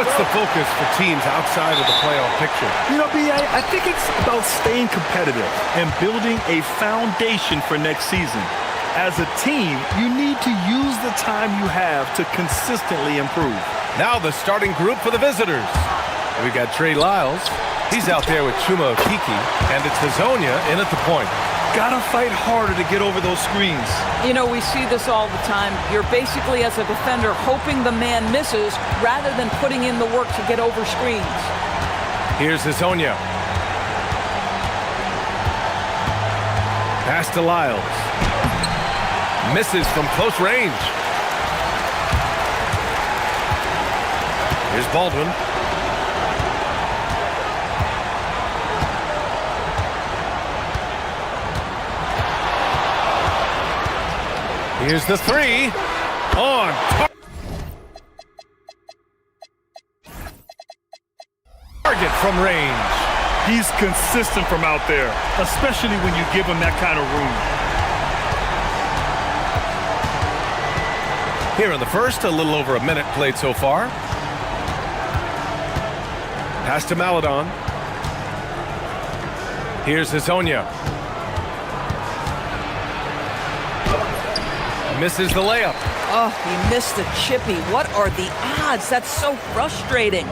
What's the focus for teams outside of the playoff picture? You know, B.A., I think it's about staying competitive and building a foundation for next season. As a team, you need to use the time you have to consistently improve. Now the starting group for the visitors. We've got Trey Lyles. He's out there with Chuma Okiki, and it's Hazonia in at the point. Gotta fight harder to get over those screens. You know, we see this all the time. You're basically, as a defender, hoping the man misses rather than putting in the work to get over screens. Here's Hazonia. Pass to Lyles. Misses from close range. Here's Baldwin. Here's the three. On. Target from range. He's consistent from out there, especially when you give him that kind of room. Here in the first, a little over a minute played so far. Pass to Maladon. Here's Hazonia. Misses the layup. Oh, he missed the chippy. What are the odds? That's so frustrating.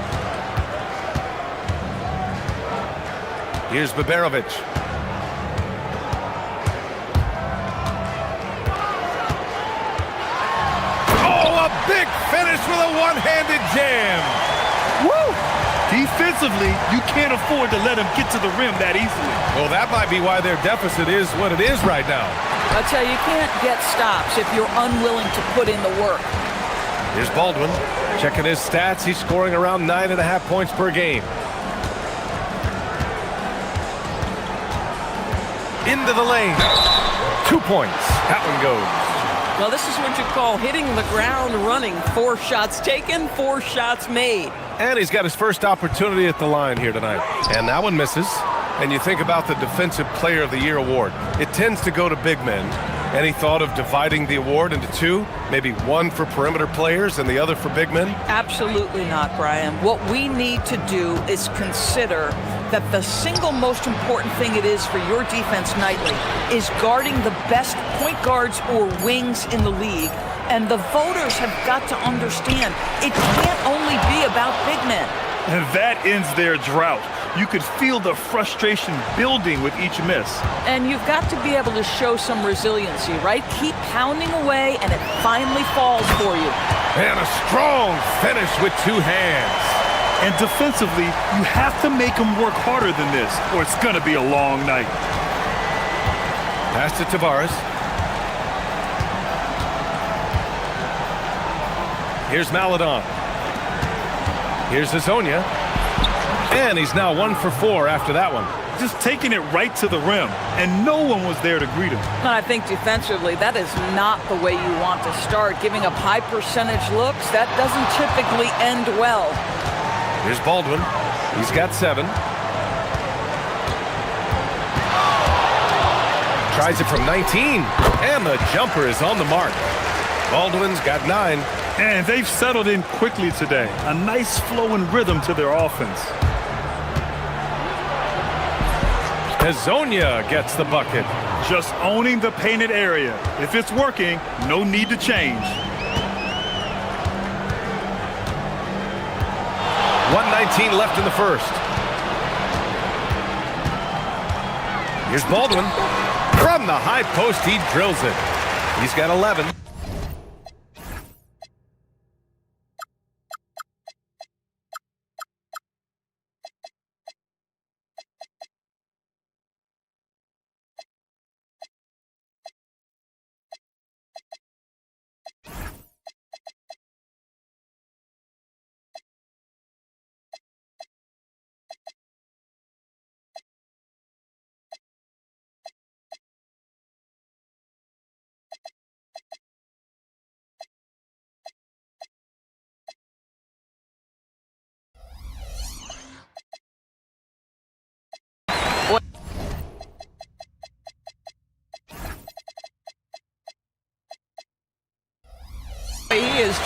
Here's Baberovic. Oh, a big finish with a one-handed jam. Woo! Defensively, you can't afford to let him get to the rim that easily. Well, that might be why their deficit is what it is right now. I tell you, you can't get stops if you're unwilling to put in the work. Here's Baldwin. Checking his stats, he's scoring around 9.5 points per game. Into the lane. 2 points. That one goes. Well, this is what you call hitting the ground running. 4 shots taken, 4 shots made. And he's got his first opportunity at the line here tonight. And that one misses. And you think about the Defensive Player of the Year award. It tends to go to big men. Any thought of dividing the award into 2? Maybe one for perimeter players and the other for big men? Absolutely not, Brian. What we need to do is consider that the single most important thing it is for your defense nightly is guarding the best point guards or wings in the league. And the voters have got to understand it can't only be about big men. And that ends their drought. You could feel the frustration building with each miss. And you've got to be able to show some resiliency, right? Keep pounding away and it finally falls for you. And a strong finish with 2 hands. And defensively, you have to make them work harder than this, or it's going to be a long night. Pass to Tavares. Here's Maladon. Here's Hazonia. And he's now 1 for 4 after that one. Just taking it right to the rim, and no one was there to greet him. I think defensively, that is not the way you want to start. Giving up high percentage looks, that doesn't typically end well. Here's Baldwin. He's got 7. Tries it from 19. And the jumper is on the mark. Baldwin's got 9. And they've settled in quickly today. A nice flowing rhythm to their offense. Hazonia gets the bucket. Just owning the painted area. If it's working, no need to change. 1:19 left in the first. Here's Baldwin. From the high post, he drills it. He's got 11.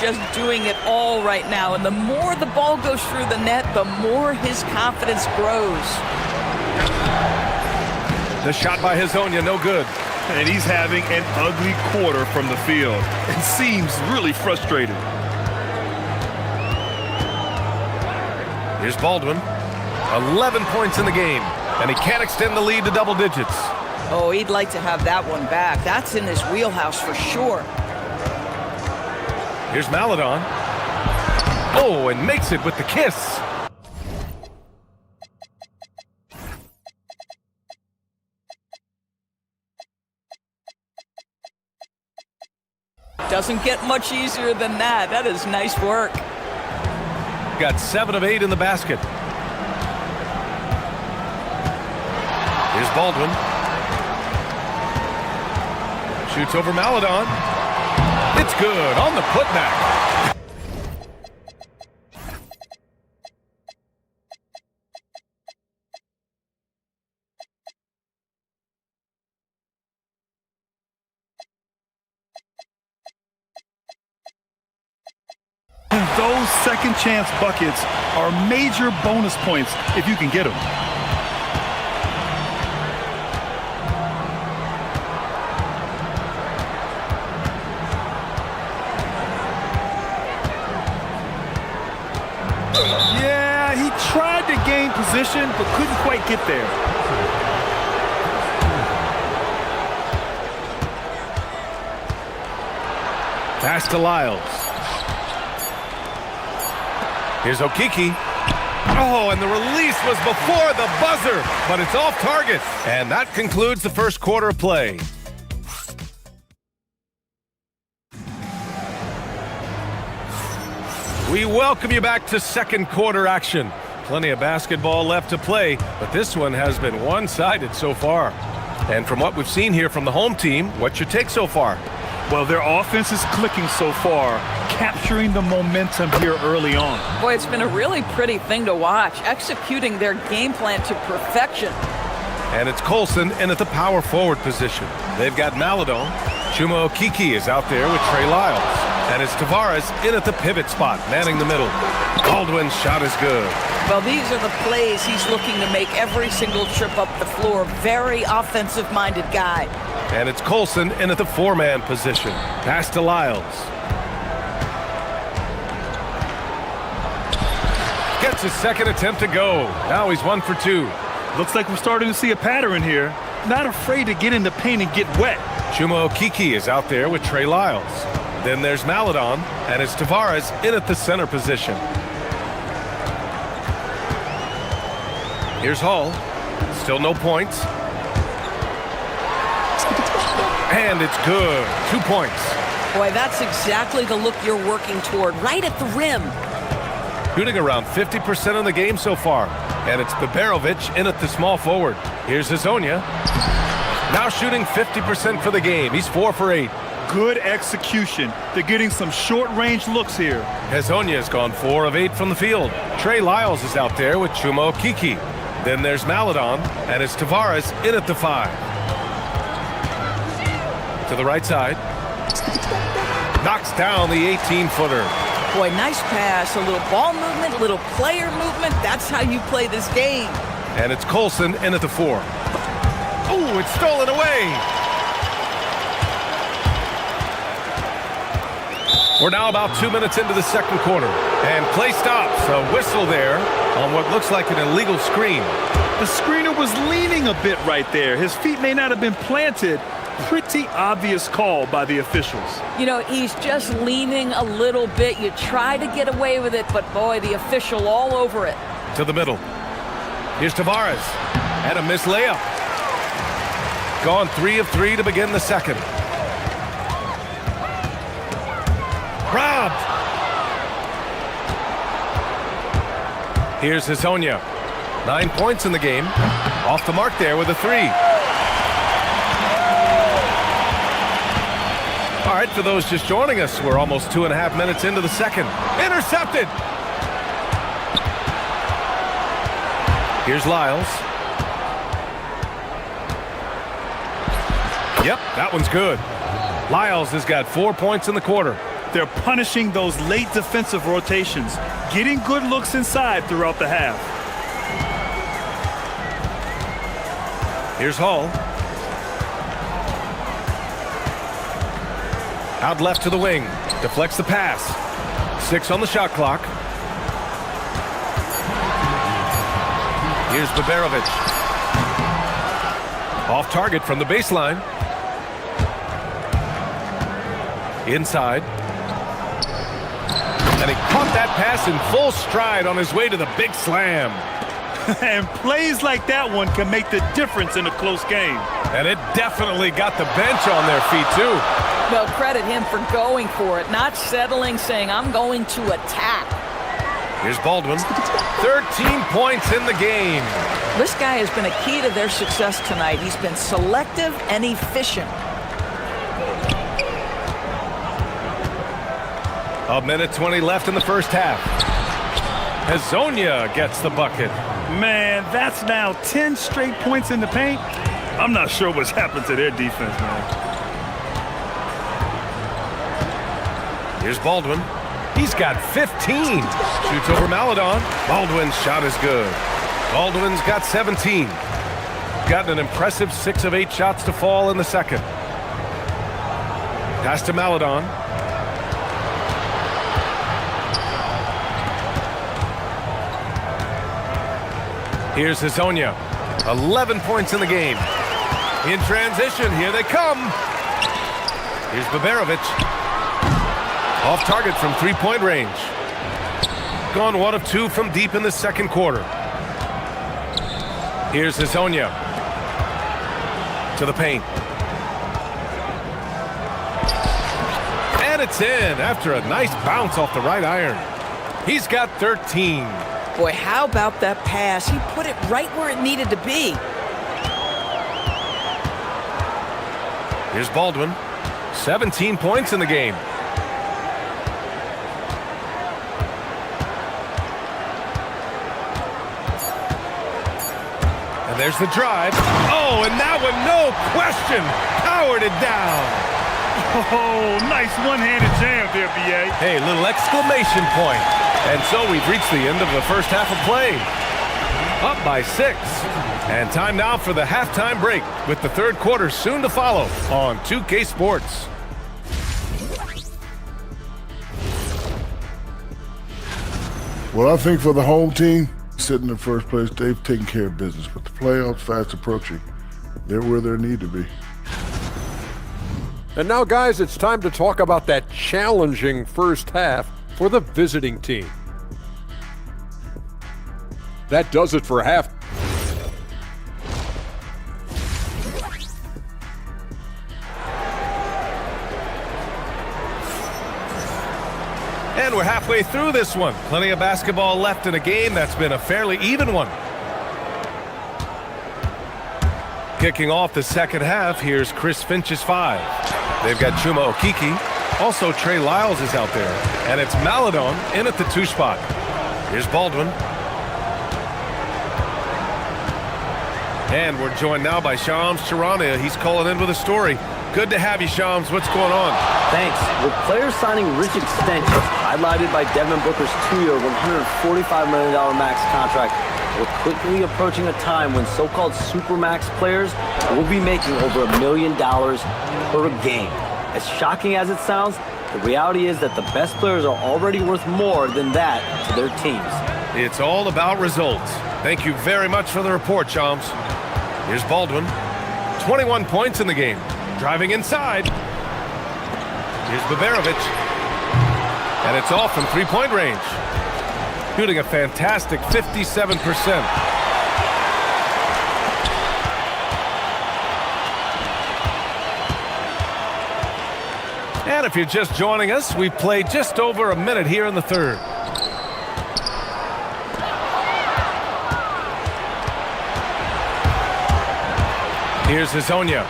just doing it all right now. And the more the ball goes through the net, the more his confidence grows. The shot by Hazonia, no good. And he's having an ugly quarter from the field and seems really frustrated. Here's Baldwin. 11 points in the game, and he can't extend the lead to double digits. Oh, he'd like to have that one back. That's in his wheelhouse for sure. Here's Maladon. Oh, and makes it with the kiss. Doesn't get much easier than that. That is nice work. Got 7 of 8 in the basket. Here's Baldwin. Shoots over Maladon. It's good on the putback. Those second chance buckets are major bonus points if you can get them. Yeah, he tried to gain position but couldn't quite get there. Pass to Lyles. Here's Okiki. Oh, and the release was before the buzzer, but it's off target. And that concludes the first quarter of play. We welcome you back to second quarter action. Plenty of basketball left to play, but this one has been one-sided so far. And from what we've seen here from the home team, what's your take so far? Well, their offense is clicking so far, capturing the momentum here early on. Boy, it's been a really pretty thing to watch, executing their game plan to perfection. And it's Colson in at the power forward position. They've got Maladon. Chuma Okiki is out there with Trey Lyles. And it's Tavares in at the pivot spot, manning the middle. Baldwin's shot is good. Well, these are the plays he's looking to make every single trip up the floor. Very offensive-minded guy. And it's Colson in at the four-man position. Pass to Lyles. Gets his second attempt to go. Now he's 1 for 2. Looks like we're starting to see a pattern here. Not afraid to get in the paint and get wet. Chuma Okiki is out there with Trey Lyles. Then there's Maladon, and it's Tavares in at the center position. Here's Hall. Still no points. And it's good. 2 points. Boy, that's exactly the look you're working toward, right at the rim. Shooting around 50% of the game so far. And it's Beberovic in at the small forward. Here's Hazonia. Now shooting 50% for the game. He's 4 for 8. Good execution. They're getting some short-range looks here. Hazonia has gone 4 of 8 from the field. Trey Lyles is out there with Chuma Okiki. Then there's Maladon, and it's Tavares in at the 5. To the right side. Knocks down the 18-footer. Boy, nice pass. A little ball movement, little player movement. That's how you play this game. And it's Colson in at the 4. Oh, it's stolen away. We're now about 2 minutes into the second quarter. And play stops. A whistle there on what looks like an illegal screen. The screener was leaning a bit right there. His feet may not have been planted. Pretty obvious call by the officials. You know, he's just leaning a little bit. You try to get away with it, but boy, the official all over it. To the middle. Here's Tavares. And a missed layup. Gone 3 of 3 to begin the second. Robbed. Here's Hazonia. 9 points in the game. Off the mark there with a 3. All right, for those just joining us, we're almost 2.5 minutes into the second. Intercepted. Here's Lyles. Yep, that one's good. Lyles has got 4 points in the quarter. They're punishing those late defensive rotations, getting good looks inside throughout the half. Here's Hall. Out left to the wing. Deflects the pass. 6 on the shot clock. Here's Baberovic. Off target from the baseline. Inside. And he caught that pass in full stride on his way to the big slam. And plays like that one can make the difference in a close game. And it definitely got the bench on their feet, too. Well, credit him for going for it, not settling, saying, I'm going to attack. Here's Baldwin. 13 points in the game. This guy has been a key to their success tonight. He's been selective and efficient. A minute 20 left in the first half. Hazonia gets the bucket. Man, that's now 10 straight points in the paint. I'm not sure what's happened to their defense, man. Here's Baldwin. He's got 15. Shoots over Maladon. Baldwin's shot is good. Baldwin's got 17. Gotten an impressive 6 of 8 shots to fall in the second. Pass to Maladon. Here's Hazonia. 11 points in the game. In transition, here they come. Here's Baberovic. Off target from three-point range. Gone 1 of 2 from deep in the second quarter. Here's Hazonia. To the paint. And it's in after a nice bounce off the right iron. He's got 13. Boy, how about that pass? He put it right where it needed to be. Here's Baldwin. 17 points in the game. And there's the drive. Oh, and that one, no question, powered it down. Oh, nice one-handed jam there, B.A. Hey, little exclamation point. And so we've reached the end of the first half of play. Up by 6. And time now for the halftime break, with the third quarter soon to follow on 2K Sports. Well, I think for the home team, sitting in first place, they've taken care of business. But the playoffs fast approaching. They're where they need to be. And now, guys, it's time to talk about that challenging first half for the visiting team. That does it for half. And we're halfway through this one. Plenty of basketball left in a game that's been a fairly even one. Kicking off the second half, here's Chris Finch's 5. They've got Chuma Okiki. Also, Trey Lyles is out there. And it's Maladon in at the 2 spot. Here's Baldwin. And we're joined now by Shams Charania. He's calling in with a story. Good to have you, Shams. What's going on? Thanks. With players signing rich extensions, highlighted by Devin Booker's 2-year, $145 million max contract, we're quickly approaching a time when so-called supermax players will be making over $1 million per game. As shocking as it sounds, the reality is that the best players are already worth more than that to their teams. It's all about results. Thank you very much for the report, Shams. Here's Baldwin. 21 points in the game. Driving inside. Here's Baberovic. And it's off from three-point range. Shooting a fantastic 57%. And if you're just joining us, we've played just over a minute here in the third. Here's Hazonia.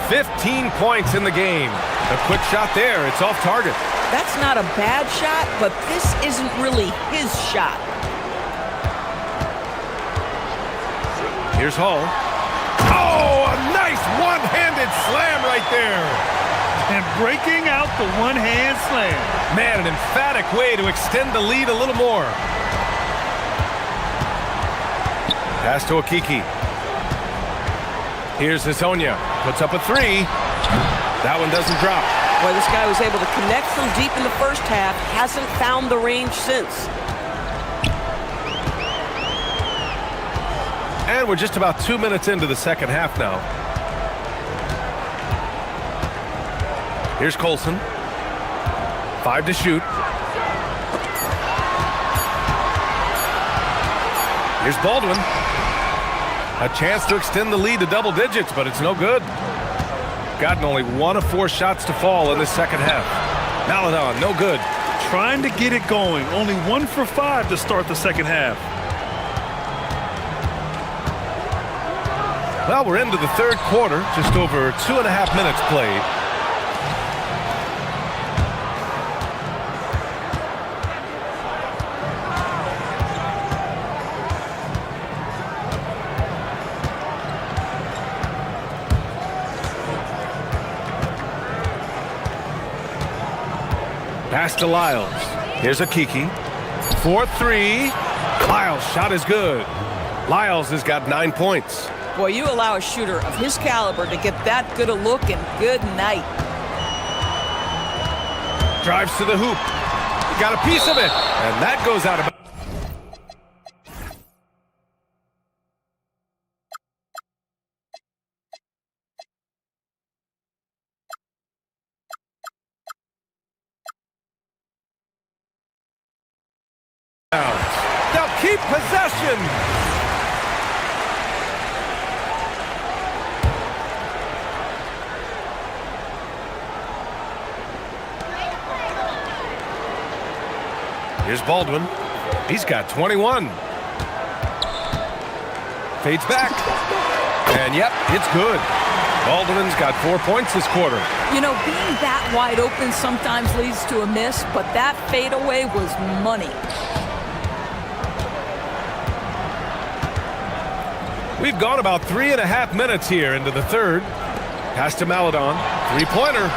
15 points in the game. A quick shot there. It's off target. That's not a bad shot, but this isn't really his shot. Here's Hall. Oh, a nice one-handed slam right there. And breaking out the one-hand slam. Man, an emphatic way to extend the lead a little more. Pass to Okiki. Here's Hazonia. Puts up a three. That one doesn't drop. Boy, this guy was able to connect from deep in the first half. Hasn't found the range since. And we're just about 2 minutes into the second half now. Here's Colson. 5 to shoot. Here's Baldwin. A chance to extend the lead to double digits, but it's no good. Gotten only 1 of 4 shots to fall in the second half. Maladon, no good. Trying to get it going. Only 1 for 5 to start the second half. Well, we're into the third quarter, just over 2.5 minutes played. Pass to Lyles. Here's Okiki. 4-3. Lyles' shot is good. Lyles has got 9 points. Boy, you allow a shooter of his caliber to get that good a look, and good night. Drives to the hoop. He got a piece of it, and that goes out of bounds. They'll keep possession. Here's Baldwin. He's got 21. Fades back. And yep, it's good. Baldwin's got 4 points this quarter. You know, being that wide open sometimes leads to a miss, but that fadeaway was money. We've gone about 3.5 minutes here into the third. Pass to Maladon. Three-pointer.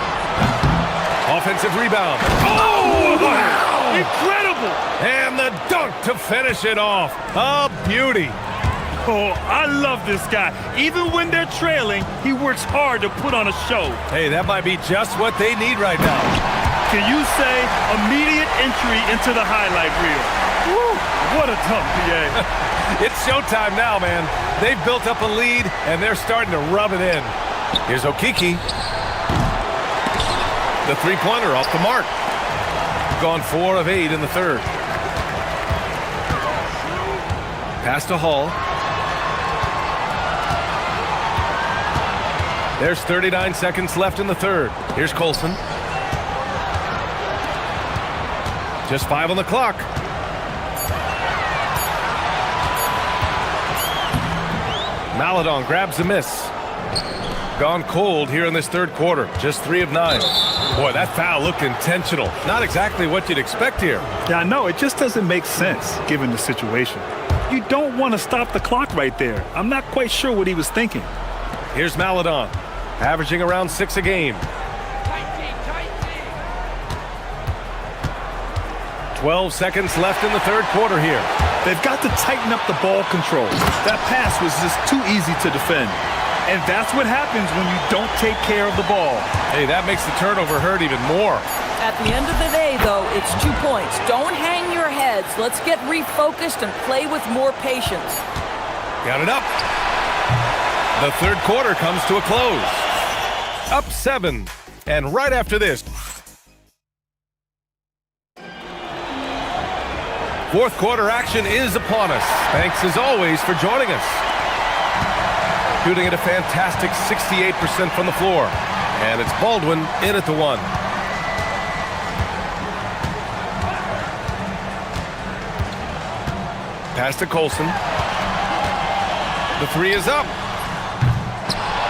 Offensive rebound. Oh, wow! Incredible! And the dunk to finish it off. A beauty. Oh, I love this guy. Even when they're trailing, he works hard to put on a show. Hey, that might be just what they need right now. Can you say immediate entry into the highlight reel? Woo, what a dunk, PA. It's showtime now, man. They've built up a lead, and they're starting to rub it in. Here's Okiki. The three-pointer off the mark. Gone 4 of 8 in the third. Pass to Hall. There's 39 seconds left in the third. Here's Colson. Just 5 on the clock. Maladon grabs the miss. Gone cold here in this third quarter. Just 3 of 9. Boy, that foul looked intentional. Not exactly what you'd expect here. Yeah, I know. It just doesn't make sense, given the situation. You don't want to stop the clock right there. I'm not quite sure what he was thinking. Here's Maladon, averaging around 6 a game. 12 seconds left in the third quarter here. They've got to tighten up the ball control. That pass was just too easy to defend. And that's what happens when you don't take care of the ball. Hey, that makes the turnover hurt even more. At the end of the day, though, it's 2 points. Don't hang your heads. Let's get refocused and play with more patience. Got it up. The third quarter comes to a close. Up 7. And right after this, fourth quarter action is upon us. Thanks as always for joining us. Shooting at a fantastic 68% from the floor. And it's Baldwin in at the 1. Pass to Colson. The 3 is up.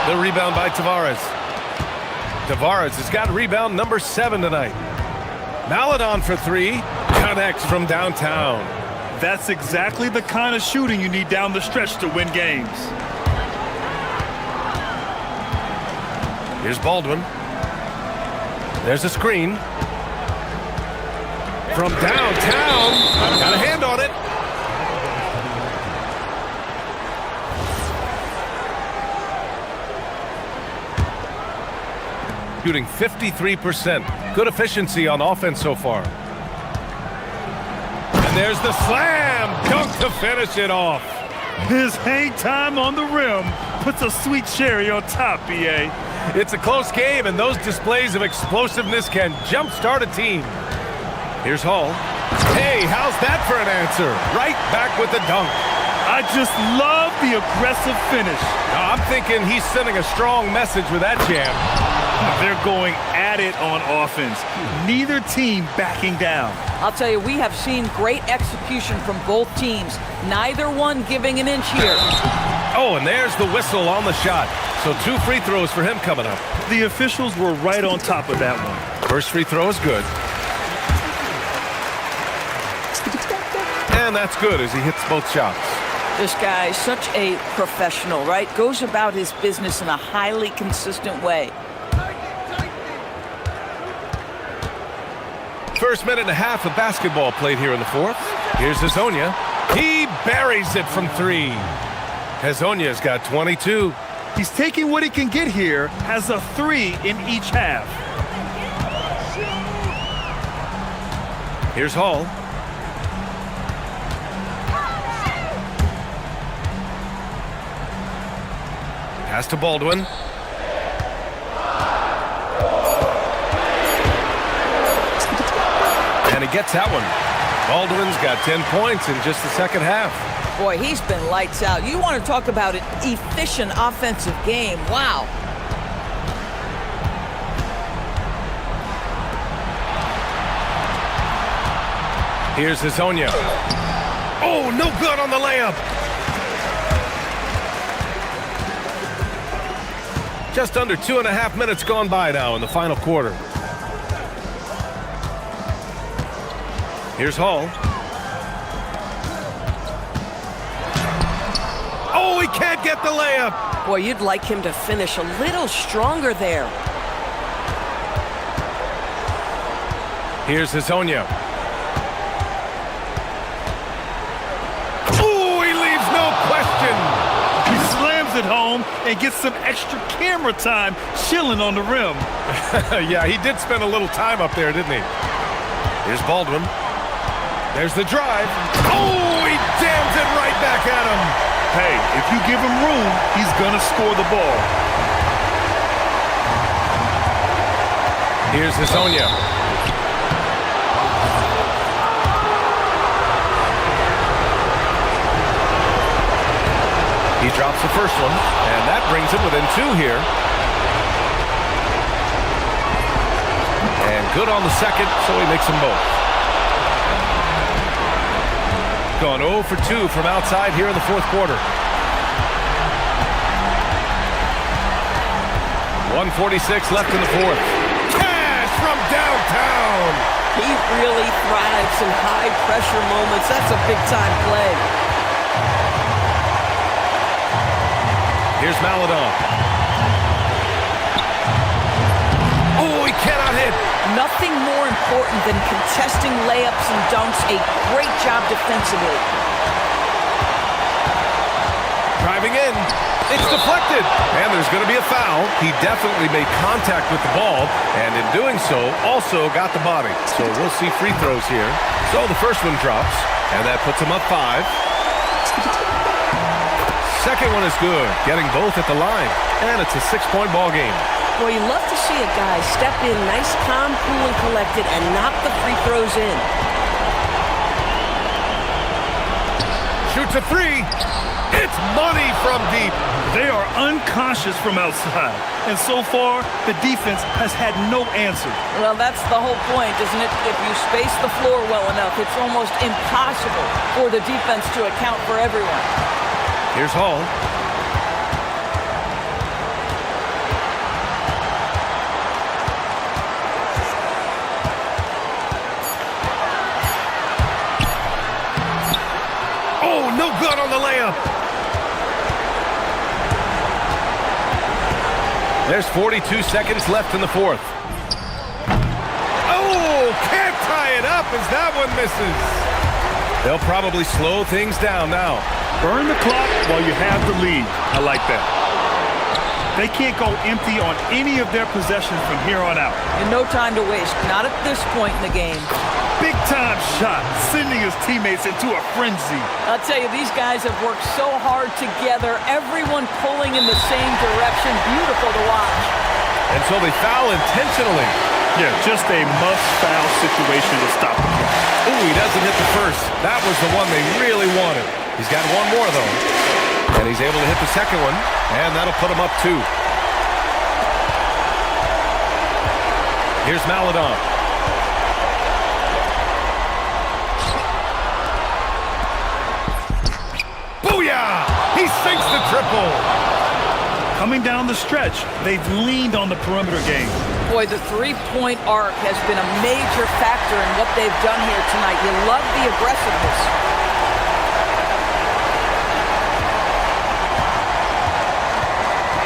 The rebound by Tavares. Tavares has got rebound number 7 tonight. Maladon for 3. Connects from downtown. That's exactly the kind of shooting you need down the stretch to win games. Here's Baldwin. There's a screen. From downtown. Got a hand on it. Shooting 53%. Good efficiency on offense so far. And there's the slam. Dunk to finish it off. His hang time on the rim puts a sweet cherry on top, BA. It's a close game, and those displays of explosiveness can jumpstart a team. Here's Hall. Hey, how's that for an answer? Right back with the dunk. I just love the aggressive finish. Now, I'm thinking he's sending a strong message with that jam. They're going at it on offense. Neither team backing down. I'll tell you, we have seen great execution from both teams. Neither one giving an inch here. Oh, and there's the whistle on the shot. So 2 free throws for him coming up. The officials were right on top of that one. First free throw is good. And that's good as he hits both shots. This guy is such a professional, right? Goes about his business in a highly consistent way. First minute and a half of basketball played here in the fourth. Here's Hezonja. He buries it from 3. Hezonja's got 22. He's taking what he can get here, has a 3 in each half. Here's Hall. Pass to Baldwin. And he gets that one. Baldwin's got 10 points in just the second half. Boy, he's been lights out. You want to talk about an efficient offensive game. Wow. Here's Hezonja. Oh, no good on the layup. Just under 2.5 minutes gone by now in the final quarter. Here's Hall. Oh, he can't get the layup. Boy, you'd like him to finish a little stronger there. Here's Hezonja. Oh, he leaves no question. He slams it home and gets some extra camera time chilling on the rim. Yeah, he did spend a little time up there, didn't he? Here's Baldwin. There's the drive. Oh, he jams it right back at him. Hey, if you give him room, he's gonna score the ball. Here's Hezonja. He drops the first one, and that brings him within 2 here. And good on the second, so he makes them both. Gone 0 for 2 from outside here in the fourth quarter. 1:46 left in the fourth. Cash from downtown. He really thrives in high-pressure moments. That's a big-time play. Here's Maladon. Oh, he cannot hit. Nothing more important than contesting layups and dunks. A great job defensively. Driving in. It's deflected. And there's going to be a foul. He definitely made contact with the ball, and in doing so, also got the body. So we'll see free throws here. So the first one drops, and that puts him up 5. Second one is good, getting both at the line. And it's a 6-point ball game. Boy, you love to see a guy step in nice, calm, cool, and collected and knock the free throws in. Shoots a 3. It's money from deep. They are unconscious from outside, and so far, the defense has had no answer. Well, that's the whole point, isn't it? If you space the floor well enough, it's almost impossible for the defense to account for everyone. Here's Hall. Oh, no good on the layup. There's 42 seconds left in the fourth. tie it up as that one misses. They'll probably slow things down now. Burn the clock while you have the lead. I like that. They can't go empty on any of their possessions from here on out. And no time to waste, not at this point in the game. Big time shot, sending his teammates into a frenzy. I'll tell you, these guys have worked so hard together, everyone pulling in the same direction. Beautiful to watch. And so they foul intentionally. Yeah, just a must-foul situation to stop them. Ooh, he doesn't hit the first. That was the one they really wanted. He's got one more, though. And he's able to hit the second one, and that'll put him up 2. Here's Maladon. Booyah! He sinks the triple. Coming down the stretch, they've leaned on the perimeter game. Boy, the three-point arc has been a major factor in what they've done here tonight. You love the aggressiveness.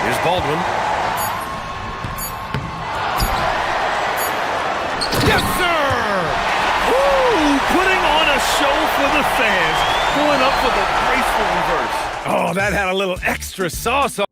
Here's Baldwin. Yes, sir! Woo! Putting on a show for the fans. Going up for the graceful reverse. Oh, that had a little extra sauce on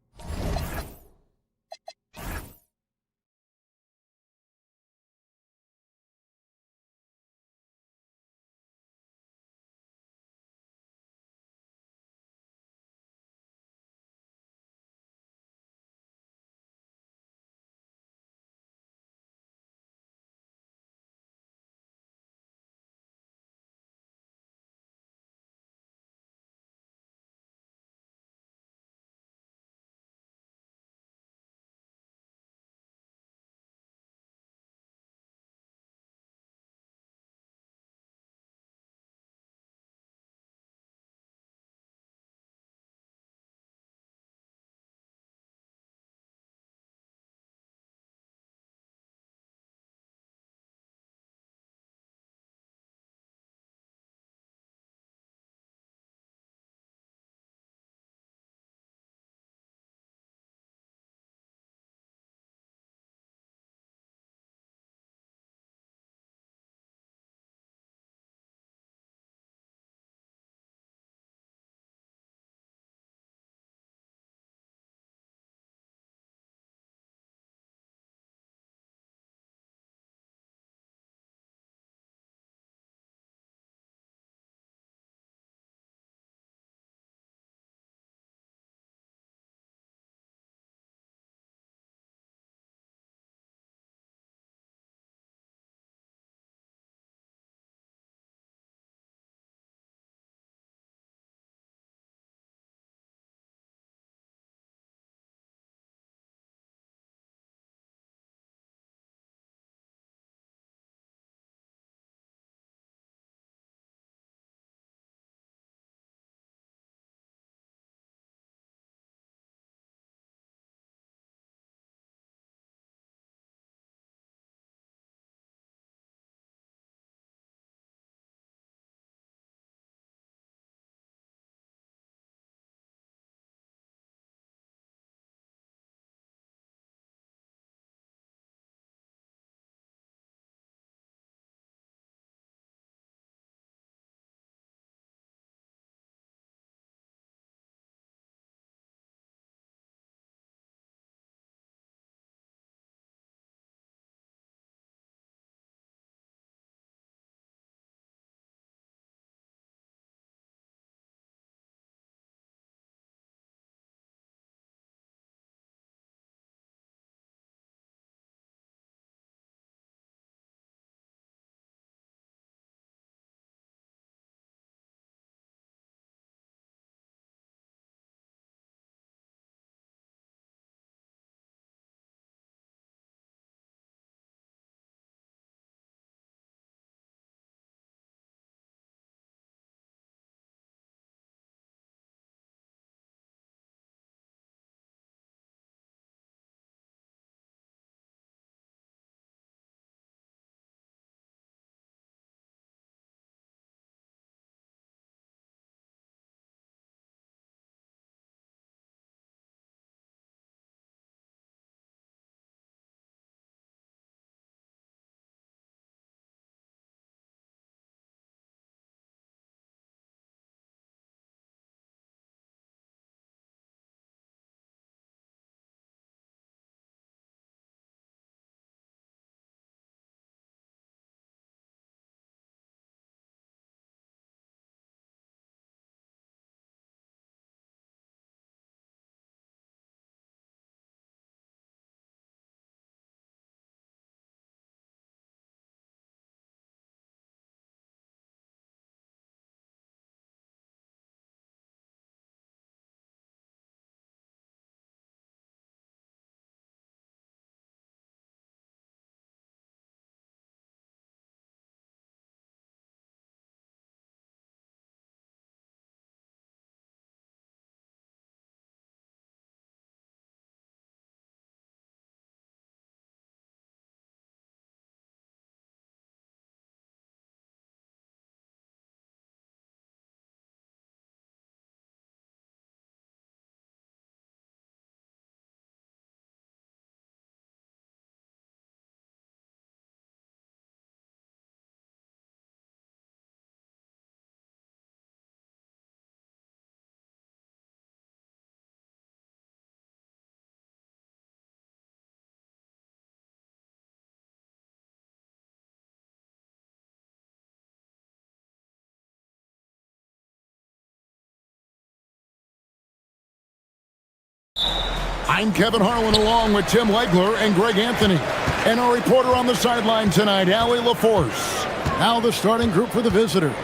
I'm Kevin Harlan along with Tim Legler and Greg Anthony. And our reporter on the sideline tonight, Allie LaForce. Now the starting group for the visitors.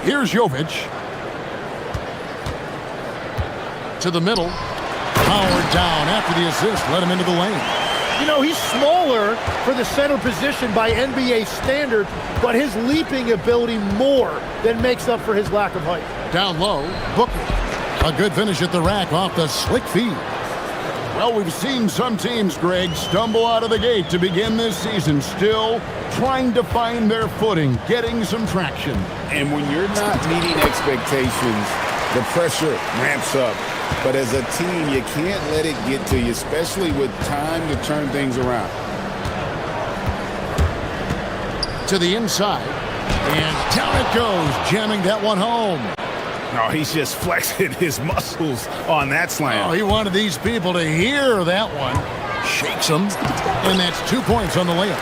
Here's Jovic. To the middle. Powered down after the assist. Let him into the lane. You know, he's smaller for the center position by NBA standards, but his leaping ability more than makes up for his lack of height. Down low, Booker. A good finish at the rack off the slick feed. Well, we've seen some teams, Greg, stumble out of the gate to begin this season, still trying to find their footing, getting some traction. And when you're not meeting expectations, the pressure ramps up. But as a team, you can't let it get to you, especially with time to turn things around. To the inside, and down it goes, jamming that one home. No, he's just flexing his muscles on that slam. Oh, he wanted these people to hear that one. Shakes them, and that's 2 points on the layup.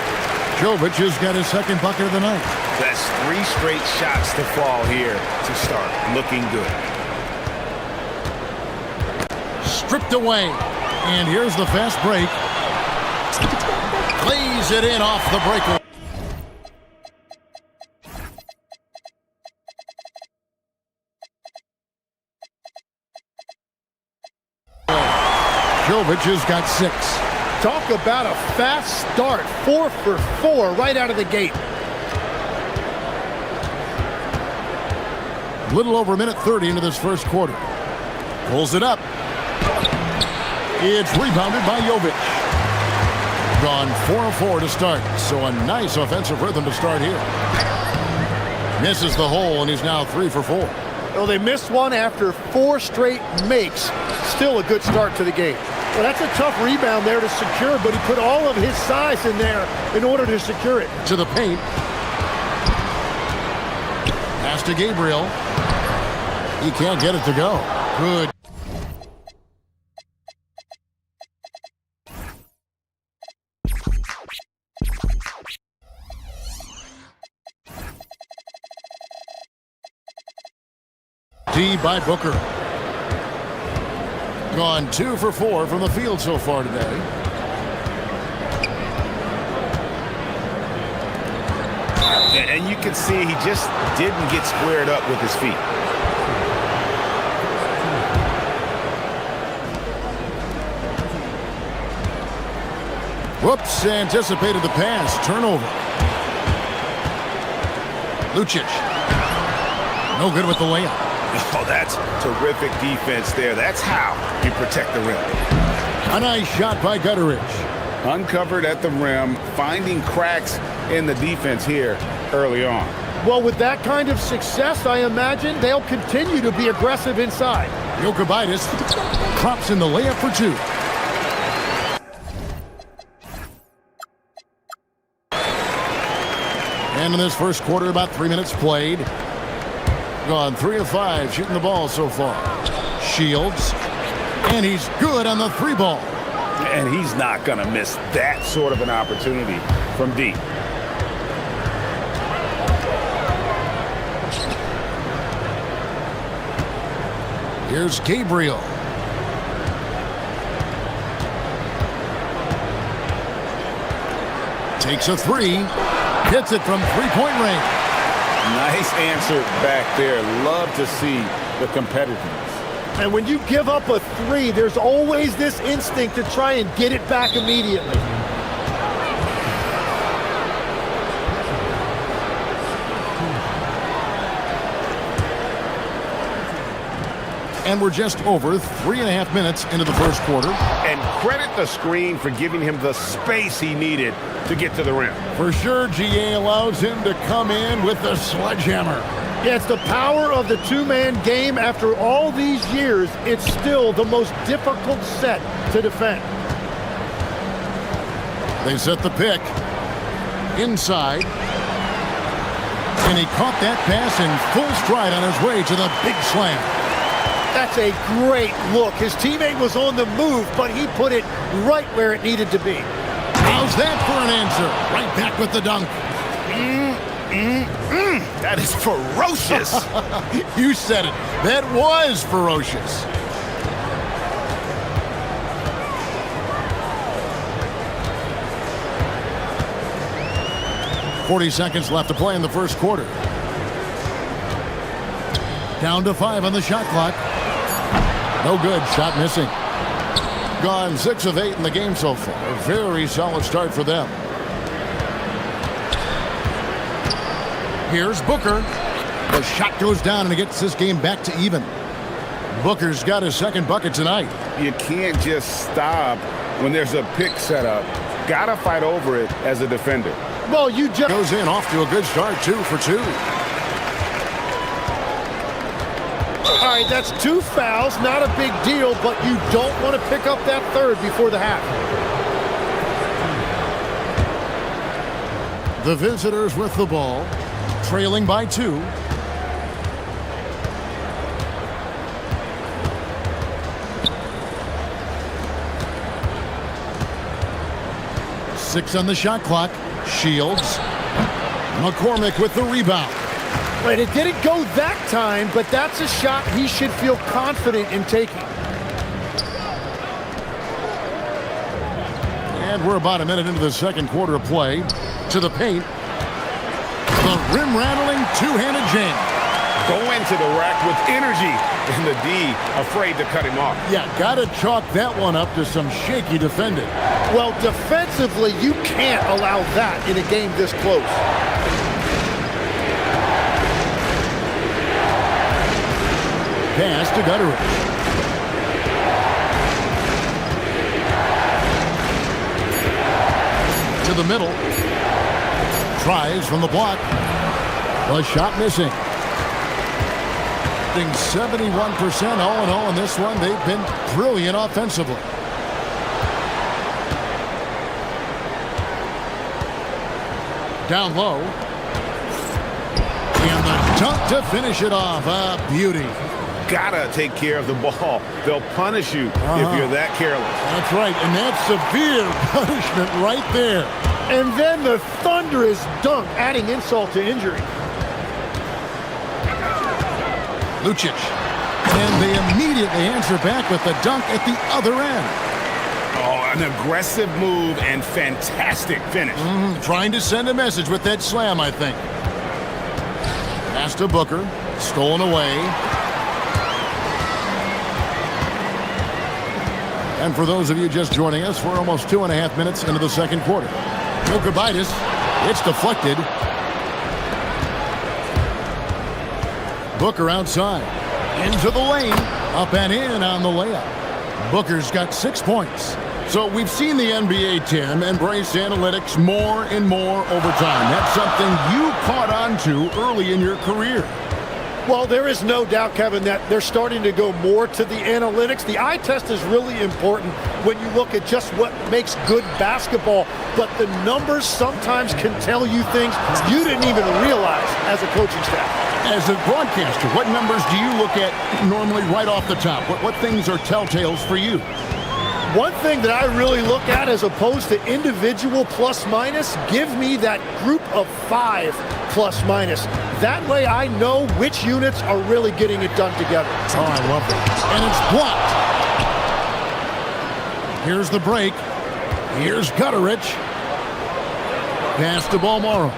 Jovic has got his second bucket of the night. That's 3 straight shots to fall here to start. Looking good. Stripped away, and here's the fast break. Lays it in off the breakaway. Jovic has got 6. Talk about a fast start. 4 for 4 right out of the gate. Little over a minute 30 into this first quarter. Pulls it up. It's rebounded by Jovic. Gone 4 of 4 to start, so a nice offensive rhythm to start here. Misses the hole, and he's now 3 for 4. Well, they missed one after 4 straight makes. Still a good start to the game. Well, that's a tough rebound there to secure, but he put all of his size in there in order to secure it. To the paint. Pass to Gabriel. He can't get it to go. Good. D by Booker. Gone 2 for 4 from the field so far today. And you can see he just didn't get squared up with his feet. Whoops, anticipated the pass. Turnover. Lucic. No good with the layup. Oh, that's terrific defense there. That's how you protect the rim. A nice shot by Gutteridge. Uncovered at the rim, finding cracks in the defense here early on. Well, with that kind of success, I imagine they'll continue to be aggressive inside. Jokubaitis drops in the layup for 2. And in this first quarter, about 3 minutes played. Gone 3 of 5 shooting the ball so far. Shields. And he's good on the 3 ball. And he's not going to miss that sort of an opportunity from deep. Here's Gabriel. Takes a 3. Hits it from 3-point range. Nice answer back there. Love to see the competitiveness. And when you give up a 3, there's always this instinct to try and get it back immediately. And we're just over 3.5 minutes into the first quarter. And credit the screen for giving him the space he needed to get to the rim. For sure, GA allows him to come in with the sledgehammer. Yeah, it's the power of the 2-man game. After all these years, it's still the most difficult set to defend. They set the pick. Inside. And he caught that pass in full stride on his way to the big slam. That's a great look. His teammate was on the move, but he put it right where it needed to be. How's that for an answer? Right back with the dunk. That is ferocious. You said it. That was ferocious. .40 seconds left to play in the first quarter. Down to 5 on the shot clock. No good. Shot missing. Gone 6 of 8 in the game so far. A very solid start for them. Here's Booker. The shot goes down and it gets this game back to even. Booker's got his second bucket tonight. You can't just stop when there's a pick set up. Gotta fight over it as a defender. Well, you just... Goes in off to a good start, 2 for 2. All right, that's 2 fouls, not a big deal, but you don't want to pick up that third before the half. The visitors with the ball, trailing by 2. Six on the shot clock. Shields. McCormick with the rebound. Right, it didn't go that time, but that's a shot he should feel confident in taking. And we're about a minute into the second quarter of play. To the paint. The rim-rattling two-handed jam. Go into the rack with energy, and the D afraid to cut him off. Yeah, gotta chalk that one up to some shaky defending. Well, defensively, you can't allow that in a game this close. Pass to Gutteridge. To the middle. Tries from the block. The shot missing. 71% all in all in this one. They've been brilliant offensively. Down low. And the dunk to finish it off. A beauty. Gotta take care of the ball. They'll punish you if you're that careless. That's right, and that's severe punishment right there. And then the thunderous dunk, adding insult to injury. Lucic. And they immediately answer back with the dunk at the other end. Oh, an aggressive move and fantastic finish. Trying to send a message with that slam, I think. Pass to Booker. Stolen away. And for those of you just joining us, we're almost 2.5 minutes into the second quarter. Jokibitis. It's deflected. Booker outside. Into the lane. Up and in on the layup. Booker's got 6 points. So we've seen the NBA, Tim, embrace analytics more and more over time. That's something you caught on to early in your career. Well, there is no doubt, Kevin, that they're starting to go more to the analytics. The eye test is really important when you look at just what makes good basketball, but the numbers sometimes can tell you things you didn't even realize as a coaching staff. As a broadcaster, what numbers do you look at normally right off the top? What things are telltales for you? One thing that I really look at as opposed to individual plus minus, give me that group of 5 plus minus. That way I know which units are really getting it done together. Oh, I love that. And it's blocked. Here's the break. Here's Gutteridge. Pass to Balmoro.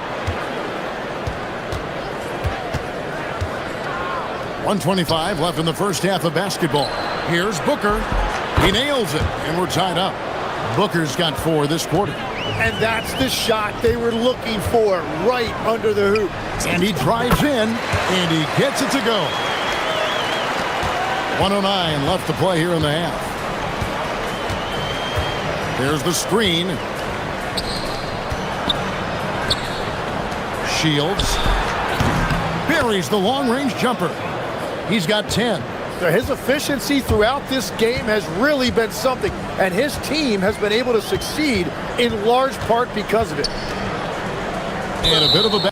1:25 left in the first half of basketball. Here's Booker. He nails it, and we're tied up. Booker's got 4 this quarter. And that's the shot they were looking for, right under the hoop. And he drives in, and he gets it to go. 1:09 left to play here in the half. There's the screen. Shields. Buries the long-range jumper. He's got 10. So his efficiency throughout this game has really been something, and his team has been able to succeed in large part because of it. And a bit of a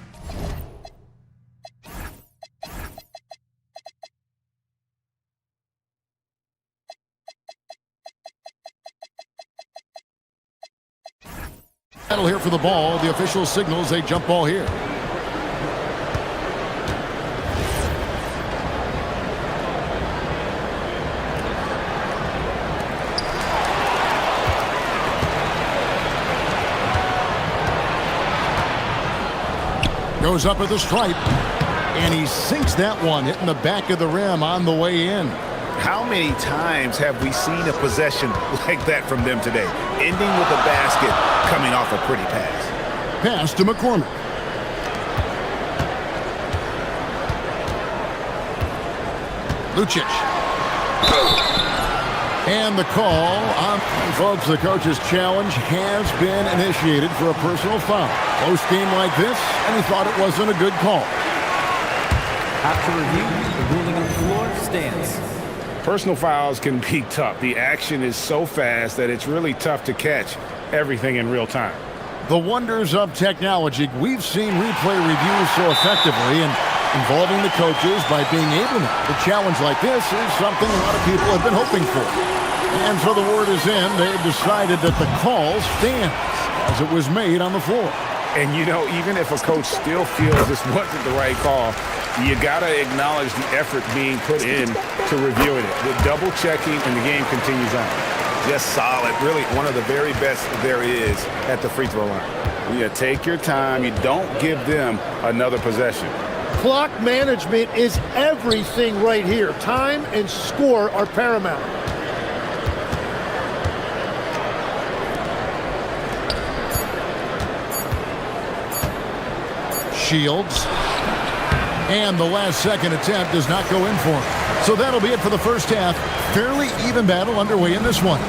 battle here for the ball. The official signals a jump ball here. goes up at the stripe. And he sinks that one, hitting the back of the rim on the way in. How many times have we seen a possession like that from them today? Ending with a basket, coming off a pretty pass. Pass to McCormick. Lucic. And the call on, folks, the coach's challenge has been initiated for a personal foul. Close game like this, and he thought it wasn't a good call. After review, the ruling on the floor stands. Personal fouls can be tough. The action is so fast that it's really tough to catch everything in real time. The wonders of technology. We've seen replay reviews so effectively, and involving the coaches by being able to. A challenge like this is something a lot of people have been hoping for. And so the word is in, they've decided that the call stands as it was made on the floor. And you know, even if a coach still feels this wasn't the right call, you gotta acknowledge the effort being put in to reviewing it. The double checking and the game continues on. Just solid, really one of the very best there is at the free throw line. You take your time, you don't give them another possession. Clock management is everything right here. Time and score are paramount. Shields. And the last second attempt does not go in for him. So that'll be it for the first half. Fairly even battle underway in this one.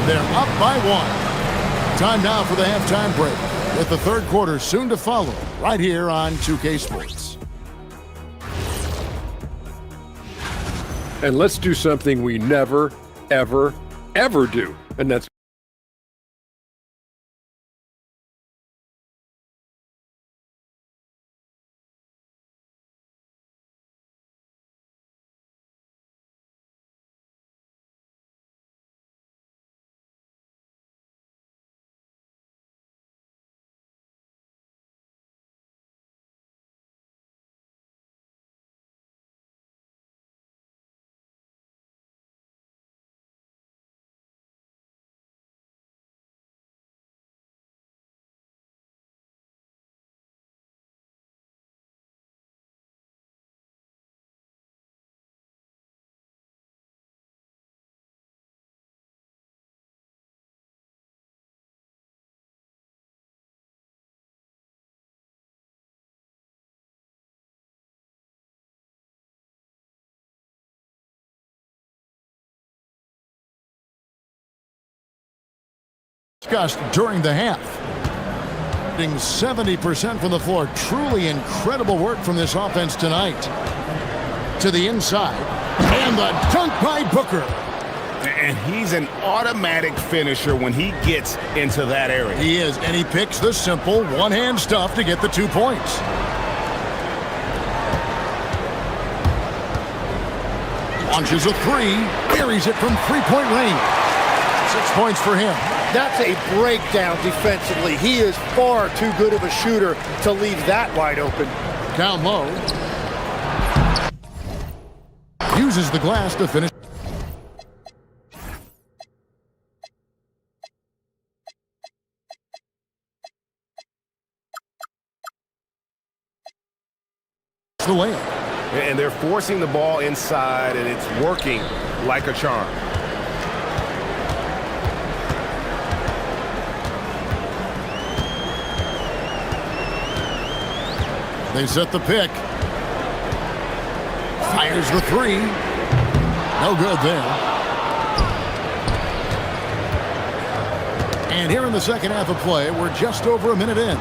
They're up by one. Time now for the halftime break, with the third quarter soon to follow right here on 2K Sports. And let's do something we never, ever, ever do. And that's discussed during the half. 70% from the floor. Truly incredible work from this offense tonight. To the inside. And the dunk by Booker. And he's an automatic finisher when he gets into that area. He is, and he picks the simple one-hand stuff to get the 2 points. Launches a three, buries it from three-point range. 6 points for him. That's a breakdown defensively. He is far too good of a shooter to leave that wide open. Down low. Uses the glass to finish. The layup. And they're forcing the ball inside, and it's working like a charm. They set the pick. Fires the three. No good there. And here in the second half of play, we're just over a minute in.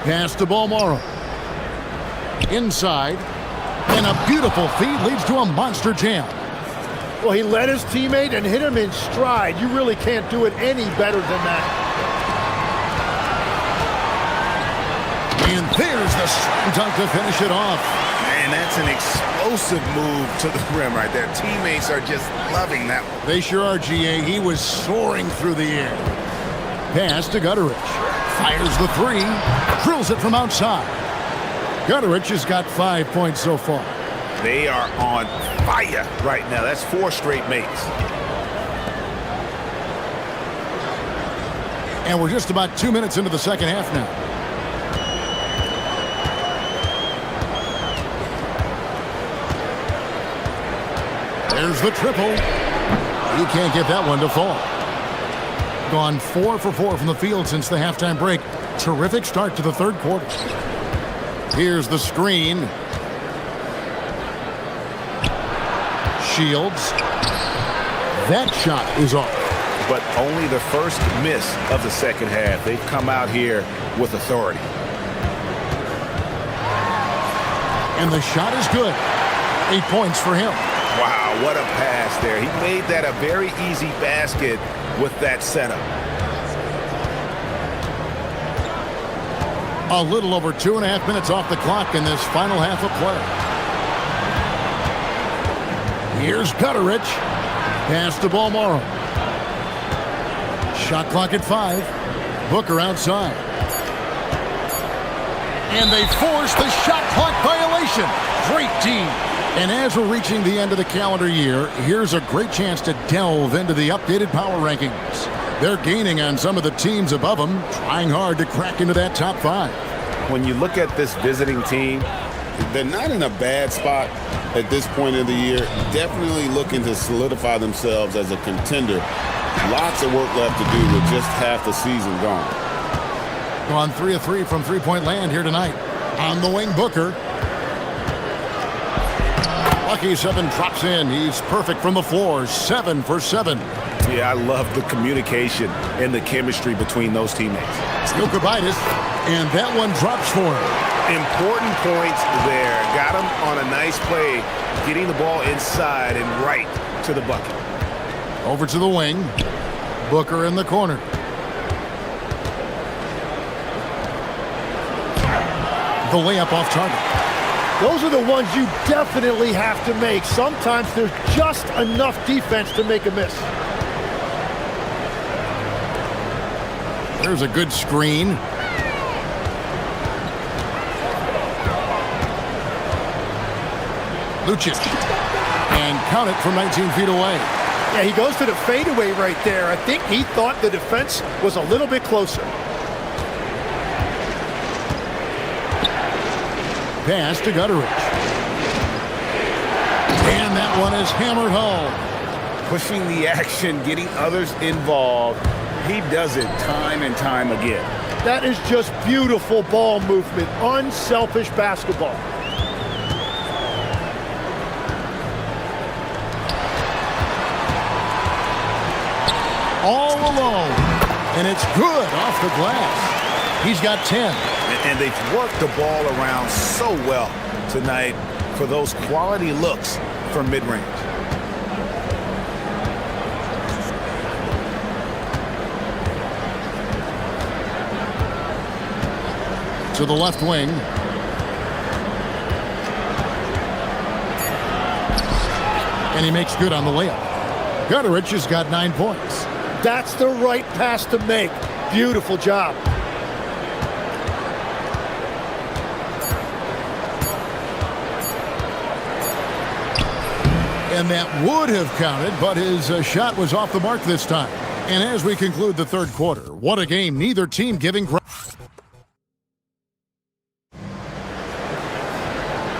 Pass to Balmoro. Inside. And a beautiful feed leads to a monster jam. Well, he led his teammate and hit him in stride. You really can't do it any better than that. And there's the slam dunk to finish it off. Man, that's an explosive move to the rim right there. Teammates are just loving that one. They sure are, GA. He was soaring through the air. Pass to Gutteridge. Fires the three. Drills it from outside. Gutterich has got 5 points so far. They are on fire right now. That's 4 straight makes. And we're just about 2 minutes into the second half now. There's the triple. He can't get that one to fall. Gone 4 for 4 from the field since the halftime break. Terrific start to the third quarter. Here's the screen. Shields. That shot is off. But only the first miss of the second half. They've come out here with authority. And the shot is good. 8 points for him. Wow, what a pass there. He made that a very easy basket with that setup. A little over 2.5 minutes off the clock in this final half of play. Here's Gutterich. Pass to Balmoro. Shot clock at 5. Booker outside. And they force the shot clock violation. Great team. And as we're reaching the end of the calendar year, here's a great chance to delve into the updated power rankings. They're gaining on some of the teams above them, trying hard to crack into that top 5. When you look at this visiting team, they're not in a bad spot at this point of the year. Definitely looking to solidify themselves as a contender. Lots of work left to do with just half the season gone. On 3 of 3 from three-point land here tonight. On the wing, Booker. Lucky 7 drops in. He's perfect from the floor. 7 for 7. Yeah, I love the communication and the chemistry between those teammates. Jokic, and that one drops for him. Important points there. Got him on a nice play, getting the ball inside and right to the bucket. Over to the wing. Booker in the corner. The layup off target. Those are the ones you definitely have to make. Sometimes there's just enough defense to make a miss. There's a good screen. Lucic. And count it from 19 feet away. Yeah, he goes to the fadeaway right there. I think he thought the defense was a little bit closer. Pass to Gutterich. And that one is hammered home. Pushing the action, getting others involved. He does it time and time again. That is just beautiful ball movement. Unselfish basketball. All alone. And it's good off the glass. He's got 10. And they've worked the ball around so well tonight for those quality looks from mid-range. To the left wing. And he makes good on the layup. Gutterich has got 9 points. That's the right pass to make. Beautiful job. And that would have counted, but his shot was off the mark this time. And as we conclude the third quarter, what a game. Neither team giving ground.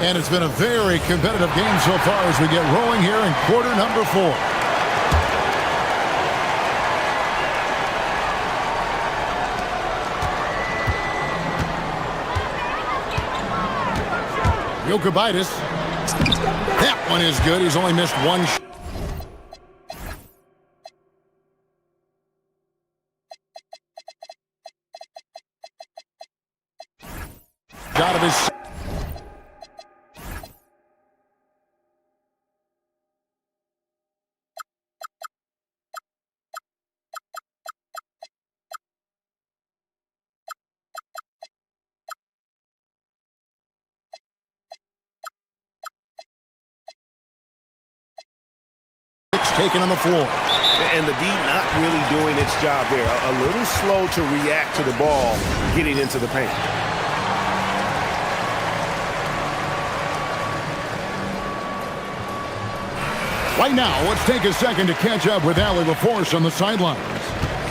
And it's been a very competitive game so far as we get rolling here in quarter number 4. Jokic. That one is good. He's only missed one shot. Out of his... taken on the floor. And the D not really doing its job there. A little slow to react to the ball getting into the paint. Right now, let's take a second to catch up with Allie LaForce on the sidelines.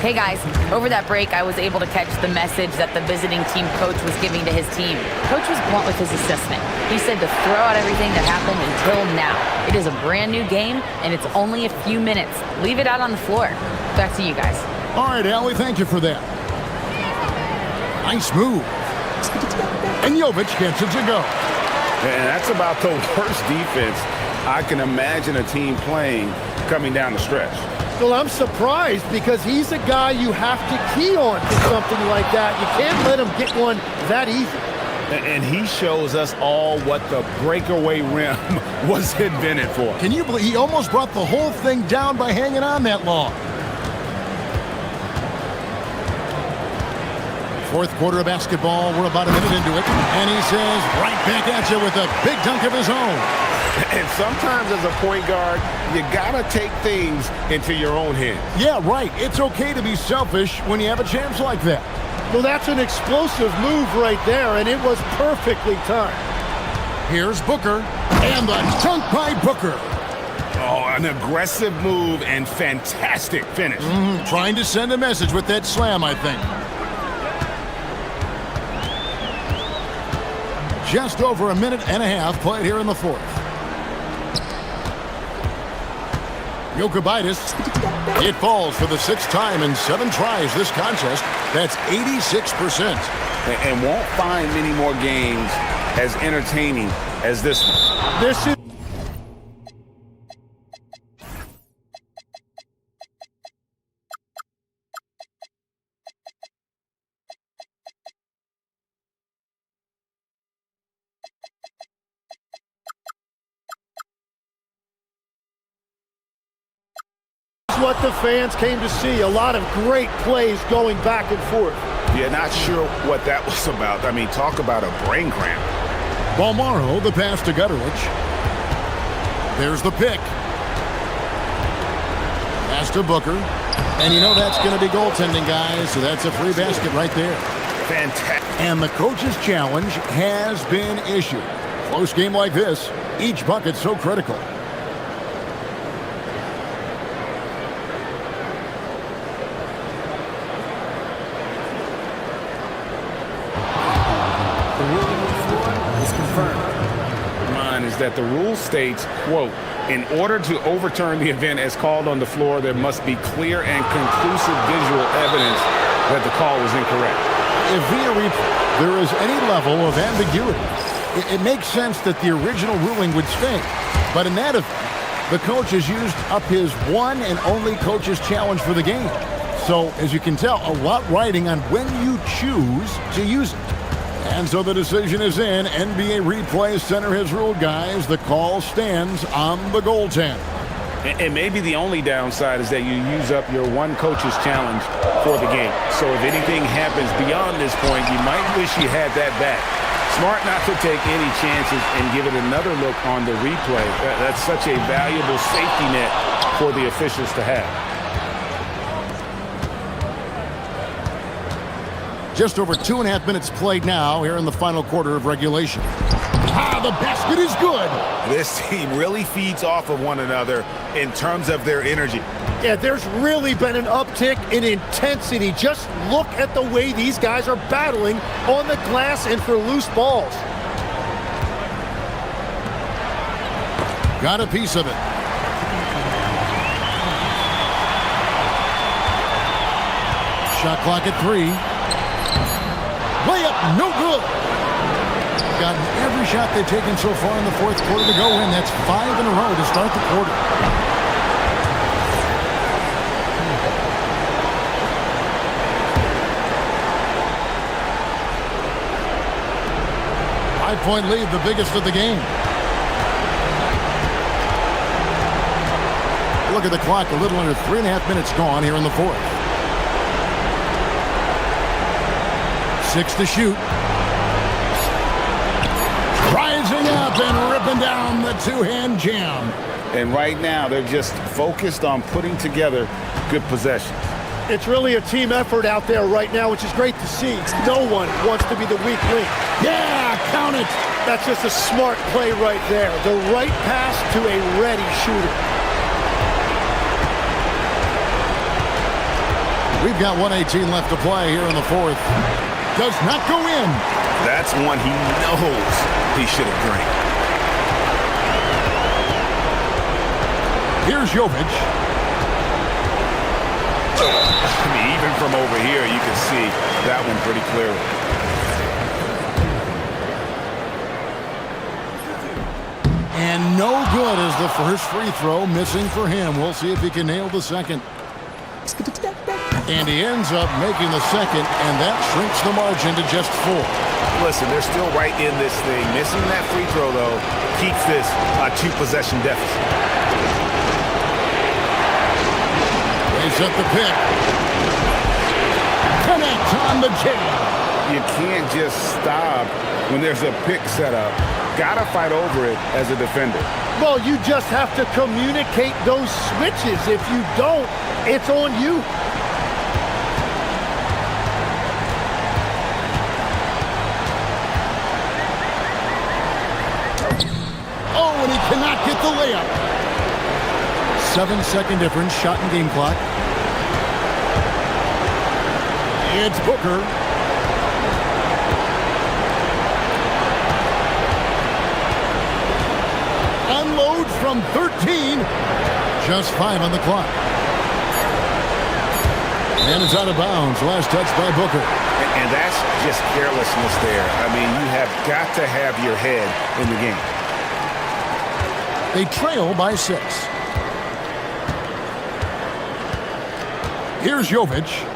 Hey guys, over that break, I was able to catch the message that the visiting team coach was giving to his team. Coach was blunt with his assessment. He said to throw out everything that happened until now. It is a brand new game, and it's only a few minutes. Leave it out on the floor. Back to you guys. All right, Allie, thank you for that. Nice move. And Jovic gets it to go. And that's about the worst defense I can imagine a team playing coming down the stretch. Well, I'm surprised because he's a guy you have to key on for something like that. You can't let him get one that easy. And he shows us all what the breakaway rim was invented for. Can you believe he almost brought the whole thing down by hanging on that long? Fourth quarter of basketball. We're about a minute into it. And he says right back at you with a big dunk of his own. And sometimes as a point guard, you gotta take things into your own hands. Yeah, right. It's okay to be selfish when you have a chance like that. Well, that's an explosive move right there, and it was perfectly timed. Here's Booker, and the dunk by Booker. Oh, an aggressive move and fantastic finish. Trying to send a message with that slam, I think. Just over a minute and a half played here in the fourth. Jokic, it falls for the sixth time in 7 tries this contest. That's 86%. And won't find many more games as entertaining as this one. This is what the fans came to see. A lot of great plays going back and forth. Yeah, not sure what that was about. I mean, talk about a brain cramp. Balmaro, the pass to Gutteridge. There's the pick. Pass to Booker. And you know that's going to be goaltending, guys, so that's a free basket right there. Fantastic. And the coach's challenge has been issued. Close game like this, each bucket's so critical. That the rule states, quote, in order to overturn the event as called on the floor, there must be clear and conclusive visual evidence that the call was incorrect. If via replay there is any level of ambiguity, it makes sense that the original ruling would stay. But in that event, the coach has used up his one and only coach's challenge for the game. So, as you can tell, a lot riding on when you choose to use it. And so the decision is in. NBA Replay Center has ruled, guys. The call stands on the goaltender. And maybe the only downside is that you use up your one coach's challenge for the game. So if anything happens beyond this point, you might wish you had that back. Smart not to take any chances and give it another look on the replay. That's such a valuable safety net for the officials to have. Just over 2.5 minutes played now here in the final quarter of regulation. The basket is good. This team really feeds off of one another in terms of their energy. Yeah, there's really been an uptick in intensity. Just look at the way these guys are battling on the glass and for loose balls. Got a piece of it. Shot clock at 3. Layup, no good. Gotten every shot they've taken so far in the fourth quarter to go in. That's 5 in a row to start the quarter. Five-point lead, the biggest of the game. Look at the clock, a little under 3.5 minutes gone here in the fourth. 6 to shoot. Rising up and ripping down the two-hand jam. And right now, they're just focused on putting together good possessions. It's really a team effort out there right now, which is great to see. No one wants to be the weak link. Yeah, count it. That's just a smart play right there. The right pass to a ready shooter. We've got 1:18 left to play here in the fourth. Does not go in. That's one he knows he should have drained. Here's Jovic. I mean, even from over here, you can see that one pretty clearly. And no good as the first free throw, missing for him. We'll see if he can nail the second. And he ends up making the second, and that shrinks the margin to just 4. Listen, they're still right in this thing. Missing that free throw, though, keeps this a 2-possession deficit. They set the pick. Connect on the jam. You can't just stop when there's a pick set up. Gotta fight over it as a defender. Well, you just have to communicate those switches. If you don't, it's on you. Oh, and he cannot get the layup. 7-second difference, shot and game clock. It's Booker. Unloads from 13. Just 5 on the clock. And it's out of bounds. Last touch by Booker. And that's just carelessness there. I mean, you have got to have your head in the game. They trail by 6. Here's Jovic.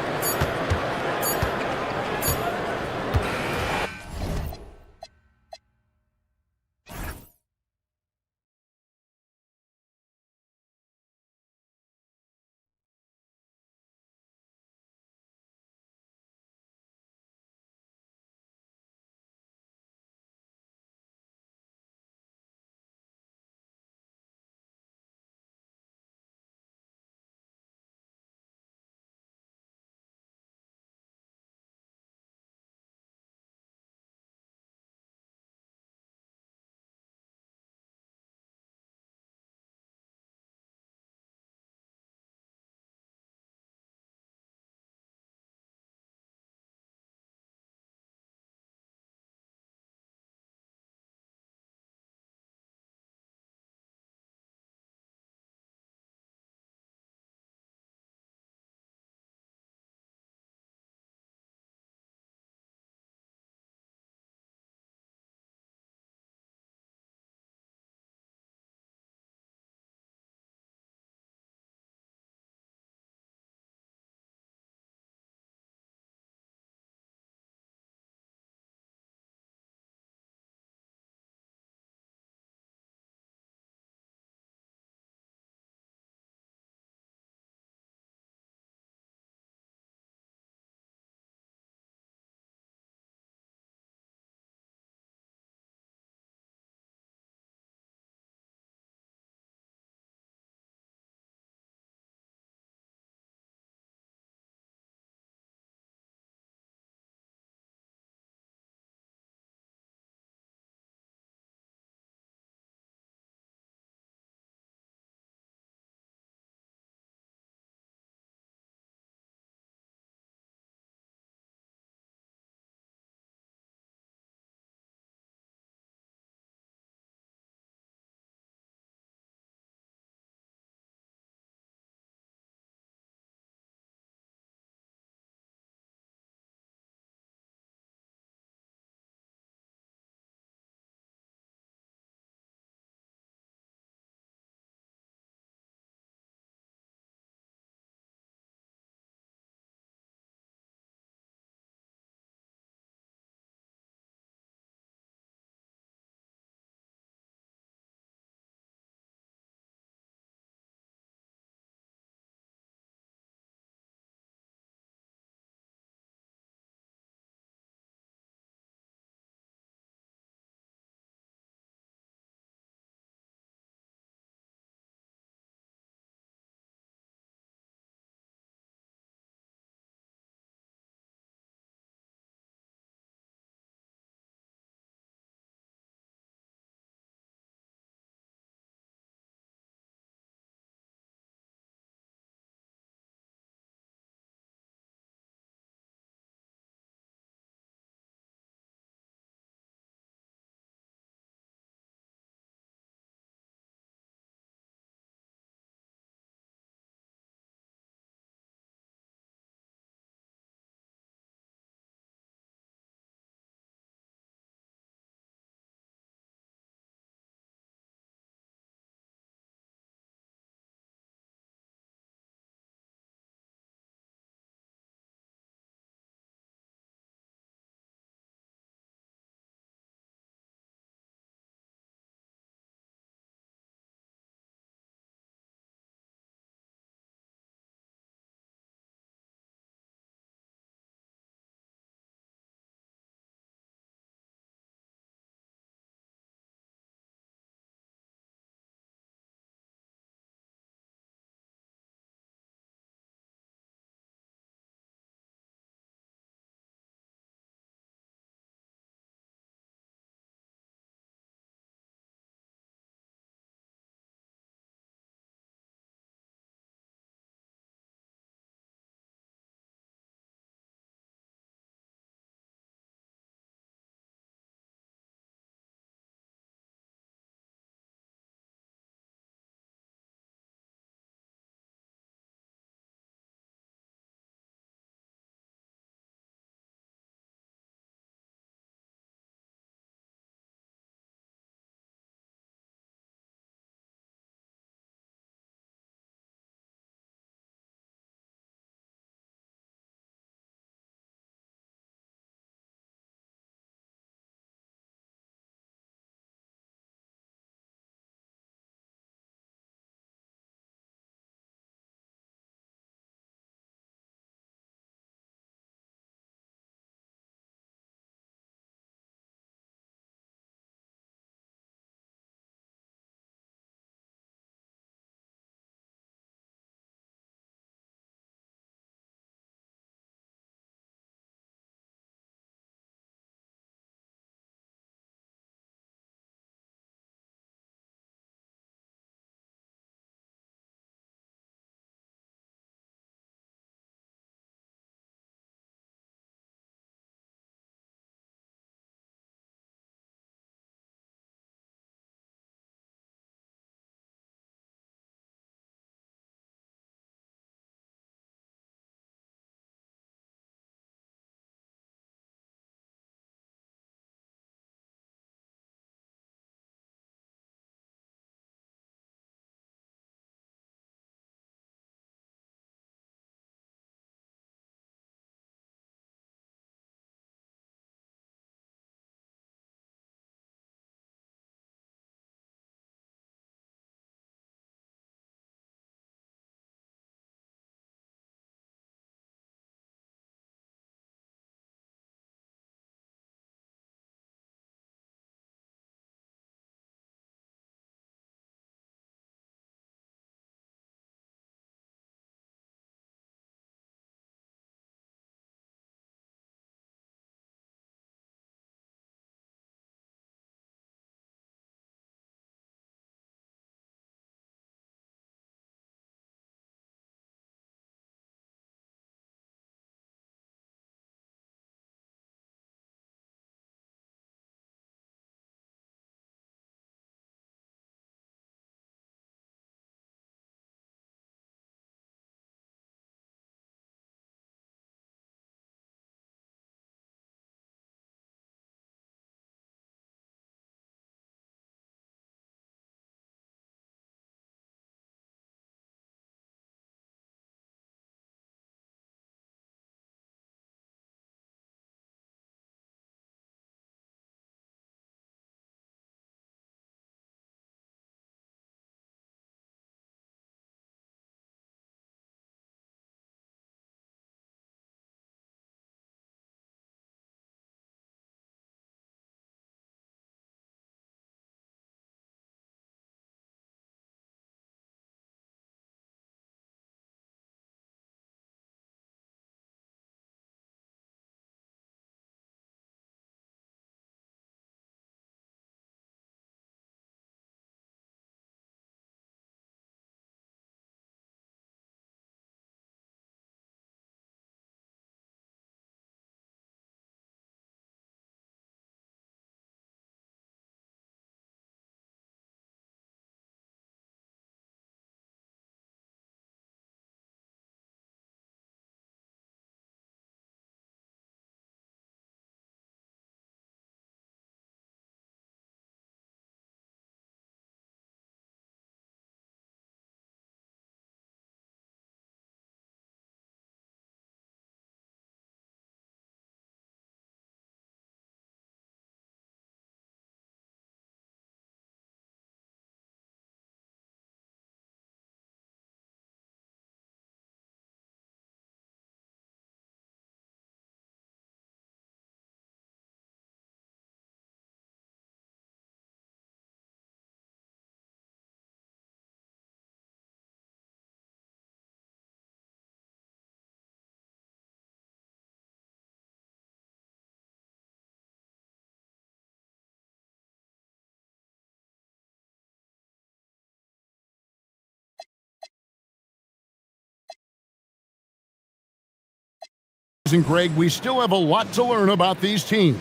And Greg, we still have a lot to learn about these teams.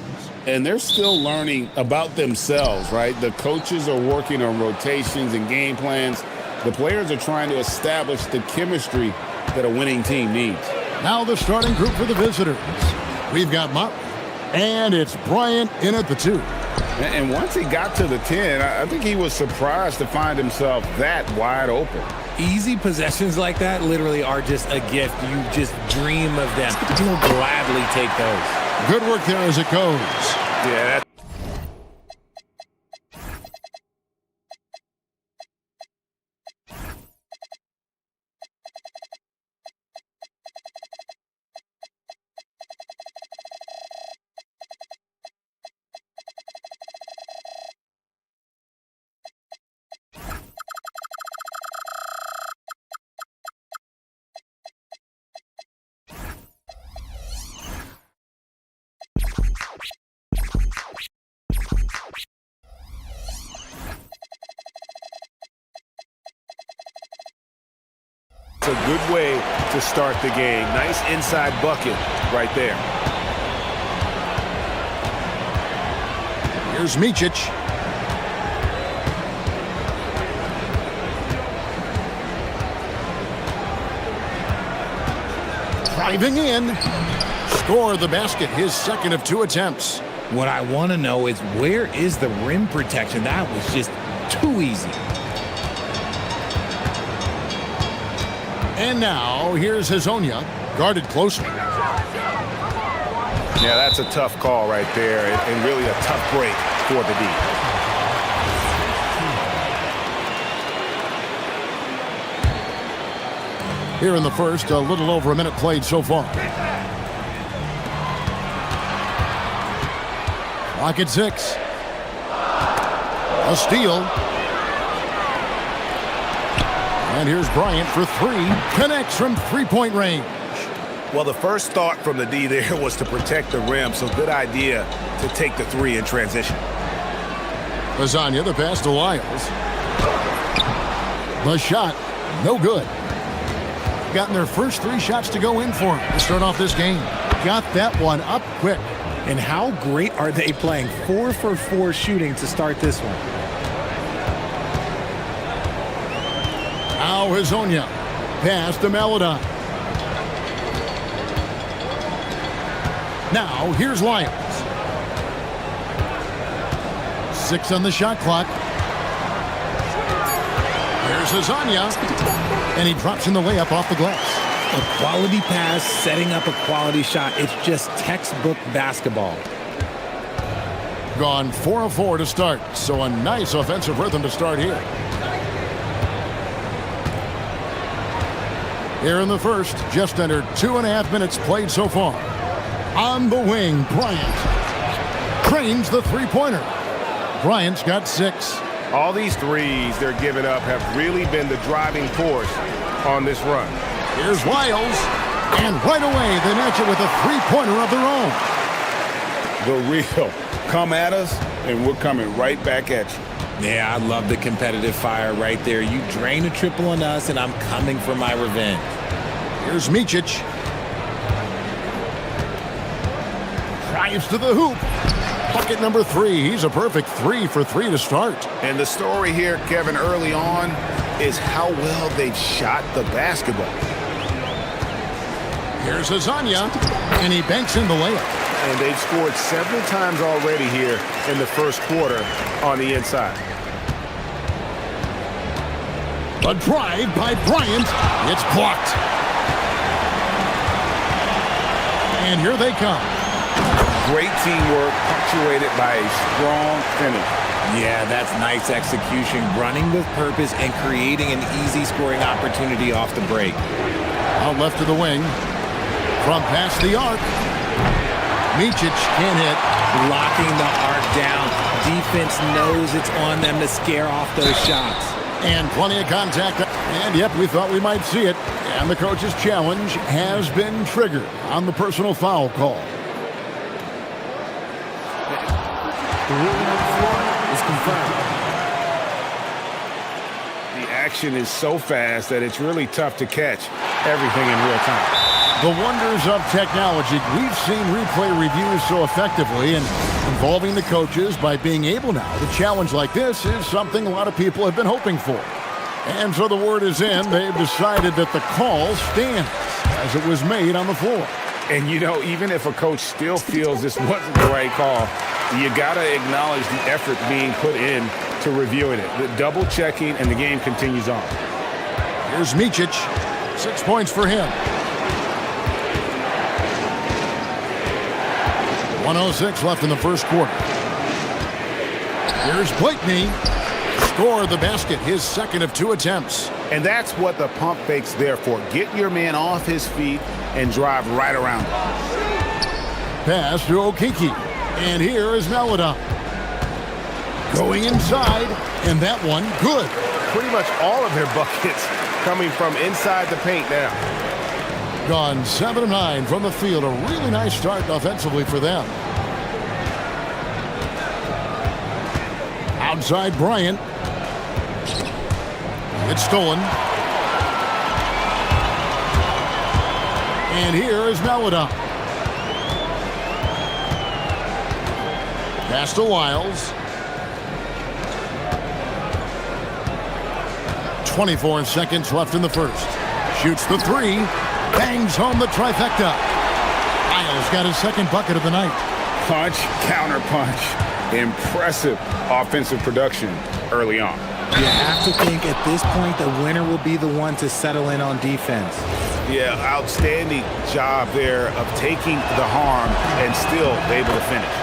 And they're still learning about themselves, right? The coaches are working on rotations and game plans. The players are trying to establish the chemistry that a winning team needs. Now the starting group for the visitors. We've got Motley, and it's Bryant in at the 2. And once he got to the 10, I think he was surprised to find himself that wide open. Easy possessions like that literally are just a gift. You just dream of them. You'll gladly take those. Good work there as it goes. Yeah, It's a good way to start the game. Nice inside bucket right there. Here's Micic. Driving in. Score the basket, his second of 2 attempts. What I want to know is, where is the rim protection? That was just too easy. And now, here's Hazonia, guarded closely. Yeah, that's a tough call right there, and really a tough break for the D. Here in the first, a little over a minute played so far. Clock at 6. A steal. And here's Bryant for 3. Connects from three-point range. Well, the first thought from the D there was to protect the rim, so good idea to take the 3 in transition. Lasagna, the pass to Lyles. The shot, no good. Gotten their first 3 shots to go in for him to start off this game. Got that one up quick. And how great are they playing? 4 for 4 shooting to start this one. Now Hazonia. Pass to Maladon. Now here's Lyles. 6 on the shot clock. Here's Hazonia. And he drops in the layup off the glass. A quality pass, setting up a quality shot. It's just textbook basketball. Gone 4 of 4 to start. So a nice offensive rhythm to start here. Here in the first, just under 2.5 minutes played so far. On the wing, Bryant trains the three-pointer. Bryant's got 6. All these threes they're giving up have really been the driving force on this run. Here's Lyles, and right away they match it with a three-pointer of their own. The real. Come at us, and we're coming right back at you. Yeah, I love the competitive fire right there. You drain a triple on us, and I'm coming for my revenge. Here's Micic. Drives to the hoop. Bucket number 3. He's a perfect 3 for 3 to start. And the story here, Kevin, early on is how well they've shot the basketball. Here's Hazonia, and he banks in the layup. And they've scored several times already here in the first quarter on the inside. A drive by Bryant. It's blocked. And here they come. Great teamwork, punctuated by a strong finish. Yeah, that's nice execution, running with purpose and creating an easy scoring opportunity off the break. Out left of the wing. From past the arc. Micic can't hit. Locking the arc down. Defense knows it's on them to scare off those shots. And plenty of contact. And yep, we thought we might see it. And the coach's challenge has been triggered on the personal foul call. The ruling on the floor is confirmed. The action is so fast that it's really tough to catch everything in real time. The wonders of technology. We've seen replay reviews so effectively, and involving the coaches by being able now to challenge like this is something a lot of people have been hoping for. And so the word is in. They've decided that the call stands as it was made on the floor. And, you know, even if a coach still feels this wasn't the right call, you got to acknowledge the effort being put in to reviewing it. The double checking, and the game continues on. Here's Micic. 6 points for him. 1:06 left in the first quarter. Here's Blakeney. Scored the basket, his second of 2 attempts. And that's what the pump fake's there for. Get your man off his feet and drive right around him. Pass to Okiki. And here is Melodon. Going inside, and that one good. Pretty much all of their buckets coming from inside the paint now. Gone 7 of 9 from the field. A really nice start offensively for them. Outside Bryant. It's stolen. And here is Melodon. Pass to Wiles. 24 seconds left in the first. Shoots the 3. Bangs home the trifecta. Wiles got his second bucket of the night. Punch, counter punch. Impressive offensive production early on. You have to think at this point the winner will be the one to settle in on defense. Yeah, outstanding job there of taking the harm and still able to finish.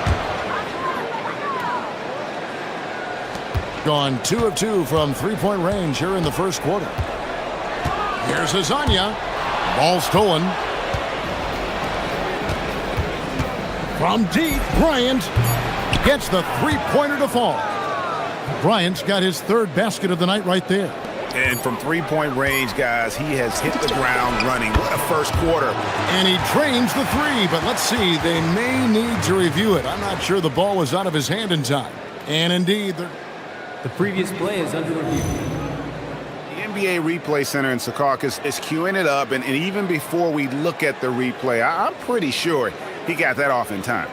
Gone 2 of 2 from three-point range here in the first quarter. Here's Hazanya. Ball stolen. From deep, Bryant gets the three-pointer to fall. Bryant's got his third basket of the night right there. And from three-point range, guys, he has hit the ground running. What a first quarter. And he trains the 3, but let's see, they may need to review it. I'm not sure the ball was out of his hand in time. And indeed, the previous play is under review. The NBA Replay Center in Secaucus is queuing it up, and even before we look at the replay, I'm pretty sure he got that off in time.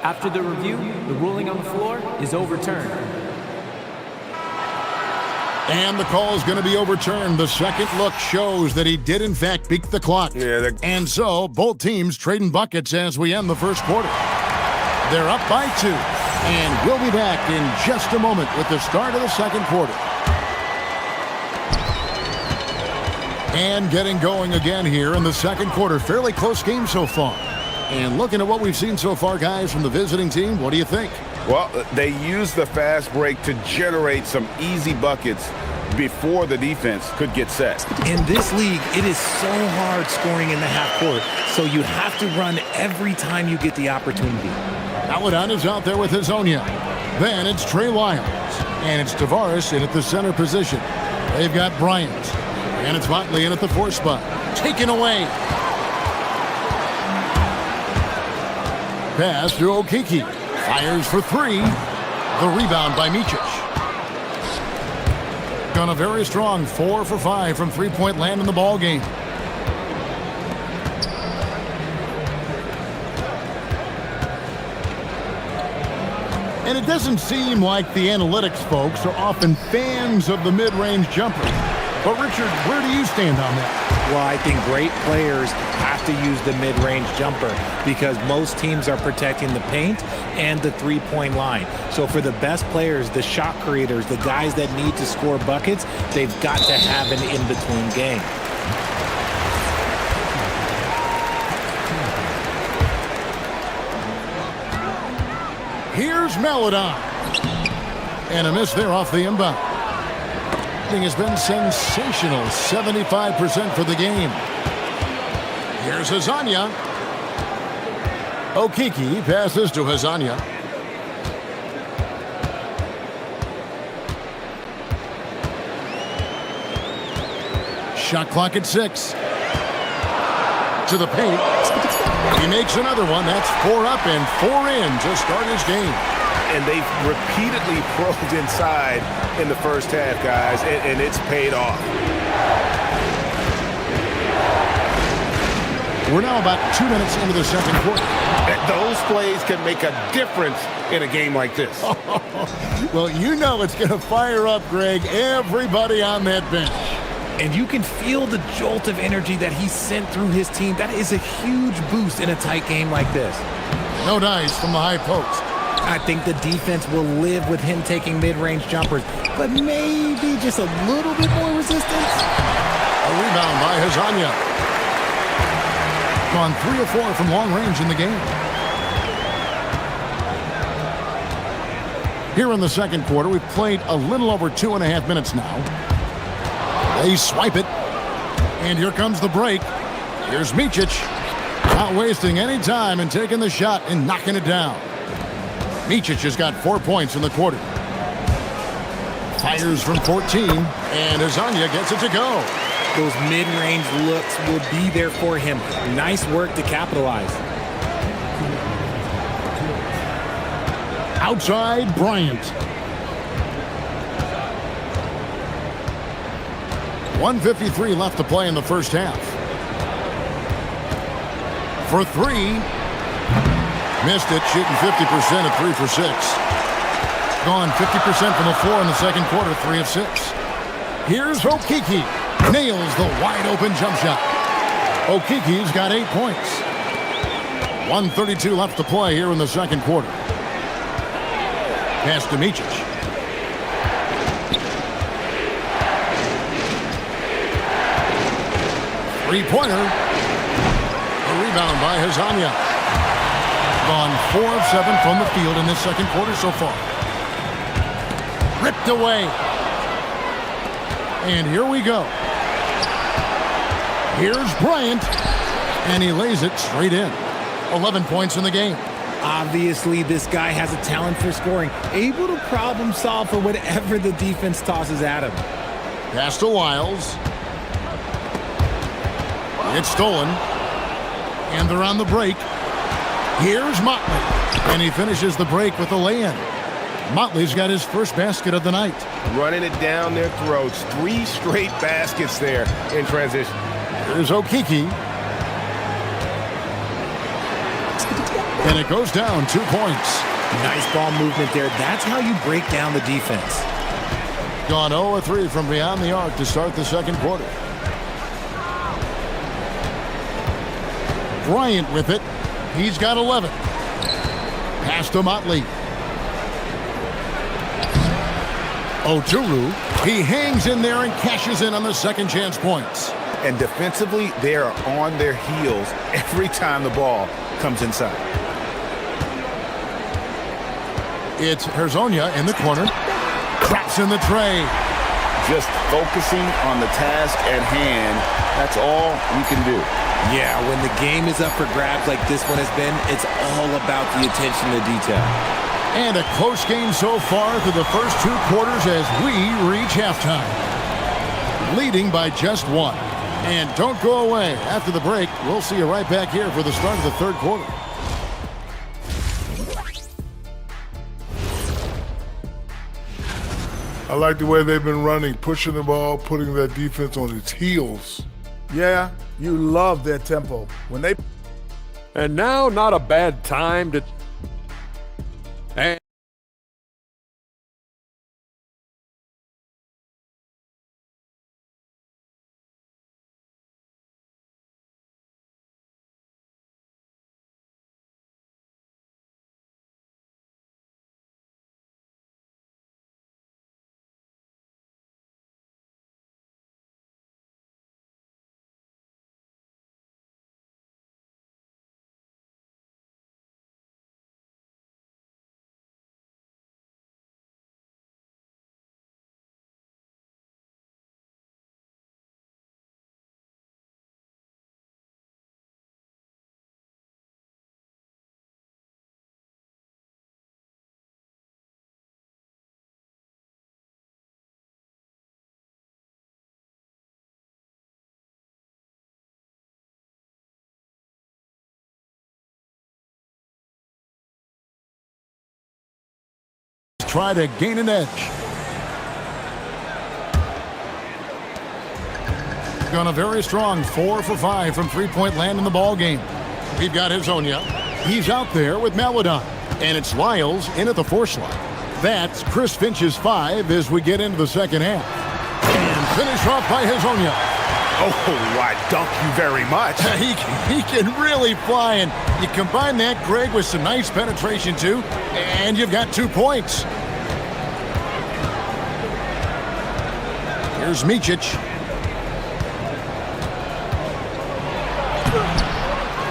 After the review, the ruling on the floor is overturned. And the call is going to be overturned. The second look shows that he did, in fact, beat the clock. Yeah, and so, both teams trading buckets as we end the first quarter. They're up by 2. And we'll be back in just a moment with the start of the second quarter. And getting going again here in the second quarter. Fairly close game so far. And looking at what we've seen so far, guys, from the visiting team, what do you think? Well, they used the fast break to generate some easy buckets before the defense could get set. In this league, it is so hard scoring in the half court, so you have to run every time you get the opportunity. Melodon is out there with Hazonia. Then it's Trey Wiles. And it's Tavares in at the center position. They've got Bryant. And it's Motley in at the 4 spot. Taken away. Pass to Okiki. Fires for 3. The rebound by Micic. Gone a very strong 4 for 5 from three-point land in the ball game. And it doesn't seem like the analytics folks are often fans of the mid-range jumper. But Richard, where do you stand on that? Well, I think great players have to use the mid-range jumper because most teams are protecting the paint and the three-point line. So for the best players, the shot creators, the guys that need to score buckets, they've got to have an in-between game. Here's Melodon. And a miss there off the inbound. Has been sensational. 75% for the game. Here's Hazanya. Okiki passes to Hazanya. Shot clock at 6. To the paint. He makes another one. That's 4 up and 4 in to start his game. and they've repeatedly probed inside in the first half, guys, and it's paid off. We're now about 2 minutes into the second quarter. Those plays can make a difference in a game like this. Well, you know it's going to fire up, Greg, everybody on that bench. And you can feel the jolt of energy that he sent through his team. That is a huge boost in a tight game like this. No dice from the high post. I think the defense will live with him taking mid-range jumpers, but maybe just a little bit more resistance. A rebound by Hazanya. Gone 3 of 4 from long range in the game. Here in the second quarter, we've played a little over 2.5 minutes now. They swipe it, and here comes the break. Here's Micic, not wasting any time and taking the shot and knocking it down. Micic has got 4 points in the quarter. Fires from 14, and Hazanya gets it to go. Those mid-range looks will be there for him. Nice work to capitalize. Outside, Bryant. 1:53 left to play in the first half. For 3. Missed it, shooting 50% at 3 for 6. Gone 50% from the floor in the second quarter, 3 of 6. Here's Okiki. Nails the wide-open jump shot. Okiki's got 8 points. 1:32 left to play here in the second quarter. Pass to Micic. Three-pointer. A rebound by Hazanya. Gone 4 of 7 from the field in this second quarter so far. Ripped away. And here we go. Here's Bryant. And he lays it straight in. 11 points in the game. Obviously, this guy has a talent for scoring, able to problem solve for whatever the defense tosses at him. Pass to Wiles. It's stolen. And they're on the break. Here's Motley. And he finishes the break with a lay-in. Motley's got his first basket of the night. Running it down their throats. 3 straight baskets there in transition. Here's Okiki. And it goes down 2 points. Nice ball movement there. That's how you break down the defense. Gone 0 of 3 from beyond the arc to start the second quarter. Bryant with it. He's got 11. Pass to Motley. Oturu. He hangs in there and cashes in on the second chance points. And defensively, they are on their heels every time the ball comes inside. It's Hazanya in the corner. Traps in the tray. Just focusing on the task at hand. That's all you can do. Yeah, when the game is up for grabs like this one has been, it's all about the attention to detail. And a close game so far through the first 2 quarters as we reach halftime. Leading by just 1. And don't go away. After the break, we'll see you right back here for the start of the third quarter. I like the way they've been running, pushing the ball, putting that defense on its heels. Yeah, you love their tempo. When they And now, not a bad time to... And try to gain an edge. Gone a very strong 4 for 5 from three-point land in the ball game. We've got Hazonia. He's out there with Maladon. And it's Lyles in at the 4 slot. That's Chris Finch's 5 as we get into the second half. And finish off by Hazonia. Oh, I dunk you very much. He can really fly, and you combine that, Greg, with some nice penetration, too, and you've got 2 points. Here's Micic.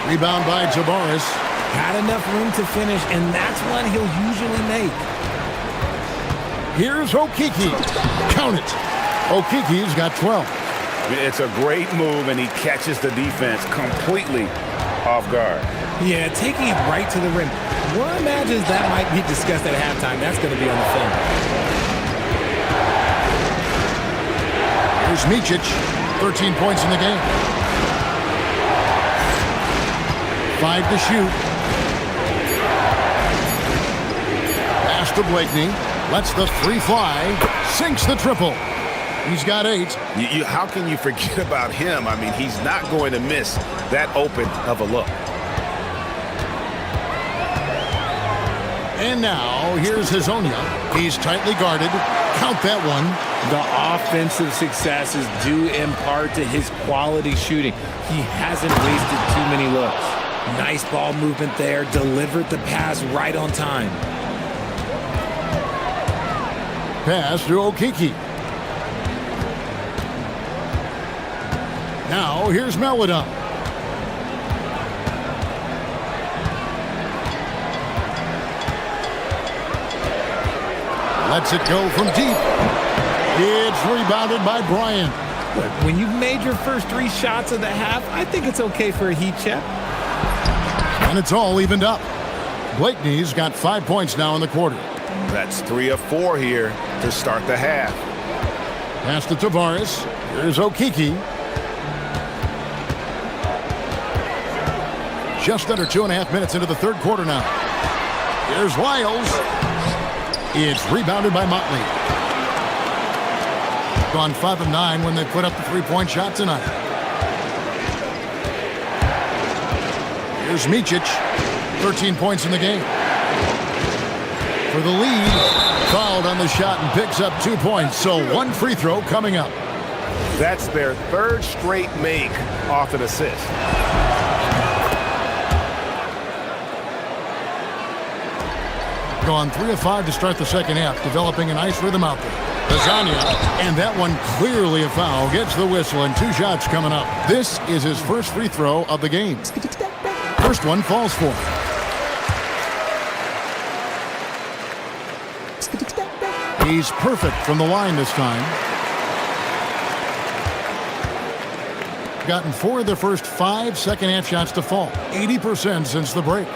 Rebound by Tavares. Had enough room to finish, and that's one he'll usually make. Here's Okiki. Count it. Okiki's got 12. It's a great move, and he catches the defense completely off guard. Yeah, taking it right to the rim. One imagines that might be discussed at halftime. That's going to be on the film. Here's Micic. 13 points in the game. 5 to shoot. Pass to Blakeney. Lets the 3 fly. Sinks the triple. He's got 8. How can you forget about him? I mean, he's not going to miss that open of a look. And now, here's Hazonia. He's tightly guarded. Count that one. The offensive successes due in part to his quality shooting. He hasn't wasted too many looks. Nice ball movement there. Delivered the pass right on time. Pass to Okiki. Now, here's Maladon. Lets it go from deep. It's rebounded by Bryant. Look, when you've made your first 3 shots of the half, I think it's okay for a heat check. And it's all evened up. Blakeney's got 5 points now in the quarter. That's 3 of 4 here to start the half. Pass to Tavares. Here's Okiki. Just under 2.5 minutes into the third quarter now. Here's Lyles. It's rebounded by Motley. Gone 5 of 9 when they put up the 3-point shot tonight. Here's Micic. 13 points in the game. For the lead, fouled on the shot and picks up 2 points. So 1 free throw coming up. That's their 3rd straight make off an assist. Gone 3 of 5 to start the second half, developing a nice rhythm out there. Hazonia, and that one clearly a foul, gets the whistle, and 2 shots coming up. This is his first free throw of the game. First one falls for him. He's perfect from the line this time. Gotten 4 of the first 5 second half shots to fall. 80% since the break.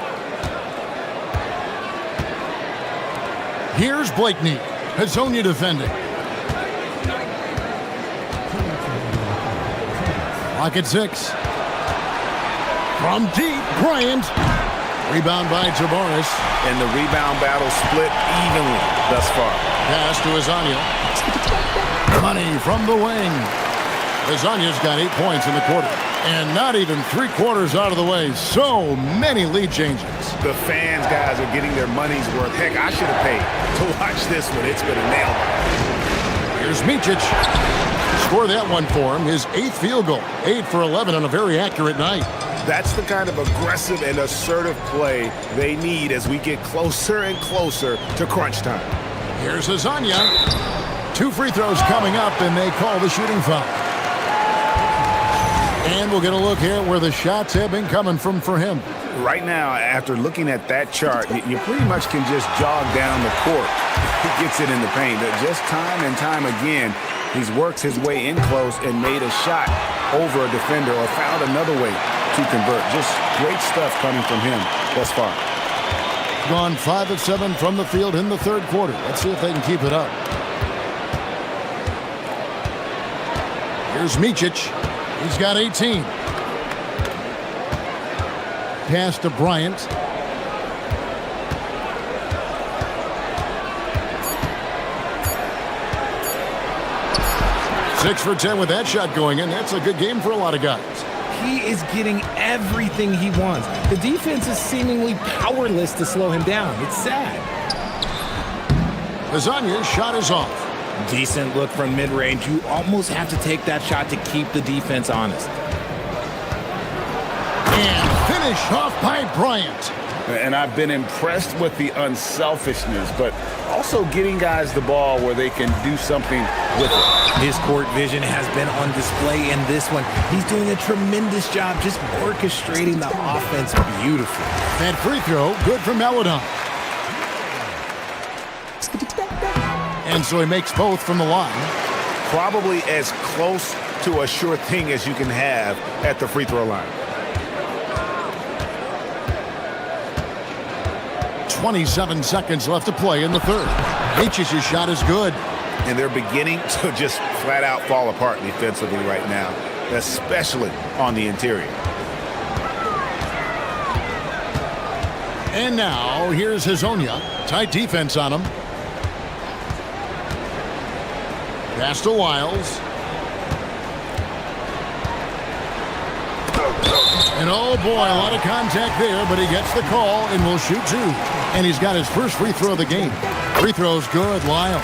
Here's Blakeney. Hazonia defending. Lock at 6. From deep, Bryant. Rebound by Tavares. And the rebound battle split evenly thus far. Pass to Hazonia. Money from the wing. Hazonia's got 8 points in the quarter. And not even 3/4 out of the way. So many lead changes. The fans, guys, are getting their money's worth. Heck, I should have paid to watch this one. It's been a nail. Here's Micic. Score that one for him. His 8th field goal. 8 for 11 on a very accurate night. That's the kind of aggressive and assertive play they need as we get closer and closer to crunch time. Here's Hazonia. 2 free throws coming up, and they call the shooting foul. And we'll get a look here where the shots have been coming from for him. Right now, after looking at that chart, you pretty much can just jog down the court. He gets it in the paint. Just time and time again, he's worked his way in close and made a shot over a defender or found another way to convert. Just great stuff coming from him thus far. Gone 5 of 7 from the field in the third quarter. Let's see if they can keep it up. Here's Micic. He's got 18. Pass to Bryant. 6 for 10 with that shot going in. That's a good game for a lot of guys. He is getting everything he wants. The defense is seemingly powerless to slow him down. It's sad. Lasagna's shot is off. Decent look from mid-range. You almost have to take that shot to keep the defense honest. And finished off by Bryant. And I've been impressed with the unselfishness, but also getting guys the ball where they can do something with it. His court vision has been on display in this one. He's doing a tremendous job just orchestrating the offense beautifully. That free throw, good for Melodon. And so he makes both from the line. Probably as close to a sure thing as you can have at the free throw line. 27 seconds left to play in the third. H's shot is good. And they're beginning to just flat out fall apart defensively right now, especially on the interior. And now here's Hazonia. Tight defense on him. Pass to Wiles. And oh boy, a lot of contact there, but he gets the call and will shoot 2. And he's got his first free throw of the game. Free throw's good, Lyle.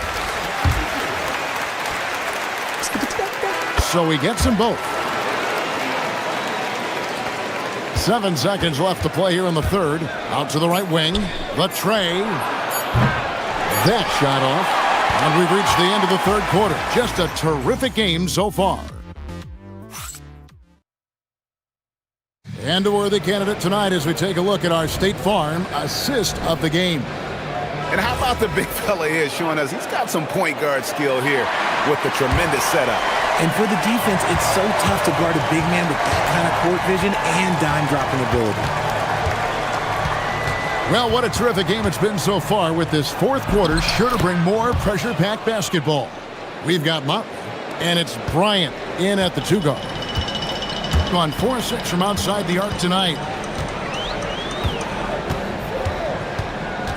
So he gets them both. 7 seconds left to play here in the third. Out to the right wing. The tray. That shot off. And we've reached the end of the third quarter. Just a terrific game so far. And a worthy candidate tonight as we take a look at our State Farm assist of the game. And how about the big fella here showing us he's got some point guard skill here with the tremendous setup. And for the defense, it's so tough to guard a big man with that kind of court vision and dime dropping ability. Well, what a terrific game it's been so far, with this fourth quarter sure to bring more pressure-packed basketball. We've got Motley, and it's Bryant in at the 2 guard. Gone 4-6 from outside the arc tonight.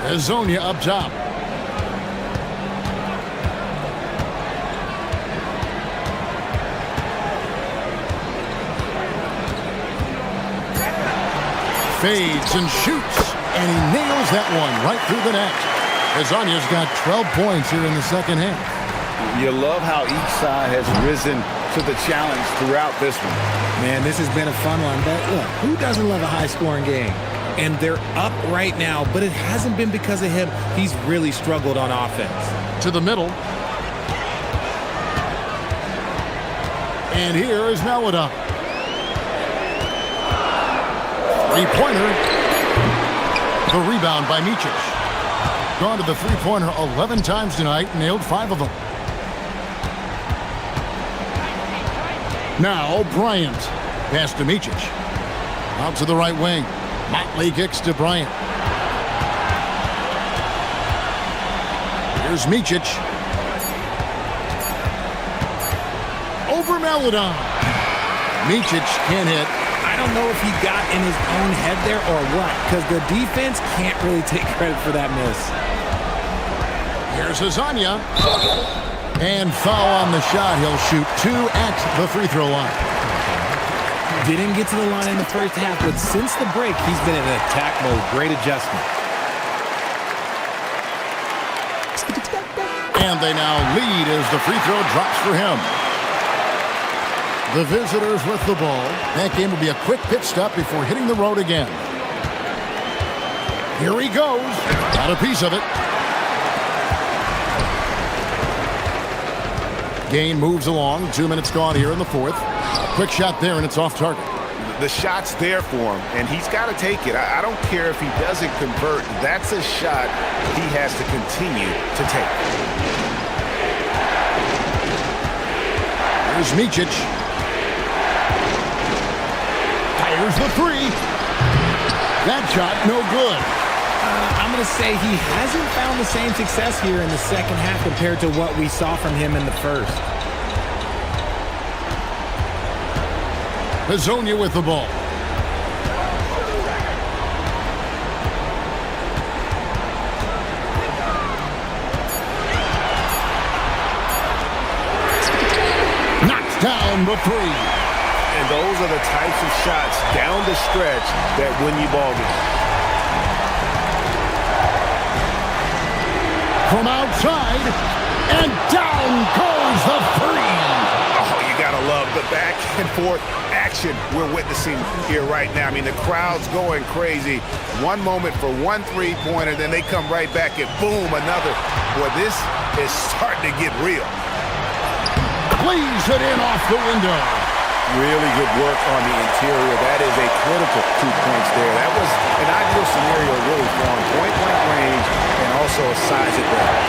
Hazonia up top. Fades and shoots, and he nails that one right through the net. Hazonia's got 12 points here in the second half. You love how each side has risen to the challenge throughout this one. Man, this has been a fun one, but look, who doesn't love a high-scoring game? And they're up right now, but it hasn't been because of him. He's really struggled on offense. To the middle. And here is Melodon. Three-pointer. The rebound by Micic. Gone to the three-pointer 11 times tonight, nailed 5 of them. Now Bryant. Pass to Micic. Out to the right wing. Motley kicks to Bryant. Here's Micic. Over Melodon. Micic can't hit. I don't know if he got in his own head there or what, because the defense can't really take credit for that miss. Here's Hazonia. And foul on the shot. He'll shoot 2 at the free throw line. Didn't get to the line in the first half, but since the break, he's been in attack mode. Great adjustment. And they now lead as the free throw drops for him. The visitors with the ball. That game will be a quick pit stop before hitting the road again. Here he goes. Got a piece of it. Game moves along. 2 minutes gone here in the fourth. Quick shot there, and it's off target. The shot's there for him, and he's got to take it. I don't care if he doesn't convert. That's a shot he has to continue to take. Here's Micic. Fires the 3. That shot, no good. I'm going to say he hasn't found the same success here in the second half compared to what we saw from him in the first. Hazonia with the ball. down the three. And those are the types of shots down the stretch that win you ball games. From outside, and down goes the three. Oh, you gotta love the back and forth action we're witnessing here right now. I mean, the crowd's going crazy. One moment for one three-pointer, then they come right back and boom, another. Boy, this is starting to get real. Plays it in off the window. Really good work on the interior. That is a critical 2 points there. That was an ideal scenario really for him. Point-blank range and also a size advantage.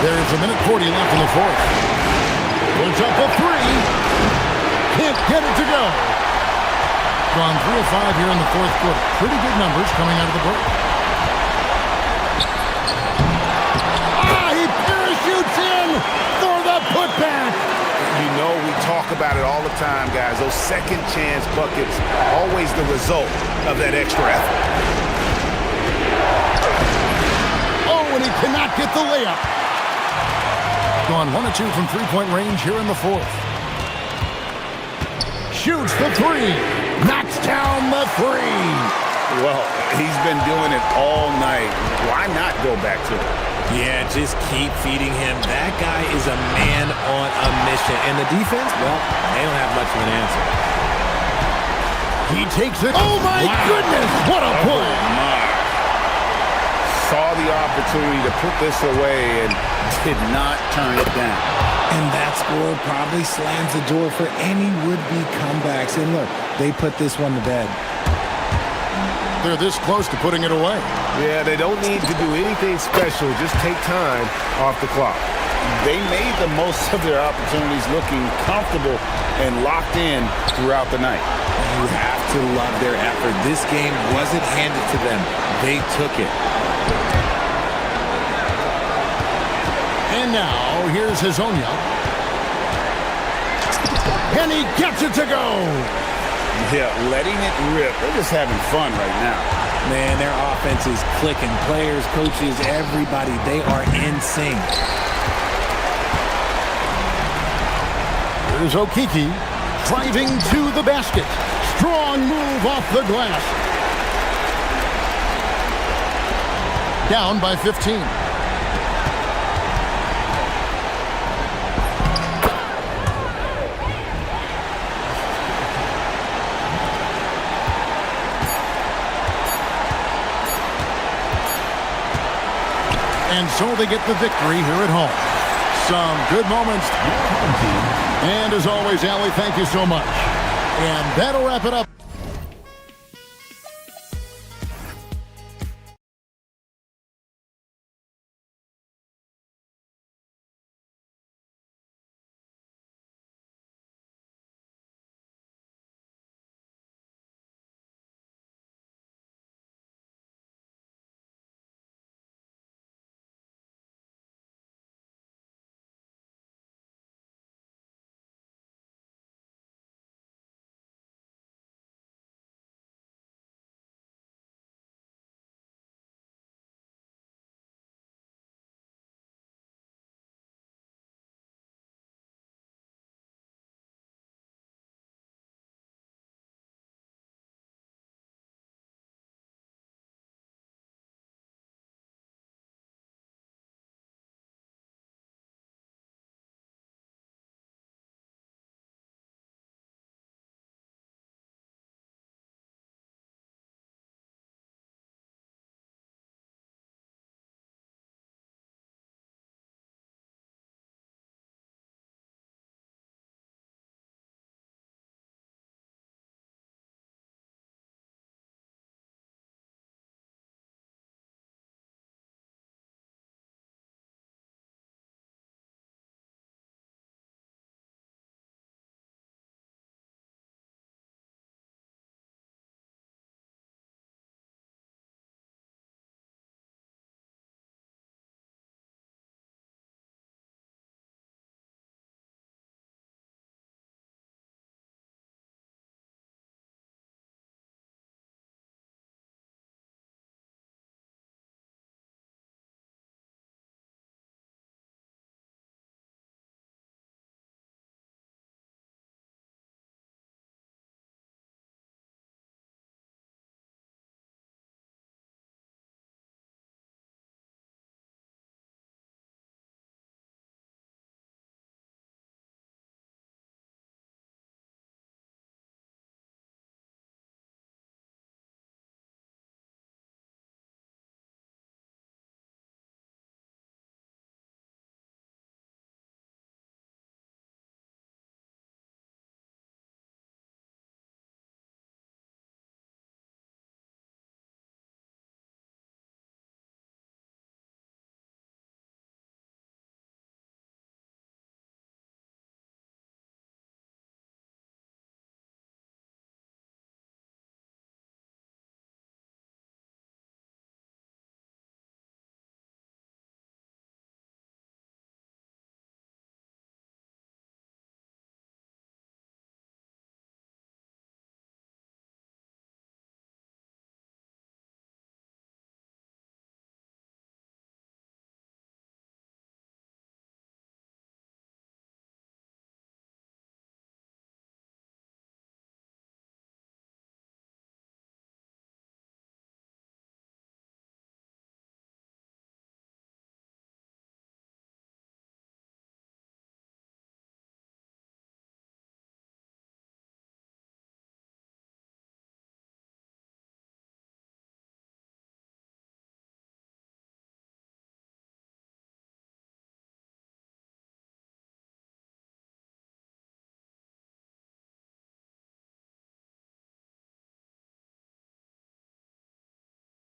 There's a minute 40 left in the fourth. Puts up a three. Can't get it to go. Gone 3 of 5 here in the fourth quarter. Pretty good numbers coming out of the break. He parachutes in for the putback. You know we talk about it all the time, guys. Those second chance buckets, always the result of that extra effort. Oh, and he cannot get the layup. Gone 1 of 2 from three-point range here in the fourth. Shoots the three. Knocks down the three. Well, he's been doing it all night. Why not go back to it? Yeah, just keep feeding him. That guy is a man on a mission. And the defense, well, they don't have much of an answer. He takes it. Oh, my goodness. What a play. Saw the opportunity to put this away and did not turn it down. And that score probably slams the door for any would-be comebacks. And look, they put this one to bed. They're this close to putting it away. Yeah, they don't need to do anything special. Just take time off the clock. They made the most of their opportunities, looking comfortable and locked in throughout the night. You have to love their effort. This game wasn't handed to them. They took it. And now, here's Hazonia. And he gets it to go. Yeah, letting it rip. They're just having fun right now. Man, their offense is clicking. Players, coaches, everybody, they are in sync. Here's Okiki driving to the basket. Strong move off the glass. Down by 15. And so they get the victory here at home. Some good moments. And as always, Allie, thank you so much. And that'll wrap it up.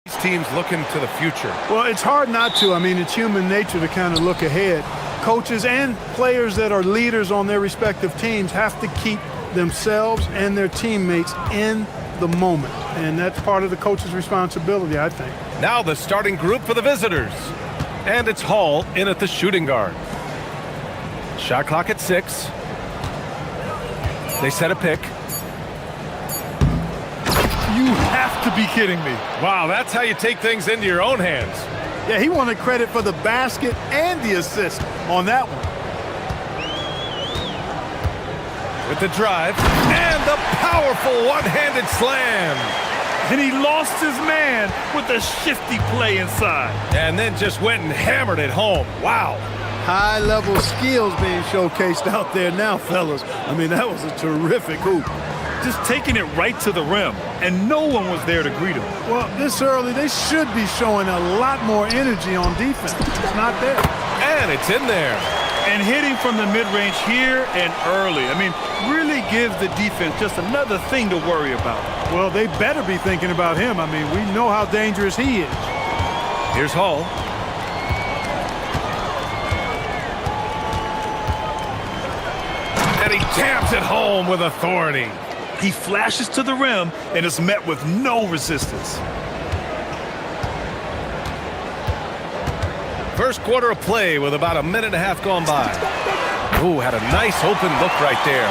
These teams looking to the future. Well, it's hard not to. I mean, it's human nature to kind of look ahead. Coaches and players that are leaders on their respective teams have to keep themselves and their teammates in the moment. And that's part of the coach's responsibility, I think. Now the starting group for the visitors. And it's Hall in at the shooting guard. Shot clock at 6. They set a pick. You have to be kidding me. Wow, that's how you take things into your own hands. Yeah, he wanted credit for the basket and the assist on that one. With the drive, and the powerful one-handed slam. And he lost his man with a shifty play inside. And then just went and hammered it home. Wow. High-level skills being showcased out there now, fellas. I mean, that was a terrific hoop. Just taking it right to the rim, and no one was there to greet him. Well, this early, they should be showing a lot more energy on defense. It's not there. And it's in there. And hitting from the mid-range here and early. I mean, really gives the defense just another thing to worry about. Well, they better be thinking about him. I mean, we know how dangerous he is. Here's Hall. And he taps it home with authority. He flashes to the rim and is met with no resistance. First quarter of play with about a minute and a half gone by. Ooh, had a nice open look right there.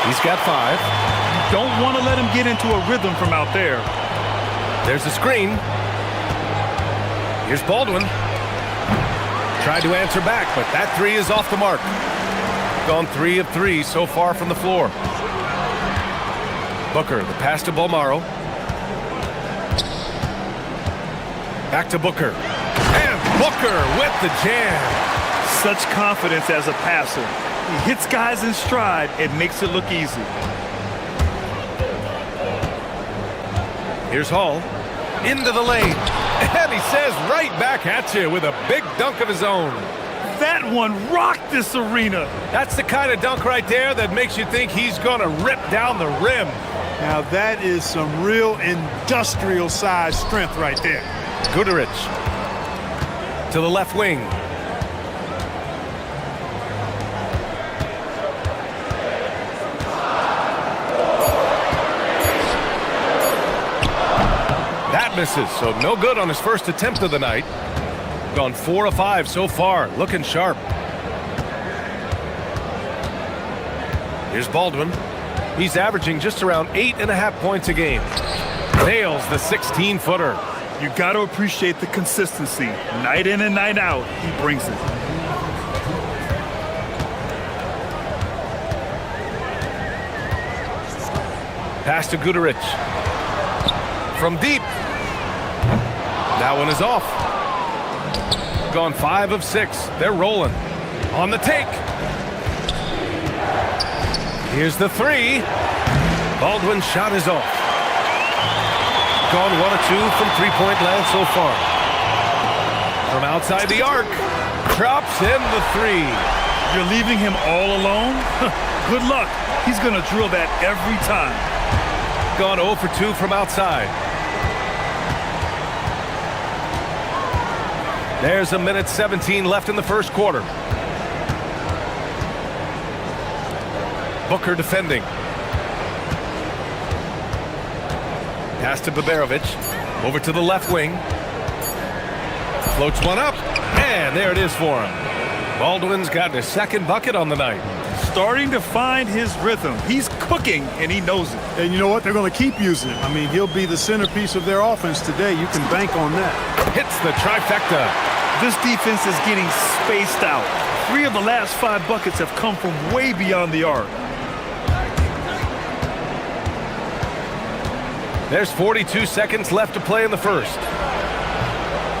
He's got 5. You don't want to let him get into a rhythm from out there. There's the screen. Here's Baldwin. Tried to answer back, but that 3 is off the mark. Gone 3 of 3 so far from the floor. Booker, the pass to Bolmaro. Back to Booker. And Booker with the jam. Such confidence as a passer. He hits guys in stride and makes it look easy. Here's Hall. Into the lane. And he says right back at you with a big dunk of his own. That one rocked this arena. That's the kind of dunk right there that makes you think he's going to rip down the rim. Now that is some real industrial size strength right there. Guterich to the left wing. That misses, so no good on his first attempt of the night. Gone 4 of 5 so far, looking sharp. Here's Baldwin. He's averaging just around 8.5 points a game. Nails the 16-footer. You got to appreciate the consistency. Night in and night out, he brings it. Pass to Guterich. From deep. That one is off. Gone 5 of 6. They're rolling. On the take. Here's the 3. Baldwin's shot is off. Gone 1 of 2 from three-point land so far. From outside the arc. Drops in the 3. You're leaving him all alone? Good luck. He's going to drill that every time. Gone 0 for 2 from outside. There's a minute 17 left in the first quarter. Booker defending. Pass to Baberovic. Over to the left wing. Floats one up. And there it is for him. Baldwin's got his second bucket on the night. Starting to find his rhythm. He's cooking, and he knows it. And you know what? They're going to keep using him. I mean, he'll be the centerpiece of their offense today. You can bank on that. Hits the trifecta. This defense is getting spaced out. 3 of the last 5 buckets have come from way beyond the arc. There's 42 seconds left to play in the first.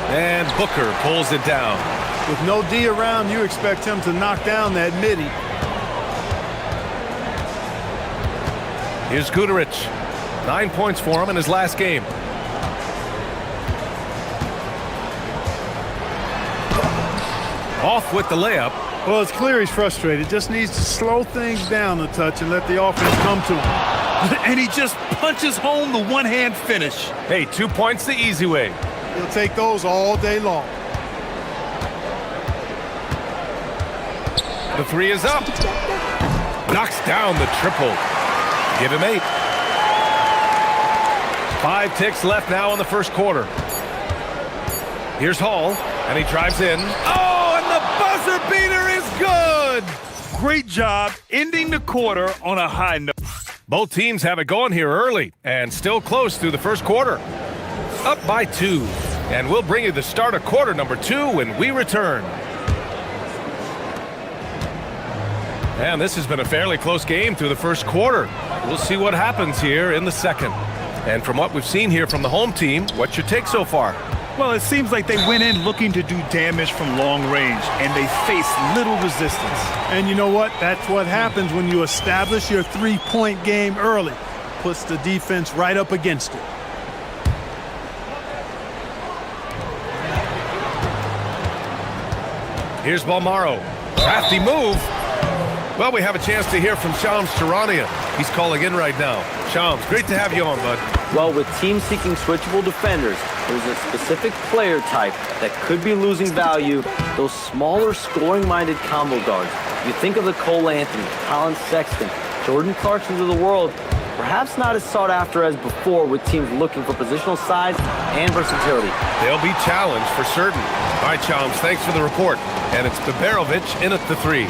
And Booker pulls it down. With no D around, you expect him to knock down that midi. Here's Guterich. 9 points for him in his last game. Off with the layup. Well, it's clear he's frustrated. Just needs to slow things down a touch and let the offense come to him. And he just punches home the one-hand finish. Hey, 2 points the easy way. He'll take those all day long. The three is up. Knocks down the triple. Give him 8. 5 ticks left now in the first quarter. Here's Hall, and he drives in. Oh, and the buzzer beater is good! Great job ending the quarter on a high note. Both teams have it going here early, and still close through the first quarter. Up by 2, and we'll bring you the start of quarter number 2 when we return. And this has been a fairly close game through the first quarter. We'll see what happens here in the second. And from what we've seen here from the home team, what's your take so far? Well, it seems like they went in looking to do damage from long range, and they faced little resistance. And you know what? That's what happens when you establish your three-point game early. Puts the defense right up against it. Here's Balmaro. Crafty move. Well, we have a chance to hear from Shams Charania. He's calling in right now. Shams, great to have you on, bud. Well, with teams seeking switchable defenders, there's a specific player type that could be losing value, those smaller scoring-minded combo guards. You think of the Cole Anthony, Colin Sexton, Jordan Clarksons of the world, perhaps not as sought after as before with teams looking for positional size and versatility. They'll be challenged for certain. All right, Shams, thanks for the report. And it's Beberovic in at the 3.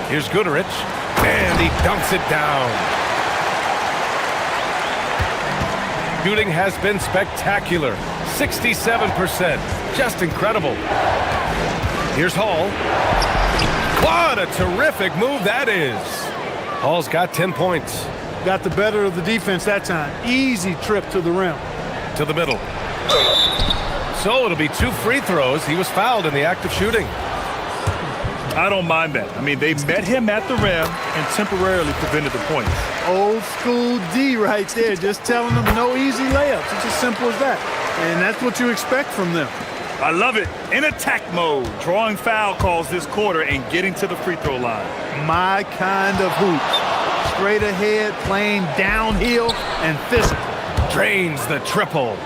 Here's Gudarich, and he dunks it down. Shooting has been spectacular. 67%. Just incredible. Here's Hall. What a terrific move that is. Hall's got 10 points. Got the better of the defense that time. Easy trip to the rim. To the middle. So it'll be 2 free throws. He was fouled in the act of shooting. I don't mind that. I mean, they met him at the rim and temporarily prevented the points. Old school D right there, just telling them no easy layups. It's as simple as that. And that's what you expect from them. I love it. In attack mode, drawing foul calls this quarter and getting to the free throw line. My kind of hoops. Straight ahead, playing downhill, and physical. Drains the triple.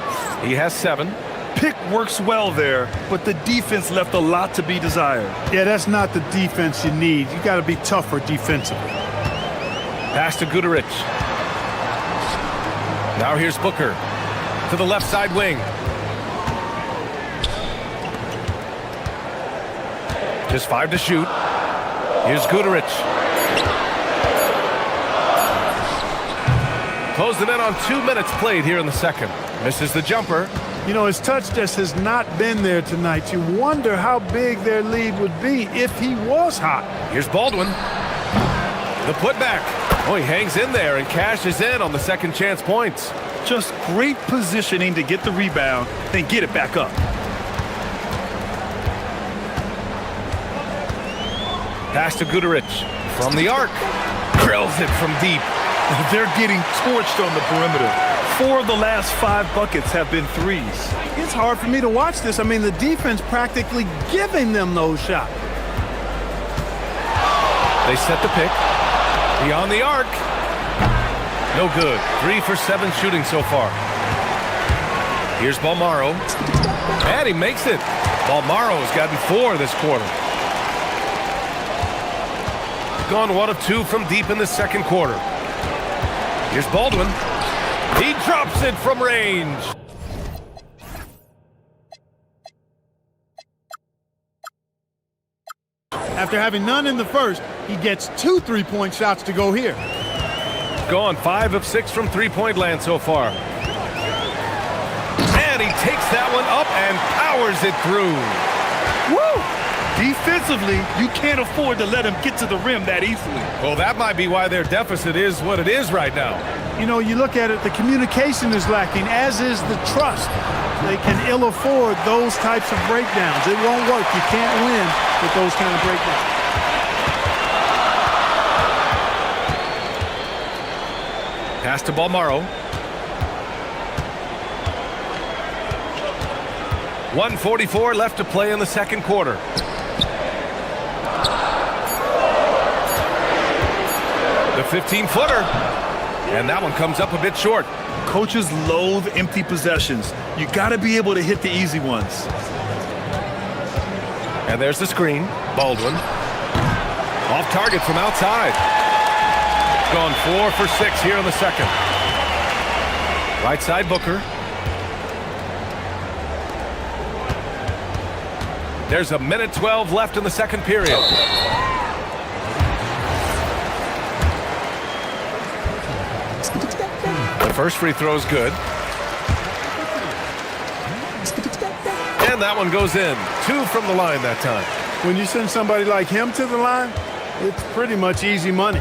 He has 7. Pick works well there, but the defense left a lot to be desired. Yeah, that's not the defense you need. You got to be tougher defensively. Pass to Gudarich. Now here's Booker to the left side wing. Just 5 to shoot. Here's Gudarich. Close the net on 2 minutes played here in the second. Misses the jumper. You know, his touch just has not been there tonight. You wonder how big their lead would be if he was hot. Here's Baldwin. The putback. Oh, he hangs in there and cashes in on the second chance points. Just great positioning to get the rebound, then get it back up. Pass to Gudarich from the arc. Drills it from deep. They're getting torched on the perimeter. 4 of the last 5 buckets have been threes. It's hard for me to watch this. I mean, the defense practically giving them those shots. They set the pick. Beyond the arc. No good. 3 for 7 shooting so far. Here's Balmaro. And he makes it. Balmaro has gotten 4 this quarter. Gone 1 of 2 from deep in the second quarter. Here's Baldwin. He drops it from range. After having none in the first, he gets 2 3-point shots to go here. Gone 5 of 6 from three-point land so far. And he takes that one up and powers it through. Woo! Defensively, you can't afford to let him get to the rim that easily. Well, that might be why their deficit is what it is right now. You know, you look at it, the communication is lacking, as is the trust. They can ill afford those types of breakdowns. It won't work. You can't win with those kind of breakdowns. Pass to Balmaro. 1:44 left to play in the second quarter. The 15-footer. And that one comes up a bit short. Coaches loathe empty possessions. You got to be able to hit the easy ones. And there's the screen. Baldwin. Off target from outside. Gone 4 for 6 here in the second. Right side Booker. There's a minute 12 left in the second period. The first free throw is good. And that one goes in. 2 from the line that time. When you send somebody like him to the line, it's pretty much easy money.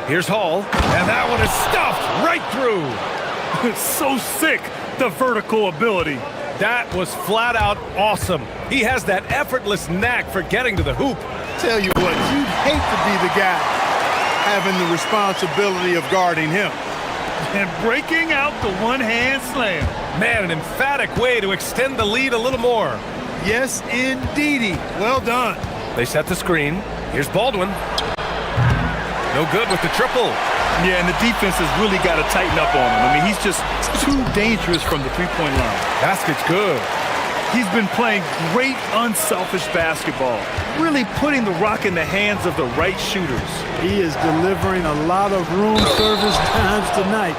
Here's Hall, and that one is stuffed right through. It's so sick, the vertical ability. That was flat out awesome. He has that effortless knack for getting to the hoop. Tell you what, you'd hate to be the guy having the responsibility of guarding him. And breaking out the one-hand slam. Man, an emphatic way to extend the lead a little more. Yes, indeedy. Well done. They set the screen. Here's Baldwin. No good with the triple. Yeah, and the defense has really got to tighten up on him. I mean, he's just too dangerous from the three-point line. Basket's good. He's been playing great, unselfish basketball, really putting the rock in the hands of the right shooters. He is delivering a lot of room service times tonight.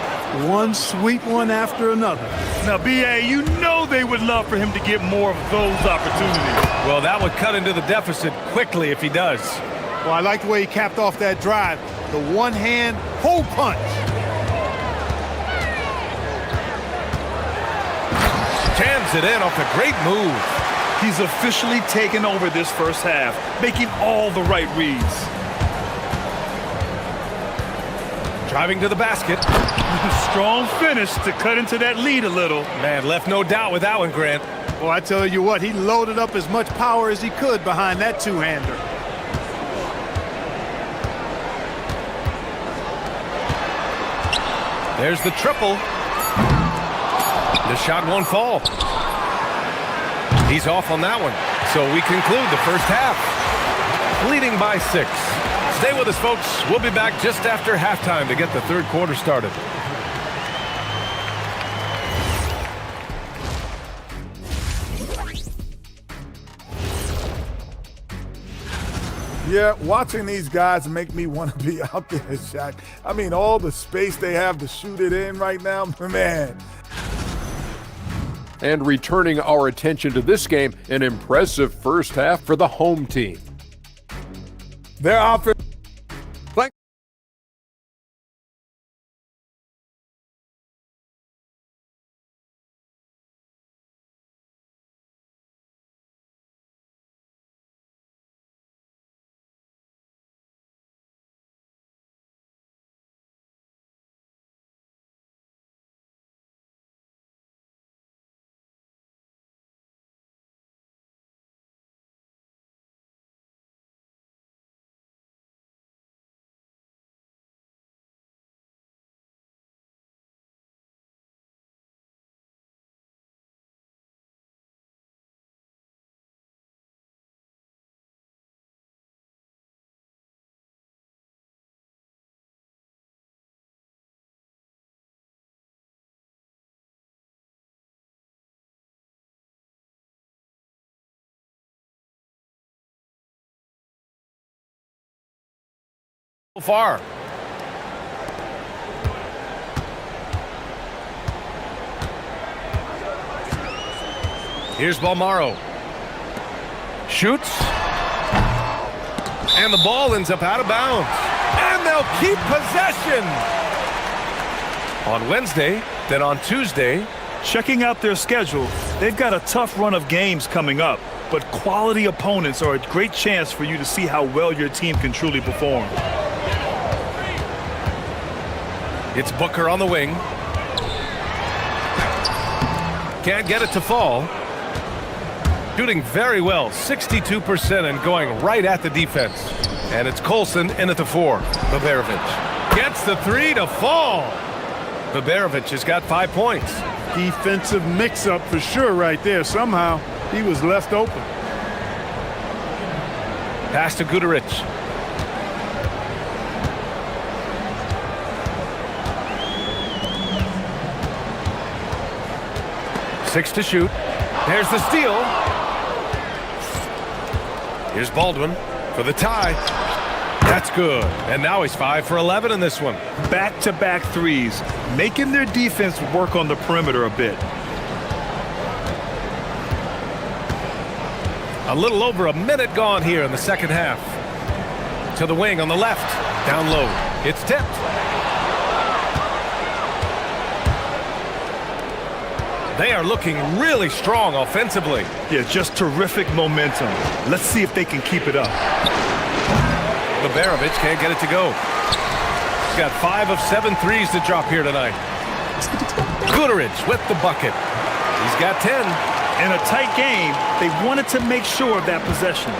One sweet one after another. Now, B.A., you know they would love for him to get more of those opportunities. Well, that would cut into the deficit quickly if he does. Well, I like the way he capped off that drive. The one-hand hole punch. Jams it in off a great move. He's officially taken over this first half, making all the right reads. Driving to the basket. Strong finish to cut into that lead a little. Man, left no doubt with that one, Grant. Well, I tell you what, he loaded up as much power as he could behind that two-hander. There's the triple. The shot won't fall. He's off on that one. So we conclude the first half. Leading by 6. Stay with us, folks. We'll be back just after halftime to get the third quarter started. Yeah, watching these guys make me want to be out there, Shaq. I mean, all the space they have to shoot it in right now, man. And returning our attention to this game, an impressive first half for the home team. Their offense. Far. Here's Balmaro. Shoots. And the ball ends up out of bounds. And they'll keep possession. On Wednesday, then on Tuesday. Checking out their schedule, they've got a tough run of games coming up, but quality opponents are a great chance for you to see how well your team can truly perform. It's Booker on the wing. Can't get it to fall. Shooting very well, 62% and going right at the defense. And it's Colson in at the 4. Baberovic gets the 3 to fall. Baberovic has got 5 points. Defensive mix-up for sure right there. Somehow he was left open. Pass to Guduric. 6 to shoot. There's the steal. Here's Baldwin for the tie. That's good. And now he's 5 for 11 in this one. Back-to-back threes, making their defense work on the perimeter a bit. A little over a minute gone here in the second half. To the wing on the left. Down low. It's tipped. They are looking really strong offensively. Yeah, just terrific momentum. Let's see if they can keep it up. Barovich can't get it to go. He's got 5 of 7 threes to drop here tonight. Guterich with the bucket. He's got 10. In a tight game, they wanted to make sure of that possession.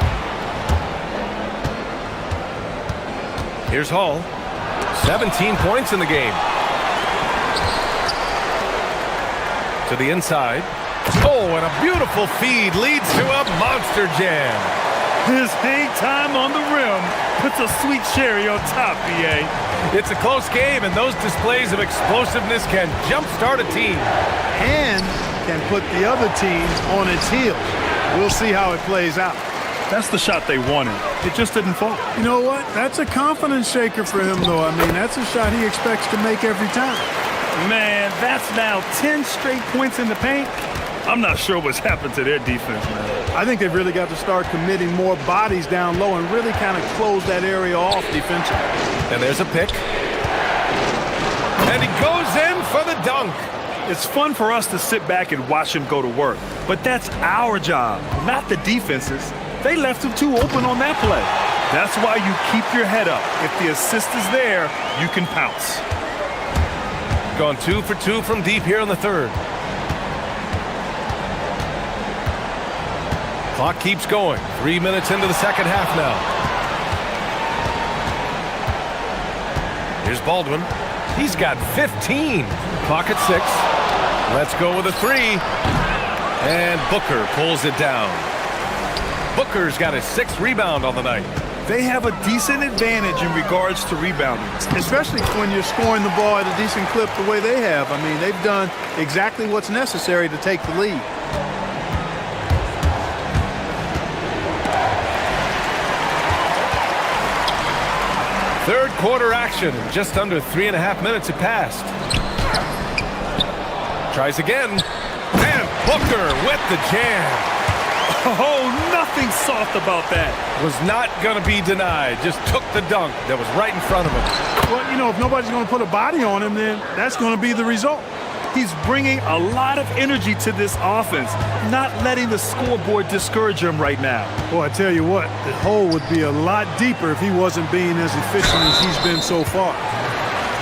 Here's Hall. 17 points in the game. To the inside. Oh, and a beautiful feed leads to a monster jam. His hang time on the rim puts a sweet cherry on top, BA. It's a close game, and those displays of explosiveness can jumpstart a team. And can put the other teams on its heels. We'll see how it plays out. That's the shot they wanted. It just didn't fall. You know what? That's a confidence shaker for him, though. I mean, that's a shot he expects to make every time. Man, that's now 10 straight points in the paint. I'm not sure what's happened to their defense, man. I think they've really got to start committing more bodies down low and really kind of close that area off defensively. And there's a pick. And he goes in for the dunk. It's fun for us to sit back and watch him go to work, but that's our job, not the defense's. They left him too open on that play. That's why you keep your head up. If the assist is there, you can pounce. Gone 2 for 2 from deep here in the third. Clock keeps going. 3 minutes into the second half now. Here's Baldwin. He's got 15. Clock at 6. Let's go with a 3. And Booker pulls it down. Booker's got his 6th rebound on the night. They have a decent advantage in regards to rebounding. Especially when you're scoring the ball at a decent clip the way they have. I mean, they've done exactly what's necessary to take the lead. Third quarter action. Just under 3.5 minutes have passed. Tries again. And Booker with the jam. Oh, nothing soft about that. Was not going to be denied. Just took the dunk that was right in front of him. Well, you know, if nobody's going to put a body on him, then that's going to be the result. He's bringing a lot of energy to this offense, not letting the scoreboard discourage him right now. Well, I tell you what, the hole would be a lot deeper if he wasn't being as efficient as he's been so far.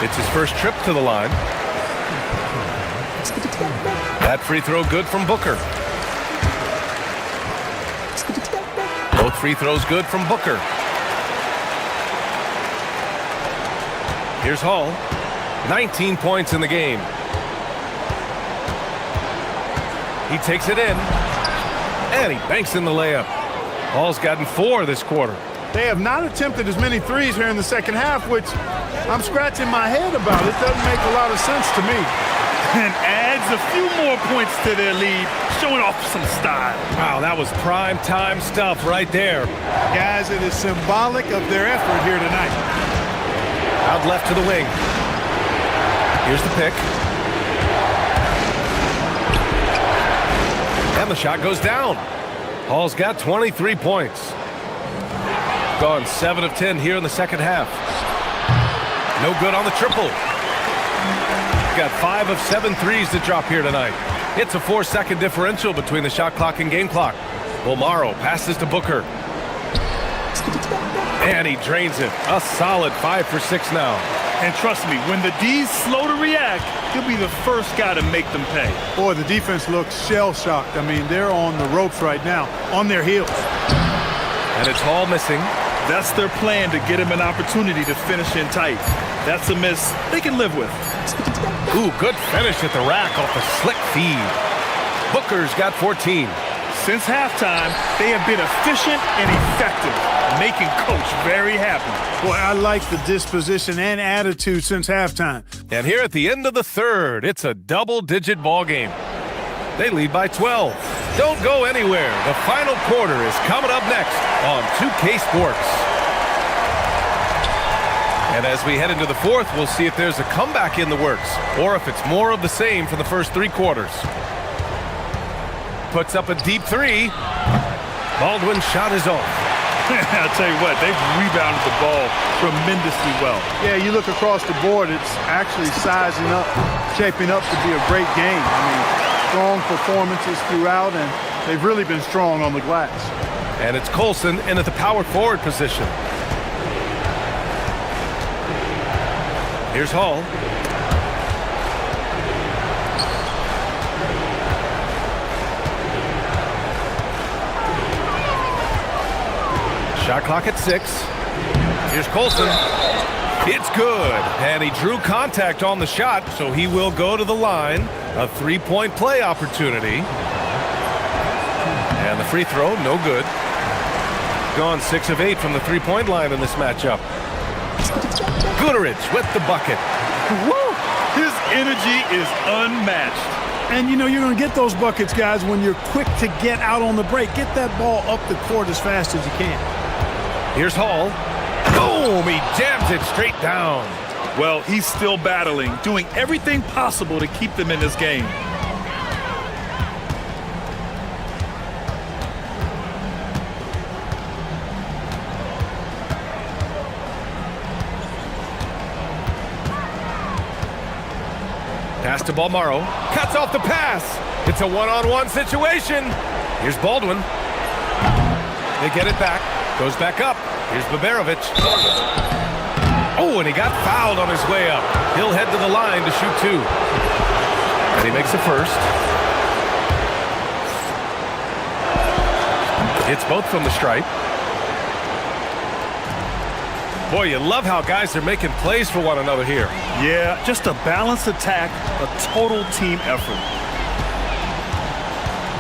It's his first trip to the line. That free throw good from Booker. Both free throws good from Booker. Here's Hall. 19 points in the game. He takes it in. And he banks in the layup. Hall's gotten 4 this quarter. They have not attempted as many threes here in the second half, which I'm scratching my head about. It doesn't make a lot of sense to me. And adds a few more points to their lead, showing off some style. Wow, that was prime time stuff right there. Guys, it is symbolic of their effort here tonight. Out left to the wing. Here's the pick. And the shot goes down. Hall's got 23 points. Gone 7 of 10 here in the second half. No good on the triple. Got 5 of 7 threes to drop here tonight. It's a 4-second differential between the shot clock and game clock. Bolmaro passes to Booker. And he drains it. A solid 5 for 6 now. And trust me, when the D's slow to react, he'll be the first guy to make them pay. Boy, the defense looks shell-shocked. I mean, they're on the ropes right now, on their heels. And it's Hall missing. That's their plan, to get him an opportunity to finish in tight. That's a miss they can live with. Ooh, good finish at the rack off the slick feed. Booker's got 14. Since halftime, they have been efficient and effective, making Coach very happy. Boy, I like the disposition and attitude since halftime. And here at the end of the third, it's a double-digit ball game. They lead by 12. Don't go anywhere. The final quarter is coming up next on 2K Sports. And as we head into the fourth, we'll see if there's a comeback in the works or if it's more of the same for the first 3 quarters. Puts up a deep 3. Baldwin's shot is off. I'll tell you what, they've rebounded the ball tremendously well. Yeah, you look across the board, it's actually sizing up, shaping up to be a great game. I mean, strong performances throughout, and they've really been strong on the glass. And it's Colson in at the power forward position. Here's Hall. Shot clock at 6. Here's Colson. It's good. And he drew contact on the shot, so he will go to the line. A 3-point play opportunity. And the free throw, no good. Gone 6 of 8 from the 3-point line in this matchup. Gooderich with the bucket. Woo! His energy is unmatched. And, you know, you're going to get those buckets, guys, when you're quick to get out on the break. Get that ball up the court as fast as you can. Here's Hall. Boom! He jams it straight down. Well, he's still battling, doing everything possible to keep them in this game. Pass to Balmaro. Cuts off the pass. It's a one-on-one situation. Here's Baldwin. They get it back. Goes back up. Here's Baberovich. Oh, and he got fouled on his way up. He'll head to the line to shoot 2. And he makes the first. It's both from the stripe. Boy, you love how guys are making plays for one another here. Yeah, just a balanced attack, a total team effort.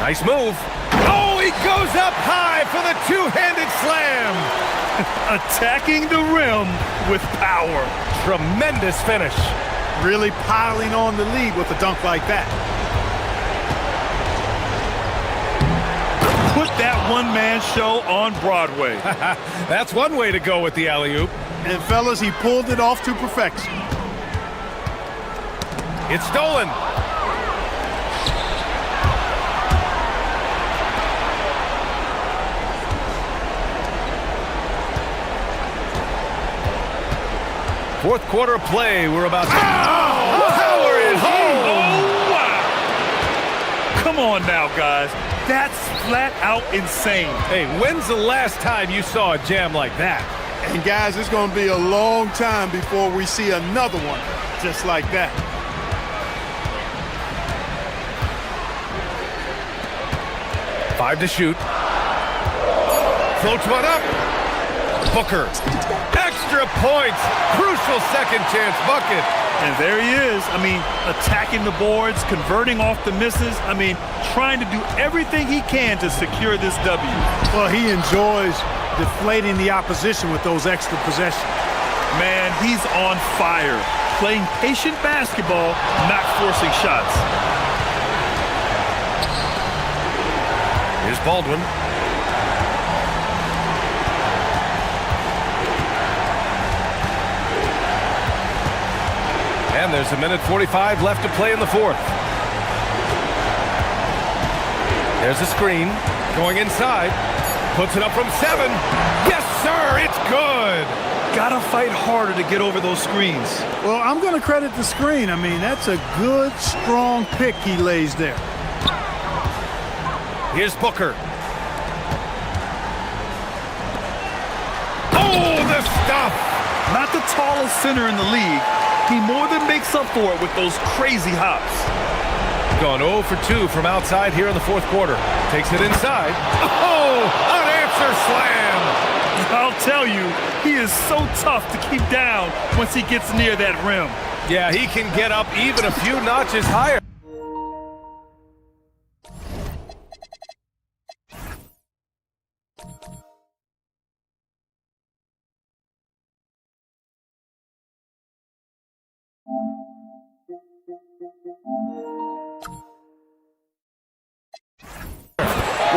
Nice move. Oh, he goes up high for the two-handed slam. Attacking the rim with power. Tremendous finish. Really piling on the lead with a dunk like that. Put that one-man show on Broadway. That's one way to go with the alley-oop. And, fellas, he pulled it off to perfection. It's stolen. Fourth quarter of play. We're about to... Power it home! Oh, wow! Come on now, guys. That's flat out insane. Hey, when's the last time you saw a jam like that? And, guys, it's going to be a long time before we see another one just like that. Five to shoot. Floats one up. Booker. Extra points. Crucial second chance bucket. And there he is. I mean, attacking the boards, converting off the misses. I mean, trying to do everything he can to secure this W. Well, he enjoys deflating the opposition with those extra possessions. Man, he's on fire. Playing patient basketball, not forcing shots. Here's Baldwin. And there's 1:45 left to play in the fourth. There's a screen. Going inside. Puts it up from 7. Yes, sir, it's good. Gotta fight harder to get over those screens. Well, I'm going to credit the screen. I mean, that's a good, strong pick he lays there. Here's Booker. Oh, the stuff! Not the tallest center in the league. He more than makes up for it with those crazy hops. Gone 0 for 2 from outside here in the fourth quarter. Takes it inside. Oh, unanswered slam! I'll tell you, he is so tough to keep down once he gets near that rim. Yeah, he can get up even a few notches higher.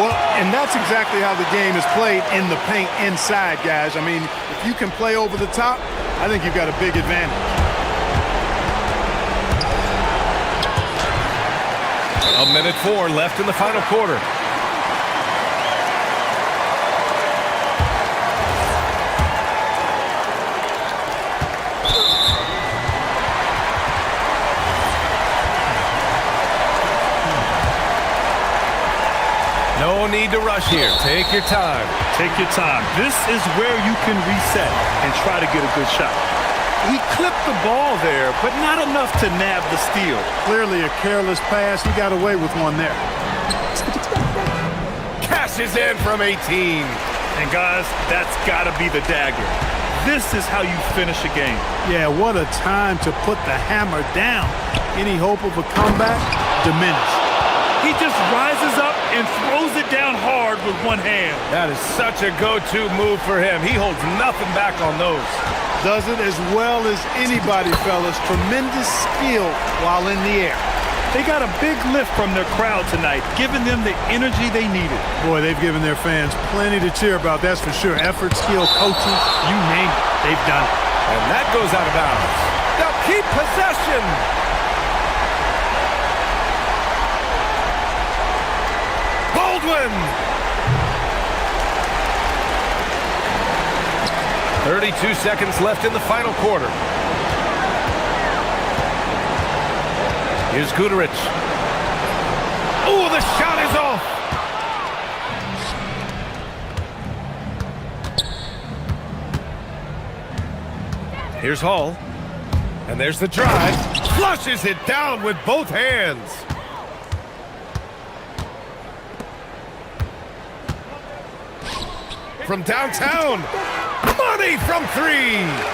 Well, and that's exactly how the game is played in the paint inside, guys. I mean, if you can play over the top, I think you've got a big advantage. A minute 4 left in the final quarter. No need to rush here. Take your time. Take your time. This is where you can reset and try to get a good shot. He clipped the ball there, but not enough to nab the steal. Clearly a careless pass. He got away with one there. Cashes in from 18. And guys, that's got to be the dagger. This is how you finish a game. Yeah, what a time to put the hammer down. Any hope of a comeback? Diminished. He just rises up and throws it down hard with one hand. That is such a go-to move for him. He holds nothing back on those. Does it as well as anybody, fellas. Tremendous skill while in the air. They got a big lift from their crowd tonight, giving them the energy they needed. Boy, they've given their fans plenty to cheer about, that's for sure. Effort, skill, coaching, you name it, they've done it. And that goes out of bounds. Now keep possession. Baldwin. 32 seconds left in the final quarter. Here's Guterich. Oh, the shot is off. Here's Hall. And there's the drive. Flushes it down with both hands. From downtown. Money from 3.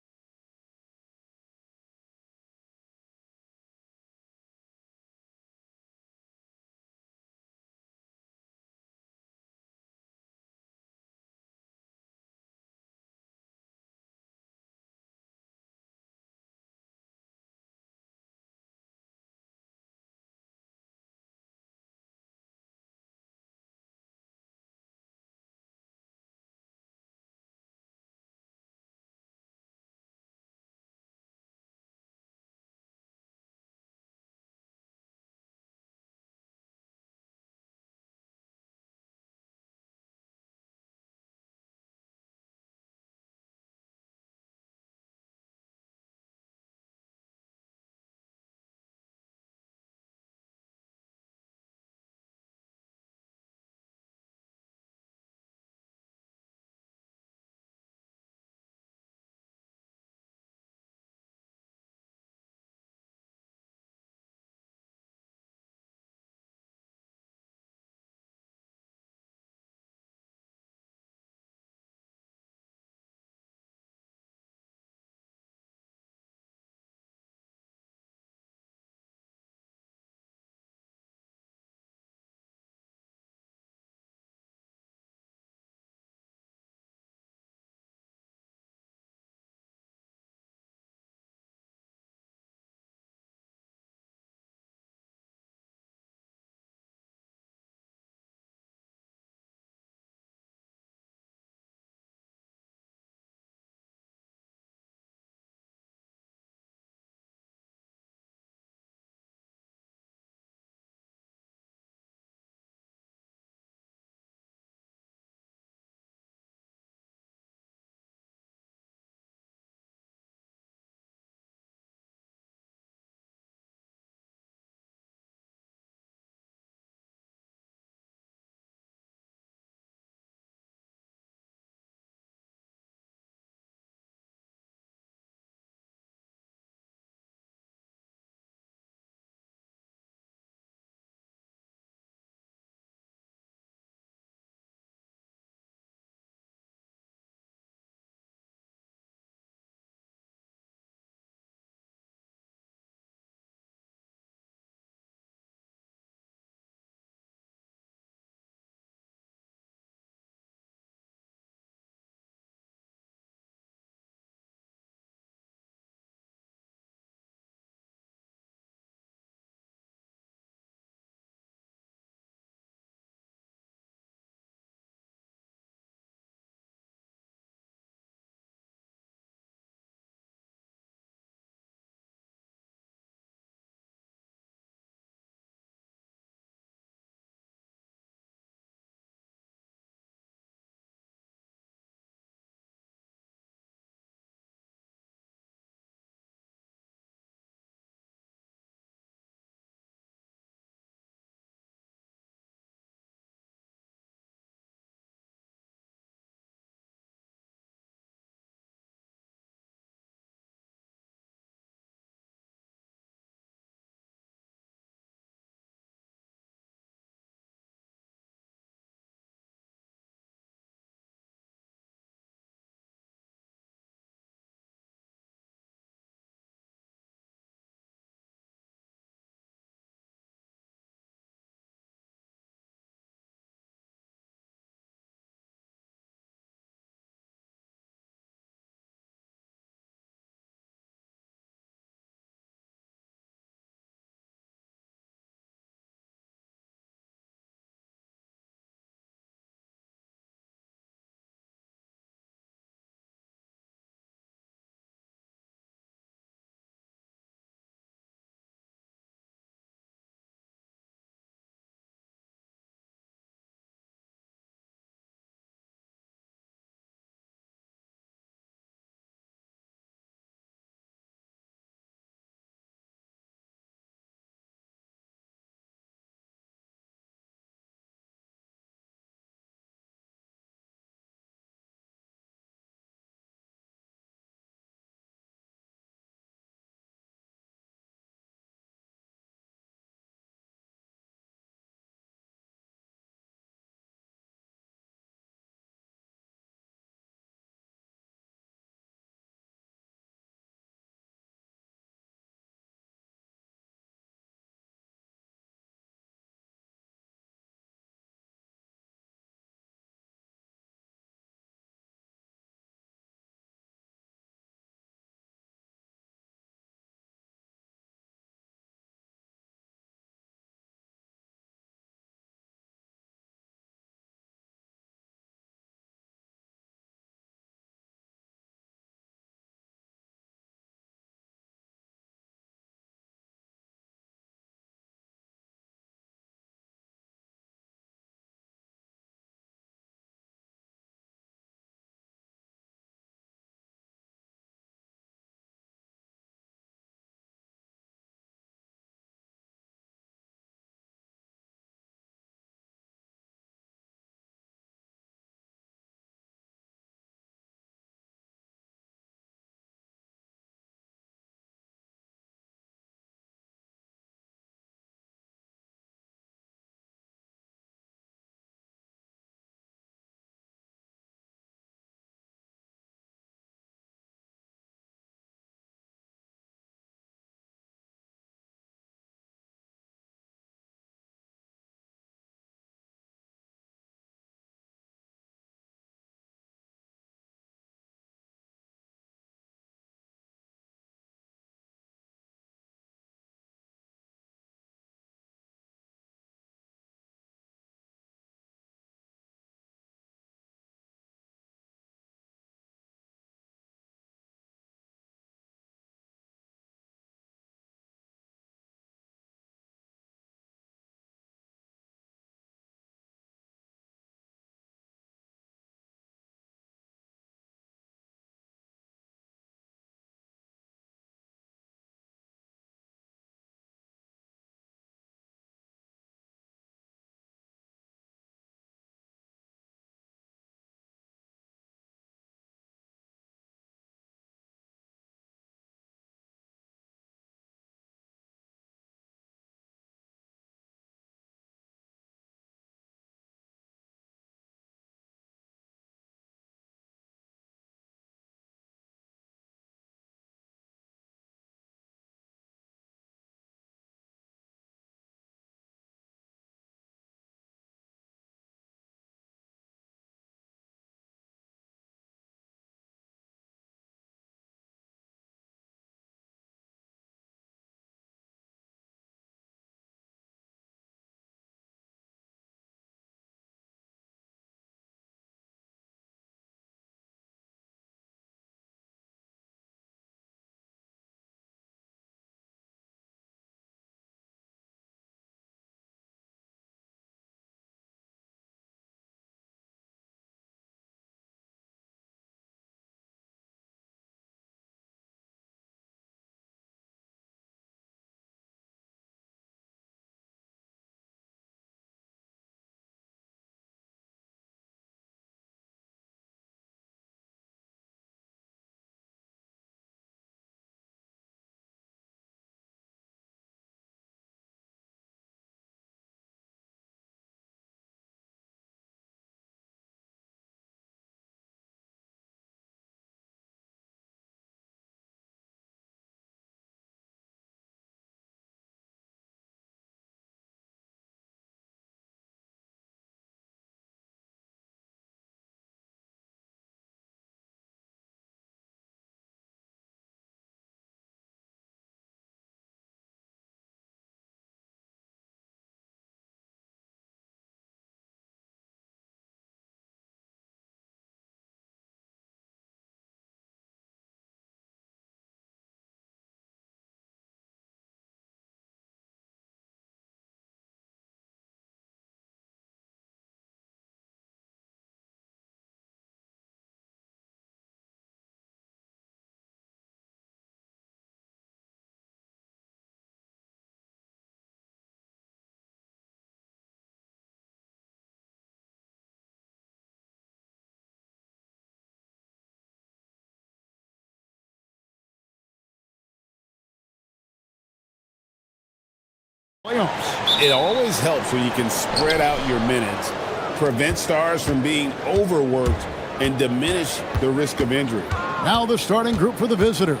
Playoffs. It always helps when you can spread out your minutes, prevent stars from being overworked, and diminish the risk of injury. Now the starting group for the visitors.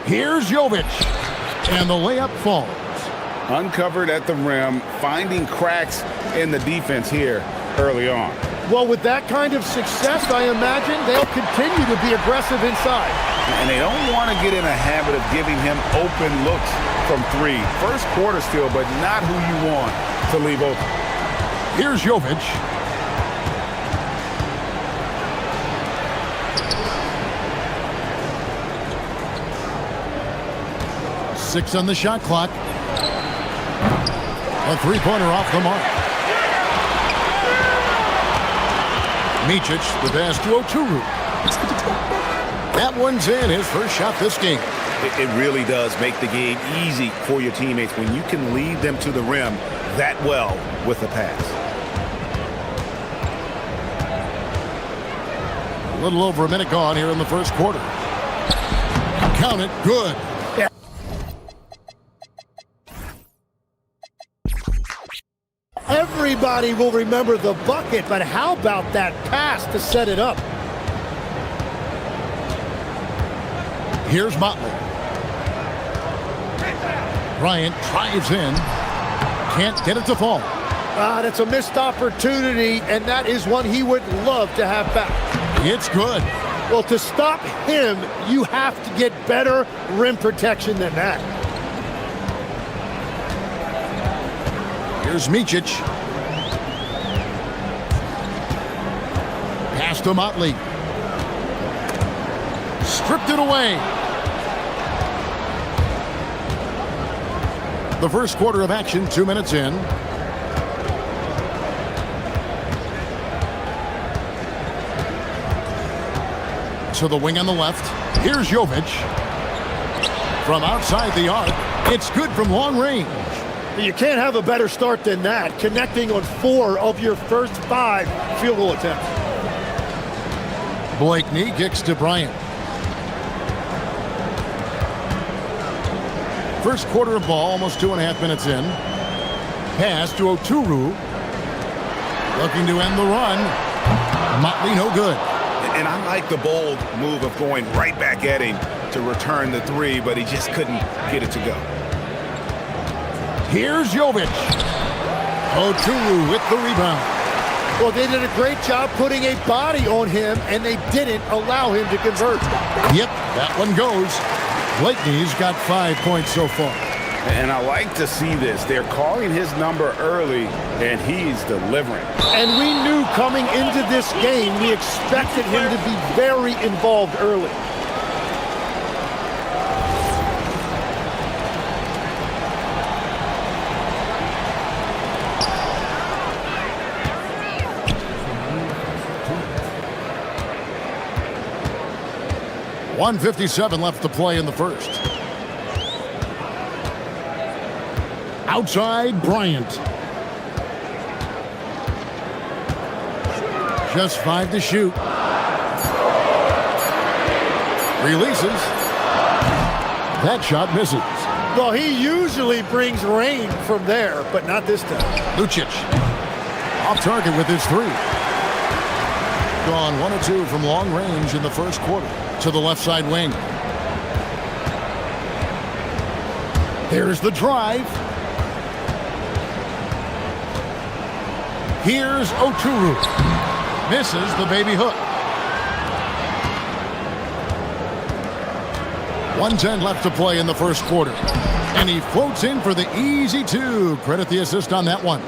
Here's Jovic, and the layup falls. Uncovered at the rim, finding cracks in the defense here early on. Well, with that kind of success, I imagine they'll continue to be aggressive inside. And they don't want to get in a habit of giving him open looks from three. First quarter still, but not who you want to leave open. Here's Jovic. Six on the shot clock. A three-pointer off the mark. Micic, the pass to Oturu. That one's in, his first shot this game. It really does make the game easy for your teammates when you can lead them to the rim that well with a pass. A little over a minute gone here in the first quarter. Count it, good. Everybody will remember the bucket, but how about that pass to set it up? Here's Motley. Bryant drives in. Can't get it to fall. That's a missed opportunity, and that is one he would love to have back. It's good. Well, to stop him, you have to get better rim protection than that. Here's Micic. Pass to Motley. Stripped it away. The first quarter of action, 2 minutes in. To the wing on the left. Here's Jovic. From outside the arc, it's good from long range. You can't have a better start than that, connecting on 4 of your first 5 field goal attempts. Blakeney kicks to Bryant. First quarter of ball, almost 2.5 minutes in. Pass to Oturu. Looking to end the run. Motley no good. And I like the bold move of going right back at him to return the three, but he just couldn't get it to go. Here's Jovic. Oturu with the rebound. Well, they did a great job putting a body on him, and they didn't allow him to convert. Yep, that one goes. Blakeney's got 5 points so far. And I like to see this. They're calling his number early, and he's delivering. And we knew coming into this game, we expected him to be very involved early. .157 left to play in the first. Outside Bryant. Just 5 to shoot. Releases. That shot misses. Well, he usually brings rain from there, but not this time. Lucic. Off target with his 3. Gone 1 of 2 from long range in the first quarter. To the left side wing. There's the drive. Here's Oturu. Misses the baby hook. 1:10 left to play in the first quarter. And he floats in for the easy 2. Credit the assist on that one.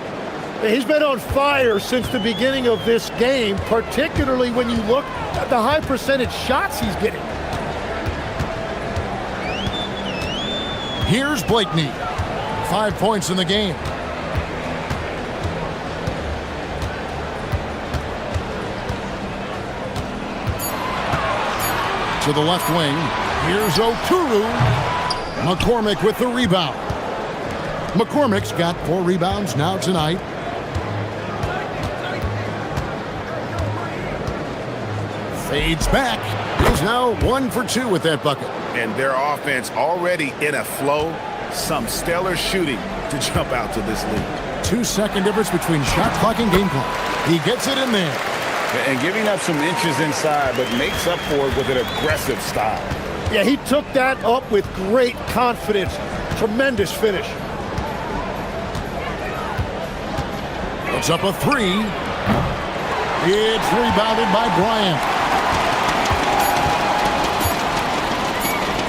He's been on fire since the beginning of this game, particularly when you look at the high percentage shots he's getting. Here's Blakeney. 5 points in the game. To the left wing. Here's Oturu. McCormick with the rebound. McCormick's got 4 rebounds now tonight. Fades back. He's now 1 for 2 with that bucket. And their offense already in a flow. some stellar shooting to jump out to this lead. 2 second difference between shot clock and game clock. He gets it in there. And giving up some inches inside, but makes up for it with an aggressive style. Yeah, he took that up with great confidence. Tremendous finish. Puts up a 3. It's rebounded by Bryant.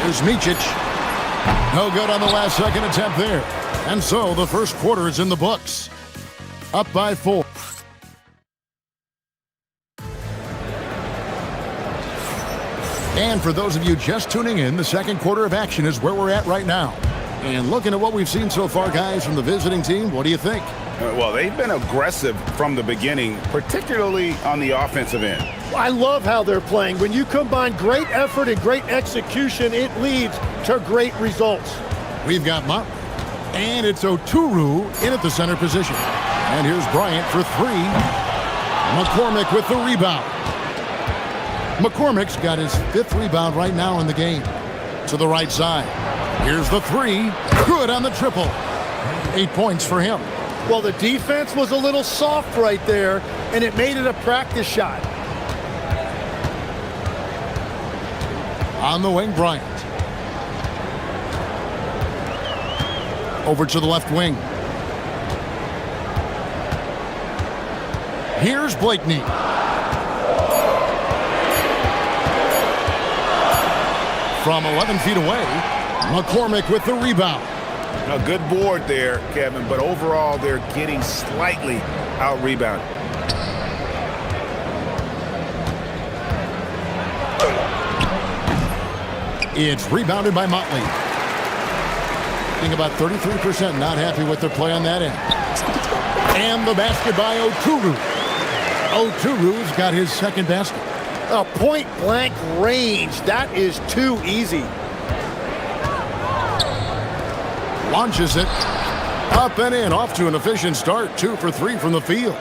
Here's Micic. No good on the last second attempt there. And so the first quarter is in the books. Up by 4. And for those of you just tuning in, the second quarter of action is where we're at right now. And looking at what we've seen so far, guys, from the visiting team, what do you think? Well, they've been aggressive from the beginning, particularly on the offensive end. I love how they're playing. When you combine great effort and great execution, it leads to great results. We've got Motley, and it's Oturu in at the center position. And here's Bryant for 3. McCormick with the rebound. McCormick's got his 5th rebound right now in the game. To the right side. Here's the 3. Good on the triple. 8 points for him. Well, the defense was a little soft right there, and it made it a practice shot. On the wing, Bryant. Over to the left wing. Here's Blakeney. From 11 feet away, McCormick with the rebound. A good board there, Kevin, but overall they're getting slightly out-rebounded. It's rebounded by Motley. Being about 33% not happy with their play on that end. And the basket by Oturu. Oturu's got his second basket. A point-blank range. That is too easy. Launches it. Up and in. Off to an efficient start. 2 for 3 from the field.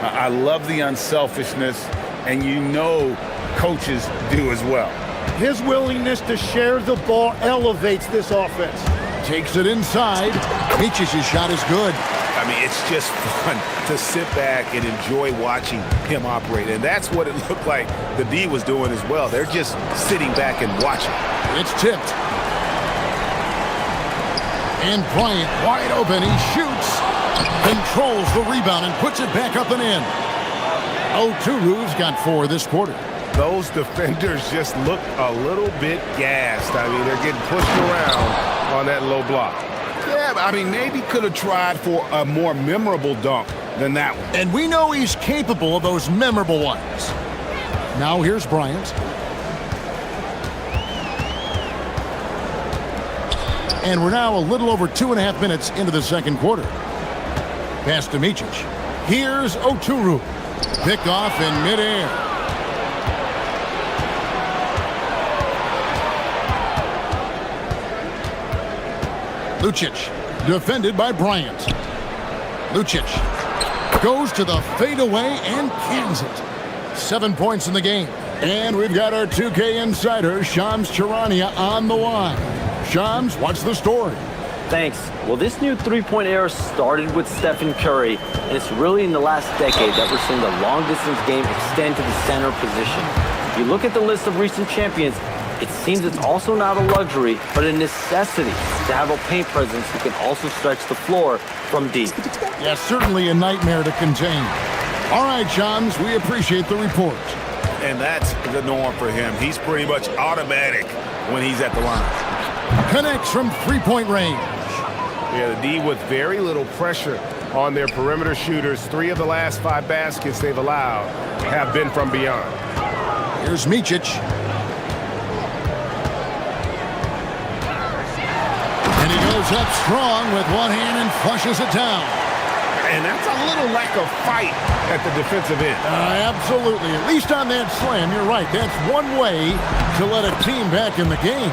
I love the unselfishness, and you know coaches do as well. His willingness to share the ball elevates this offense. Takes it inside. Micic's shot is good. I mean, it's just fun to sit back and enjoy watching him operate. And that's what it looked like the D was doing as well. They're just sitting back and watching. It's tipped. And Bryant wide open. He shoots. Controls the rebound and puts it back up and in. Oturu's got 4 this quarter. Those defenders just look a little bit gassed. I mean, they're getting pushed around on that low block. Yeah, I mean, maybe could have tried for a more memorable dunk than that one. And we know he's capable of those memorable ones. Now here's Bryant. And we're now a little over 2.5 minutes into the second quarter. Pass to Micic. Here's Oturu. Picked off in midair. Lucic, defended by Bryant. Lucic goes to the fadeaway and cans it. 7 points in the game. And we've got our 2K insider, Shams Charania, on the line. Shams, what's the story? Thanks. Well, this new three-point era started with Stephen Curry, and it's really in the last decade that we're seeing the long-distance game extend to the center position. If you look at the list of recent champions, it seems it's also not a luxury, but a necessity to have a paint presence who can also stretch the floor from deep. Yes, certainly a nightmare to contain. All right, Shams, we appreciate the report. And that's the norm for him. He's pretty much automatic when he's at the line. Connects from three-point range. Yeah, the D with very little pressure on their perimeter shooters. 3 of the last 5 baskets they've allowed have been from beyond. Here's Micic. And he goes up strong with one hand and flushes it down. And that's a little lack of fight at the defensive end. Absolutely. At least on that slam, you're right. That's one way to let a team back in the game.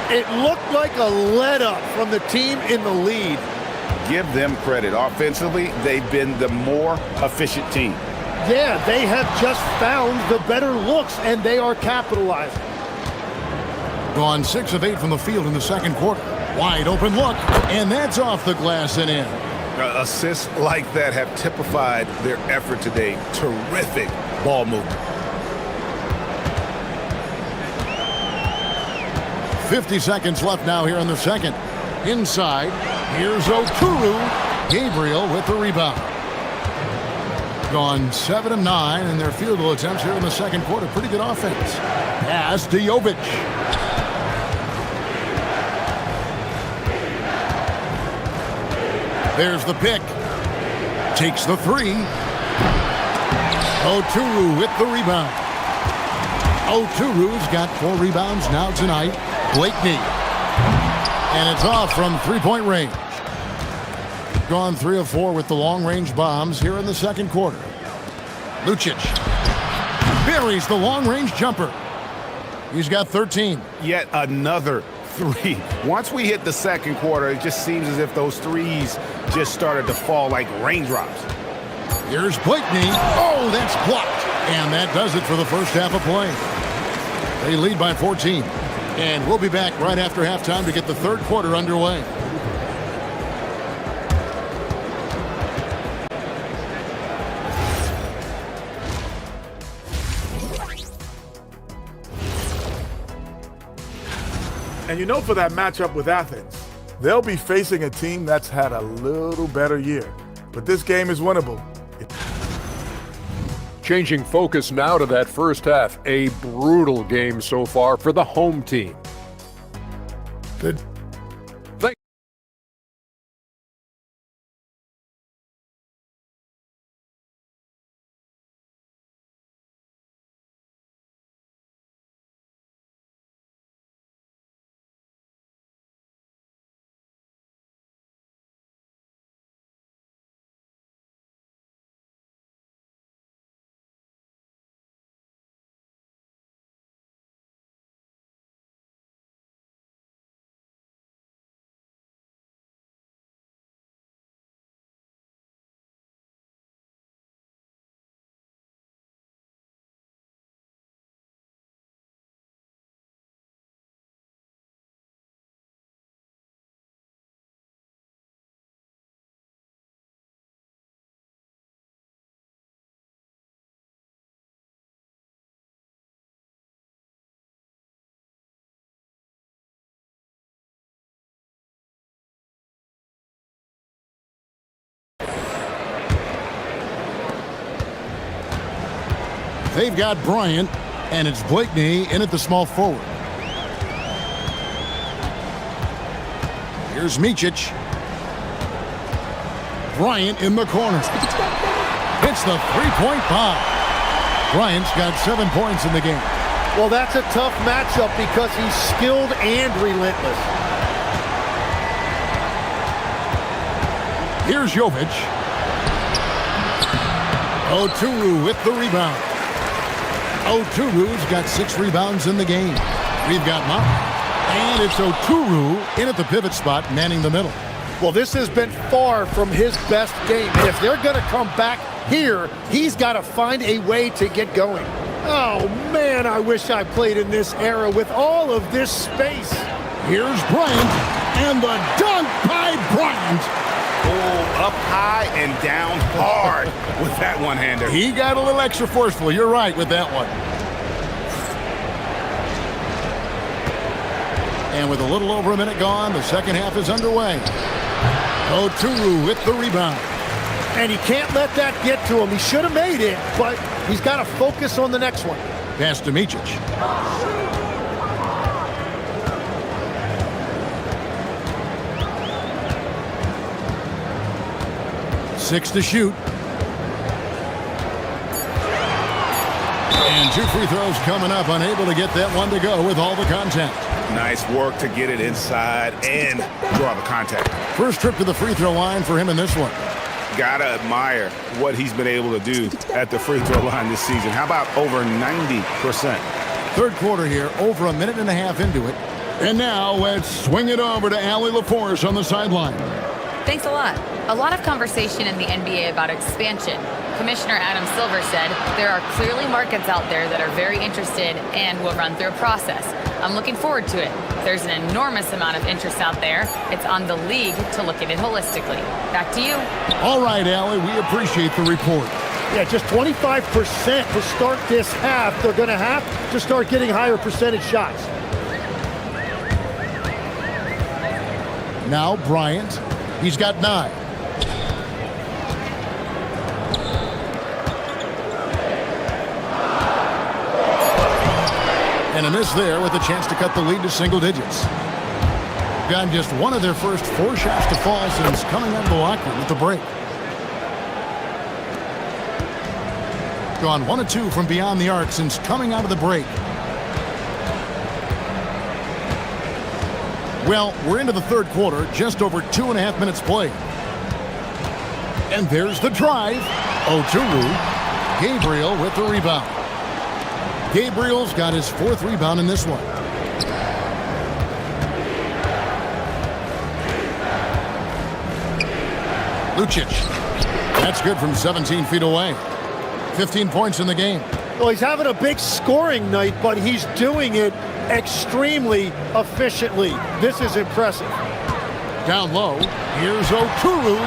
It looked like a let-up from the team in the lead. Give them credit. Offensively, they've been the more efficient team. Yeah, they have just found the better looks, and they are capitalizing. Gone 6 of 8 from the field in the second quarter. Wide open look, and that's off the glass and in. Assists like that have typified their effort today. Terrific ball movement. 50 seconds left now here in the second. Inside, here's Oturu. Gabriel with the rebound. Gone 7 of 9 in their field goal attempts here in the second quarter. Pretty good offense. Pass to Jovic. There's the pick. Takes the three. Oturu with the rebound. Oturu's got 4 rebounds now tonight. Blakeney. And it's off from three-point range. Gone 3 of 4 with the long-range bombs here in the second quarter. Lucic buries the long-range jumper. He's got 13. Yet another 3. Once we hit the second quarter, it just seems as if those threes just started to fall like raindrops. Here's Blakeney. Oh, that's blocked. And that does it for the first half of play. They lead by 14. And we'll be back right after halftime to get the third quarter underway. And you know, for that matchup with Athens, they'll be facing a team that's had a little better year. But this game is winnable. Changing focus now to that first half. A brutal game so far for the home team. Good. They've got Bryant, and it's Blakeney in at the small forward. Here's Micic. Bryant in the corner. It's the three-point bomb. Bryant's got 7 points in the game. Well, that's a tough matchup because he's skilled and relentless. Here's Jovic. Oturu with the rebound. Oturu's got 6 rebounds in the game. We've got Mountain. And it's Oturu in at the pivot spot, manning the middle. Well, this has been far from his best game. And if they're going to come back here, he's got to find a way to get going. Oh, man, I wish I played in this era with all of this space. Here's Bryant, and the dunk by Bryant. Oh, up high and down hard with that one-hander. He got a little extra forceful. You're right with that one. And with a little over a minute gone, the second half is underway. Oturu with the rebound. And he can't let that get to him. He should have made it, but he's got to focus on the next one. Pass to Micic. 6 to shoot. And 2 free throws coming up. Unable to get that one to go with all the contact. Nice work to get it inside and draw the contact. First trip to the free throw line for him in this one. Gotta admire what he's been able to do at the free throw line this season. How about over 90%? Third quarter here, over a minute and a half into it. And now let's swing it over to Allie LaForce on the sideline. Thanks a lot. A lot of conversation in the NBA about expansion. Commissioner Adam Silver said there are clearly markets out there that are very interested and will run through a process. I'm looking forward to it. If there's an enormous amount of interest out there, it's on the league to look at it holistically. Back to you. All right, Allie, we appreciate the report. Yeah, just 25% to start this half. They're going to have to start getting higher percentage shots. Now Bryant, he's got 9. And a miss there with a chance to cut the lead to single digits. Got just one of their first 4 shots to fall since coming out of the locker room at the break. Gone 1 of 2 from beyond the arc since coming out of the break. Well, we're into the third quarter, just over 2.5 minutes played. And there's the drive. Oturu, Gabriel with the rebound. Gabriel's got his 4th rebound in this one. Lucic. That's good from 17 feet away. 15 points in the game. Well, he's having a big scoring night, but he's doing it extremely efficiently. This is impressive. Down low, here's Oturu.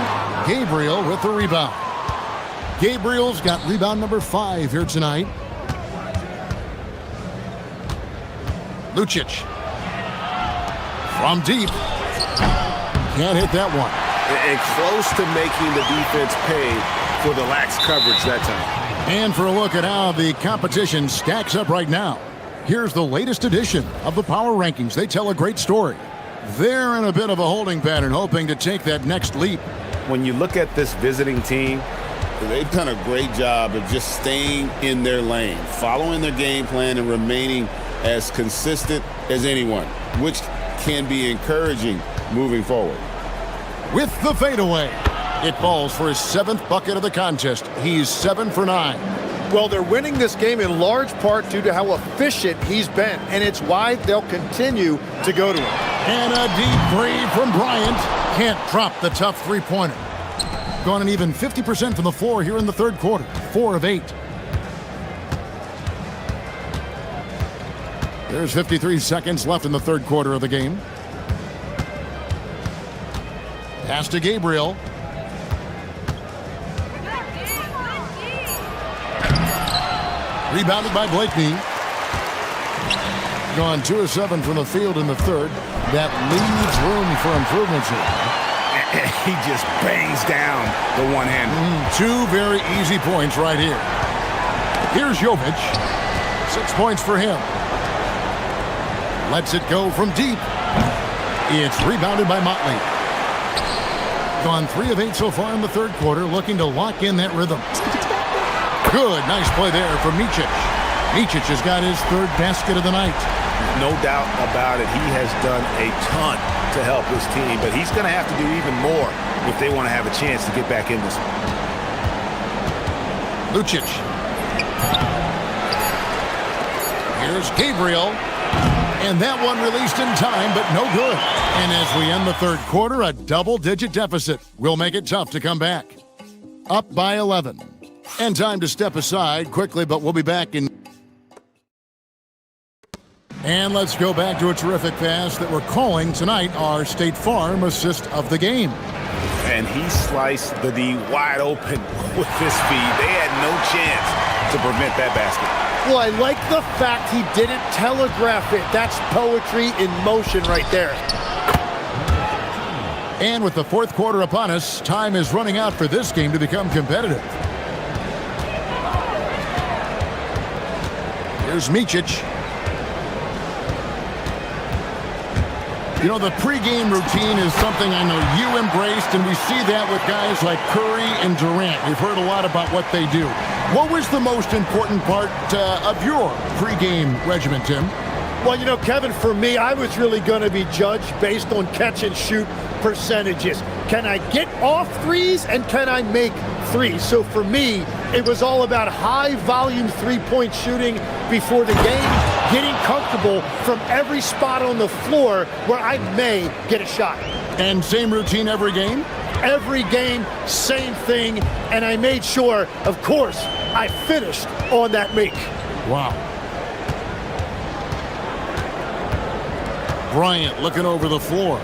Gabriel with the rebound. Gabriel's got rebound number 5 here tonight. Lucic. From deep. Can't hit that one. And close to making the defense pay for the lax coverage that time. And for a look at how the competition stacks up right now, here's the latest edition of the Power Rankings. They tell a great story. They're in a bit of a holding pattern, hoping to take that next leap. When you look at this visiting team, they've done a great job of just staying in their lane, following their game plan and remaining as consistent as anyone, which can be encouraging moving forward. With the fadeaway, it falls for his 7th bucket of the contest. He's 7 for 9. Well, they're winning this game in large part due to how efficient he's been, and it's why they'll continue to go to him. And a deep 3 from Bryant. Can't drop the tough three-pointer. Gone an even 50% from the floor here in the third quarter. 4 of 8. There's 53 seconds left in the third quarter of the game. Pass to Gabriel. Rebounded by Blakeney. Gone 2 of 7 from the field in the third. That leaves room for improvements here. He just bangs down the one-hander. 2 very easy points right here. Here's Jovic. 6 points for him. Lets it go from deep. It's rebounded by Motley. Gone 3 of 8 so far in the third quarter, looking to lock in that rhythm. Good, nice play there from Micic. Micic has got his 3rd basket of the night. No doubt about it. He has done a ton to help his team, but he's going to have to do even more if they want to have a chance to get back in this one. Lucic. Here's Gabriel. And that one released in time, but no good. And as we end the third quarter, a double-digit deficit will make it tough to come back. Up by 11. And time to step aside quickly, but we'll be back in. And let's go back to a terrific pass that we're calling tonight our State Farm assist of the game. And he sliced the D wide open with his feed. They had no chance to prevent that basket. Well, I like the fact he didn't telegraph it. That's poetry in motion right there. And with the fourth quarter upon us, time is running out for this game to become competitive. Here's Micic. You know, the pregame routine is something I know you embraced, and we see that with guys like Curry and Durant. We've heard a lot about what they do. What was the most important part of your pregame regimen, Tim? Well, you know, Kevin, for me, I was really going to be judged based on catch-and-shoot percentages. Can I get off threes, and can I make threes? So for me, it was all about high-volume three-point shooting before the game, getting comfortable from every spot on the floor where I may get a shot. And same routine every game? Every game, same thing, and I made sure, of course, I finished on that make. Wow. Bryant looking over the floor.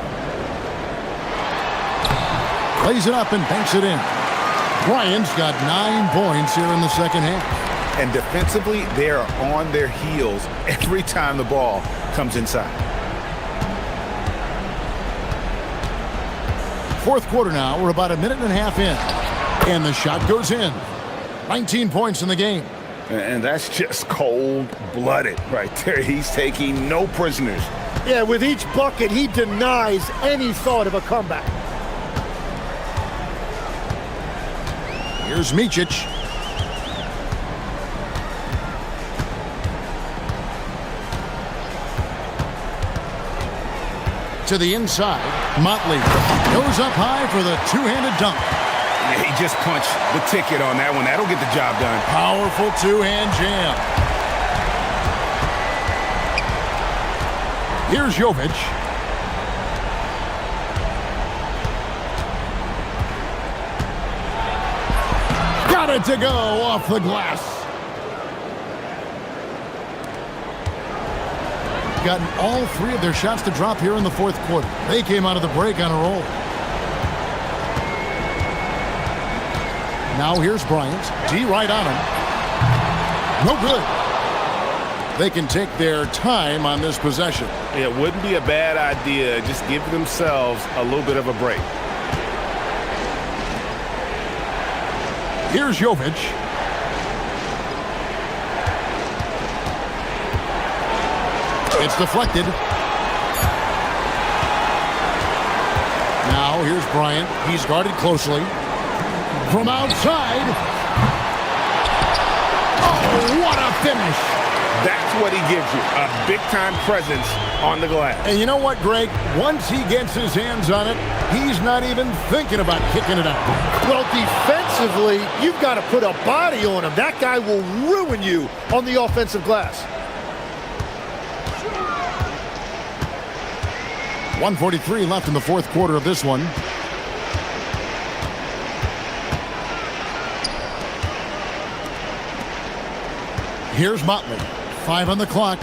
Lays it up and banks it in. Bryant's got 9 points here in the second half. And defensively, they are on their heels every time the ball comes inside. Fourth quarter now. We're about a minute and a half in. And the shot goes in. 19 points in the game. And that's just cold-blooded right there. He's taking no prisoners. Yeah, with each bucket, he denies any thought of a comeback. Here's Micic. To the inside. Motley goes up high for the two-handed dunk. Yeah, he just punched the ticket on that one. That'll get the job done. Powerful two-hand jam. Here's Jovic. Got it to go off the glass. Gotten all 3 of their shots to drop here in the fourth quarter. They came out of the break on a roll. Now here's Bryant. D right on him. No good. They can take their time on this possession. It wouldn't be a bad idea. Just give themselves a little bit of a break. Here's Jovic. It's deflected. Now here's Bryant. He's guarded closely. From outside. Oh, what a finish. That's what he gives you, a big-time presence on the glass. And you know what, Greg? Once he gets his hands on it, he's not even thinking about kicking it out. Well, defensively, you've got to put a body on him. That guy will ruin you on the offensive glass. 1:43 left in the fourth quarter of this one. Here's Motley. 5 on the clock.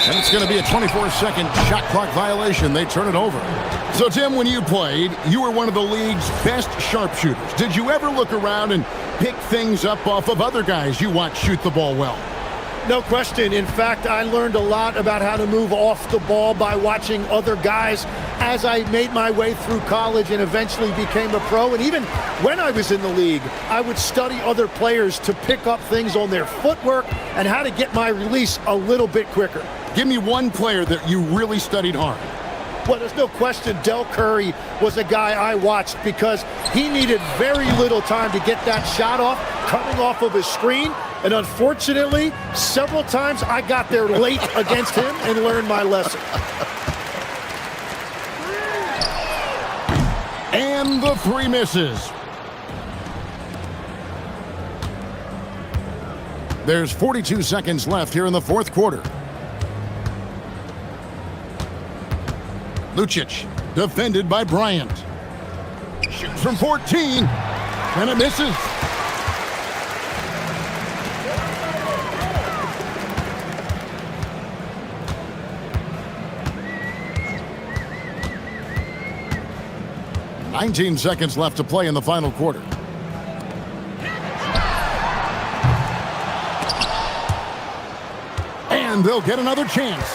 And it's going to be a 24-second shot clock violation. They turn it over. So, Tim, when you played, you were one of the league's best sharpshooters. Did you ever look around and pick things up off of other guys you watch shoot the ball well? No question. In fact, I learned a lot about how to move off the ball by watching other guys as I made my way through college and eventually became a pro. And even when I was in the league, I would study other players to pick up things on their footwork and how to get my release a little bit quicker. Give me one player that you really studied hard. Well, there's no question Del Curry was a guy I watched because he needed very little time to get that shot off, coming off of his screen. And unfortunately, several times I got there late against him and learned my lesson. And the 3 misses. There's 42 seconds left here in the fourth quarter. Lucic, defended by Bryant. Shoots from 14, and it misses. $19 seconds left to play in the final quarter. And they'll get another chance.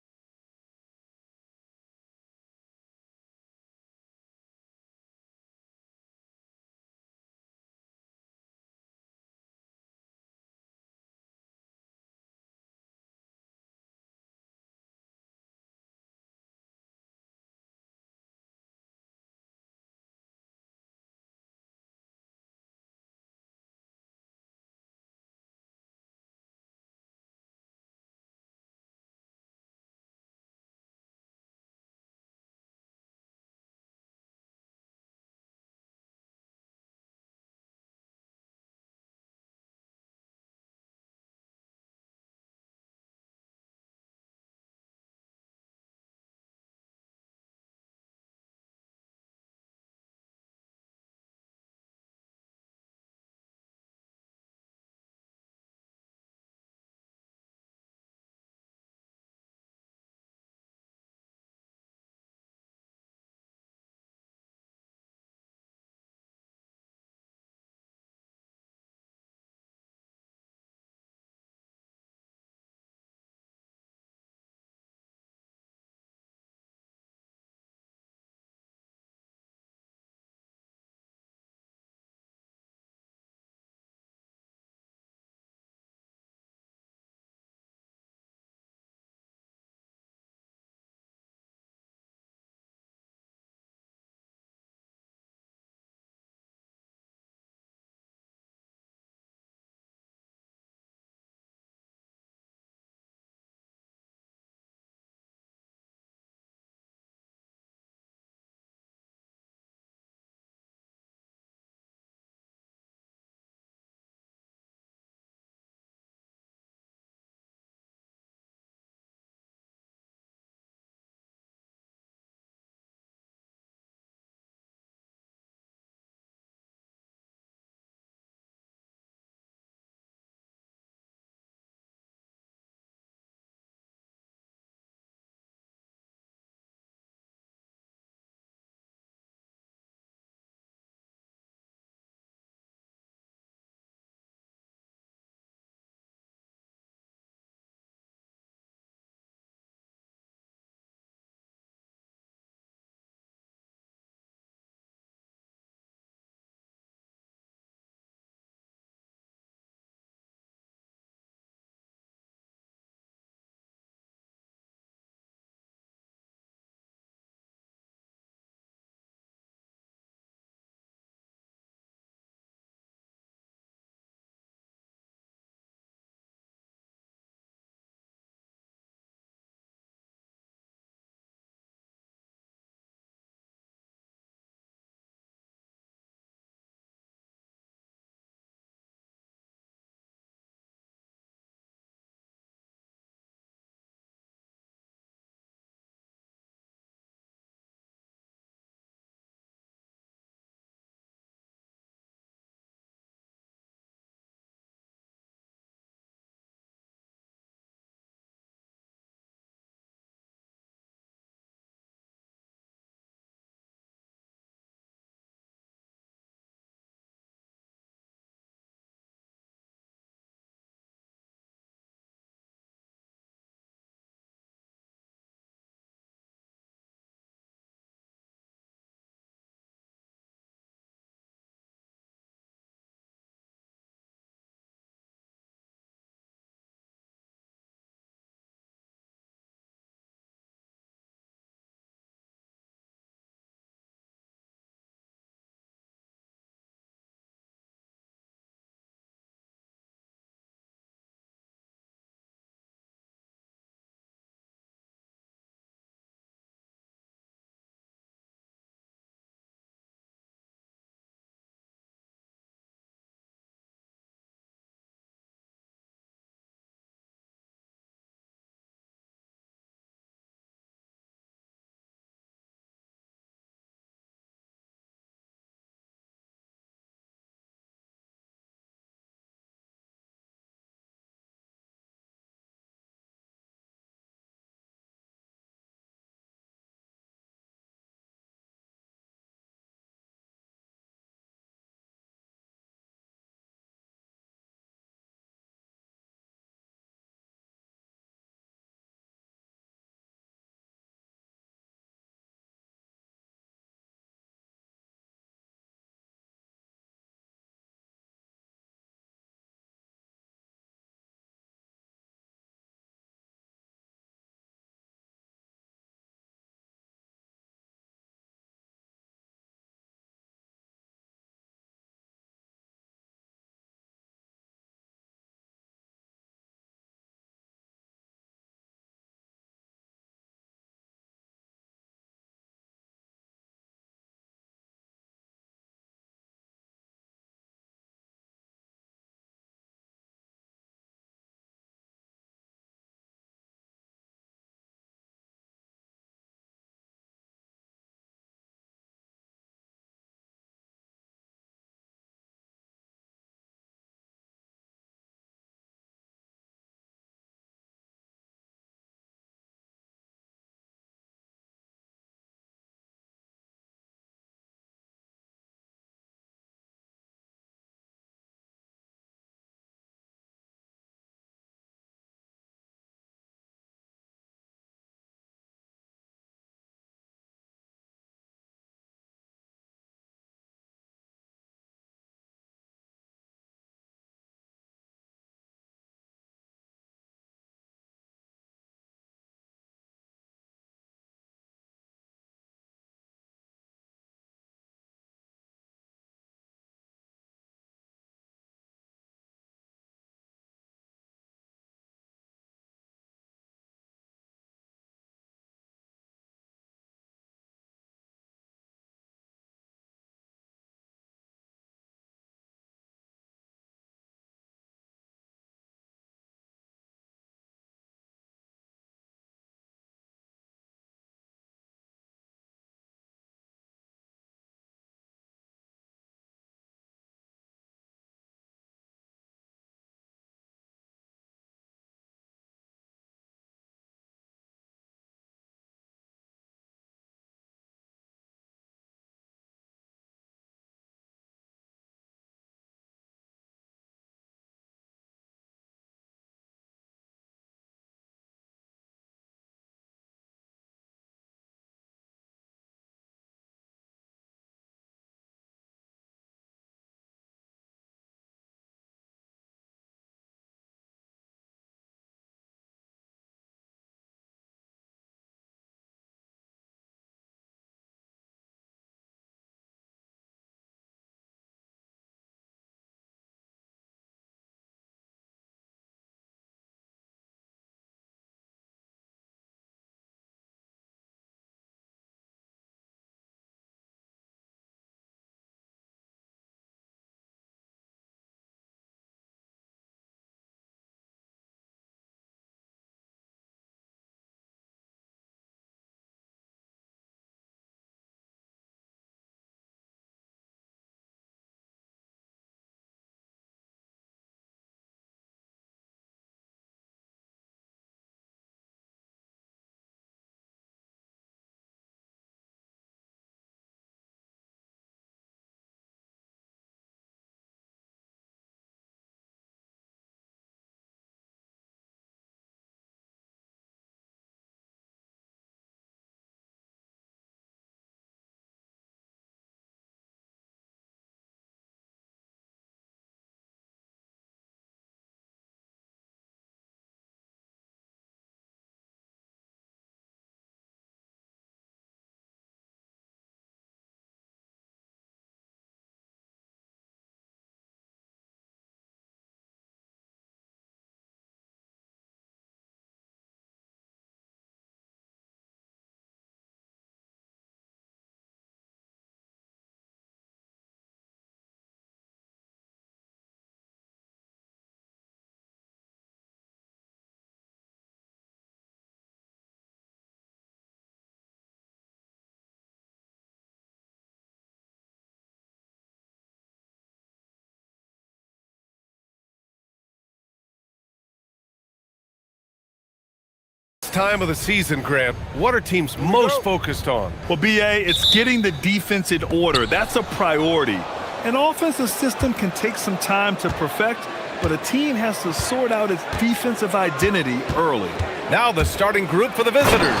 time of the season, Grant, what are teams most focused on? Well, BA, it's getting the defense in order. That's a priority. An offensive system can take some time to perfect, but a team has to sort out its defensive identity early. Now the starting group for the visitors.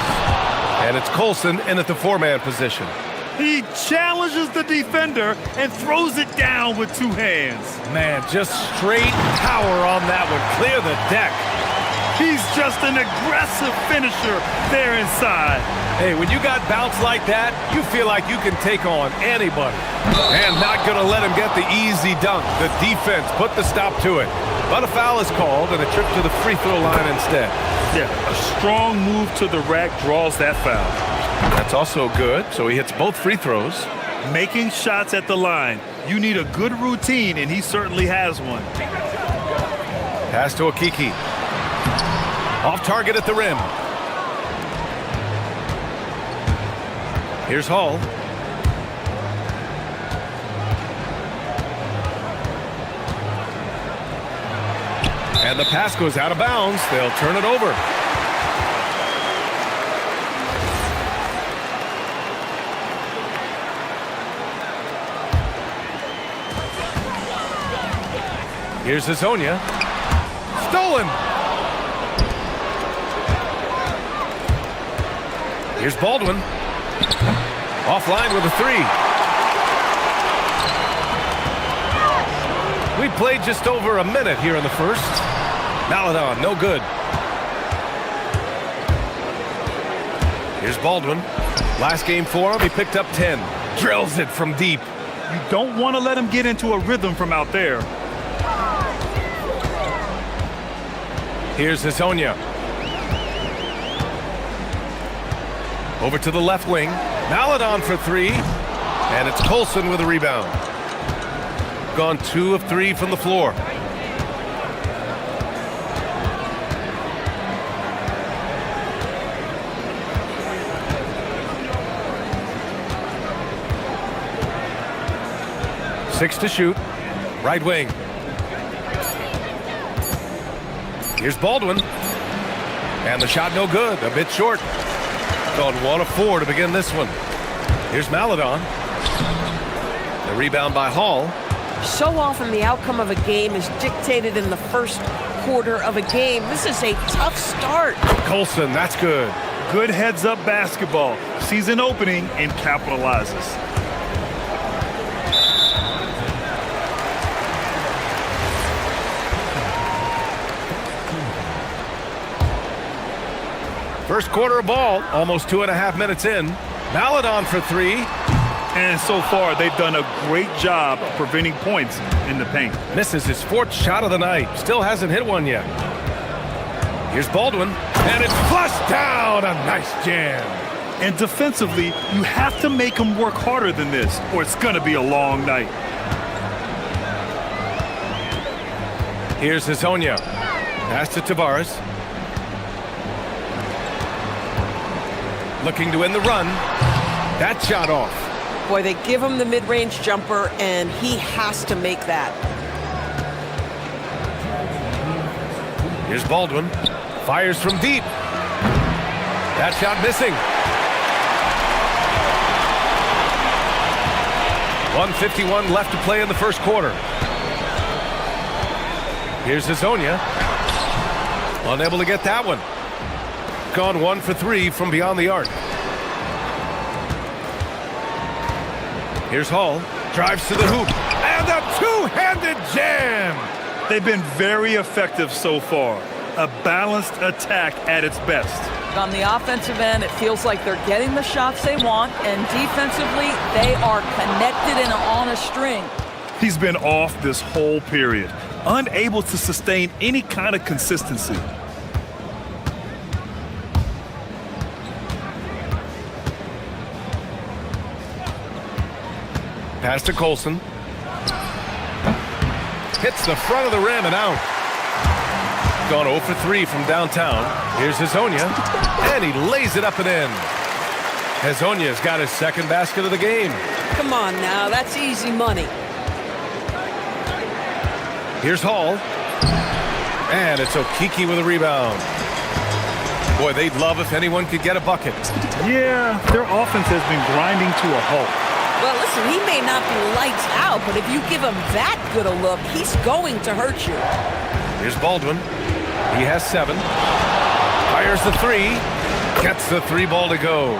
And it's Colson in at the four-man position. He challenges the defender and throws it down with two hands. Man, just straight power on that one. Clear the deck. He's just an aggressive finisher there inside. Hey, when you got bounce like that, you feel like you can take on anybody. And not going to let him get the easy dunk. The defense put the stop to it. But a foul is called and a trip to the free throw line instead. Yeah, a strong move to the rack draws that foul. That's also good, so he hits both free throws. Making shots at the line. You need a good routine, and he certainly has one. Pass to Okiki. Off target at the rim. Here's Hall. And the pass goes out of bounds. They'll turn it over. Here's Hazonia. Stolen. Here's Baldwin. Offline with a three. We played just over a minute here in the first. Maladon, no good. Here's Baldwin. Last game for him, he picked up 10. Drills it from deep. You don't want to let him get into a rhythm from out there. Here's Hazonia. Over to the left wing. Maladon for three. And it's Colson with a rebound. Gone 2 of 3 from the floor. Six to shoot. Right wing. Here's Baldwin. And the shot no good. A bit short. Gone 1 of 4 to begin this one. Here's Maladon. The rebound by Hall. So often the outcome of a game is dictated in the first quarter of a game. This is a tough start. Colson, that's good. Good heads-up basketball. Sees an opening and capitalizes. First quarter of ball, almost 2.5 minutes in. Maladon for three. And so far, they've done a great job of preventing points in the paint. Misses his 4th shot of the night. Still hasn't hit one yet. Here's Baldwin. And it's flushed down. A nice jam. And defensively, you have to make them work harder than this, or it's going to be a long night. Here's Hazonia. Pass to Tavares. Looking to win the run. That shot off. Boy, they give him the mid-range jumper, and he has to make that. Here's Baldwin. Fires from deep. That shot missing. 1:51 left to play in the first quarter. Here's Hazonia. Unable to get that one. Gone 1 for 3 from beyond the arc. Here's Hall. Drives to the hoop. And a two-handed jam! They've been very effective so far. A balanced attack at its best. On the offensive end, it feels like they're getting the shots they want, and defensively, they are connected and on a string. He's been off this whole period, unable to sustain any kind of consistency. Pass to Colson. Hits the front of the rim and out. Gone 0 for 3 from downtown. Here's Hazonia. And he lays it up and in. Hazonia's got his 2nd basket of the game. Come on now, that's easy money. Here's Hall. And it's Okiki with a rebound. Boy, they'd love if anyone could get a bucket. Yeah, their offense has been grinding to a halt. Well, listen, he may not be lights out, but if you give him that good a look, he's going to hurt you. Here's Baldwin. He has 7. Fires the 3. Gets the 3 ball to go.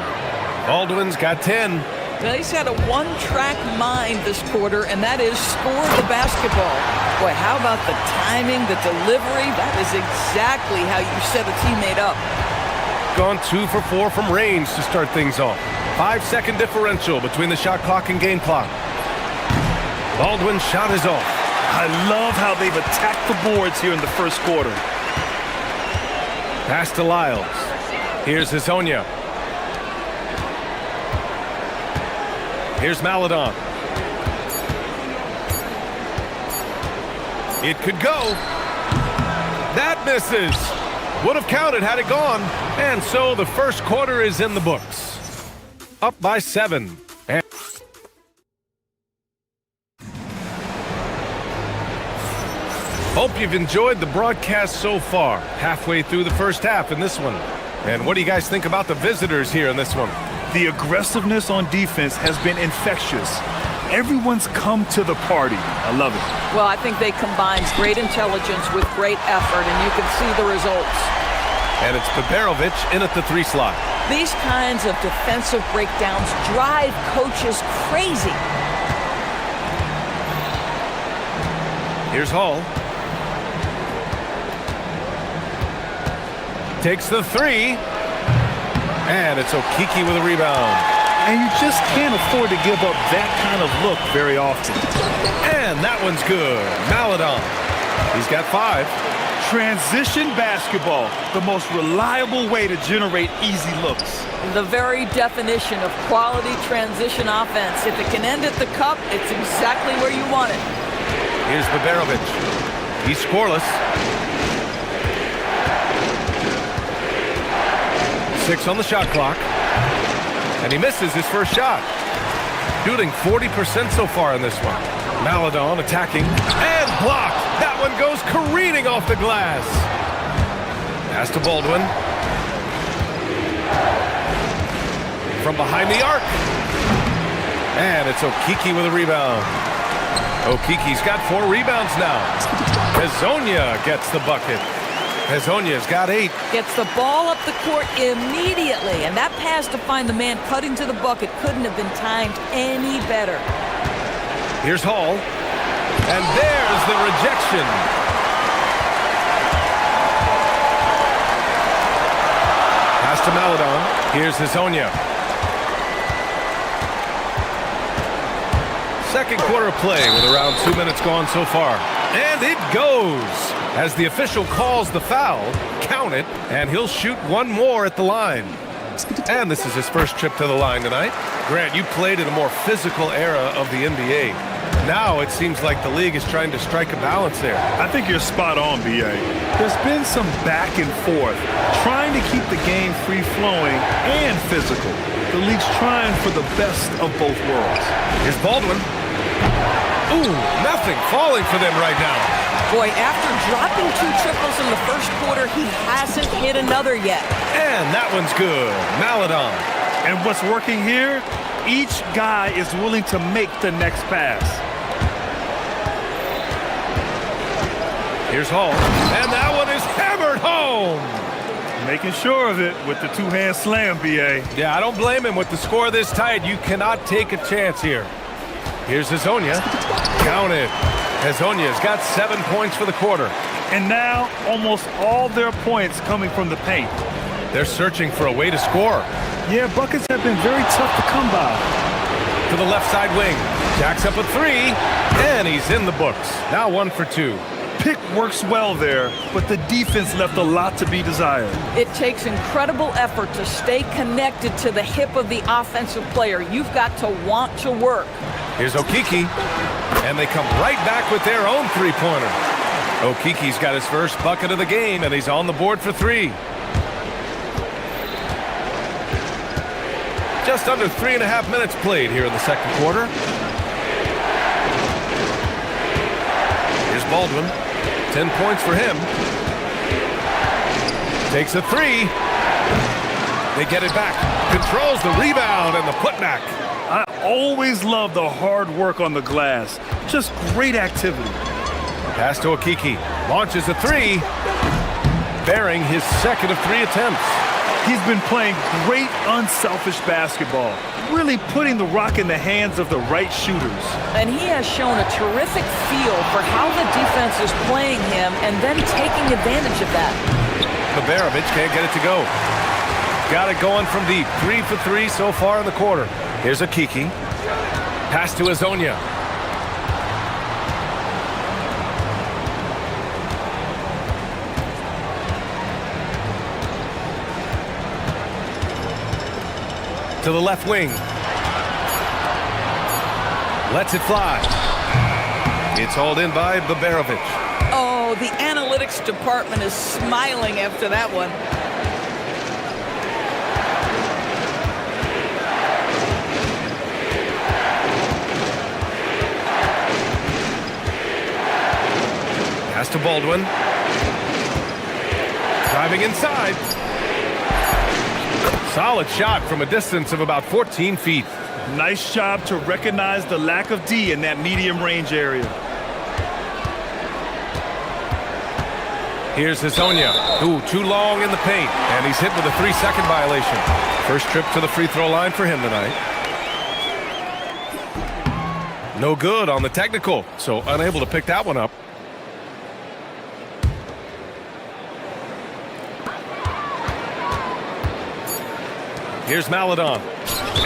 Baldwin's got 10. Well, he's had a one-track mind this quarter, and that is score the basketball. Boy, how about the timing, the delivery? That is exactly how you set a teammate up. Gone 2 for 4 from range to start things off. 5-second differential between the shot clock and game clock. Baldwin's shot is off. I love how they've attacked the boards here in the first quarter. Pass to Lyles. Here's Hazonia. Here's Maladon. It could go. That misses. Would have counted had it gone. And so the first quarter is in the books. Up by 7. And hope you've enjoyed the broadcast so far. Halfway through the first half in this one. And what do you guys think about the visitors here in this one? The aggressiveness on defense has been infectious. Everyone's come to the party. I love it. Well, I think they combine great intelligence with great effort, and you can see the results. And it's Baberovic in at the 3 slot. These kinds of defensive breakdowns drive coaches crazy. Here's Hall. Takes the 3. And it's Okiki with a rebound. And you just can't afford to give up that kind of look very often. And that one's good. Maladon. He's got 5. Transition basketball, the most reliable way to generate easy looks. The very definition of quality transition offense. If it can end at the cup, it's exactly where you want it. Here's Baberovic. He's scoreless. 6 on the shot clock. And he misses his first shot. Shooting 40% so far in this one. Maladon attacking and blocked. That one goes careening off the glass. Pass to Baldwin. From behind the arc. And it's Okiki with a rebound. Okiki's got 4 rebounds now. Hazonia gets the bucket. Hazonia's got 8. Gets the ball up the court immediately, and that pass to find the man cutting to the bucket couldn't have been timed any better. Here's Hall, and there's the rejection. Pass to Maladon. Here's Hazonia. Second quarter of play with around 2 minutes gone so far. And it goes! As the official calls the foul, count it, and he'll shoot 1 more at the line. And this is his first trip to the line tonight. Grant, you played in a more physical era of the NBA. Now it seems like the league is trying to strike a balance there. I think you're spot on, B.A. There's been some back and forth, trying to keep the game free-flowing and physical. The league's trying for the best of both worlds. Here's Baldwin. Ooh, nothing falling for them right now. Boy, after dropping 2 triples in the first quarter, he hasn't hit another yet. And that one's good. Maladon. And what's working here? Each guy is willing to make the next pass. Here's Hall. And that one is hammered home. Making sure of it with the 2-hand slam, B.A. Yeah, I don't blame him with the score this tight. You cannot take a chance here. Here's Hazonia. Count it. Hazonia's got 7 points for the quarter. And now, almost all their points coming from the paint. They're searching for a way to score. Yeah, buckets have been very tough to come by. To the left side wing. Jacks up a 3, and he's in the books. Now 1 for 2. Pick works well there, but the defense left a lot to be desired. It takes incredible effort to stay connected to the hip of the offensive player. You've got to want to work. Here's Okiki, and they come right back with their own 3-pointer. Okiki's got his first bucket of the game, and he's on the board for 3. Just under 3.5 minutes played here in the second quarter. Here's Baldwin. 10 points for him. Takes a 3. They get it back. Controls the rebound and the putback. I always love the hard work on the glass. Just great activity. Pass to Akiki. Launches a three. Bearing his second of 3 attempts. He's been playing great unselfish basketball. Really putting the rock in the hands of the right shooters. And he has shown a terrific feel for how the defense is playing him and then taking advantage of that. Baberovic can't get it to go. Got it going from deep. 3 for 3 so far in the quarter. Here's Akiki. Pass to Azonia. To the left wing. Lets it fly. It's hauled in by Baberovic. Oh, the analytics department is smiling after that one. Pass to Baldwin. Driving inside. Solid shot from a distance of about 14 feet. Nice job to recognize the lack of D in that medium range area. Here's Hazonia. Ooh, too long in the paint. And he's hit with a 3-second violation. First trip to the free throw line for him tonight. No good on the technical, so unable to pick that one up. Here's Maladon.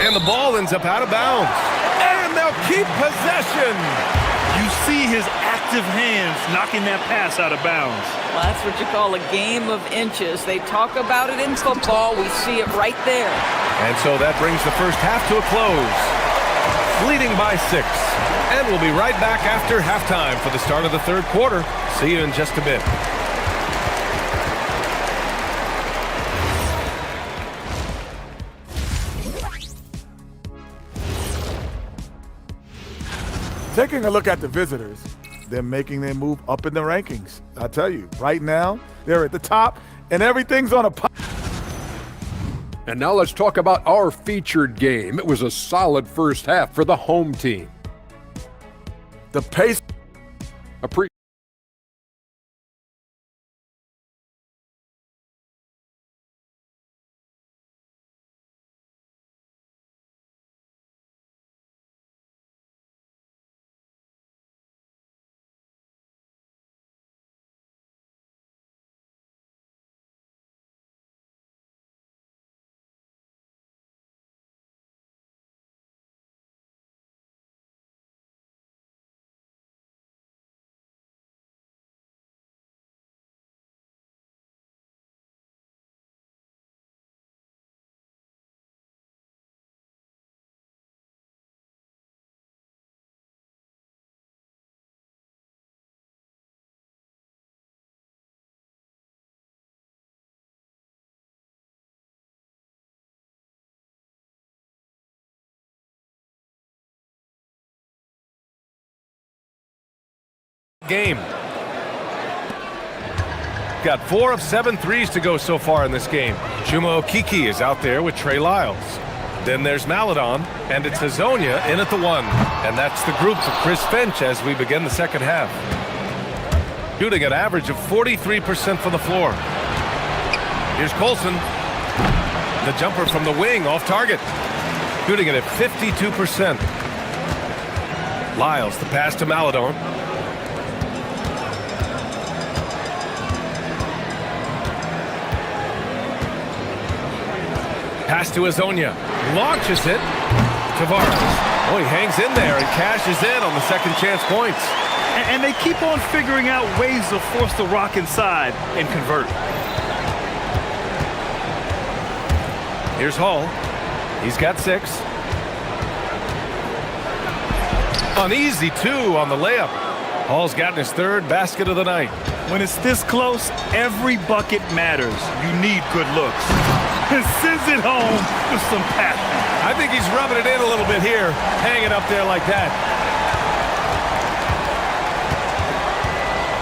And the ball ends up out of bounds. And they'll keep possession. You see his active hands knocking that pass out of bounds. Well, that's what you call a game of inches. They talk about it in football. We see it right there. And so that brings the first half to a close. Leading by 6. And we'll be right back after halftime for the start of the third quarter. See you in just a bit. Taking a look at the visitors, they're making their move up in the rankings. I tell you, right now, they're at the top, and everything's on a... And now let's talk about our featured game. It was a solid first half for the home team. The pace... game. Got 4 of 7 threes to go so far in this game. Chuma Okiki is out there with Trey Lyles. Then there's Maladon, and it's Hazonia in at the 1. And that's the group for Chris Finch as we begin the second half. Shooting an average of 43% from the floor. Here's Colson. The jumper from the wing off target. Shooting it at 52%. Lyles, the pass to Maladon. Pass to Hazonia. Launches it. Tavares. Oh, he hangs in there and cashes in on the second chance points. And they keep on figuring out ways to force the rock inside and convert. Here's Hall. He's got 6. An easy 2 on the layup. Hall's gotten his 3rd basket of the night. When it's this close, every bucket matters. You need good looks. And sends it home with some passion. I think he's rubbing it in a little bit here, hanging up there like that.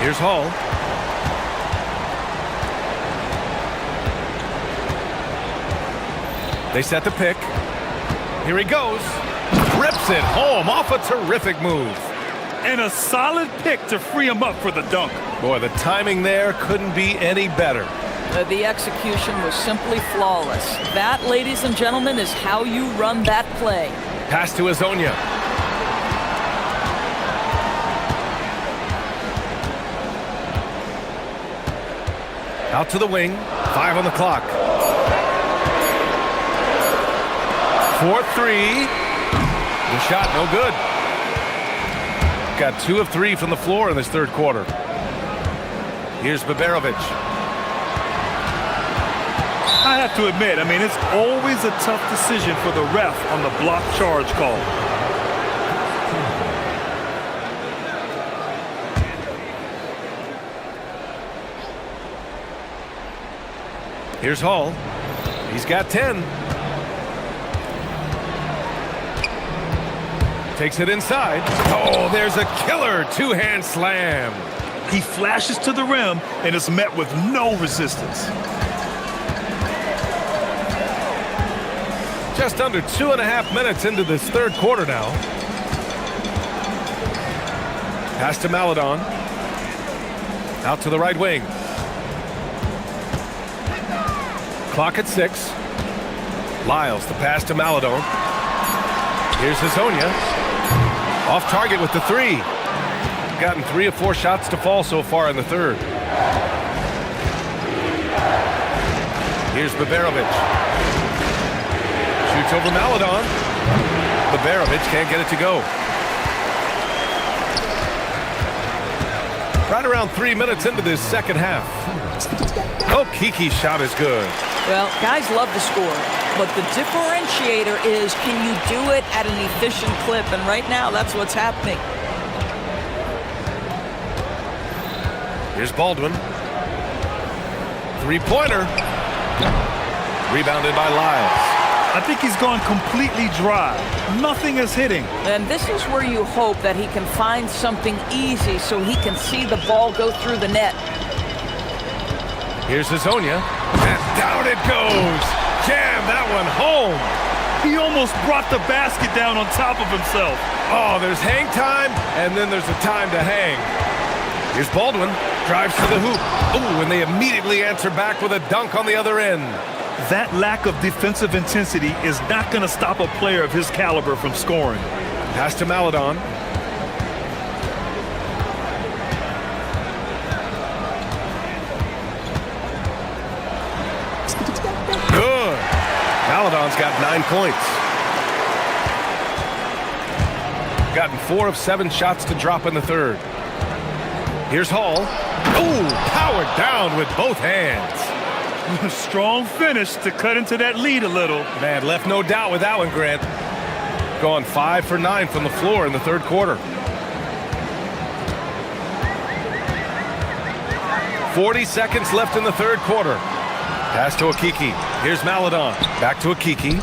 Here's Hall. They set the pick. Here he goes. Rips it home off a terrific move. And a solid pick to free him up for the dunk. Boy, the timing there couldn't be any better. The execution was simply flawless. That, ladies and gentlemen, is how you run that play. Pass to Azonia. Out to the wing. 5 on the clock. 4-3. The shot, no good. Got 2 of 3 from the floor in this third quarter. Here's Baberovic. I have to admit, it's always a tough decision for the ref on the block charge call. Here's Hall. He's got 10. Takes it inside. Oh, there's a killer two-hand slam. He flashes to the rim and is met with no resistance. Just under 2.5 minutes into this third quarter now. Pass to Maladon. Out to the right wing. Clock at 6. Lyles, the pass to Maladon. Here's Azonia. Off target with the 3. Gotten 3 of 4 shots to fall so far in the third. Here's Baberovic. Shoots over Maladon. Baberovic can't get it to go. Right around 3 minutes into this second half. Oh, Kiki's shot is good. Well, guys love to score, but the differentiator is, can you do it at an efficient clip? And right now, that's what's happening. Here's Baldwin. Three-pointer. Rebounded by Lyles. I think he's gone completely dry. Nothing is hitting. And this is where you hope that he can find something easy so he can see the ball go through the net. Here's Azonia. And down it goes. Jam that one home. He almost brought the basket down on top of himself. Oh, there's hang time, and then there's a time to hang. Here's Baldwin. Drives to the hoop. Ooh, and they immediately answer back with a dunk on the other end. That lack of defensive intensity is not going to stop a player of his caliber from scoring. Pass to Maladon. Good. Maladon's got 9 points. Gotten 4 of 7 shots to drop in the third. Here's Hall. Ooh, powered down with both hands. Strong finish to cut into that lead a little. Man, left no doubt with that one, Grant. Going 5 for 9 from the floor in the third quarter. 40 seconds left in the third quarter. Pass to Akiki. Here's Maladon. Back to Akiki.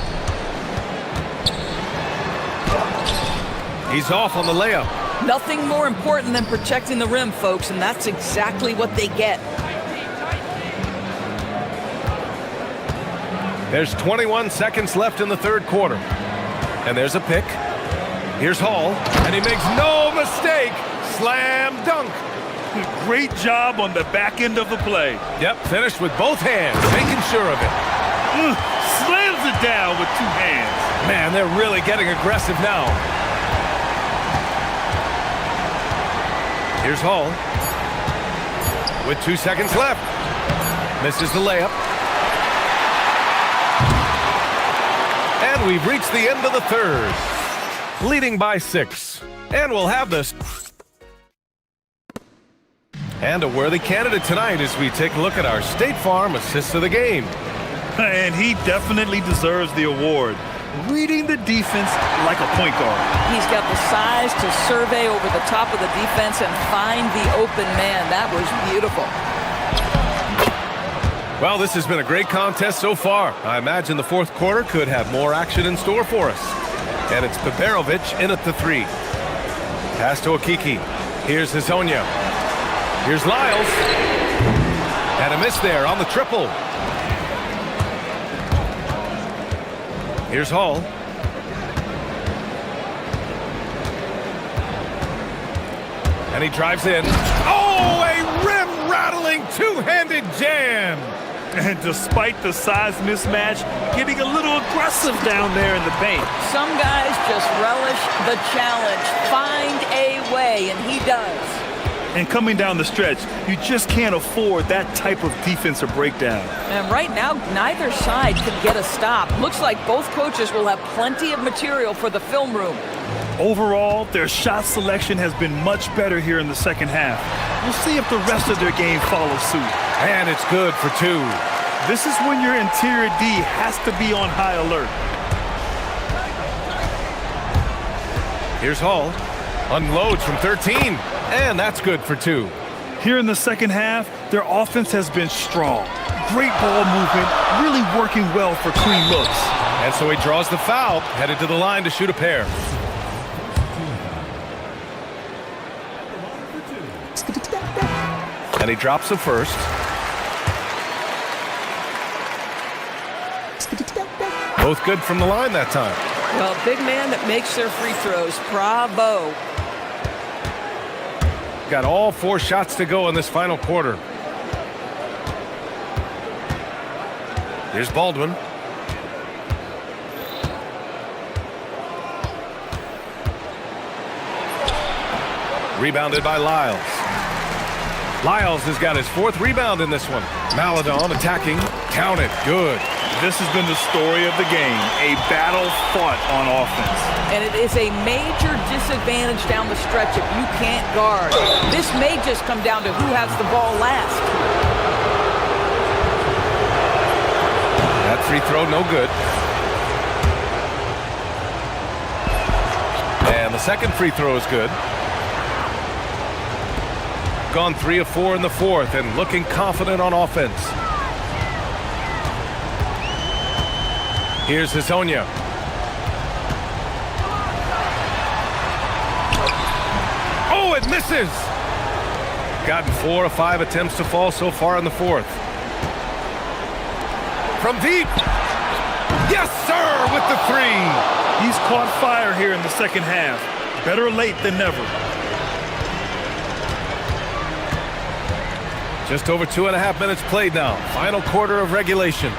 He's off on the layup. Nothing more important than protecting the rim, folks, and that's exactly what they get. There's 21 seconds left in the third quarter. And there's a pick. Here's Hall, and he makes no mistake. Slam dunk. Great job on the back end of the play. Yep, finished with both hands, making sure of it. Slams it down with 2 hands. Man, they're really getting aggressive now. Here's Hall. With 2 seconds left. Misses the layup. And we've reached the end of the third. Leading by 6. And we'll have this. And a worthy candidate tonight as we take a look at our State Farm Assist of the Game. And he definitely deserves the award. Reading the defense like a point guard. He's got the size to survey over the top of the defense and find the open man. That was beautiful. Well, this has been a great contest so far. I imagine the fourth quarter could have more action in store for us. And it's Baberovic in at the 3. Pass to Akiki. Here's Azonia. Here's Lyles. And a miss there on the triple. Here's Hall. And he drives in. Oh, a rim-rattling two-handed jam. And despite the size mismatch, getting a little aggressive down there in the paint. Some guys just relish the challenge. Find a way, and he does. And coming down the stretch, you just can't afford that type of defensive breakdown. And right now, neither side can get a stop. Looks like both coaches will have plenty of material for the film room. Overall, their shot selection has been much better here in the second half. We'll see if the rest of their game follows suit. And it's good for two. This is when your interior D has to be on high alert. Here's Hall. Unloads from 13. And that's good for two. Here in the second half, their offense has been strong. Great ball movement, really working well for clean looks. And so he draws the foul, headed to the line to shoot a pair. And he drops the first. Both good from the line that time. Well, big man that makes their free throws. Bravo. Got all 4 shots to go in this final quarter. Here's Baldwin. Rebounded by Lyles. Lyles has got his 4th rebound in this one. Maladon attacking. Count it. Good. This has been the story of the game. A battle fought on offense. And it is a major disadvantage down the stretch if you can't guard. This may just come down to who has the ball last. That free throw, no good. And the second free throw is good. Gone 3 of 4 in the 4th and looking confident on offense. Here's Hezonja. Oh, it misses! Gotten 4 of 5 attempts to fall so far in the 4th. From deep. Yes, sir, with the 3. He's caught fire here in the second half. Better late than never. Just over 2.5 minutes played now. Final quarter of regulation.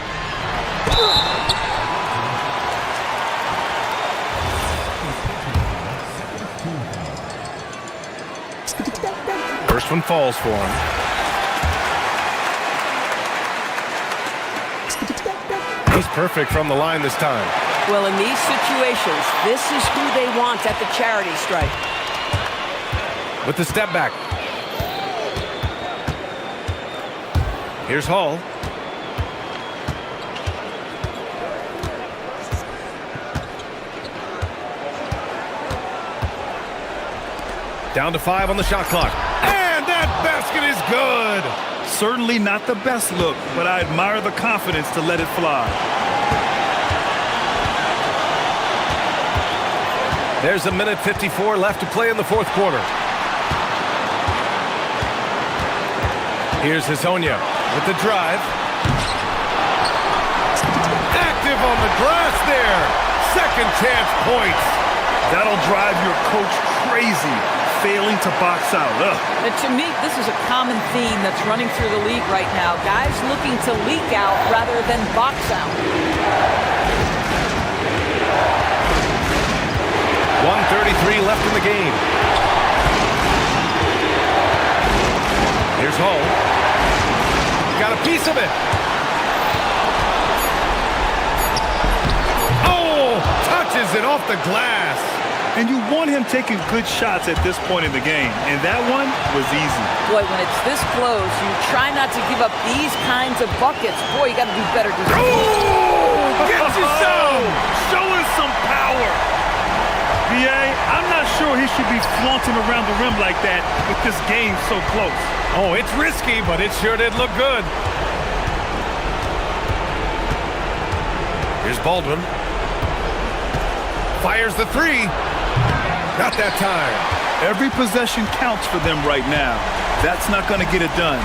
First one falls for him. He's perfect from the line this time. Well, in these situations, this is who they want at the charity stripe. With the step back. Here's Hall. Down to 5 on the shot clock. And that basket is good. Certainly not the best look, but I admire the confidence to let it fly. There's 1:54 left to play in the 4th quarter. Here's Hezonja with the drive. Active on the glass there. Second chance points. That'll drive your coach crazy, failing to box out. And to me, this is a common theme that's running through the league right now. Guys looking to leak out rather than box out. 1:33 left in the game. Here's Hall. Got a piece of it. Oh, touches it off the glass. And you want him taking good shots at this point in the game. And that one was easy. Boy, when it's this close, you try not to give up these kinds of buckets. Boy, you got to do better defense. Oh, get you some. Showing some power. BA, I'm not sure he should be flaunting around the rim like that with this game so close. Oh, it's risky, but it sure did look good. Here's Baldwin. Fires the 3. Not that time. Every possession counts for them right now. That's not going to get it done.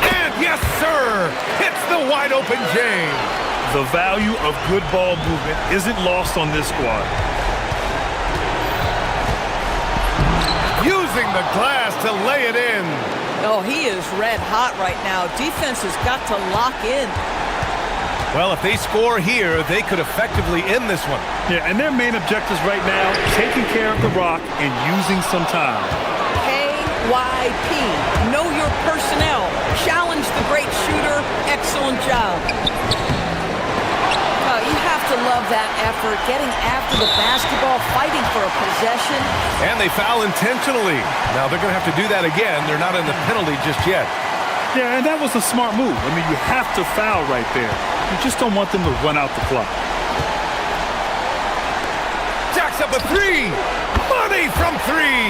And yes, sir! Hits the wide open James. The value of good ball movement isn't lost on this squad. Using the glass to lay it in. Oh, he is red hot right now. Defense has got to lock in. Well, if they score here, they could effectively end this one. Yeah, and their main objectives right now, taking care of the rock and using some time. KYP, know your personnel. Challenge the great shooter. Excellent job. You have to love that effort, getting after the basketball, fighting for a possession. And they foul intentionally. Now they're going to have to do that again. They're not in the penalty just yet. Yeah, and that was a smart move. I mean, you have to foul right there. You just don't want them to run out the clock. Jacks up a three. Money from three.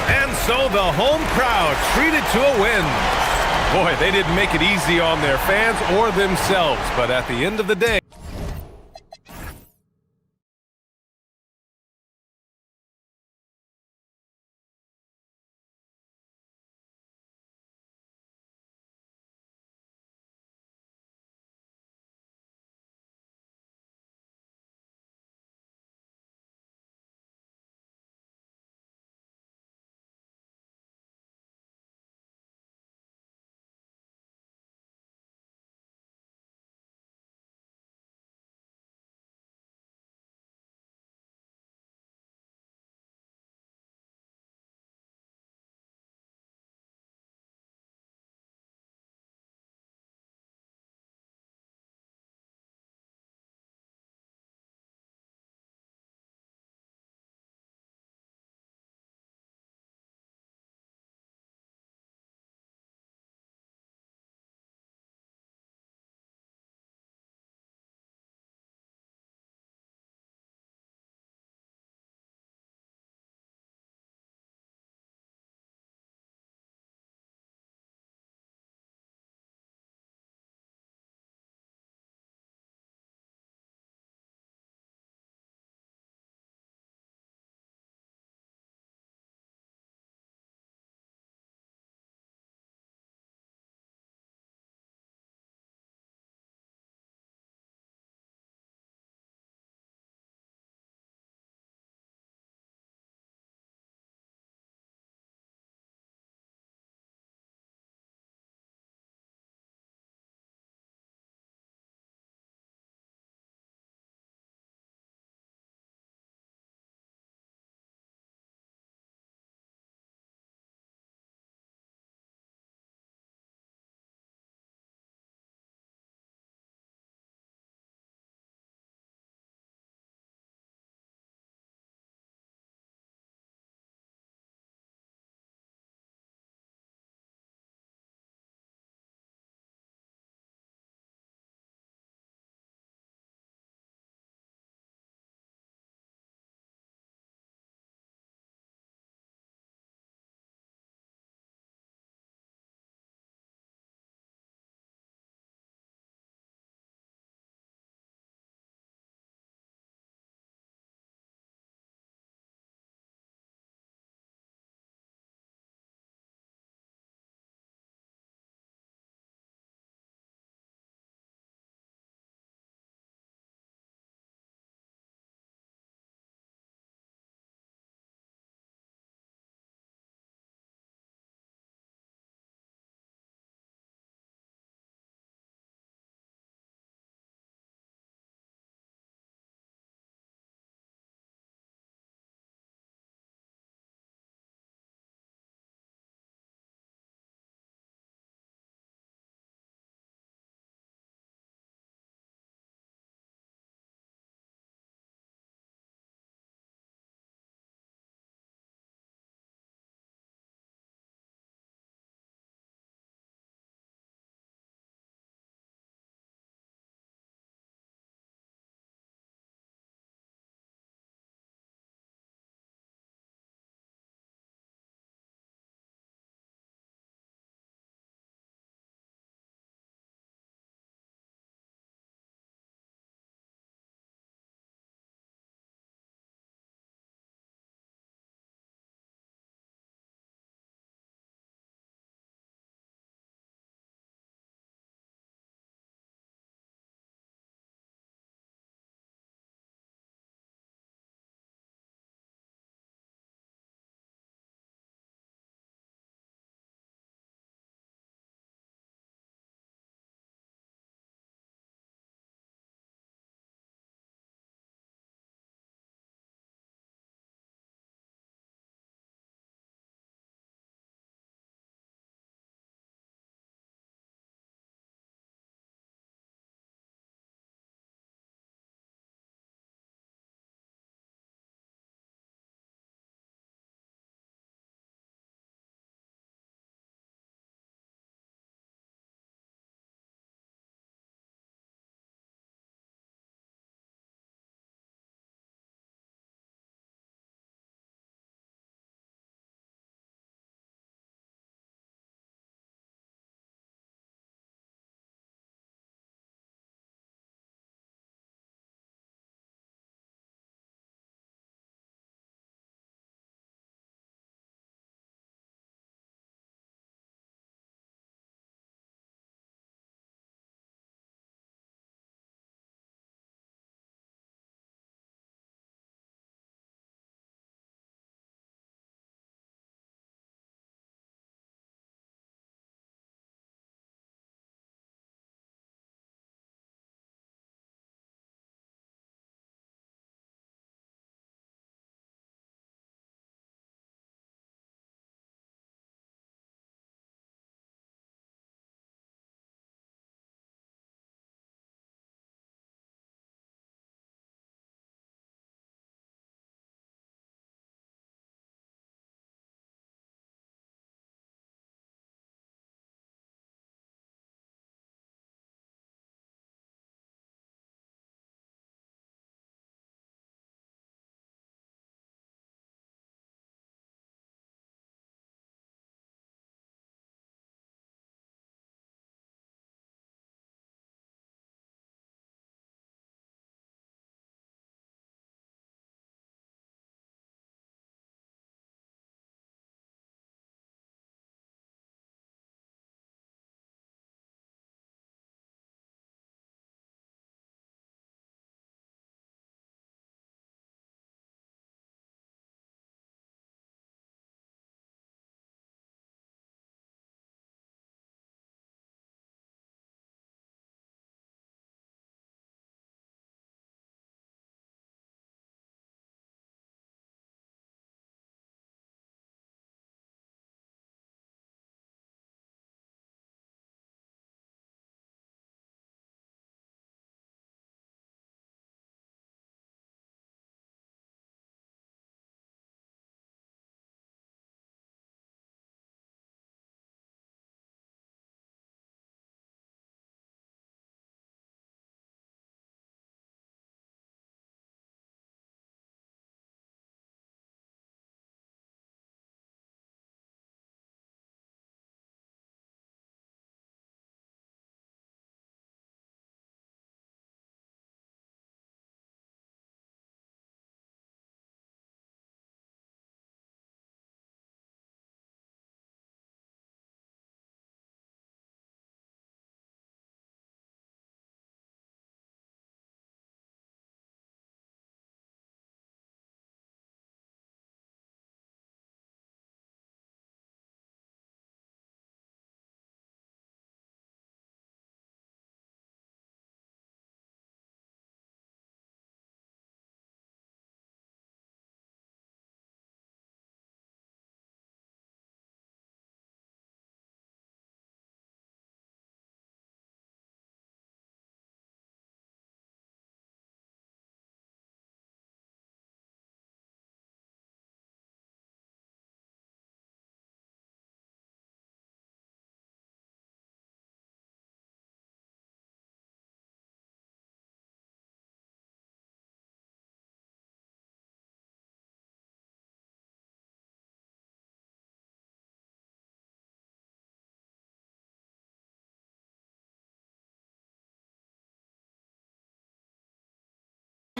And so the home crowd treated to a win. Boy, they didn't make it easy on their fans or themselves, but at the end of the day,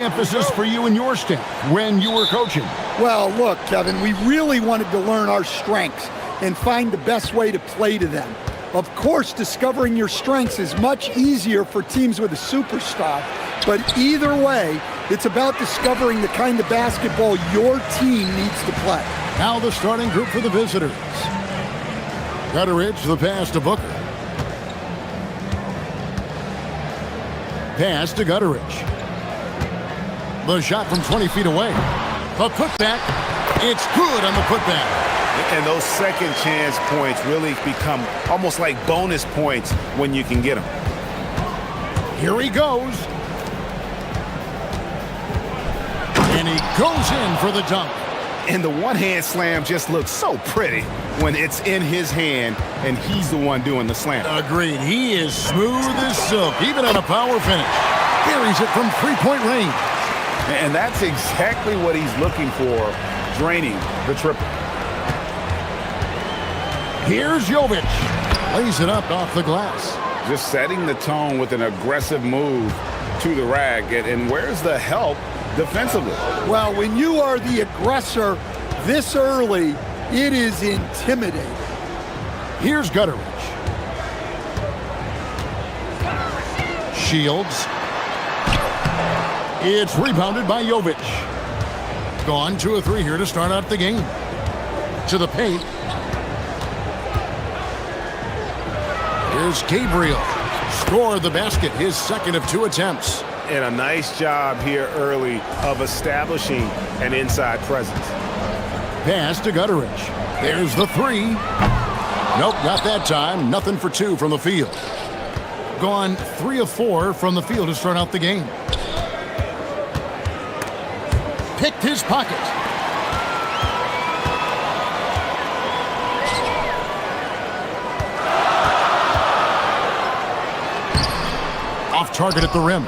emphasis for you and your staff when you were coaching? Well, look, Kevin, we really wanted to learn our strengths and find the best way to play to them. Of course, discovering your strengths is much easier for teams with a superstar, but either way, it's about discovering the kind of basketball your team needs to play. Now the starting group for the visitors. Gutteridge, the pass to Booker. Pass to Gutteridge. The shot from 20 feet away. The putback. It's good on the putback. And those second chance points really become almost like bonus points when you can get them. Here he goes. And he goes in for the dunk. And the one-hand slam just looks so pretty when it's in his hand and he's the one doing the slam. Agreed. He is smooth as silk, even on a power finish. Carries it from three-point range. And that's exactly what he's looking for, draining the triple. Here's Jovic. Lays it up off the glass. Just setting the tone with an aggressive move to the rack. And where's the help defensively? Well, when you are the aggressor this early, it is intimidating. Here's Gutteridge. Shields. It's rebounded by Jovic. Gone 2 of 3 here to start out the game. To the paint. Here's Gabriel. Scored the basket, his second of 2 attempts. And a nice job here early of establishing an inside presence. Pass to Gutteridge. There's the 3. Nope, not that time. Nothing for 2 from the field. Gone 3 of 4 from the field to start out the game. Picked his pocket. Off target at the rim.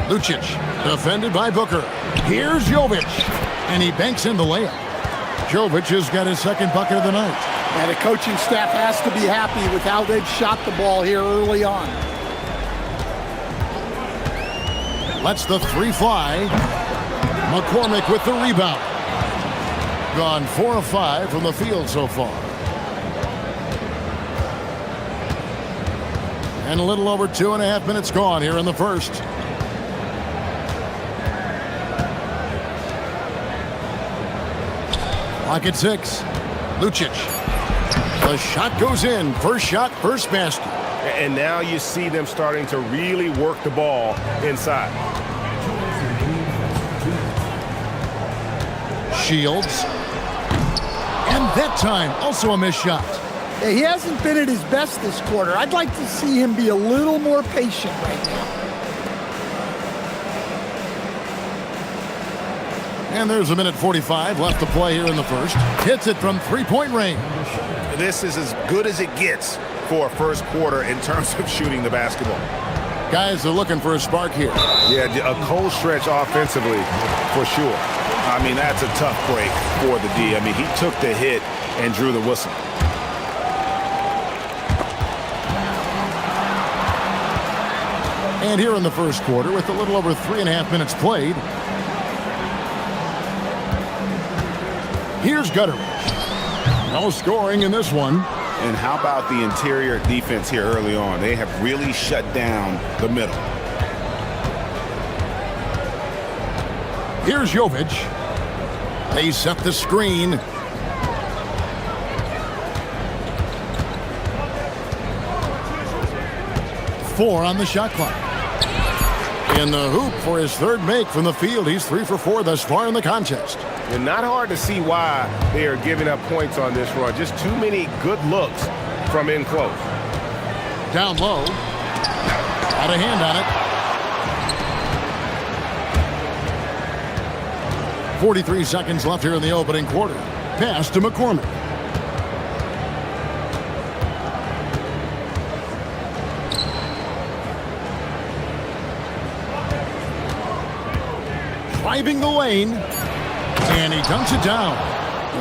Lucic, defended by Booker. Here's Jovic, and he banks in the layup. Jovic has got his second bucket of the night. And the coaching staff has to be happy with how they've shot the ball here early on. Lets the 3 fly. McCormick with the rebound. Gone 4 of 5 from the field so far. And a little over 2.5 minutes gone here in the first. Clock at 6. Lucic. The shot goes in. First shot, first basket. And now you see them starting to really work the ball inside. Shields. And that time, also a missed shot. Yeah, he hasn't been at his best this quarter. I'd like to see him be a little more patient right now. And there's 1:45 left to play here in the first. Hits it from three-point range. This is as good as it gets for a first quarter in terms of shooting the basketball. Guys are looking for a spark here. Yeah, a cold stretch offensively for sure. I mean, that's a tough break for the D. I mean, he took the hit and drew the whistle. And here in the first quarter, with a little over 3.5 minutes played, here's Gutteridge. No scoring in this one. And how about the interior defense here early on? They have really shut down the middle. Here's Jovic. They set the screen. Four on the shot clock. In the hoop for his third make from the field. He's 3 for 4 thus far in the contest. And not hard to see why they are giving up points on this run. Just too many good looks from in close. Down low. Out of hand on it. 43 seconds left here in the opening quarter. Pass to McCormick. Driving the lane. And he dunks it down.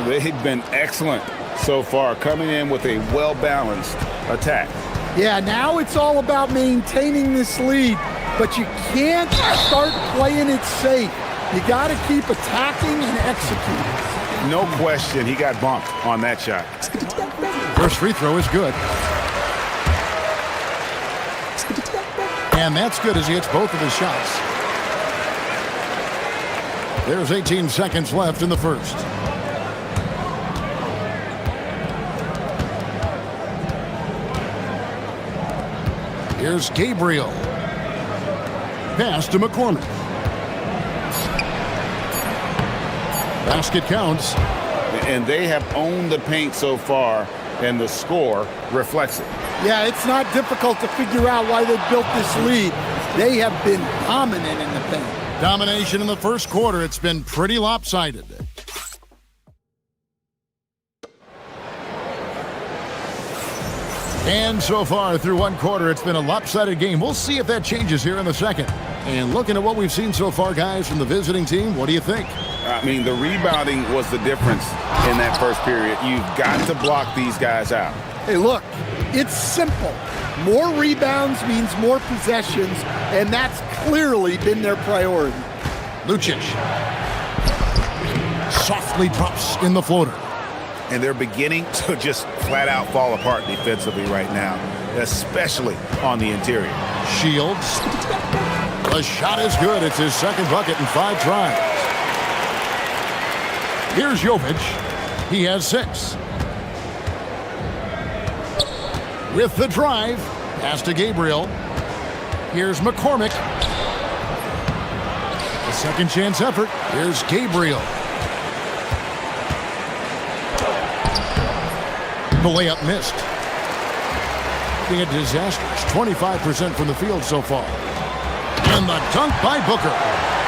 They've been excellent so far, coming in with a well-balanced attack. Yeah, now it's all about maintaining this lead, but you can't start playing it safe. You got to keep attacking and executing. No question, he got bumped on that shot. First free throw is good. And that's good as he hits both of his shots. There's 18 seconds left in the first. Here's Gabriel. Pass to McCormick. Basket counts. And they have owned the paint so far, and the score reflects it. Yeah, it's not difficult to figure out why they built this lead. They have been dominant in the paint. Domination in the first quarter. It's been pretty lopsided. And so far through one quarter, it's been a lopsided game. We'll see if that changes here in the second. And looking at what we've seen so far, guys, from the visiting team, what do you think? I mean, the rebounding was the difference in that first period. You've got to block these guys out. Hey, look, it's simple. More rebounds means more possessions, and that's clearly been their priority. Lucic softly drops in the floater. And they're beginning to just flat out fall apart defensively right now, especially on the interior. Shields. The shot is good. It's his second bucket in 5 tries. Here's Jovic. He has 6. With the drive, pass to Gabriel. Here's McCormick. A second chance effort. Here's Gabriel. The layup missed. Being a disastrous 25% from the field so far. And the dunk by Booker.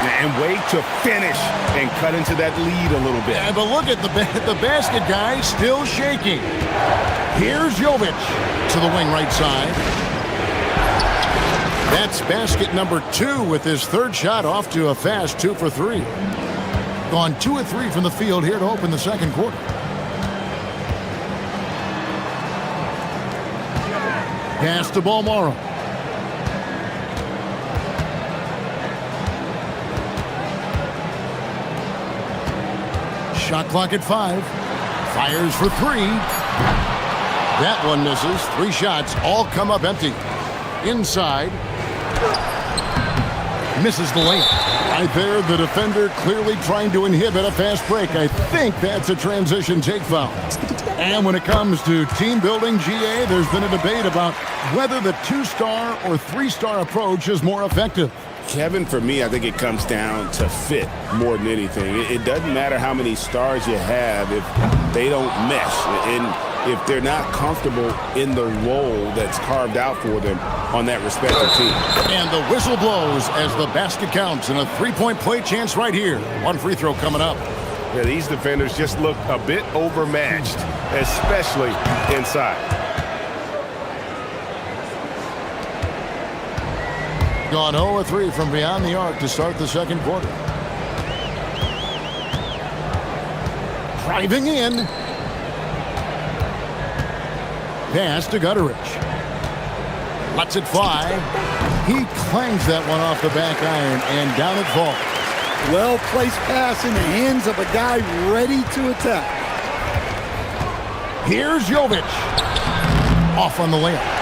And way to finish and cut into that lead a little bit. Yeah, but look at the basket guy still shaking. Here's Jovic to the wing right side. That's basket number 2 with his third shot off to a fast 2 for 3. Gone 2 of 3 from the field here to open the second quarter. Pass to Balmoro. Shot clock at 5. Fires for 3. That one misses. 3 shots all come up empty. Inside. Misses the layup. Right there, the defender clearly trying to inhibit a fast break. I think that's a transition take foul. And when it comes to team building, GA, there's been a debate about whether the 2-star or 3-star approach is more effective. Kevin, for me, I think it comes down to fit more than anything. It doesn't matter how many stars you have if they don't mesh and if they're not comfortable in the role that's carved out for them on that respective team. And the whistle blows as the basket counts and a 3-point play chance right here. 1 free throw coming up. Yeah, these defenders just look a bit overmatched, especially inside. Gone 0-3 from beyond the arc to start the second quarter. Driving in. Pass to Gutteridge. Lets it fly. He clangs that one off the back iron, and down it falls. Well-placed pass in the hands of a guy ready to attack. Here's Jovic. Off on the layup.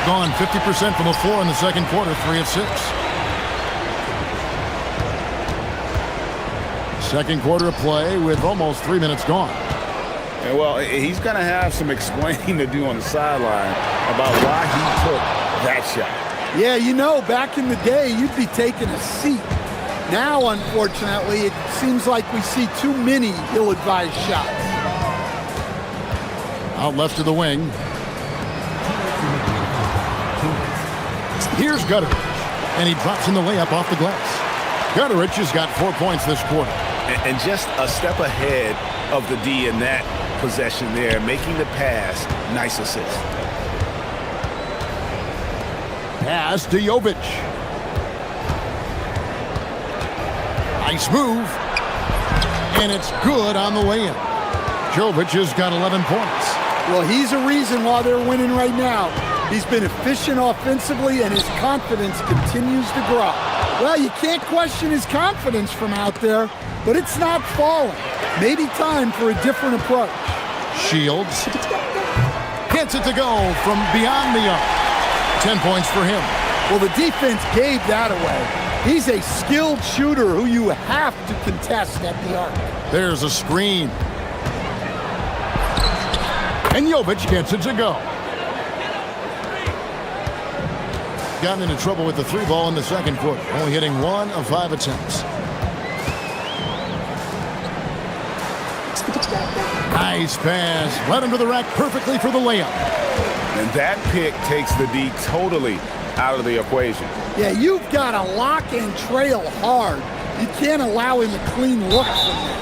Gone 50% from the floor in the second quarter, 3 of 6. Second quarter of play with almost 3 minutes gone. And well, he's going to have some explaining to do on the sideline about why he took that shot. Yeah, you know, back in the day, you'd be taking a seat. Now, unfortunately, it seems like we see too many ill-advised shots. Out left to the wing. Here's Gutteridge, and he drops in the layup off the glass. Gutteridge has got 4 points this quarter. And just a step ahead of the D in that possession there, making the pass. Nice assist. Pass to Jovic. Nice move. And it's good on the way in. Jovic has got 11 points. Well, he's a reason why they're winning right now. He's been efficient offensively, and his confidence continues to grow. Well, you can't question his confidence from out there, but it's not falling. Maybe time for a different approach. Shields gets it to go from beyond the arc. 10 points for him. Well, the defense gave that away. He's a skilled shooter who you have to contest at the arc. There's a screen. And Jovic gets it to go. Gotten into trouble with the 3 ball in the second quarter, only hitting 1 of 5 attempts. Nice pass, right under the rack perfectly for the layup. And that pick takes the D totally out of the equation. Yeah, you've got to lock and trail hard. You can't allow him a clean look from there.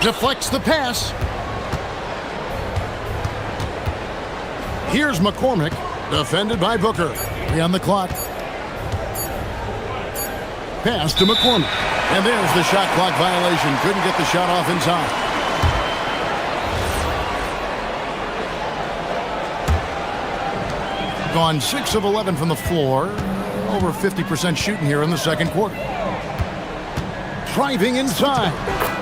Deflects the pass. Here's McCormick, defended by Booker. 3 on the clock. Pass to McCormick. And there's the shot clock violation. Couldn't get the shot off in time. Gone 6 of 11 from the floor. Over 50% shooting here in the second quarter. Driving inside.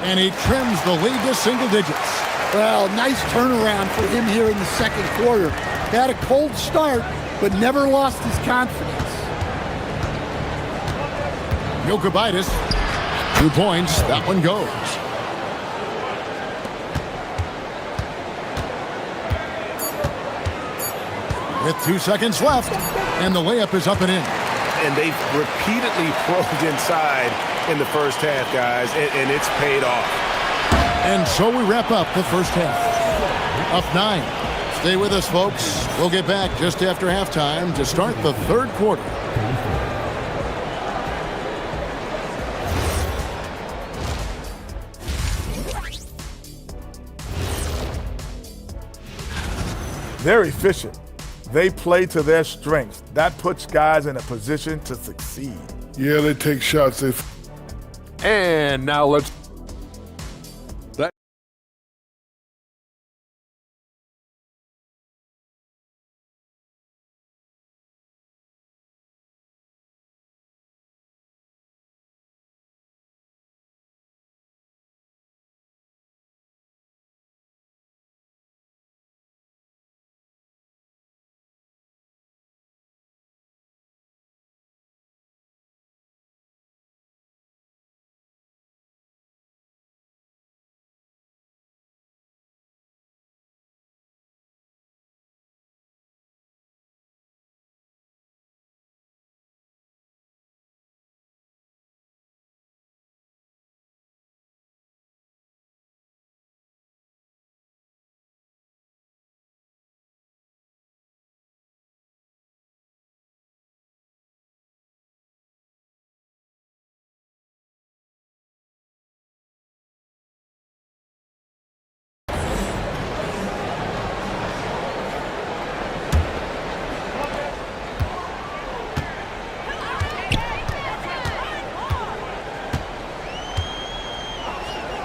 And he trims the lead to single digits. Well, nice turnaround for him here in the second quarter. Had a cold start, but never lost his confidence. Jokubaitis, 2 points. That one goes. With 2 seconds left, and the layup is up and in. And they've repeatedly probed inside in the first half, guys, and it's paid off. And so we wrap up the first half. Up 9. Stay with us, folks. We'll get back just after halftime to start the third quarter. They're efficient. They play to their strengths. That puts guys in a position to succeed. Yeah, they take shots. And now let's...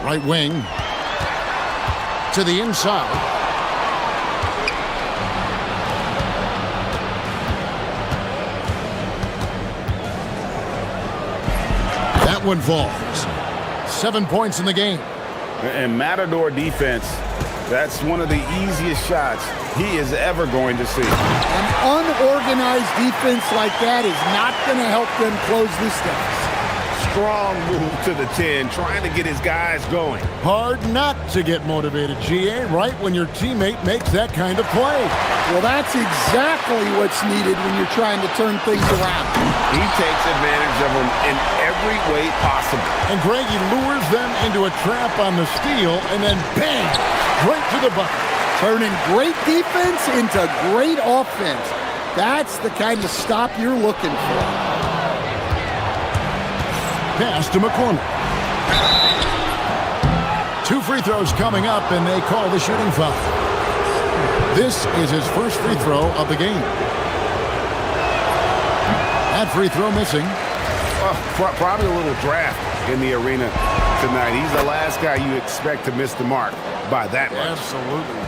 Right wing to the inside. That one falls. 7 points in the game. And Matador defense, that's one of the easiest shots he is ever going to see. An unorganized defense like that is not going to help them close this down. Strong move to the 10, trying to get his guys going. Hard not to get motivated, GA, right when your teammate makes that kind of play. Well, that's exactly what's needed when you're trying to turn things around. He takes advantage of them in every way possible. And Greg, he lures them into a trap on the steal, and then bang, right to the bucket. Turning great defense into great offense. That's the kind of stop you're looking for. Pass to McCormick. 2 free throws coming up, and they call the shooting foul. This is his first free throw of the game. That free throw missing. Probably a little draft in the arena tonight. He's the last guy you expect to miss the mark by that much. Absolutely.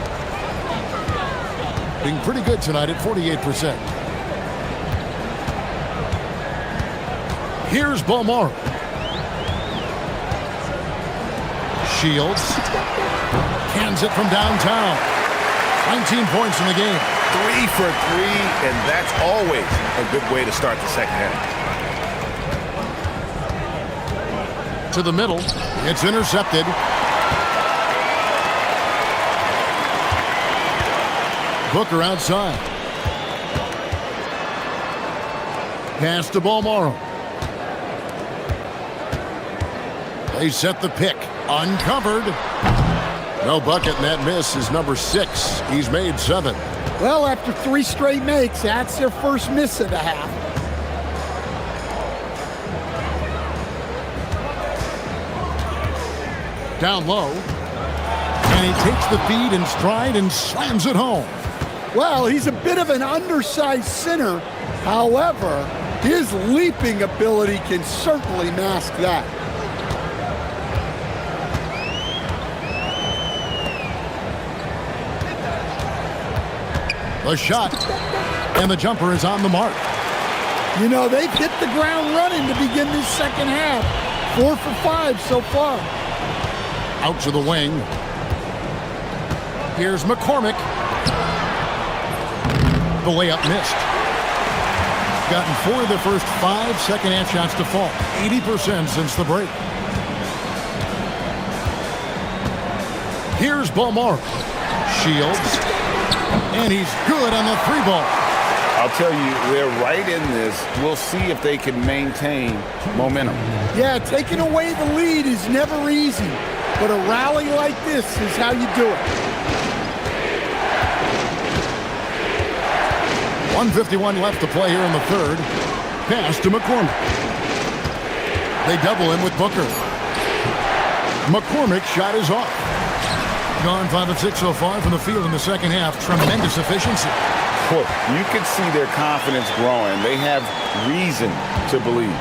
Being pretty good tonight at 48%. Here's Balmore. Shields. Cans it from downtown. 19 points in the game. 3 for 3, and that's always a good way to start the second half. To the middle. It's intercepted. Booker outside. Pass to Balmoro. They set the pick. Uncovered. No bucket, and that miss is number 6. He's made 7. Well, after 3 straight makes, that's their first miss of the half. Down low. And he takes the feed in stride and slams it home. Well, he's a bit of an undersized center. However, his leaping ability can certainly mask that. The shot, and the jumper is on the mark. You know, they've hit the ground running to begin this second half. 4 for 5 so far. Out to the wing. Here's McCormick. The layup missed. Gotten 4 of the first 5 second half shots to fall. 80% since the break. Here's Balmore. Shields. And he's good on the 3-ball. I'll tell you, they're right in this. We'll see if they can maintain momentum. Yeah, taking away the lead is never easy. But a rally like this is how you do it. 1:51 left to play here in the third. Pass to McCormick. They double him with Booker. McCormick's shot is off. Gone 5 of 6 so far from the field in the second half. Tremendous efficiency. Boy, you can see their confidence growing. They have reason to believe.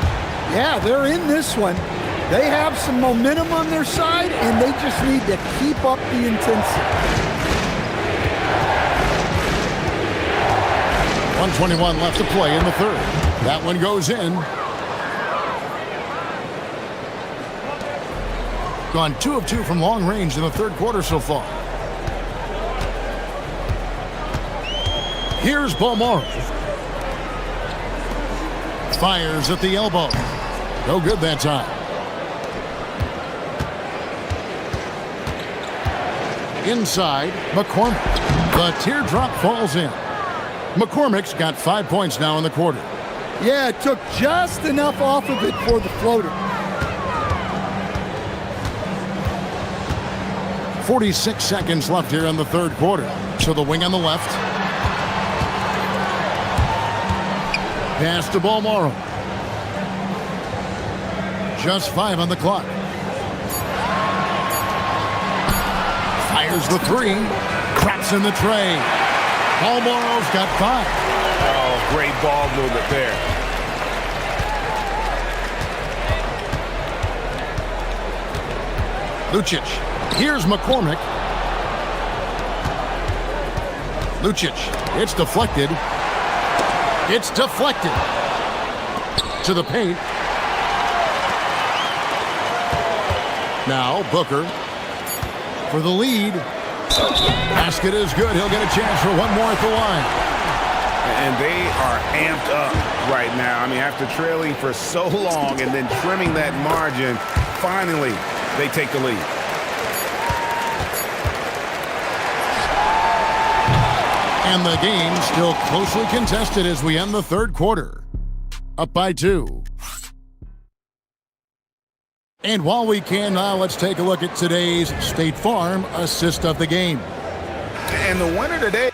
Yeah, they're in this one. They have some momentum on their side, and they just need to keep up the intensity. 1:21 left to play in the third. That one goes in. Gone 2 of 2 from long range in the third quarter so far. Here's Balmore. Fires at the elbow. No good that time. Inside, McCormick. The teardrop falls in. McCormick's got 5 points now in the quarter. Yeah, it took just enough off of it for the floater. 46 seconds left here in the third quarter. To the wing on the left. Pass to Balmoro. Just 5 on the clock. Fires the 3. Cracks in the tray. Balmoro's got 5. Oh, great ball movement there. Lucic. Here's McCormick. Lucic. It's deflected. It's deflected. To the paint. Now Booker for the lead. Basket is good. He'll get a chance for one more at the line. And they are amped up right now. I mean, after trailing for so long and then trimming that margin, finally they take the lead. And the game still closely contested as we end the third quarter. Up by 2. And while we can now, let's take a look at today's State Farm assist of the game. And the winner today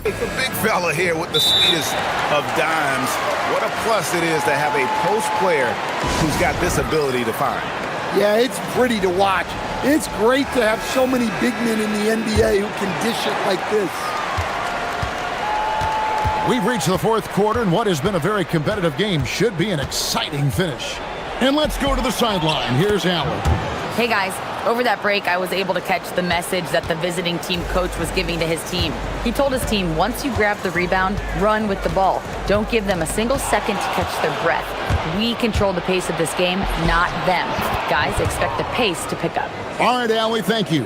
It's a big fella here with the sweetest of dimes. What a plus it is to have a post player who's got this ability to find. Yeah, it's pretty to watch. It's great to have so many big men in the NBA who can dish it like this. We've reached the fourth quarter, and what has been a very competitive game should be an exciting finish. And let's go to the sideline. Here's Allen. Hey guys, over that break, I was able to catch the message that the visiting team coach was giving to his team. He told his team, once you grab the rebound, run with the ball. Don't give them a single second to catch their breath. We control the pace of this game, not them. Guys, expect the pace to pick up. All right, Allie, thank you.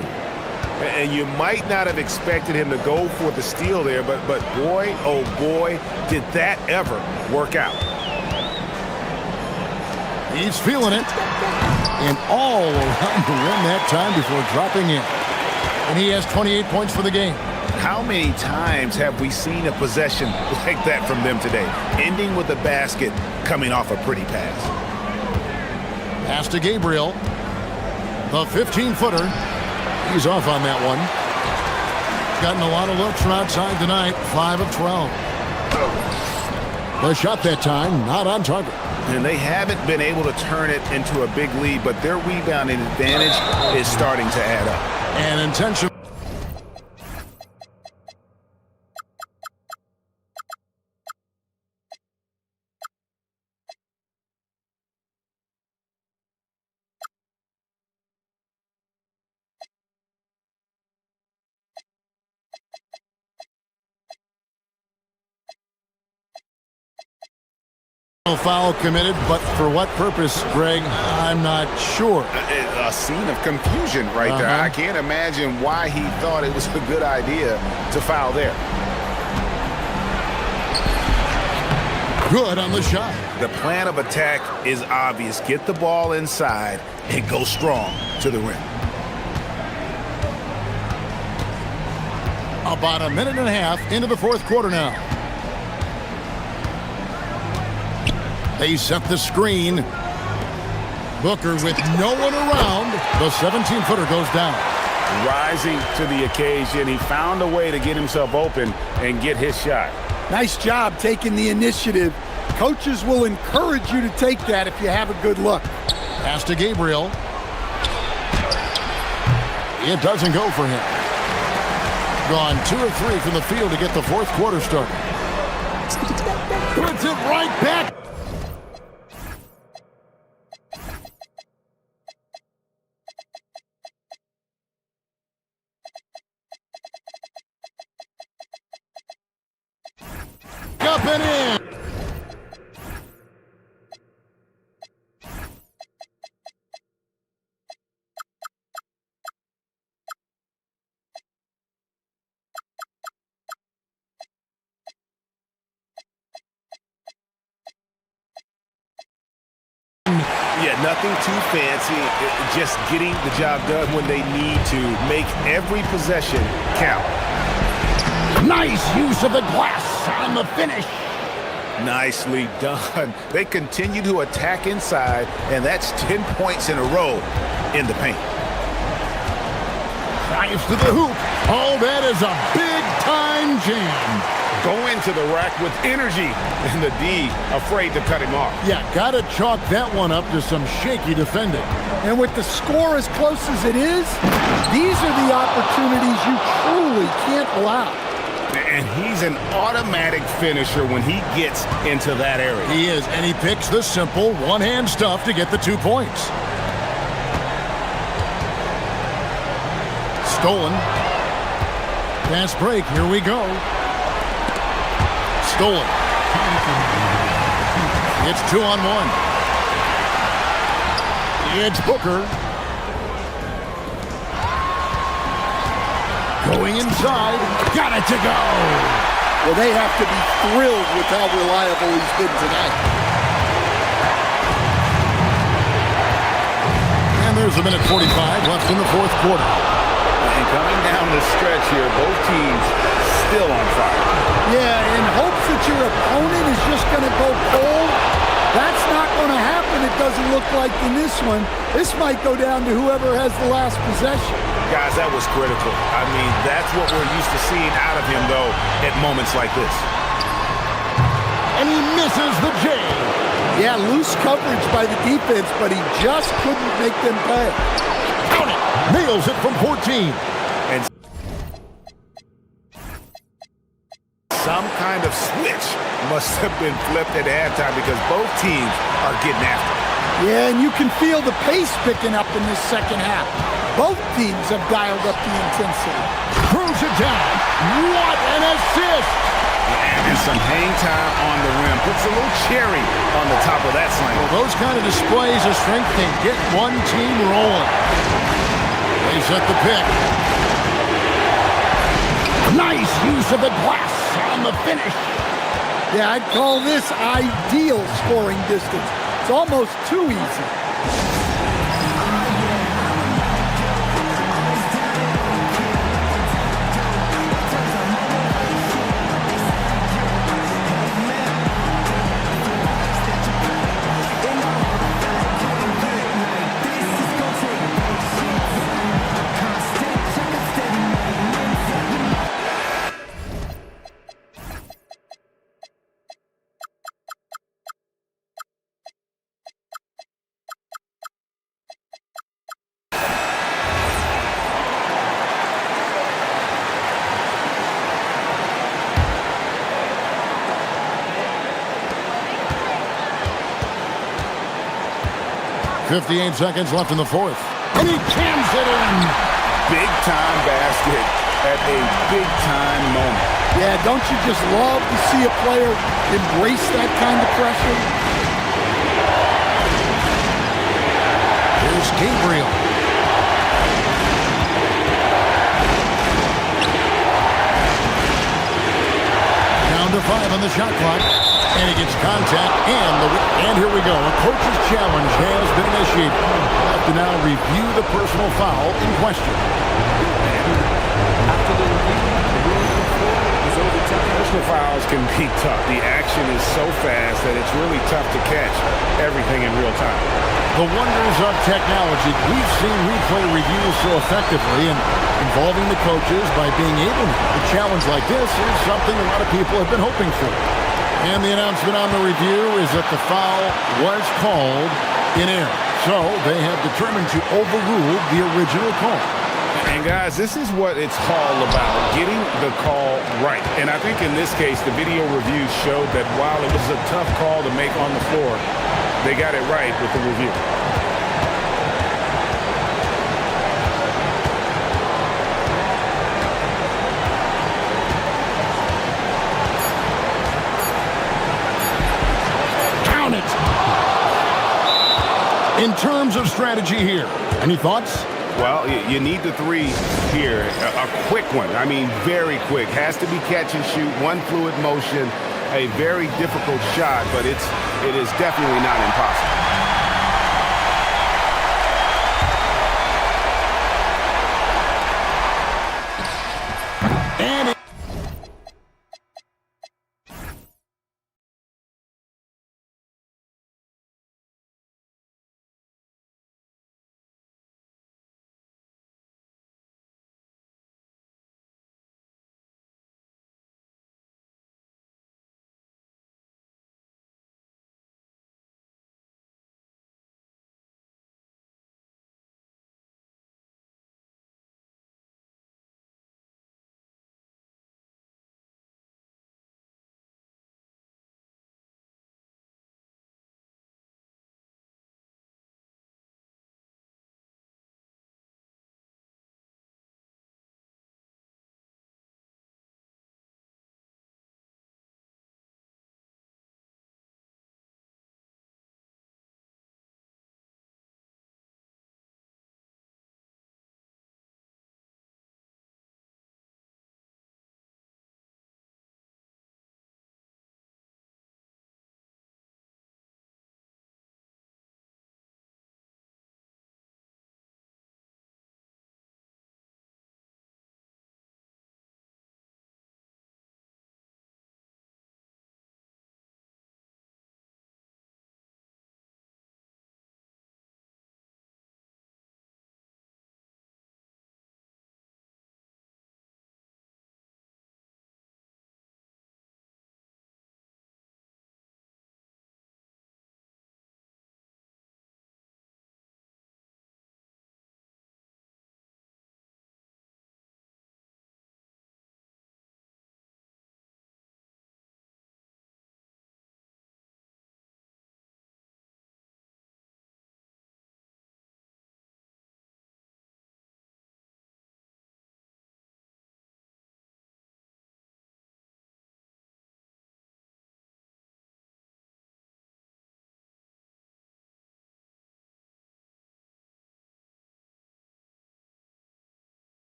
And you might not have expected him to go for the steal there, but boy, oh boy, did that ever work out. He's feeling it. And all around the rim that time before dropping in. And he has 28 points for the game. How many times have we seen a possession like that from them today, ending with a basket coming off a pretty pass? Pass to Gabriel. The 15-footer. He's off on that one. Gotten a lot of looks from outside tonight. 5 of 12. The shot that time, not on target. And they haven't been able to turn it into a big lead, but their rebounding advantage is starting to add up. And intention. Foul committed, but for what purpose, Greg? I'm not sure. A scene of confusion right there. I can't imagine why he thought it was a good idea to foul there. Good on the shot. The plan of attack is obvious. Get the ball inside and go strong to the rim. About a minute and a half into the fourth quarter now. They set the screen. Booker with no one around. The 17-footer goes down. Rising to the occasion. He found a way to get himself open and get his shot. Nice job taking the initiative. Coaches will encourage you to take that if you have a good look. Pass to Gabriel. It doesn't go for him. Gone 2 or 3 from the field to get the fourth quarter started. Puts it right back. Up and in. Yeah, nothing too fancy. Just getting the job done when they need to. Make every possession count. Nice use of the glass on the finish. Nicely done. They continue to attack inside, and that's 10 points in a row in the paint. Drives to the hoop. Oh, that is a big-time jam. Go into the rack with energy, and the D afraid to cut him off. Yeah, gotta chalk that one up to some shaky defending. And with the score as close as it is, these are the opportunities you truly can't allow. And he's an automatic finisher when he gets into that area. He is, and he picks the simple one-hand stuff to get the 2 points. Stolen. Fast break, here we go. Stolen. It's 2-on-1. It's Booker. Going inside. Got it to go. Well, they have to be thrilled with how reliable he's been tonight. And there's a minute 45 left in the fourth quarter. And coming down the stretch here, both teams still on fire. Yeah, in hopes that your opponent is just going to go cold. That's not going to happen, it doesn't look like in this one. This might go down to whoever has the last possession. Guys, that was critical. I mean, that's what we're used to seeing out of him, though, at moments like this. And he misses the J. Yeah, loose coverage by the defense, but he just couldn't make them pay. Count it. Nails it from 14. And some kind of switch must have been flipped at halftime because both teams are getting after it. Yeah, and you can feel the pace picking up in this second half. Both teams have dialed up the intensity. Throws it down. What an assist! And some hang time on the rim. Puts a little cherry on the top of that slam. Well, those kind of displays of strength can get one team rolling. They set the pick. Nice use of the glass on the finish. Yeah, I'd call this ideal scoring distance. It's almost too easy. .58 seconds left in the fourth. And he jams it in. Big-time basket at a big-time moment. Yeah, don't you just love to see a player embrace that kind of pressure? Here's Gabriel. Down to 5 on the shot clock. And he gets contact, and here we go. A coach's challenge has been initiated. We'll have to now review the personal foul in question. After the review, the ruling on the floor is overturned. Personal fouls can be tough. The action is so fast that it's really tough to catch everything in real time. The wonders of technology. We've seen replay reviews so effectively, and involving the coaches by being able to a challenge like this is something a lot of people have been hoping for. And the announcement on the review is that the foul was called in error. So they have determined to overrule the original call. And guys, this is what it's all about, getting the call right. And I think in this case, the video review showed that while it was a tough call to make on the floor, they got it right with the review. In terms of strategy here, any thoughts? Well, you need the three here, a quick one. I mean, very quick. Has to be catch and shoot, one fluid motion, a very difficult shot, but it is definitely not impossible.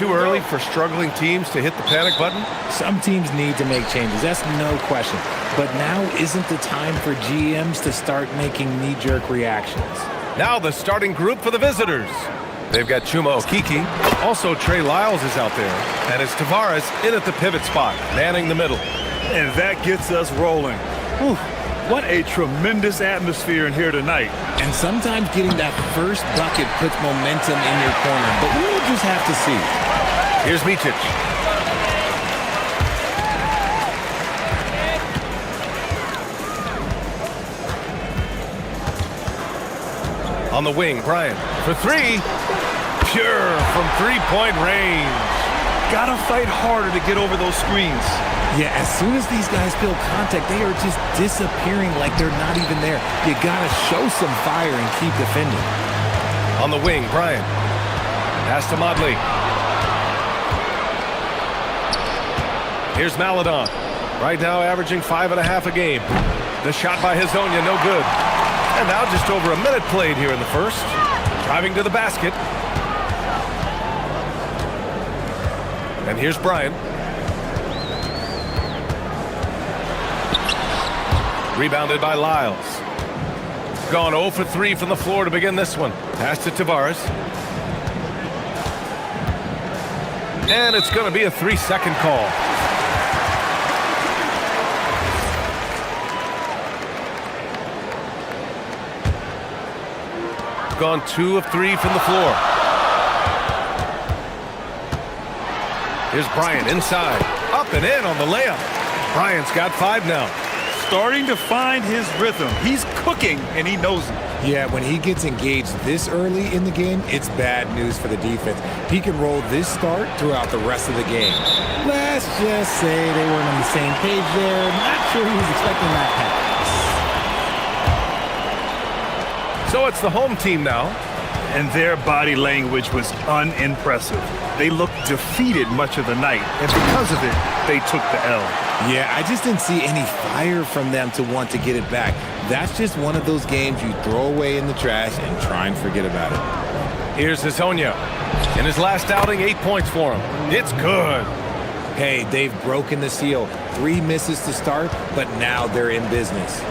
Too early for struggling teams to hit the panic button? Some teams need to make changes, that's no question. But now isn't the time for GMs to start making knee-jerk reactions. Now the starting group for the visitors. They've got Chuma Okiki. Also, Trey Lyles is out there. And it's Tavares in at the pivot spot, manning the middle. And that gets us rolling. Whew. What a tremendous atmosphere in here tonight. And sometimes getting that first bucket puts momentum in your corner, but we'll just have to see. Here's Micic. On the wing, Bryant for three. Pure from three-point range. Gotta fight harder to get over those screens. Yeah, as soon as these guys feel contact, they are just disappearing like they're not even there. You gotta show some fire and keep defending. On the wing, Bryant. Pass to Motley. Here's Maladon. Right now averaging 5.5 a game. The shot by Hezonja, no good. And now just over a minute played here in the first. Driving to the basket. And here's Bryant. Rebounded by Lyles. Gone 0 for 3 from the floor to begin this one. Pass to Tavares. And it's going to be a 3-second call. Gone 2 of 3 from the floor. Here's Bryant inside. Up and in on the layup. Bryant's got 5 now. Starting to find his rhythm. He's cooking, and he knows it. Yeah, when he gets engaged this early in the game, it's bad news for the defense. He can roll this start throughout the rest of the game. Let's just say they weren't on the same page there. Not sure he was expecting that pass. So it's the home team now. And their body language was unimpressive. They looked defeated much of the night, and because of it, they took the L. Yeah, I just didn't see any fire from them to want to get it back. That's just one of those games you throw away in the trash and try and forget about it. Here's Hezonja. In his last outing, 8 points for him. It's good. Hey, they've broken the seal. 3 misses to start, but now they're in business.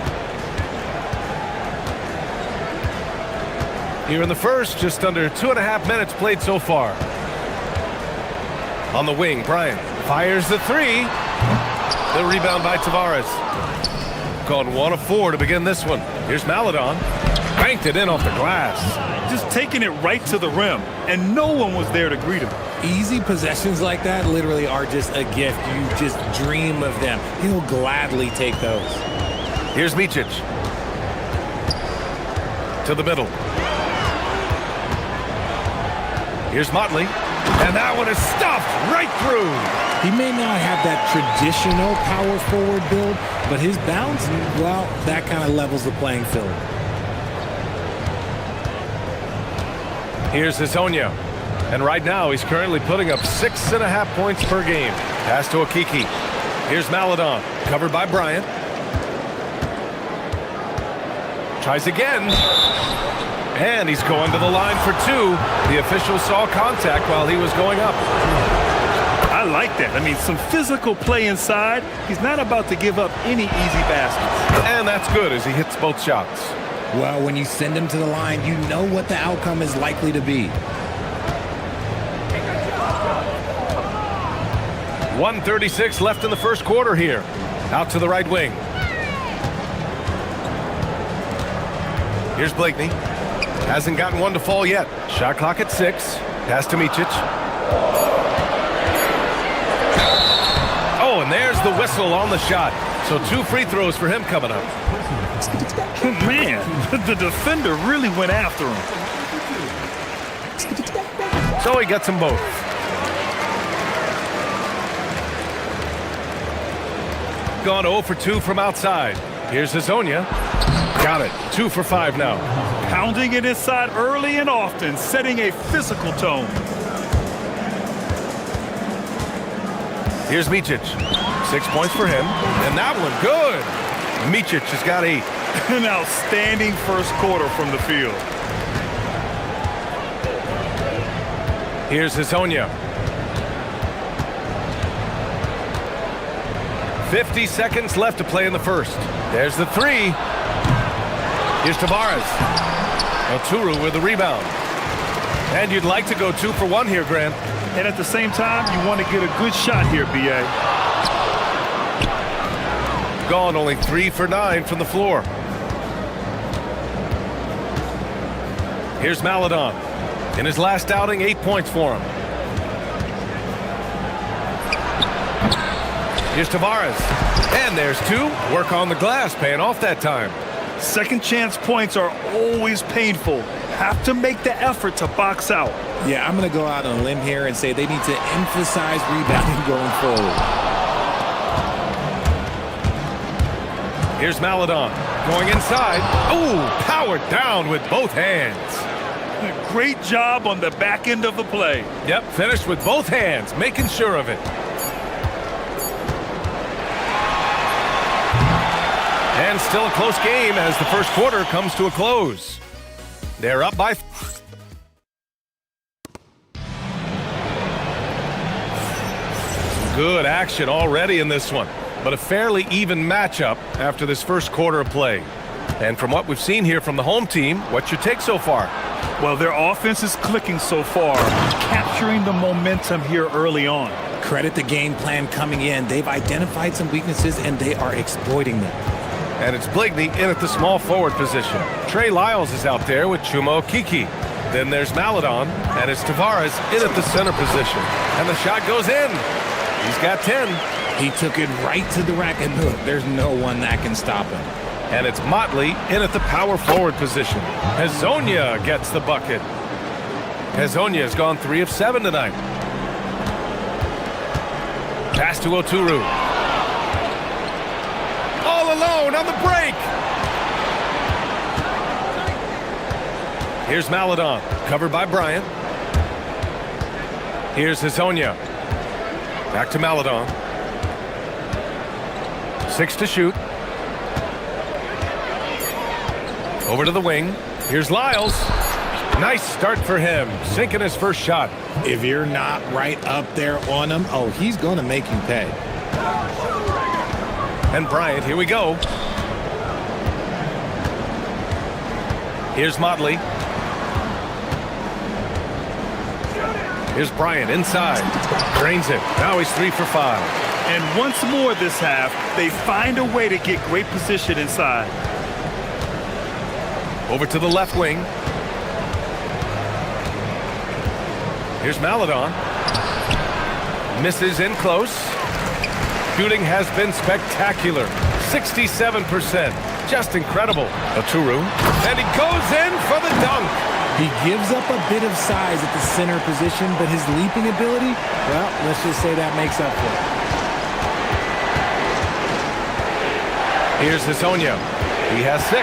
Here in the first, just under 2.5 minutes played so far. On the wing, Bryant fires the 3. The rebound by Tavares. Gone 1 of 4 to begin this one. Here's Maladon. Banked it in off the glass. Just taking it right to the rim, and no one was there to greet him. Easy possessions like that literally are just a gift. You just dream of them. He'll gladly take those. Here's Micic. To the middle. Here's Motley. And that one is stuffed right through. He may not have that traditional power forward build, but his bounce, well, that kind of levels the playing field. Here's Hezonja. And right now, he's currently putting up 6.5 points per game. Pass to Okiki. Here's Maladon. Covered by Bryant. Tries again. And he's going to the line for 2. The official saw contact while he was going up. I like that. I mean, some physical play inside. He's not about to give up any easy baskets. And that's good as he hits both shots. Well, when you send him to the line, you know what the outcome is likely to be. 1:36 left in the first quarter here. Out to the right wing. Here's Blakeney. Hasn't gotten one to fall yet. Shot clock at 6. Pass to Micic. Oh, and there's the whistle on the shot. So 2 free throws for him coming up. Man, the defender really went after him. So he gets them both. Gone 0 for 2 from outside. Here's Hezonja. Got it. 2 for 5 now. Pounding it inside early and often, setting a physical tone. Here's Micic. 6 points for him. And that one good. Micic has got 8. An outstanding first quarter from the field. Here's Hezonja. 50 seconds left to play in the first. There's the three. Here's Tavares. Oturu with the rebound. And you'd like to go 2 for 1 here, Grant. And at the same time, you want to get a good shot here, B.A. Gone only 3 for 9 from the floor. Here's Maledon. In his last outing, 8 points for him. Here's Tavares. And there's 2. Work on the glass, paying off that time. Second chance points are always painful. Have to make the effort to box out. Yeah, I'm going to go out on a limb here and say they need to emphasize rebounding going forward. Here's Maledon going inside. Ooh, powered down with both hands. Great job on the back end of the play. Yep, finished with both hands, making sure of it. And still a close game as the first quarter comes to a close. They're up by... Good action already in this one, but a fairly even matchup after this first quarter of play. And from what we've seen here from the home team, what's your take so far? Well, their offense is clicking so far, capturing the momentum here early on. Credit the game plan coming in. They've identified some weaknesses, and they are exploiting them. And it's Bligney in at the small forward position. Trey Lyles is out there with Chuma Okeke. Then there's Maledon, and it's Tavares in at the center position. And the shot goes in. He's got 10. He took it right to the rack, and look, there's no one that can stop him. And it's Motley in at the power forward position. Hezonja gets the bucket. Hezonja has gone 3 of 7 tonight. Pass to Oturu. All alone on the break. Here's Maledon, covered by Bryant. Here's Hezonja. Back to Maledon. 6 to shoot. Over to the wing. Here's Lyles. Nice start for him, sinking his first shot. If you're not right up there on him, oh, he's going to make you pay. And Bryant, here we go. Here's Motley. Here's Bryant inside. Drains it. Now he's 3 for 5. And once more this half, they find a way to get great position inside. Over to the left wing. Here's Maledon. Misses in close. Shooting has been spectacular. 67%. Just incredible. Oturu. And he goes in for the dunk. He gives up a bit of size at the center position, but his leaping ability, well, let's just say that makes up for it. Here's Hezonja. He has 6.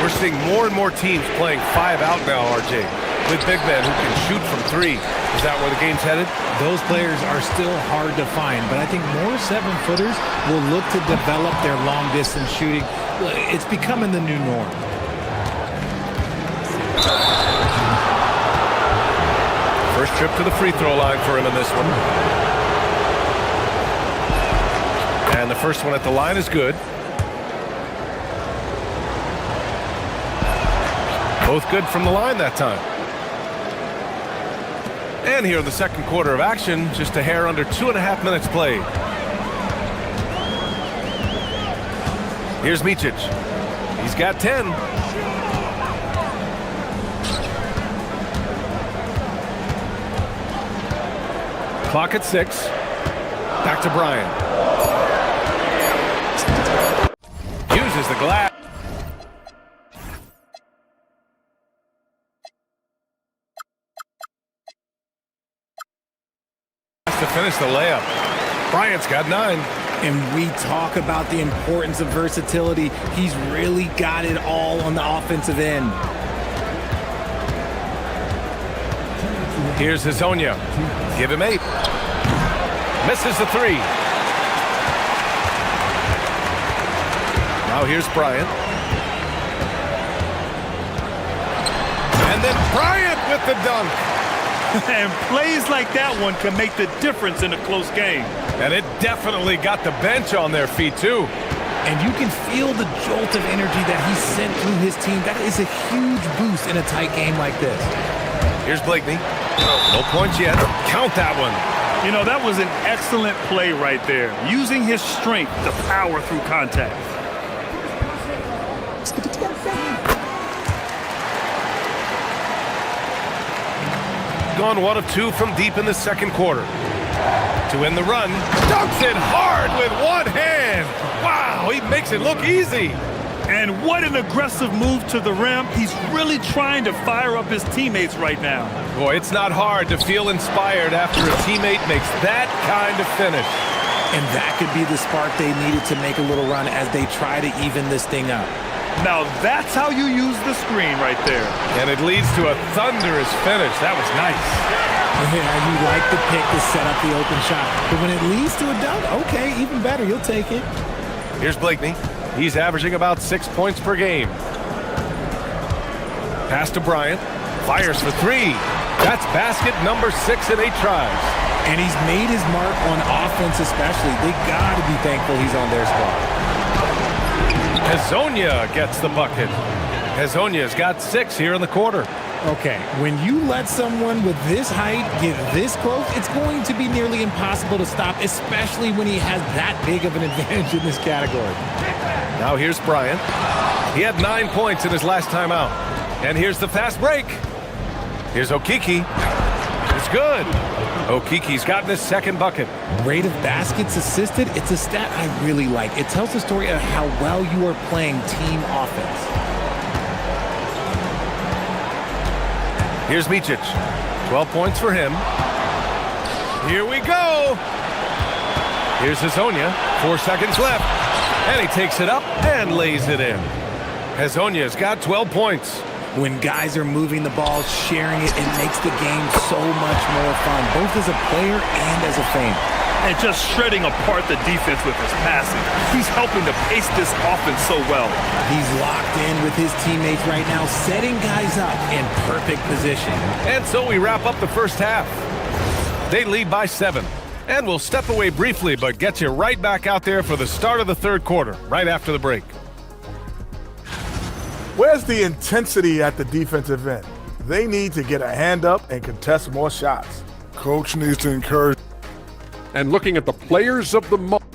We're seeing more and more teams playing 5 out now, RJ, with big men who can shoot from 3. Is that where the game's headed? Those players are still hard to find, but I think more 7-footers will look to develop their long-distance shooting. It's becoming the new norm. First trip to the free throw line for him in this one. And the first one at the line is good. Both good from the line that time. And here in the second quarter of action, just a hair under 2.5 minutes played. Here's Micic. He's got 10. Clock at 6. Back to Bryant. Uses the glass. To finish the layup. Bryant's got 9. And we talk about the importance of versatility. He's really got it all on the offensive end. Here's Hezonja. Give him 8. Misses the 3. Now here's Bryant. And then Bryant with the dunk. And plays like that one can make the difference in a close game. And it definitely got the bench on their feet, too. And you can feel the jolt of energy that he sent through his team. That is a huge boost in a tight game like this. Here's Blakeney. No points yet. Count that one. You know, that was an excellent play right there. Using his strength to power through contact. Gone 1 of 2 from deep in the second quarter. To win the run, dunks it hard with one hand. Wow, he makes it look easy. And what an aggressive move to the rim. He's really trying to fire up his teammates right now. Boy, it's not hard to feel inspired after a teammate makes that kind of finish. And that could be the spark they needed to make a little run as they try to even this thing up. Now that's how you use the screen right there. And it leads to a thunderous finish. That was nice. Yeah, you like the pick to set up the open shot. But when it leads to a dunk, okay, even better, you'll take it. Here's Blakeney. He's averaging about 6 points per game. Pass to Bryant. Fires for 3. That's basket number 6 in 8 tries. And he's made his mark on offense especially. They got to be thankful he's on their squad. Hezonja gets the bucket. Hezonja's got 6 here in the quarter. Okay, when you let someone with this height get this close, it's going to be nearly impossible to stop, especially when he has that big of an advantage in this category. Now here's Bryant. He had 9 points in his last time out. And here's the fast break. Here's Okiki. It's good. Okiki's gotten his second bucket. Rate of baskets assisted, it's a stat I really like. It tells the story of how well you are playing team offense. Here's Micic. 12 points for him. Here we go. Here's Hezonja. 4 seconds left. And he takes it up and lays it in. Hezonja's got 12 points. When guys are moving the ball, sharing it, it makes the game so much more fun, both as a player and as a fan. And just shredding apart the defense with his passing. He's helping to pace this offense so well. He's locked in with his teammates right now, setting guys up in perfect position. And so we wrap up the first half. They lead by 7. And we'll step away briefly, but get you right back out there for the start of the third quarter, right after the break. Where's the intensity at the defensive end? They need to get a hand up and contest more shots. Coach needs to encourage. And looking at the players of the month.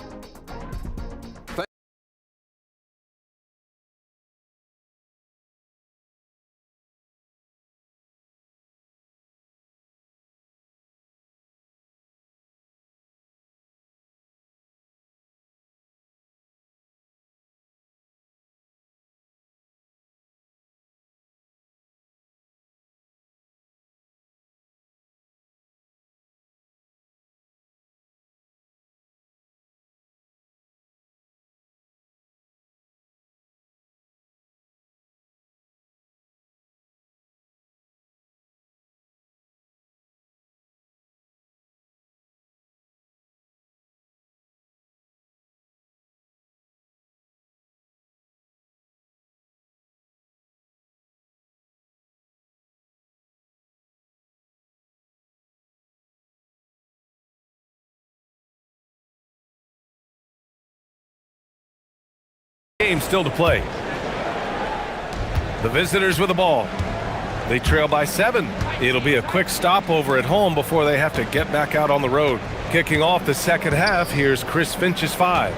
Game still to play. The visitors with the ball. They trail by 7. It'll be a quick stopover at home before they have to get back out on the road. Kicking off the second half, here's Chris Finch's 5.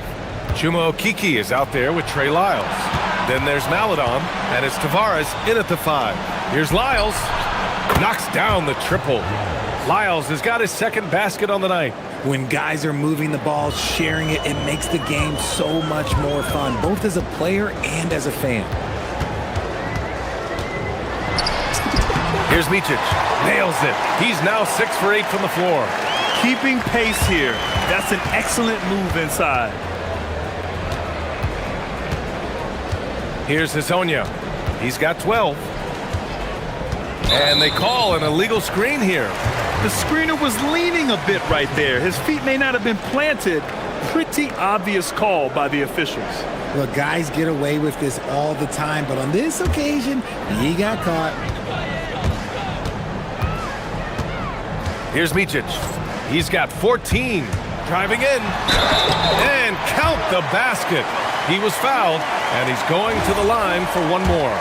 Chuma Okiki is out there with Trey Lyles. Then there's Maladon, and it's Tavares in at the 5. Here's Lyles. Knocks down the triple. Lyles has got his second basket on the night. When guys are moving the ball, sharing it, it makes the game so much more fun, both as a player and as a fan. Here's Micic. Nails it. He's now 6 for 8 from the floor. Keeping pace here. That's an excellent move inside. Here's Hezonja. He's got 12. And they call an illegal screen here. The screener was leaning a bit right there. His feet may not have been planted. Pretty obvious call by the officials. Look, guys get away with this all the time, but on this occasion, he got caught. Here's Micic. He's got 14. Driving in. And count the basket. He was fouled, and he's going to the line for one more.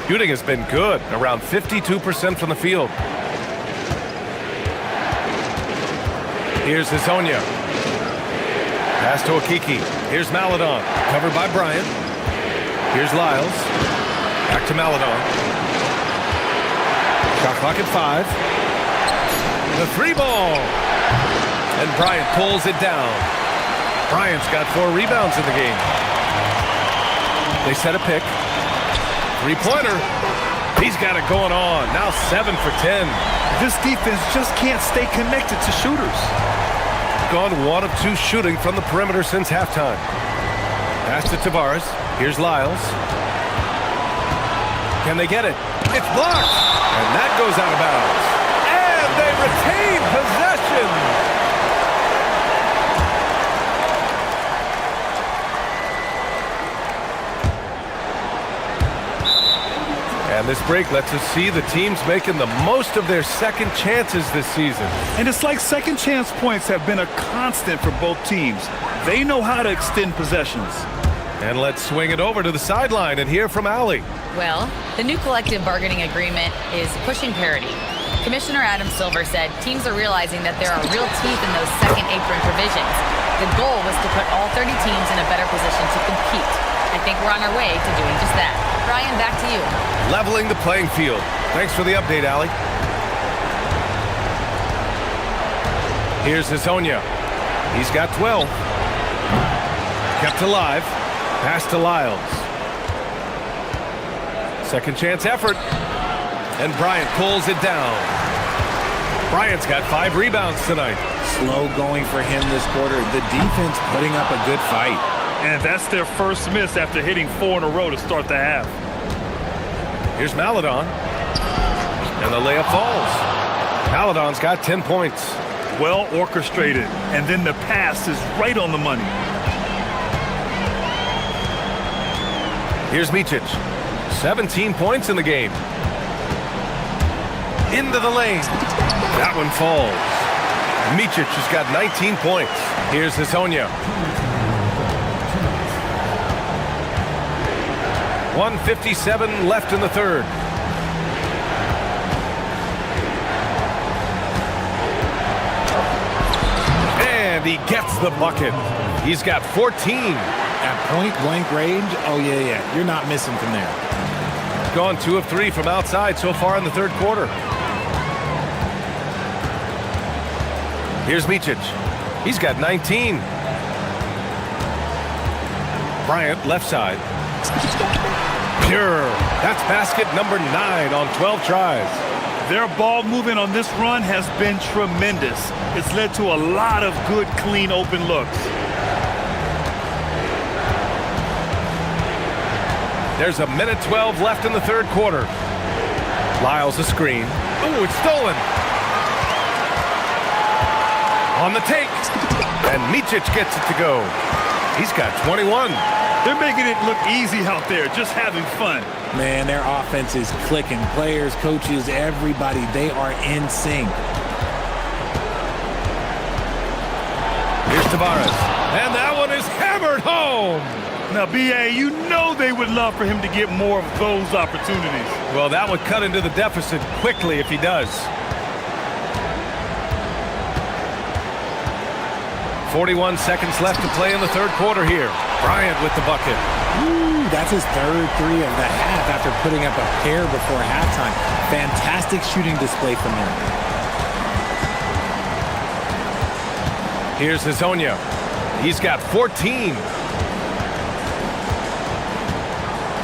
Shooting has been good, around 52% from the field. Here's Hazonia. Pass to Akiki. Here's Maladon. Covered by Bryant. Here's Lyles. Back to Maladon. Shot clock at 5. The 3 ball. And Bryant pulls it down. Bryant's got 4 rebounds in the game. They set a pick. 3-pointer. He's got it going on. Now 7 for 10. This defense just can't stay connected to shooters. Gone 1 of 2 shooting from the perimeter since halftime. Pass to Tavares. Here's Lyles. Can they get it? It's blocked. And that goes out of bounds. And they retain possession. And this break lets us see the teams making the most of their second chances this season. And it's like second chance points have been a constant for both teams. They know how to extend possessions. And let's swing it over to the sideline and hear from Allie. Well, the new collective bargaining agreement is pushing parity. Commissioner Adam Silver said teams are realizing that there are real teeth in those second apron provisions. The goal was to put all 30 teams in a better position to compete. I think we're on our way to doing just that. Brian, back to you. Leveling the playing field. Thanks for the update, Allie. Here's Hazonia. He's got 12. Kept alive. Pass to Lyles. Second chance effort. And Bryant pulls it down. Bryant's got 5 rebounds tonight. Slow going for him this quarter. The defense putting up a good fight. And that's their first miss after hitting 4 in a row to start the half. Here's Maladon. And the layup falls. Maladon's got 10 points. Well orchestrated. And then the pass is right on the money. Here's Micic. 17 points in the game. Into the lane. That one falls. Micic has got 19 points. Here's Hazonia. 1:57 left in the third. And he gets the bucket. He's got 14. At point-blank range, oh, yeah. You're not missing from there. Gone 2 of 3 from outside so far in the third quarter. Here's Micic. He's got 19. Bryant, left side. Pure. That's basket number 9 on 12 tries. Their ball movement on this run has been tremendous. It's led to a lot of good, clean, open looks. There's a minute 12 left in the third quarter. Lyles a screen. Ooh, it's stolen. On the take. And Micic gets it to go. He's got 21. They're making it look easy out there, just having fun. Man, their offense is clicking. Players, coaches, everybody, they are in sync. Here's Tavares. And that one is hammered home. Now, B.A., you know they would love for him to get more of those opportunities. Well, that would cut into the deficit quickly if he does. 41 seconds left to play in the third quarter here. Bryant with the bucket. Ooh, that's his third 3 of the half after putting up a pair before halftime. Fantastic shooting display from him. Here's Hazonia. He's got 14.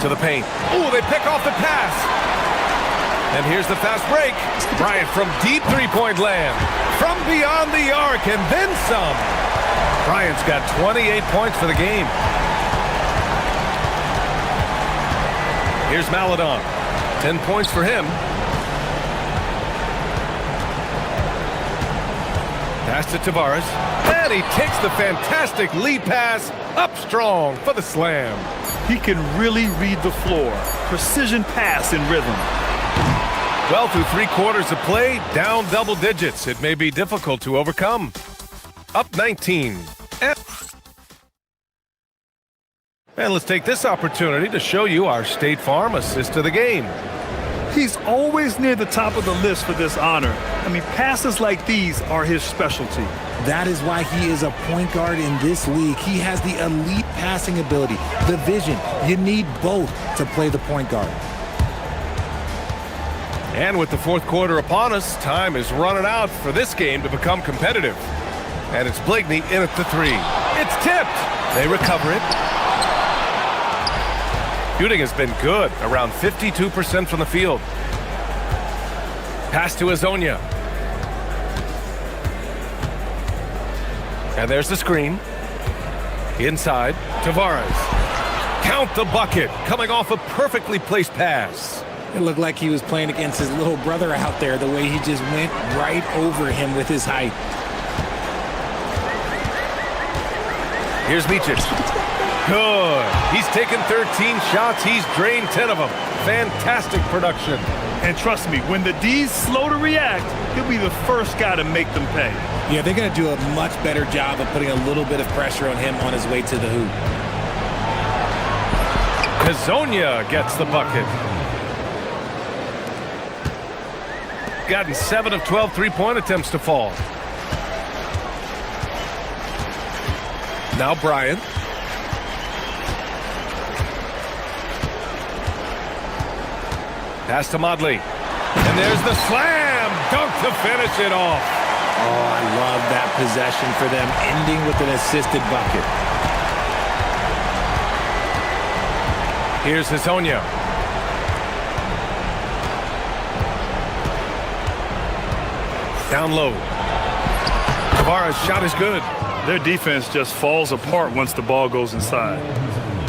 To the paint. Ooh, they pick off the pass. And here's the fast break. Bryant from deep three-point land. From beyond the arc and then some. Bryant's got 28 points for the game. Here's Maladon. 10 points for him. Pass to Tavares. And he takes the fantastic lead pass up strong for the slam. He can really read the floor. Precision pass in rhythm. Well, through 3 quarters of play, down double digits. It may be difficult to overcome. Up 19. And let's take this opportunity to show you our State Farm assist of the game. He's always near the top of the list for this honor. I mean, passes like these are his specialty. That is why he is a point guard in this league. He has the elite passing ability, the vision. You need both to play the point guard. And with the 4th quarter upon us, time is running out for this game to become competitive. And it's Blakeney in at the 3. It's tipped. They recover it. Shooting has been good, around 52% from the field. Pass to Azonia. And there's the screen. Inside, Tavares. Count the bucket, coming off a perfectly placed pass. It looked like he was playing against his little brother out there, the way he just went right over him with his height. Here's Micic. Good. He's taken 13 shots. He's drained 10 of them. Fantastic production. And trust me, when the D's slow to react, he'll be the first guy to make them pay. Yeah, they're going to do a much better job of putting a little bit of pressure on him on his way to the hoop. Azonia gets the bucket. Gotten 7 of 12 3-point attempts to fall. Now Bryant. Pass to Modley. And there's the slam dunk to finish it off. Oh, I love that possession for them, ending with an assisted bucket. Here's Azonia. Down low. Tavares' shot is good. Their defense just falls apart once the ball goes inside.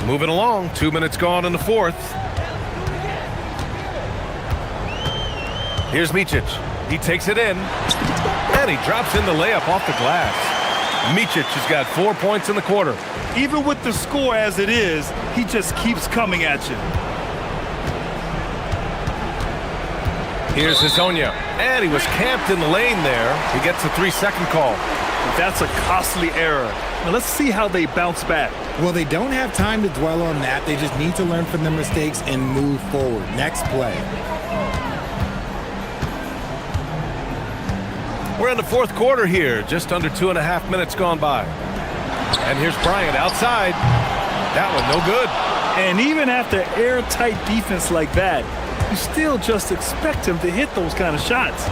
Moving along, 2 minutes gone in the 4th. Here's Micic. He takes it in. And he drops in the layup off the glass. Micic has got 4 points in the quarter. Even with the score as it is, he just keeps coming at you. Here's Azonia. And he was camped in the lane there. He gets a 3-second call. That's a costly error. Now let's see how they bounce back. Well, they don't have time to dwell on that. They just need to learn from their mistakes and move forward. Next play. We're in the 4th quarter here. Just under 2.5 minutes gone by. And here's Bryant outside. That one no good. And even after airtight defense like that, you still just expect him to hit those kind of shots.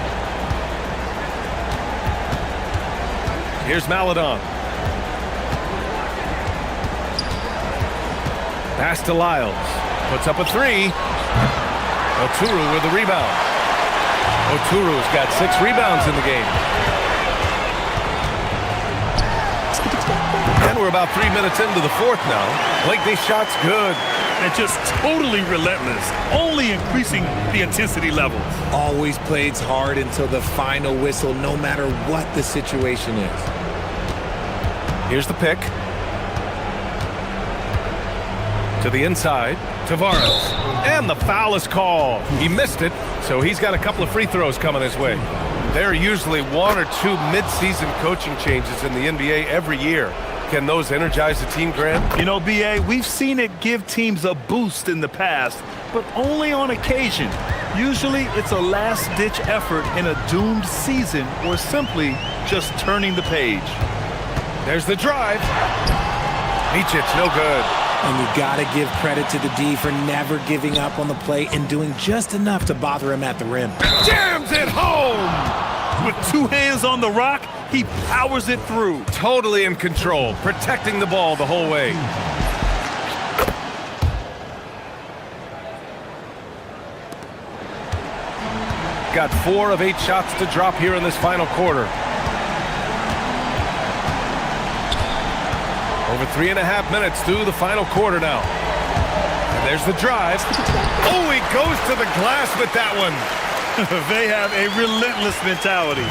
Here's Maladon. Pass to Lyles. Puts up a 3. Oturu with the rebound. Oturu's got 6 rebounds in the game. And we're about 3 minutes into the 4th now. Blakeney's shot's good. And just totally relentless, only increasing the intensity levels. Always plays hard until the final whistle, no matter what the situation is. Here's the pick. To the inside, Tavares. And the foul is called. He missed it, so he's got a couple of free throws coming his way. There are usually 1 or 2 mid-season coaching changes in the NBA every year. Can those energize the team, Grant? You know, B.A., we've seen it give teams a boost in the past, but only on occasion. Usually it's a last-ditch effort in a doomed season or simply just turning the page. There's the drive. Micic, no good. And you got to give credit to the D for never giving up on the play and doing just enough to bother him at the rim. Jams it home! With 2 hands on the rock, he powers it through. Totally in control, protecting the ball the whole way. Got 4 of 8 shots to drop here in this final quarter. Over 3.5 minutes through the final quarter now. And there's the drive. Oh, he goes to the glass with that one. They have a relentless mentality,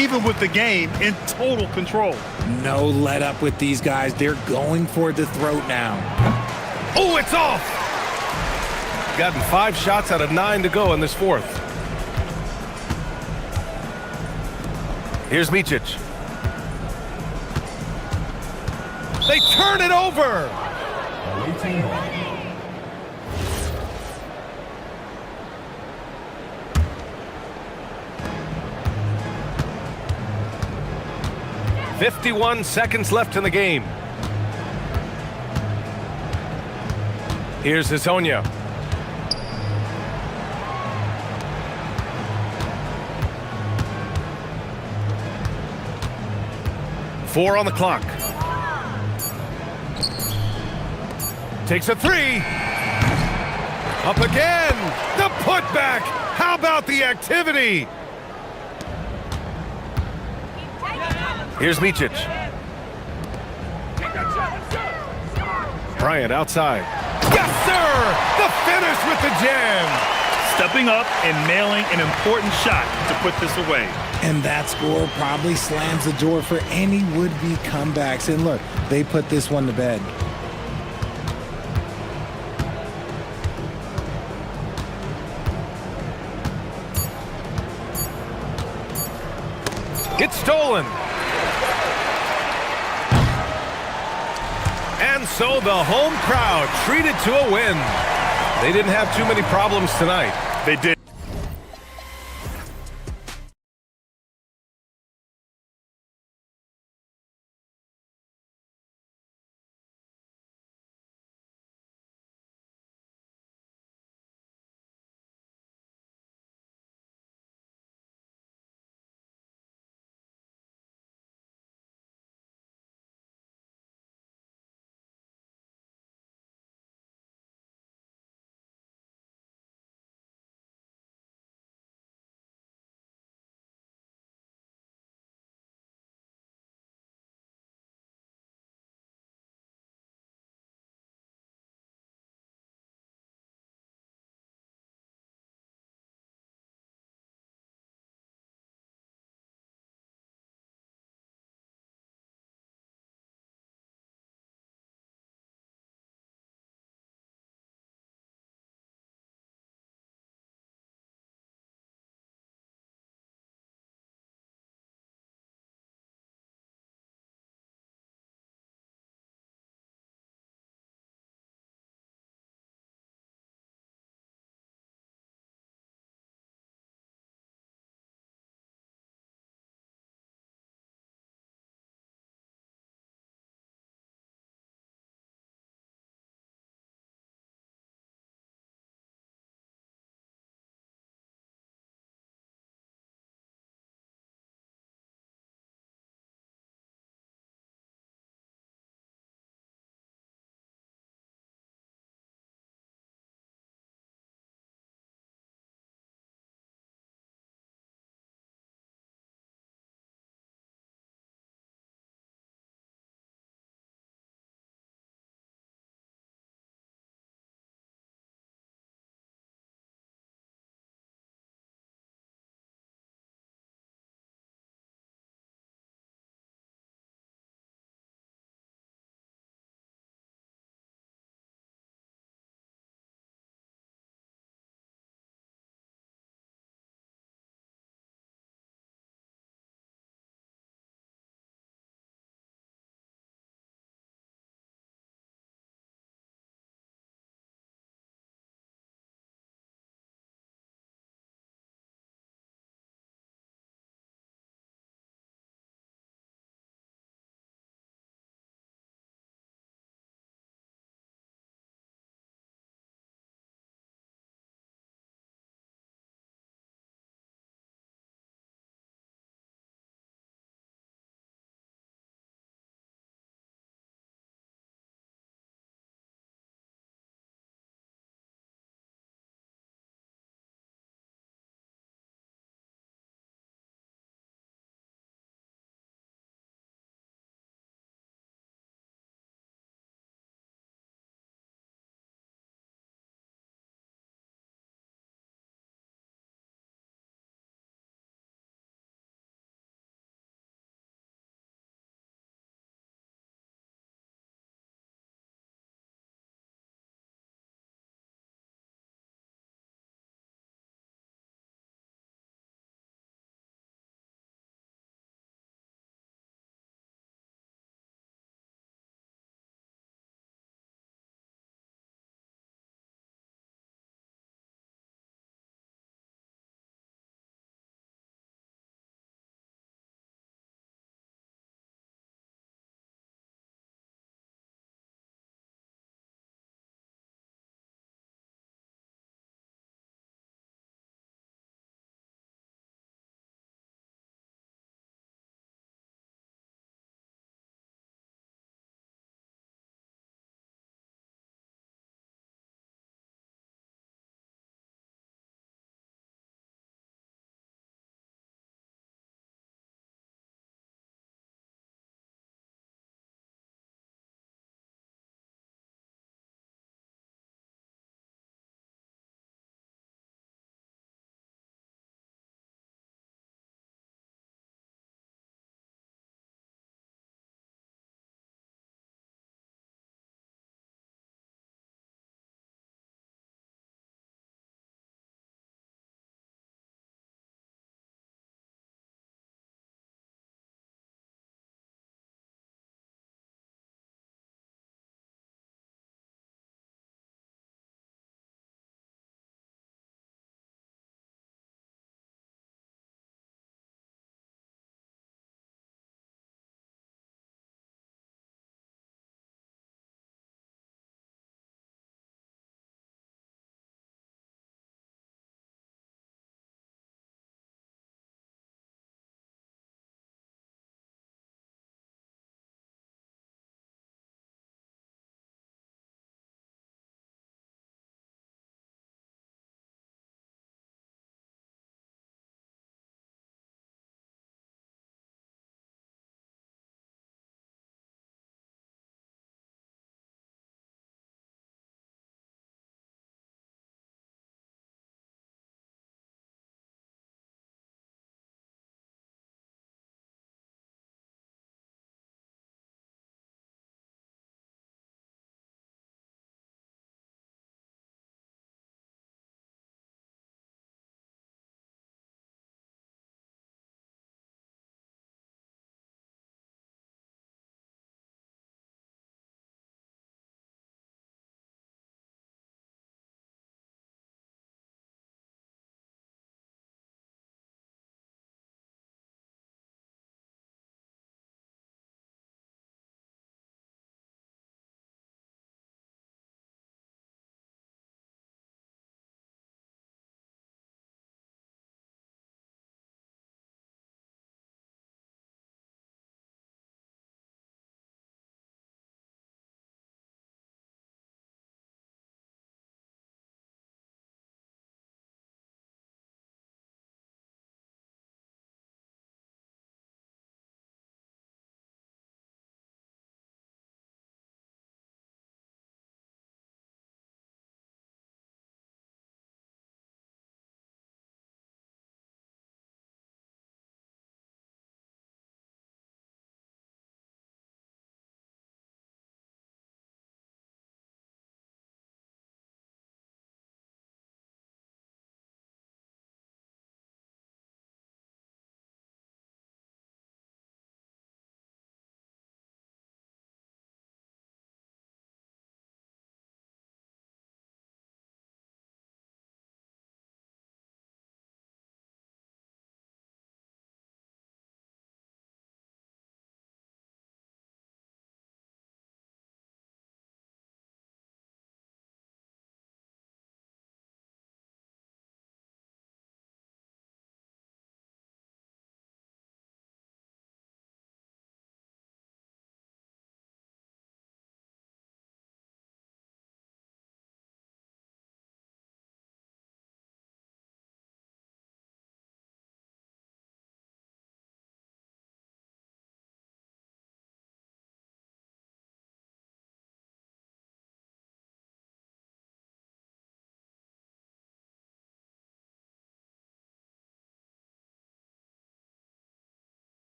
even with the game in total control. No let up with these guys. They're going for the throat now. Oh, it's off! Gotten 5 shots out of 9 to go in this fourth. Here's Micic. They turn it over! "51 seconds left in the game." Here's Hazonia. Four on the clock. Takes a 3. Up again. The putback. How about the activity? Here's Micic. Bryant outside. Yes, sir! The finish with the jam. Stepping up and nailing an important shot to put this away. And that score probably slams the door for any would-be comebacks. And look, they put this one to bed. It's stolen. And so the home crowd treated to a win. They didn't have too many problems tonight. They did.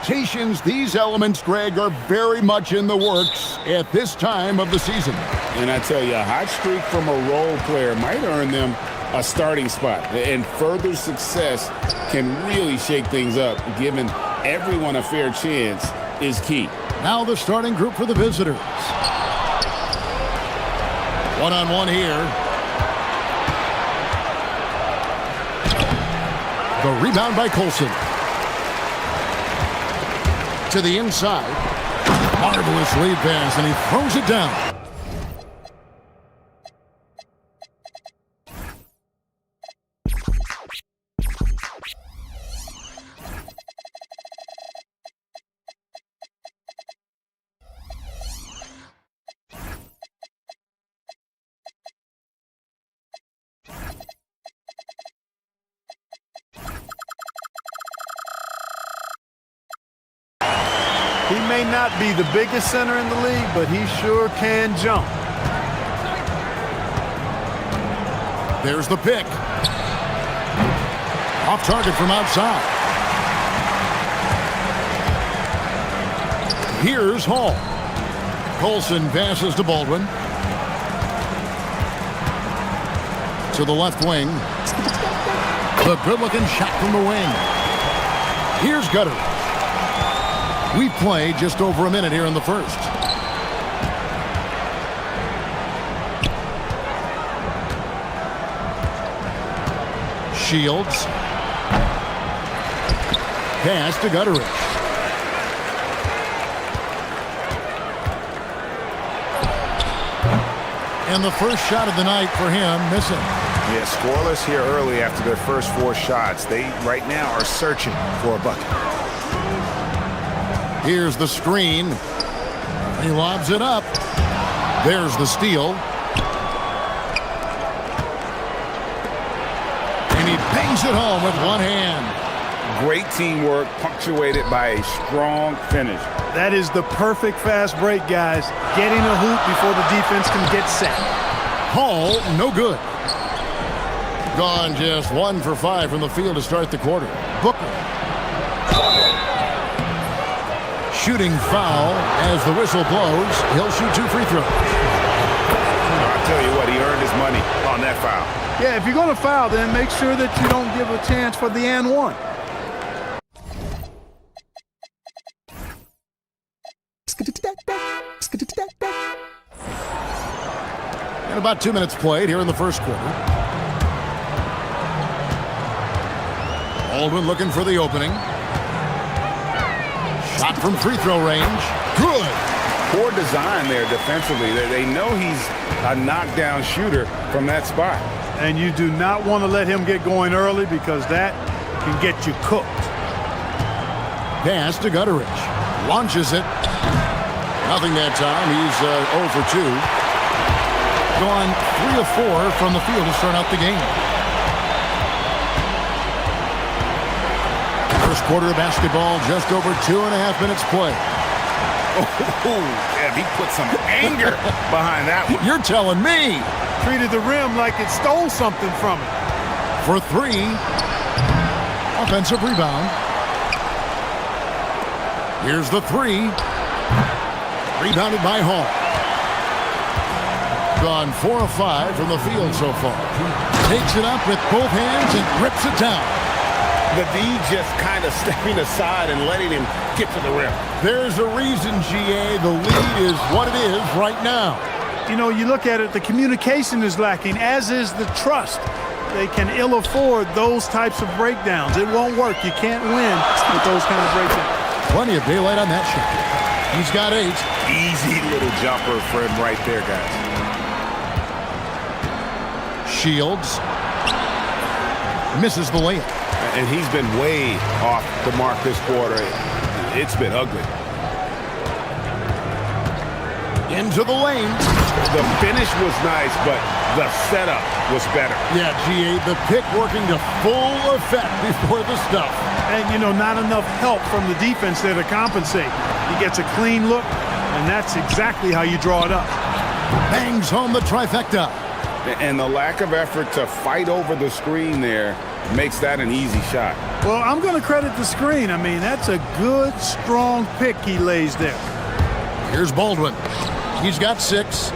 rotations, these elements, Greg, are very much in the works at this time of the season. And I tell you, a hot streak from a role player might earn them a starting spot. And further success can really shake things up. Giving everyone a fair chance is key. Now the starting group for the visitors. One-on-one here. The rebound by Colson. To the inside. Marvelous lead pass, and he throws it down. He may not be the biggest center in the league, but he sure can jump. There's the pick. Off target from outside. Here's Hall. Colson passes to Baldwin. To the left wing. The good-looking shot from the wing. Here's Gutter. We've played just over a minute here in the first. Shields. Pass to Gutteridge. And the first shot of the night for him, missing. Yeah, scoreless here early after their first 4 shots. They, right now, are searching for a bucket. Here's the screen. He lobs it up. There's the steal. And he bangs it home with one hand. Great teamwork, punctuated by a strong finish. That is the perfect fast break, guys. Getting a hoop before the defense can get set. Hall, no good. Gone just 1 for 5 from the field to start the quarter. Booker. Shooting foul as the whistle blows. He'll shoot 2 free throws. I'll tell you what, he earned his money on that foul. Yeah, if you're going to foul, then make sure that you don't give a chance for the and one. And about 2 minutes played here in the first quarter. Baldwin looking for the opening. Shot from free throw range. Good. Poor design there defensively. They know he's a knockdown shooter from that spot. And you do not want to let him get going early because that can get you cooked. Pass to Gutteridge. Launches it. Nothing that time. He's 0 for 2. Gone 3 of 4 from the field to start out the game. First quarter of basketball, just over 2.5 minutes play. Oh, yeah, he put some anger behind that one. You're telling me. Treated the rim like it stole something from it. For 3. Offensive rebound. Here's the 3. Rebounded by Hall. Gone 4 of 5 from the field so far. Takes it up with both hands and rips it down. The D just kind of stepping aside and letting him get to the rim. There's a reason, GA. The lead is what it is right now. You know, you look at it, the communication is lacking, as is the trust. They can ill afford those types of breakdowns. It won't work. You can't win with those kind of breakdowns. Plenty of daylight on that shot. He's got 8. Easy little jumper for him right there, guys. Shields. Misses the layup. And he's been way off the mark this quarter. It's been ugly. Into the lane. The finish was nice, but the setup was better. Yeah, GA, the pick working to full effect before the stuff. And, you know, not enough help from the defense there to compensate. He gets a clean look, and that's exactly how you draw it up. Bangs home the trifecta. And the lack of effort to fight over the screen there makes that an easy shot. Well, I'm going to credit the screen. I mean, that's a good, strong pick he lays there. Here's Baldwin. He's got 6.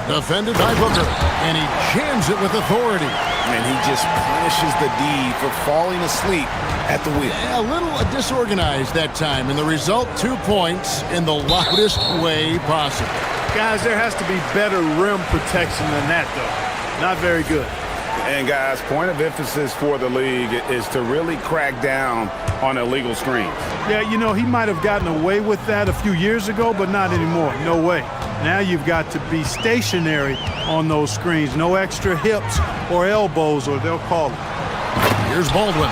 Defended by Booker, and he jams it with authority. And he just punishes the D for falling asleep at the wheel. Yeah, a little disorganized that time, and the result, 2 points in the loudest way possible. Guys, there has to be better rim protection than that, though. Not very good. And guys, point of emphasis for the league is to really crack down on illegal screens. Yeah, you know, he might have gotten away with that a few years ago, but not anymore. No way. Now you've got to be stationary on those screens. No extra hips or elbows, or they'll call it. Here's Baldwin.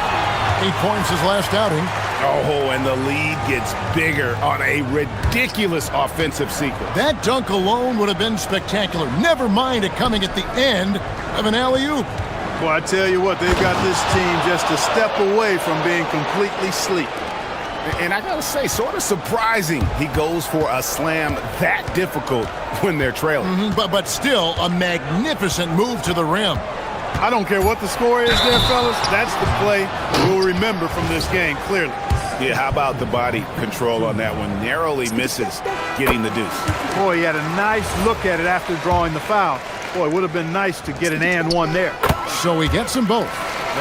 8 points his last outing. Oh, and the lead gets bigger on a ridiculous offensive sequence. That dunk alone would have been spectacular. Never mind it coming at the end of an alley-oop. Well, I tell you what, they've got this team just a step away from being completely asleep. And I gotta say, sort of surprising he goes for a slam that difficult when they're trailing. But still, a magnificent move to the rim. I don't care what the score is there, fellas. That's the play we'll remember from this game, clearly. Yeah, how about the body control on that one? Narrowly misses getting the deuce. Boy, he had a nice look at it after drawing the foul. Boy, it would have been nice to get an and one there. So he gets them both.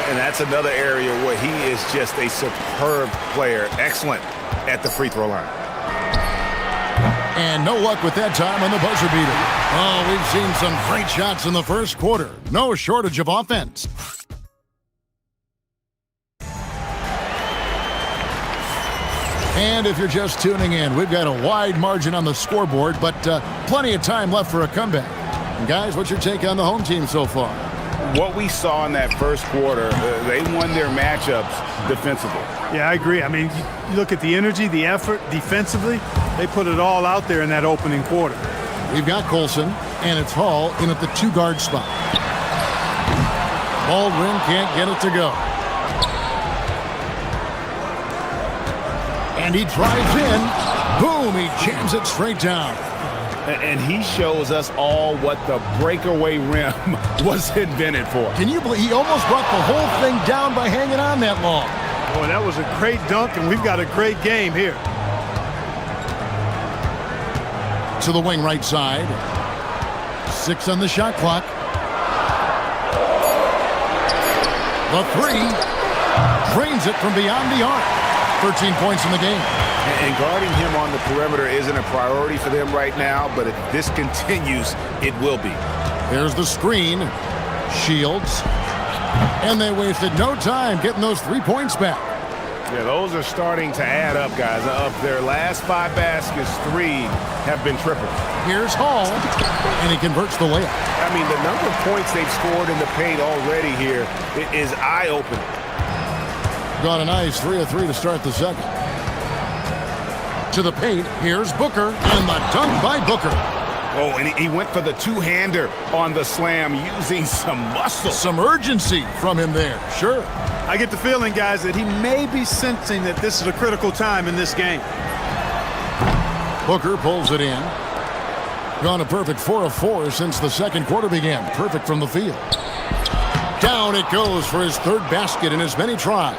And that's another area where he is just a superb player. Excellent at the free throw line. And no luck with that time on the buzzer beater. Oh, we've seen some great shots in the first quarter. No shortage of offense. And if you're just tuning in, we've got a wide margin on the scoreboard, but plenty of time left for a comeback. And guys, what's your take on the home team so far? What we saw in that first quarter, they won their matchups defensively. Yeah, I agree. I mean, you look at the energy, the effort defensively, they put it all out there in that opening quarter. We've got Colson, and it's Hall in at the 2-guard spot. Baldwin can't get it to go. And he drives in. Boom, he jams it straight down. And he shows us all what the breakaway rim was invented for. Can you believe he almost brought the whole thing down by hanging on that long? Boy, that was a great dunk, and we've got a great game here. To the wing right side. 6 on the shot clock. The 3. Drains it from beyond the arc. 13 points in the game. And guarding him on the perimeter isn't a priority for them right now, but if this continues, it will be. There's the screen. Shields. And they wasted no time getting those 3 points back. Yeah, those are starting to add up, guys. Of their last 5 baskets, 3 have been triples. Here's Hall, and he converts the layup. I mean, the number of points they've scored in the paint already here is eye-opening. Got a nice 3 of 3 to start the second. To the paint, here's Booker, and the dunk by Booker. Oh, and he went for the two-hander on the slam using some muscle. Some urgency from him there, sure. I get the feeling, guys, that he may be sensing that this is a critical time in this game. Booker pulls it in. Gone a perfect 4 of 4 since the second quarter began. Perfect from the field. Down it goes for his 3rd basket in as many tries.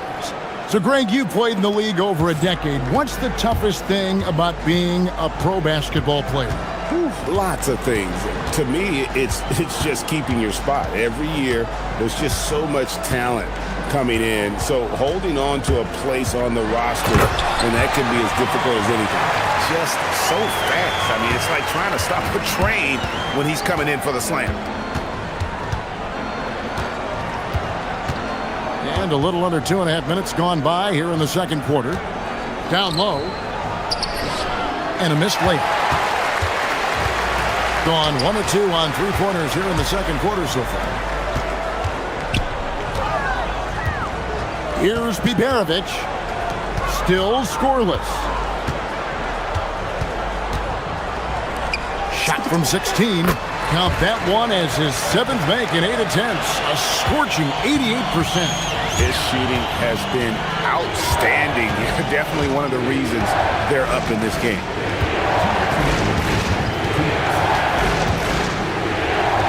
So, Greg, you played in the league over a decade. What's the toughest thing about being a pro basketball player? Lots of things. To me, it's just keeping your spot. Every year, there's just so much talent coming in. So holding on to a place on the roster, and that can be as difficult as anything. Just so fast. I mean, it's like trying to stop a train when he's coming in for the slam. And a little under 2.5 minutes gone by here in the second quarter. Down low. And a missed layup. Gone 1 of 2 on 3-pointers here in the second quarter so far. Here's Biberovic. Still scoreless. Shot from 16. Count that one as his 7th make in 8 attempts. A scorching 88%. His shooting has been outstanding. Definitely one of the reasons they're up in this game.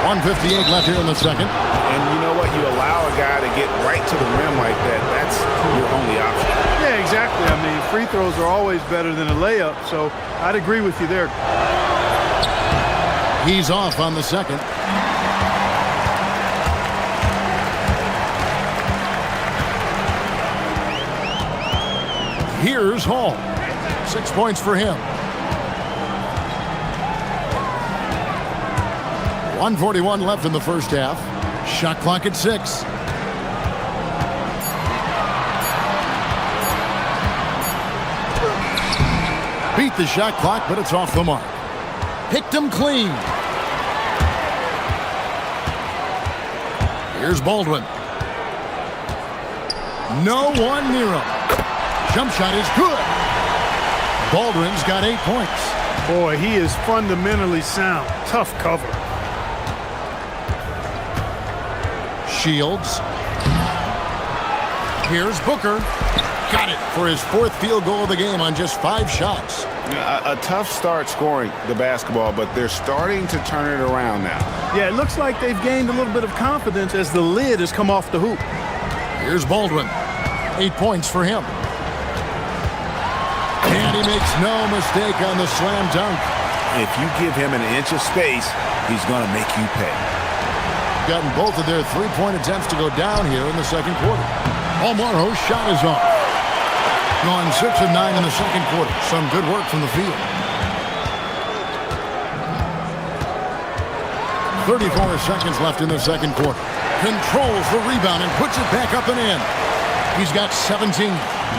1:58 left here in the second. And you know what? You allow a guy to get right to the rim like that. That's your only option. Yeah, exactly. I mean, free throws are always better than a layup, so I'd agree with you there. He's off on the second. Here's Hall. 6 points for him. 1:41 left in the first half. Shot clock at 6. Beat the shot clock, but it's off the mark. Picked him clean. Here's Baldwin. No one near him. Jump shot is good. Baldwin's got 8 points. Boy, he is fundamentally sound. Tough cover. Shields. Here's Booker. Got it for his 4th field goal of the game on just 5 shots. A tough start scoring the basketball, but they're starting to turn it around now. Yeah, it looks like they've gained a little bit of confidence as the lid has come off the hoop. Here's Baldwin. 8 points for him. And he makes no mistake on the slam dunk. If you give him an inch of space, he's going to make you pay. Gotten both of their 3-point attempts to go down here in the second quarter. Almaro's shot is off. Gone 6 of 9 in the second quarter. Some good work from the field. 34 seconds left in the second quarter. Controls the rebound and puts it back up and in. He's got 17.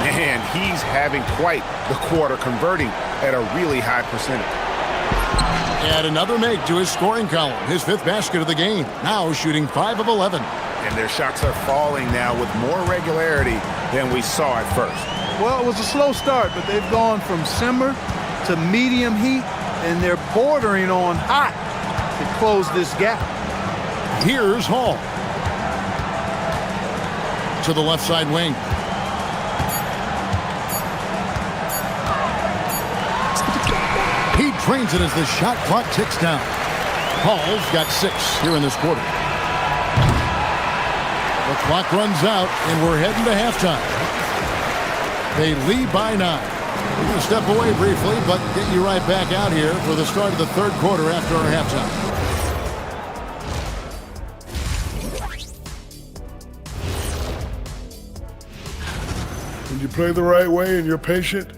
Man, he's having quite the quarter, converting at a really high percentage. Add another make to his scoring column. His 5th basket of the game. Now shooting 5 of 11. And their shots are falling now with more regularity than we saw at first. Well, it was a slow start, but they've gone from simmer to medium heat, and they're bordering on hot to close this gap. Here's Hall. To the left side wing. He drains it as the shot clock ticks down. Hall's got 6 here in this quarter. The clock runs out, and we're heading to halftime. They lead by 9. We're going to step away briefly, but get you right back out here for the start of the third quarter after our halftime. When you play the right way and you're patient,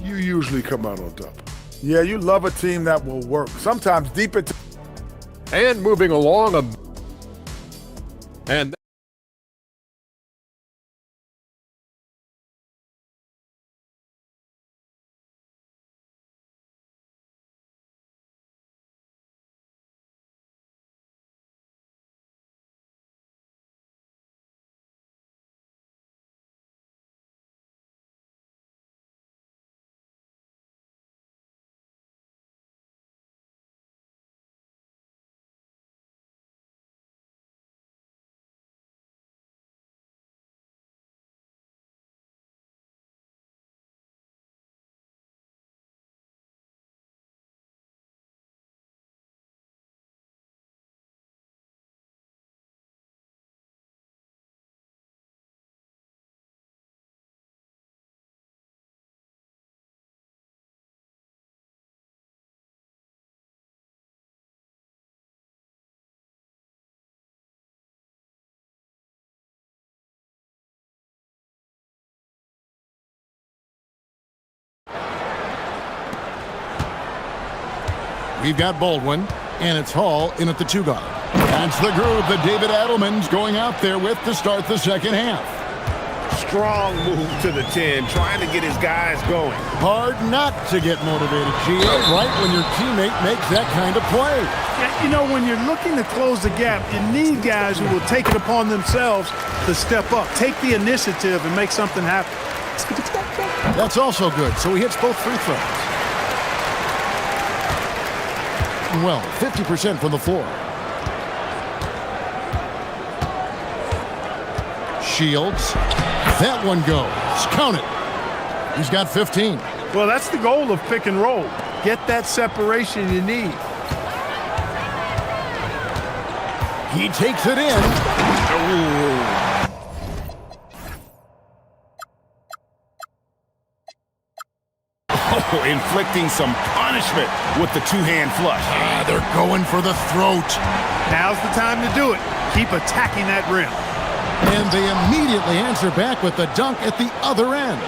you usually come out on top. Yeah, you love a team that will work. Sometimes deep into... And moving along, and we've got Baldwin, and it's Hall in at the 2 guard. That's the groove that David Adelman's going out there with to start the second half. Strong move to the 10, trying to get his guys going. Hard not to get motivated, GA, right when your teammate makes that kind of play. Yeah, you know, when you're looking to close the gap, you need guys who will take it upon themselves to step up, take the initiative, and make something happen. That's also good, so he hits both free throws. Well, 50% from the floor. Shields. That one goes. Count it. He's got 15. Well, that's the goal of pick and roll. Get that separation you need. He takes it in. Oh, inflicting some punishment with the two-hand flush. They're going for the throat. Now's the time to do it. Keep attacking that rim. And they immediately answer back with the dunk at the other end.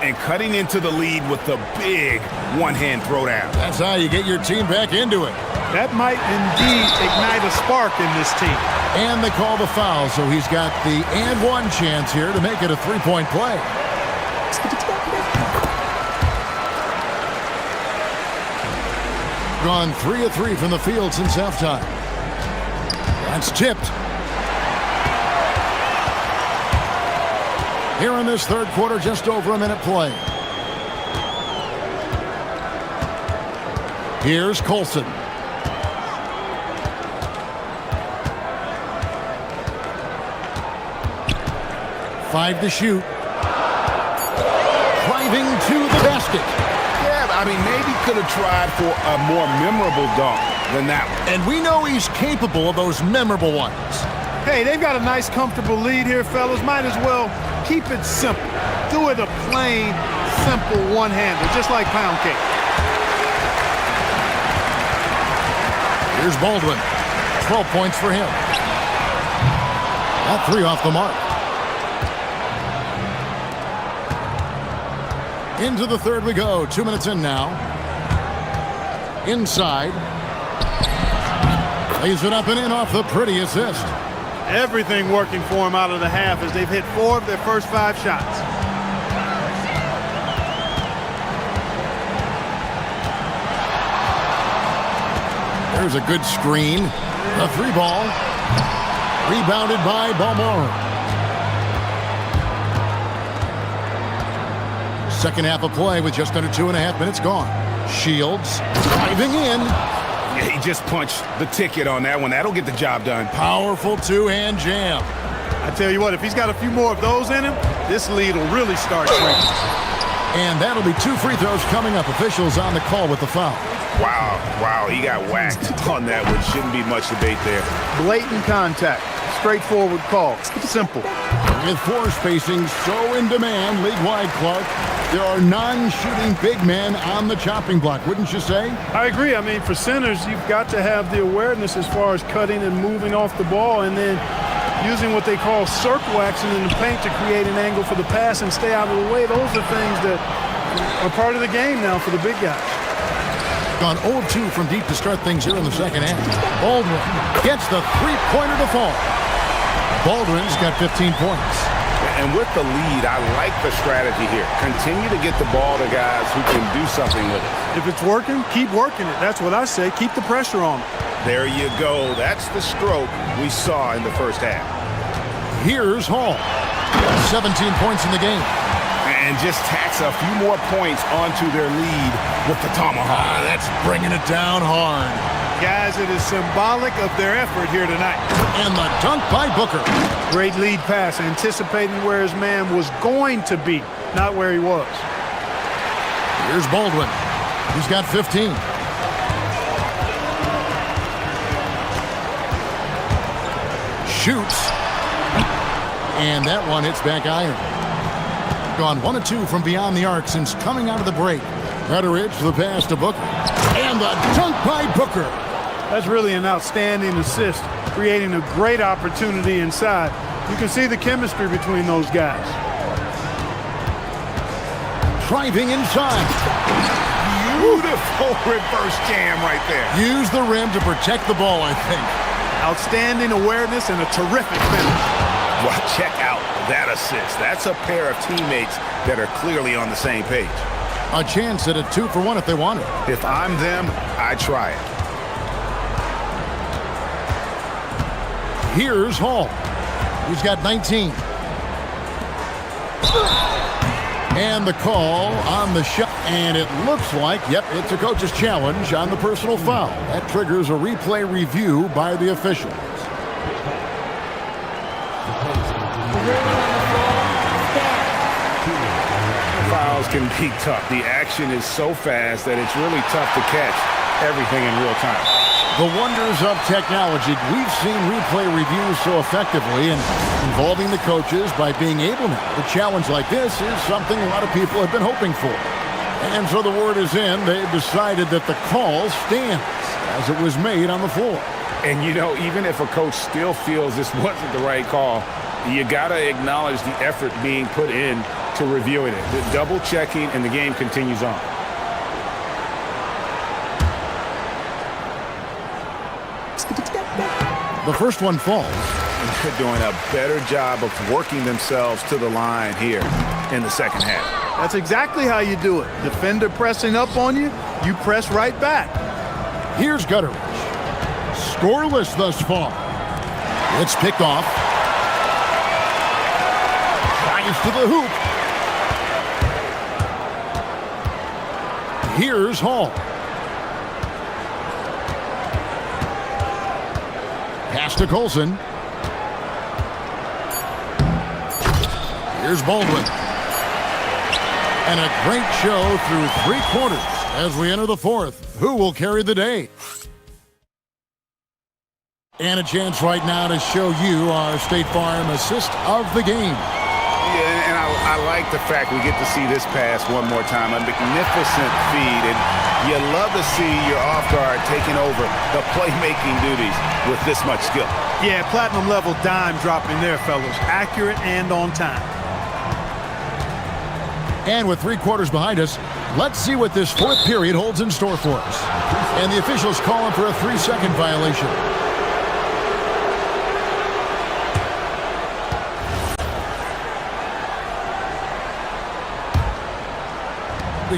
And cutting into the lead with the big one-hand throwdown. That's how you get your team back into it. That might indeed ignite a spark in this team. And they call the foul, so he's got the and one chance here to make it a three-point play. Gone 3 of 3 from the field since halftime. That's tipped. Here in this third quarter, just over a minute play. Here's Colson. Five to shoot. Driving to the basket. Yeah, I mean, maybe could have tried for a more memorable dunk than that one. And we know he's capable of those memorable ones. Hey, they've got a nice, comfortable lead here, fellas. Might as well keep it simple. Do it a plain, simple one-hander, just like pound cake. Here's Baldwin. 12 points for him. That three off the mark. Into the third we go. 2 minutes in now. Inside. Lays it up and in off the pretty assist. Everything working for him out of the half as they've hit 4 of their first 5 shots. There's a good screen. The three ball. Rebounded by Balmore. Second half of play with just under 2.5 minutes gone. Shields driving in. Yeah, he just punched the ticket on that one. That'll get the job done. Powerful two-hand jam. I tell you what, if he's got a few more of those in him, this lead will really start shrinking. And that'll be 2 free throws coming up. Officials on the call with the foul. Wow, he got whacked on that one. Shouldn't be much debate there. Blatant contact. Straightforward call. Simple. With floor spacing so in demand league-wide, Clark, there are non-shooting big men on the chopping block, wouldn't you say? I agree. I mean, for centers, you've got to have the awareness as far as cutting and moving off the ball and then using what they call circle action in the paint to create an angle for the pass and stay out of the way. Those are things that are part of the game now for the big guys. Gone 0-2 from deep to start things here in the second half. Baldwin gets the three-pointer to fall. Baldwin's got 15 points. And with the lead, I like the strategy here. Continue to get the ball to guys who can do something with it. If it's working, keep working it. That's what I say. Keep the pressure on it. There you go. That's the stroke we saw in the first half. Here's Hall. 17 points in the game. And just tacks a few more points onto their lead with the tomahawk. That's bringing it down hard. Guys, it is symbolic of their effort here tonight. And the dunk by Booker. Great lead pass, anticipating where his man was going to be, not where he was. Here's Baldwin. He's got 15. Shoots. And that one hits back iron. Gone 1 of 2 from beyond the arc since coming out of the break. Rutteridge for the pass to Booker. And the dunk by Booker. That's really an outstanding assist, creating a great opportunity inside. You can see the chemistry between those guys. Driving inside. Beautiful reverse jam right there. Use the rim to protect the ball, I think. Outstanding awareness and a terrific finish. Well, check out that assist. That's a pair of teammates that are clearly on the same page. A chance at a 2-for-1 if they want it. If I'm them, I try it. Here's Hall. He's got 19. And the call on the shot. And it looks like, yep, it's a coach's challenge on the personal foul. That triggers a replay review by the officials. Fouls can be tough. The action is so fast that it's really tough to catch everything in real time. The wonders of technology. We've seen replay reviews so effectively and involving the coaches by being able now to challenge like this is something a lot of people have been hoping for. And so the word is in. They've decided that the call stands as it was made on the floor. And, you know, even if a coach still feels this wasn't the right call, you got to acknowledge the effort being put in to reviewing it. The double checking, and the game continues on. The first one falls. They're doing a better job of working themselves to the line here in the second half. That's exactly how you do it. Defender pressing up on you, you press right back. Here's Gutteridge. Scoreless thus far. It's picked off. Tries to the hoop. Here's Hall. Pass to Colson. Here's Baldwin. And a great show through 3 quarters as we enter the fourth. Who will carry the day? And a chance right now to show you our State Farm assist of the game. Yeah, and I like the fact we get to see this pass one more time. A magnificent feed, and you love to see your off guard taking over the playmaking duties with this much skill. Yeah, platinum level dime dropping there, fellas. Accurate and on time. And with 3 quarters behind us, let's see what this fourth period holds in store for us. And the officials calling for a 3-second violation.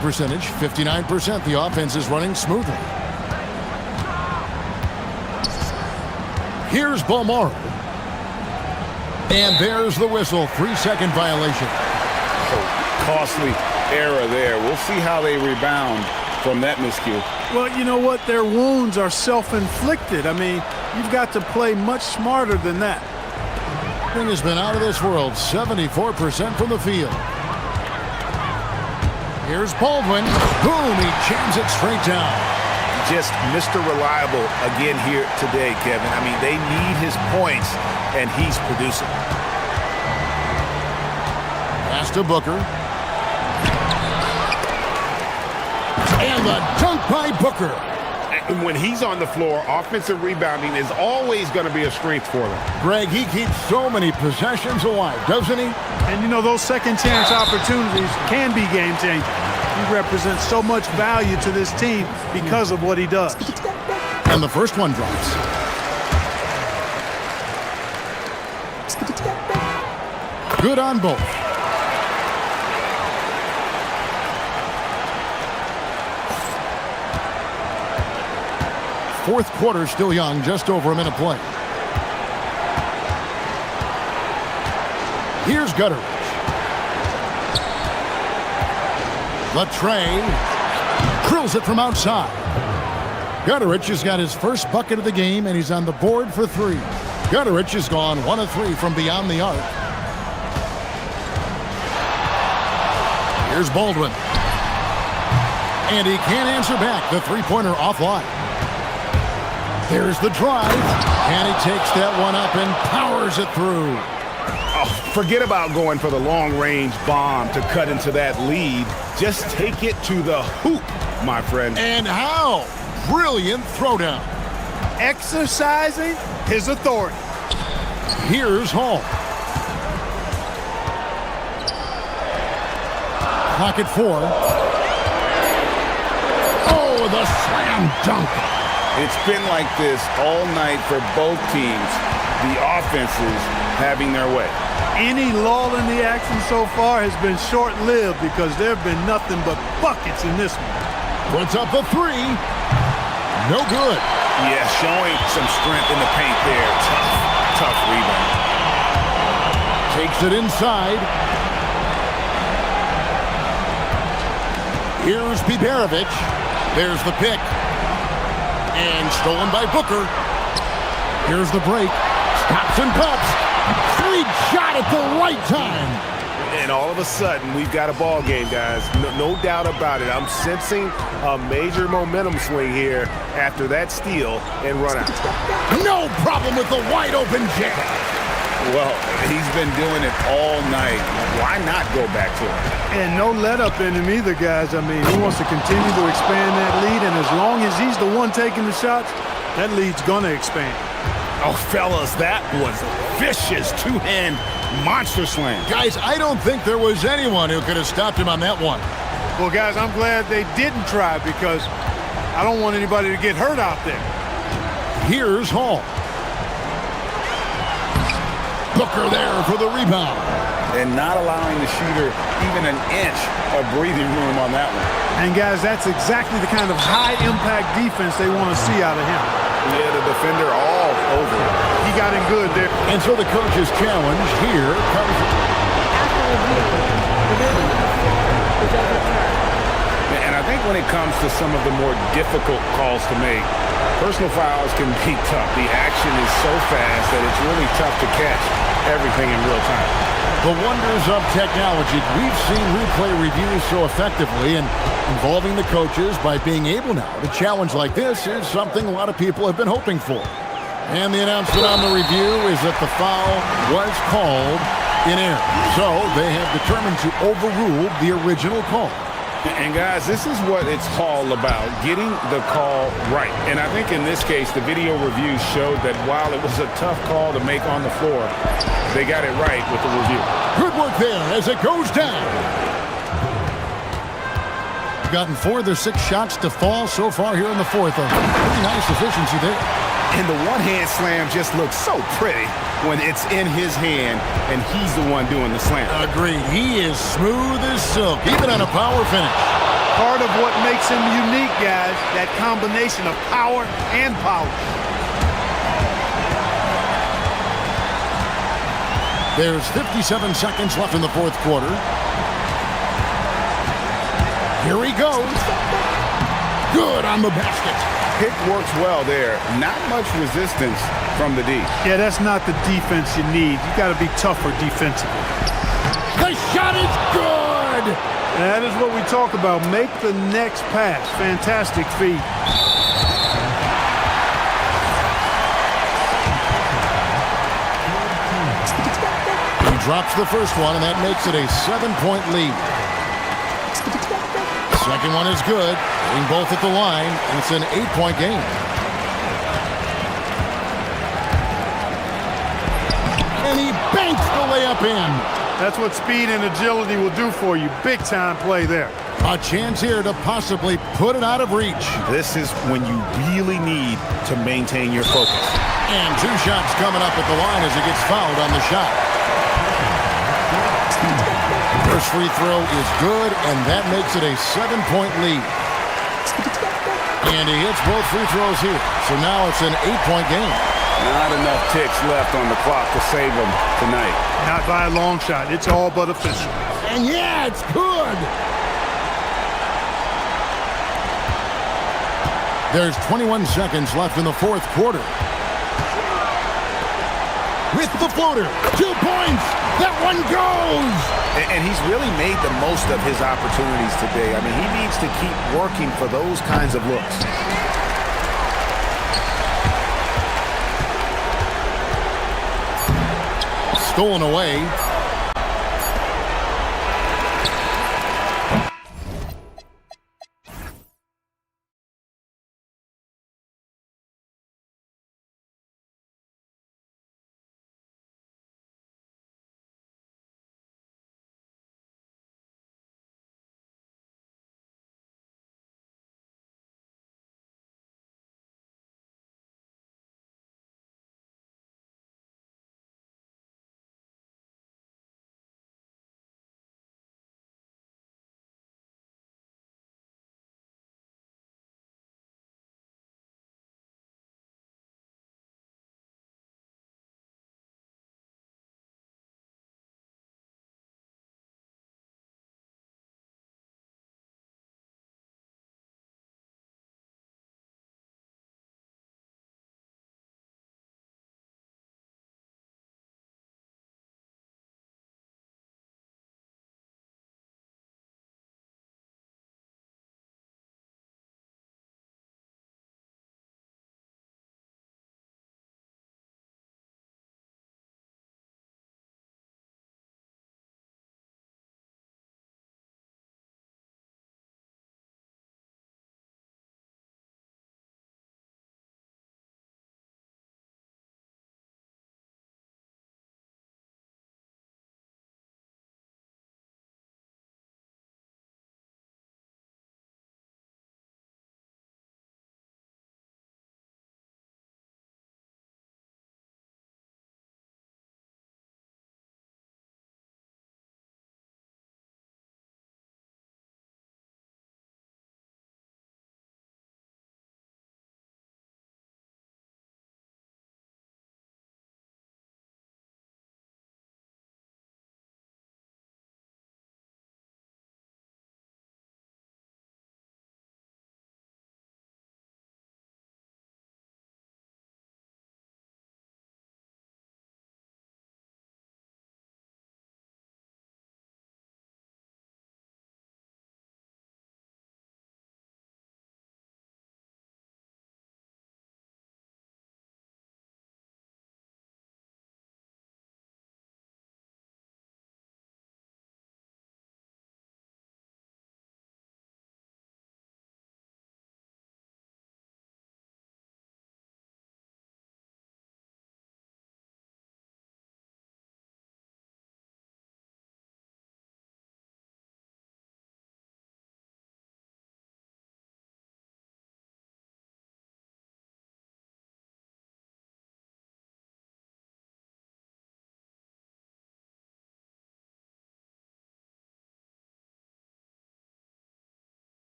Percentage 59%. The offense is running smoothly. Here's Balmaro. And there's the whistle. 3-second violation. Costly error there. We'll see how they rebound from that miscue. Well, you know what? Their wounds are self-inflicted. I mean, you've got to play much smarter than that. Thing has been out of this world. 74% from the field. Here's Baldwin. Boom, he jams it straight down. Just Mr. Reliable again here today, Kevin. I mean, they need his points, and he's producing. Pass to Booker. And the dunk by Booker. And when he's on the floor, offensive rebounding is always going to be a strength for them. Greg, he keeps so many possessions alive, doesn't he? And, you know, those second chance opportunities can be game changing. He represents so much value to this team because of what he does. And the first one drops. Good on both. Fourth quarter still young, just over a minute play. Here's Gutteridge. Latre drills it from outside. Gutteridge has got his first bucket of the game, and he's on the board for 3. Gutteridge has gone 1 of 3 from beyond the arc. Here's Baldwin. And he can't answer back. The three-pointer offline. There's the drive, and he takes that one up and powers it through. Oh, forget about going for the long-range bomb to cut into that lead. Just take it to the hoop, my friend. And how? Brilliant throwdown. Exercising his authority. Here's Hall. Pocket 4. Oh, the slam dunk. It's been like this all night for both teams. The offenses having their way. Any lull in the action so far has been short-lived because there have been nothing but buckets in this one. Puts up a 3. No good. Yeah, showing some strength in the paint there. Tough rebound. Takes it inside. Here's Biberovic. There's the pick. And stolen by Booker. Here's the break. Stops and pops. Sweet shot at the right time. And all of a sudden, we've got a ball game, guys. No doubt about it. I'm sensing a major momentum swing here after that steal and run out. No problem with the wide open jam. Well, he's been doing it all night. Why not go back to it? And no let up in him either, guys. I mean, he wants to continue to expand that lead, and as long as he's the one taking the shots, that lead's gonna expand. Oh, fellas, that was a vicious two-hand monster slam. Guys, I don't think there was anyone who could have stopped him on that one. Well, guys, I'm glad they didn't try because I don't want anybody to get hurt out there. Here's Hall. Booker there for the rebound. And not allowing the shooter even an inch of breathing room on that one. And, guys, that's exactly the kind of high-impact defense they want to see out of him. Yeah, the defender all over it. He got in good there. And so the coach's challenge here comes. And I think when it comes to some of the more difficult calls to make, personal fouls can be tough. The action is so fast that it's really tough to catch everything in real time. The wonders of technology. We've seen replay reviews so effectively, and involving the coaches by being able now to challenge like this is something a lot of people have been hoping for. And the announcement on the review is that the foul was called in error. So they have determined to overrule the original call. And guys, this is what it's all about, getting the call right. And I think in this case, the video review showed that while it was a tough call to make on the floor, they got it right with the review. Good work there as it goes down. Gotten 4 of their 6 shots to fall so far here in the fourth. Pretty nice efficiency there. And the one-hand slam just looks so pretty when it's in his hand and he's the one doing the slam. Agreed. He is smooth as silk, even on a power finish. Part of what makes him unique, guys, that combination of power and polish. There's 57 seconds left in the fourth quarter. Here he goes. Good on the basket. Pick works well there. Not much resistance from the D. Yeah, that's not the defense you need. You got to be tougher defensively. The shot is good. That is what we talk about. Make the next pass. Fantastic feed. He drops the first one, and that makes it a 7-point lead. Second one is good. Hitting both at the line, and it's an 8-point game. And he banks the layup in. That's what speed and agility will do for you. Big time play there. A chance here to possibly put it out of reach. This is when you really need to maintain your focus. And 2 shots coming up at the line as he gets fouled on the shot. First free throw is good, and that makes it a 7-point lead. And he hits both free throws here. So now it's an 8-point game. Not enough ticks left on the clock to save him tonight. Not by a long shot. It's all but official. And yeah, it's good. There's 21 seconds left in the fourth quarter. With the floater, 2 points. That one goes. And he's really made the most of his opportunities today. I mean, he needs to keep working for those kinds of looks. Stolen away.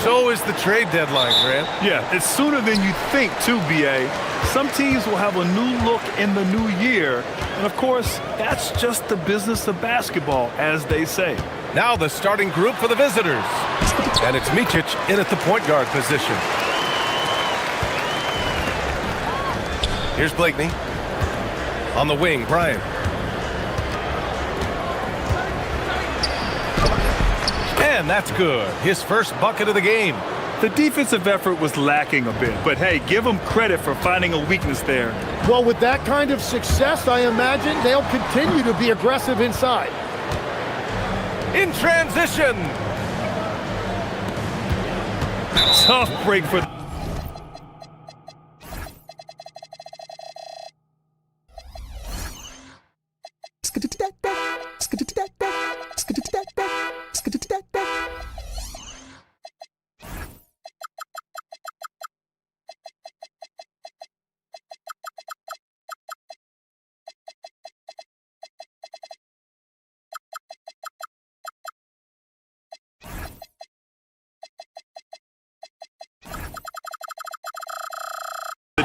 so is the trade deadline, Grant. Yeah, it's sooner than you think, too, B.A. Some teams will have a new look in the new year. And, of course, that's just the business of basketball, as they say. Now the starting group for the visitors. And it's Micic in at the point guard position. Here's Blakeney. On the wing, Bryant. And that's good. His first bucket of the game. The defensive effort was lacking a bit, but hey, give them credit for finding a weakness there. Well, with that kind of success, I imagine they'll continue to be aggressive inside. In transition. Tough break for...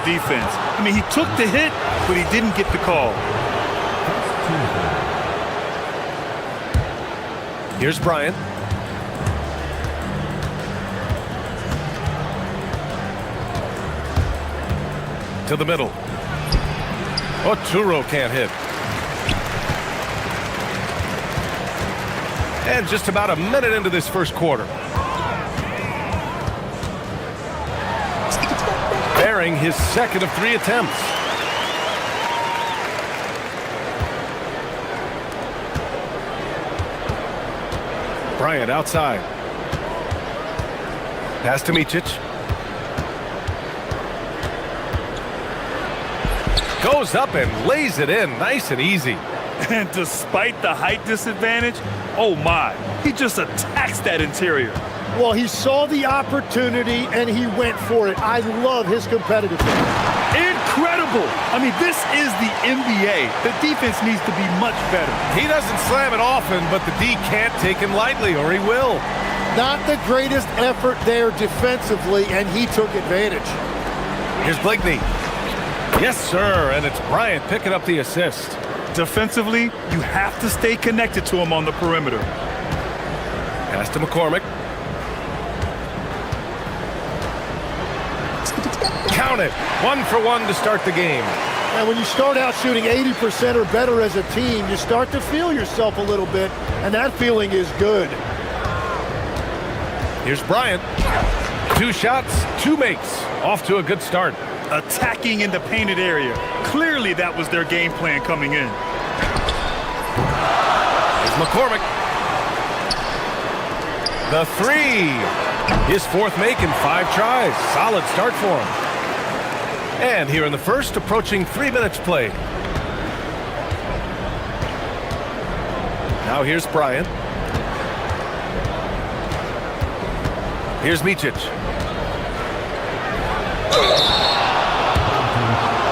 defense. I mean, he took the hit, but he didn't get the call. Here's Bryant. To the middle. Oturo can't hit. And just about a minute into this first quarter. Bearing his second of 3 attempts. Bryant outside. Pass to Micic. Goes up and lays it in nice and easy. And despite the height disadvantage, oh my, he just attacks that interior. Well, he saw the opportunity and he went for it. I love his competitiveness. Incredible! I mean, this is the NBA. The defense needs to be much better. He doesn't slam it often, but the D can't take him lightly or he will. Not the greatest effort there defensively, and he took advantage. Here's Blakeney. Yes, sir, and it's Bryant picking up the assist. Defensively, you have to stay connected to him on the perimeter. Pass to McCormick. Count it. 1 for 1 to start the game. And when you start out shooting 80% or better as a team, you start to feel yourself a little bit, and that feeling is good. Here's Bryant. 2 shots, 2 makes. Off to a good start. Attacking in the painted area. Clearly that was their game plan coming in. Here's McCormick. The 3. His 4th make in 5 tries. Solid start for him. And here in the first, approaching 3 minutes played. Now here's Bryant. Here's Micic.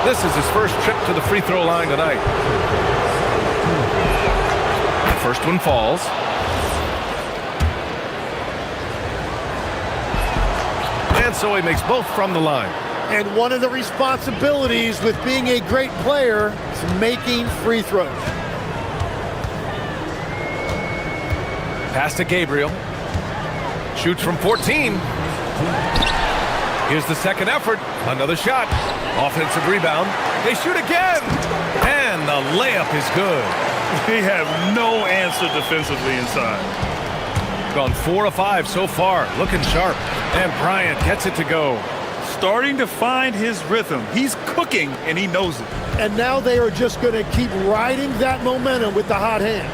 This is his first trip to the free throw line tonight. The first one falls. And so he makes both from the line. And one of the responsibilities with being a great player is making free throws. Pass to Gabriel. Shoots from 14. Here's the second effort. Another shot. Offensive rebound. They shoot again. And the layup is good. They have no answer defensively inside. Gone 4 of 5 so far. Looking sharp. And Bryant gets it to go. Starting to find his rhythm. He's cooking, and he knows it. And now they are just going to keep riding that momentum with the hot hand.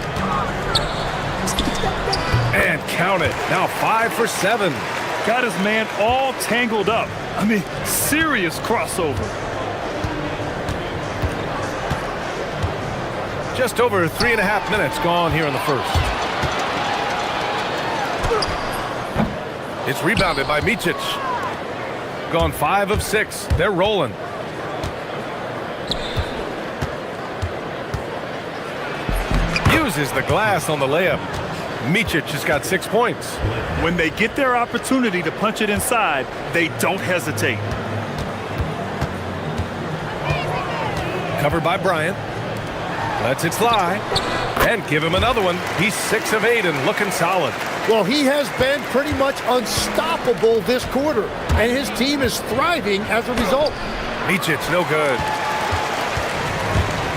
And count it. Now 5 for 7. Got his man all tangled up. I mean, serious crossover. Just over 3.5 minutes gone here in the first. It's rebounded by Micic. Gone 5 of 6. They're rolling. Uses the glass on the layup. Micic has got 6 points. When they get their opportunity to punch it inside, they don't hesitate. Covered by Bryant. Lets it fly. And give him another one. He's 6 of 8 and looking solid. Well, he has been pretty much unstoppable this quarter, and his team is thriving as a result. Micic, no good.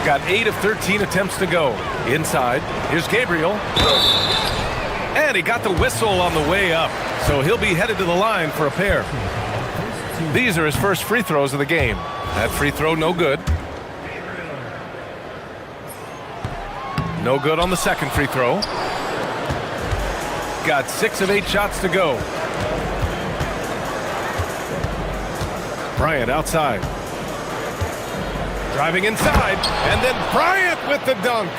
Got 8 of 13 attempts to go. Inside, here's Gabriel. And he got the whistle on the way up, so he'll be headed to the line for a pair. These are his first free throws of the game. That free throw, no good. No good on the second free throw. Got 6 of 8 shots to go. Bryant outside. Driving inside, and then Bryant with the dunk.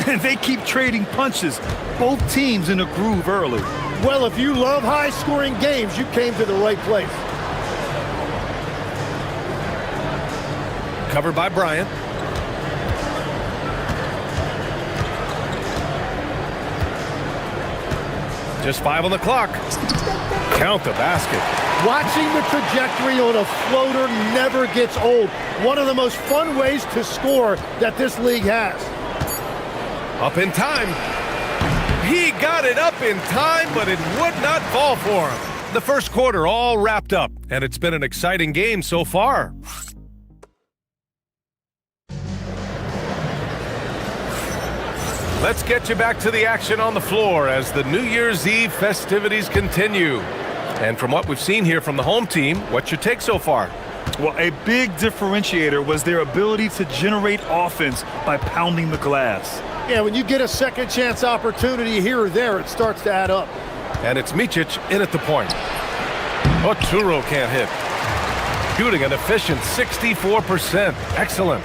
And they keep trading punches. Both teams in a groove early. Well, if you love high-scoring games, you came to the right place. Covered by Bryant. Just 5 on the clock. Count the basket. Watching the trajectory on a floater never gets old. One of the most fun ways to score that this league has. Up in time. He got it up in time, but it would not fall for him. The first quarter all wrapped up, and it's been an exciting game so far. Let's get you back to the action on the floor as the New Year's Eve festivities continue. And from what we've seen here from the home team, what's your take so far? Well, a big differentiator was their ability to generate offense by pounding the glass. Yeah, when you get a second chance opportunity here or there, it starts to add up. And it's Micic in at the point. Oturo can't hit. Shooting an efficient 64%. Excellent.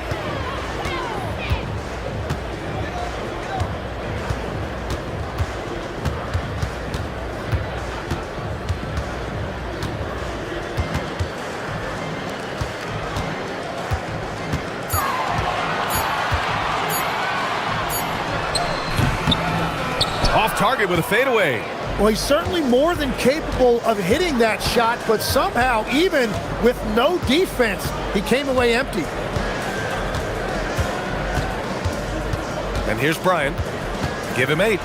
Off target with a fadeaway. Well, he's certainly more than capable of hitting that shot, but somehow, even with no defense, he came away empty. And here's Bryant. Give him 8.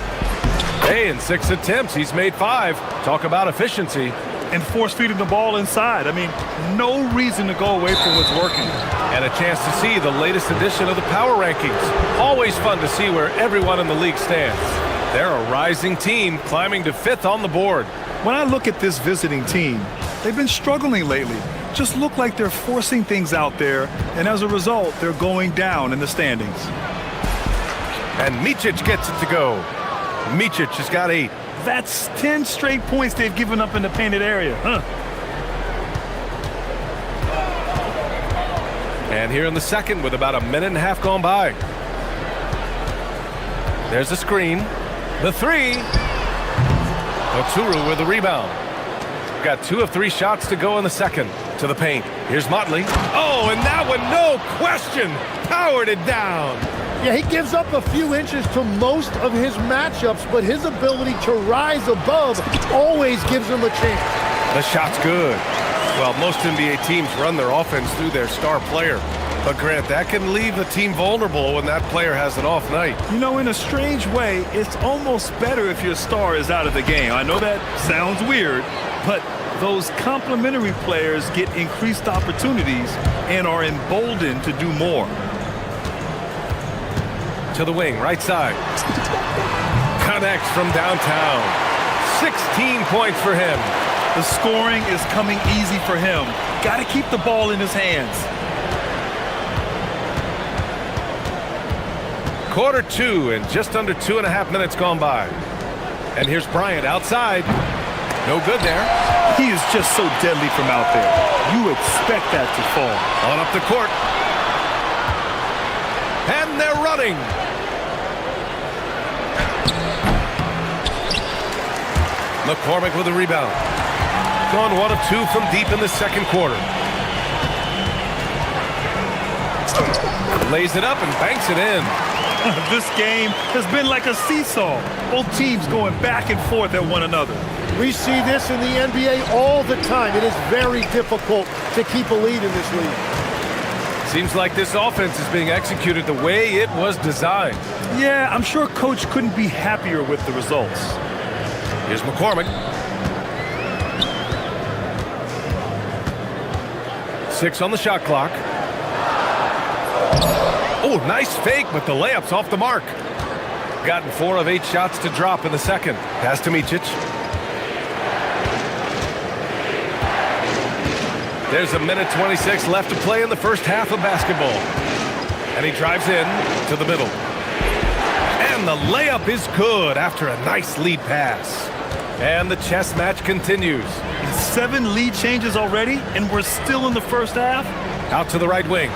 Hey, in 6 attempts, he's made 5. Talk about efficiency. And force-feeding the ball inside. I mean, no reason to go away from what's working. And a chance to see the latest edition of the power rankings. Always fun to see where everyone in the league stands. They're a rising team climbing to 5th on the board. When I look at this visiting team, they've been struggling lately. Just look like they're forcing things out there, and as a result, they're going down in the standings. And Micic gets it to go. Micic has got 8. That's 10 straight points they've given up in the painted area. And here in the second with about a minute and a half gone by. There's a screen. The 3. Oturo with the rebound. Got 2 of 3 shots to go in the second. To the paint. Here's Motley. Oh, and that one, no question, powered it down. Yeah, he gives up a few inches to most of his matchups, but his ability to rise above always gives him a chance. The shot's good. Well, most NBA teams run their offense through their star player. But, Grant, that can leave the team vulnerable when that player has an off night. You know, in a strange way, it's almost better if your star is out of the game. I know that sounds weird, but those complementary players get increased opportunities and are emboldened to do more. To the wing, right side. Connects from downtown. 16 points for him. The scoring is coming easy for him. Got to keep the ball in his hands. Quarter 2 and just under 2.5 minutes gone by. And here's Bryant outside. No good there. He is just so deadly from out there. You expect that to fall. On up the court. And they're running. McCormick with the rebound. Gone 1 of 2 from deep in the second quarter. Lays it up and banks it in. This game has been like a seesaw. Both teams going back and forth at one another. We see this in the NBA all the time. It is very difficult to keep a lead in this league. Seems like this offense is being executed the way it was designed. Yeah, I'm sure Coach couldn't be happier with the results. Here's McCormick. 6 on the shot clock. Oh, nice fake, but the layup's off the mark. Gotten 4 of 8 shots to drop in the second. Pass to Micic. There's a minute 26 left to play in the first half of basketball. And he drives in to the middle. And the layup is good after a nice lead pass. And the chess match continues. 7 lead changes already, and we're still in the first half? Out to the right wing.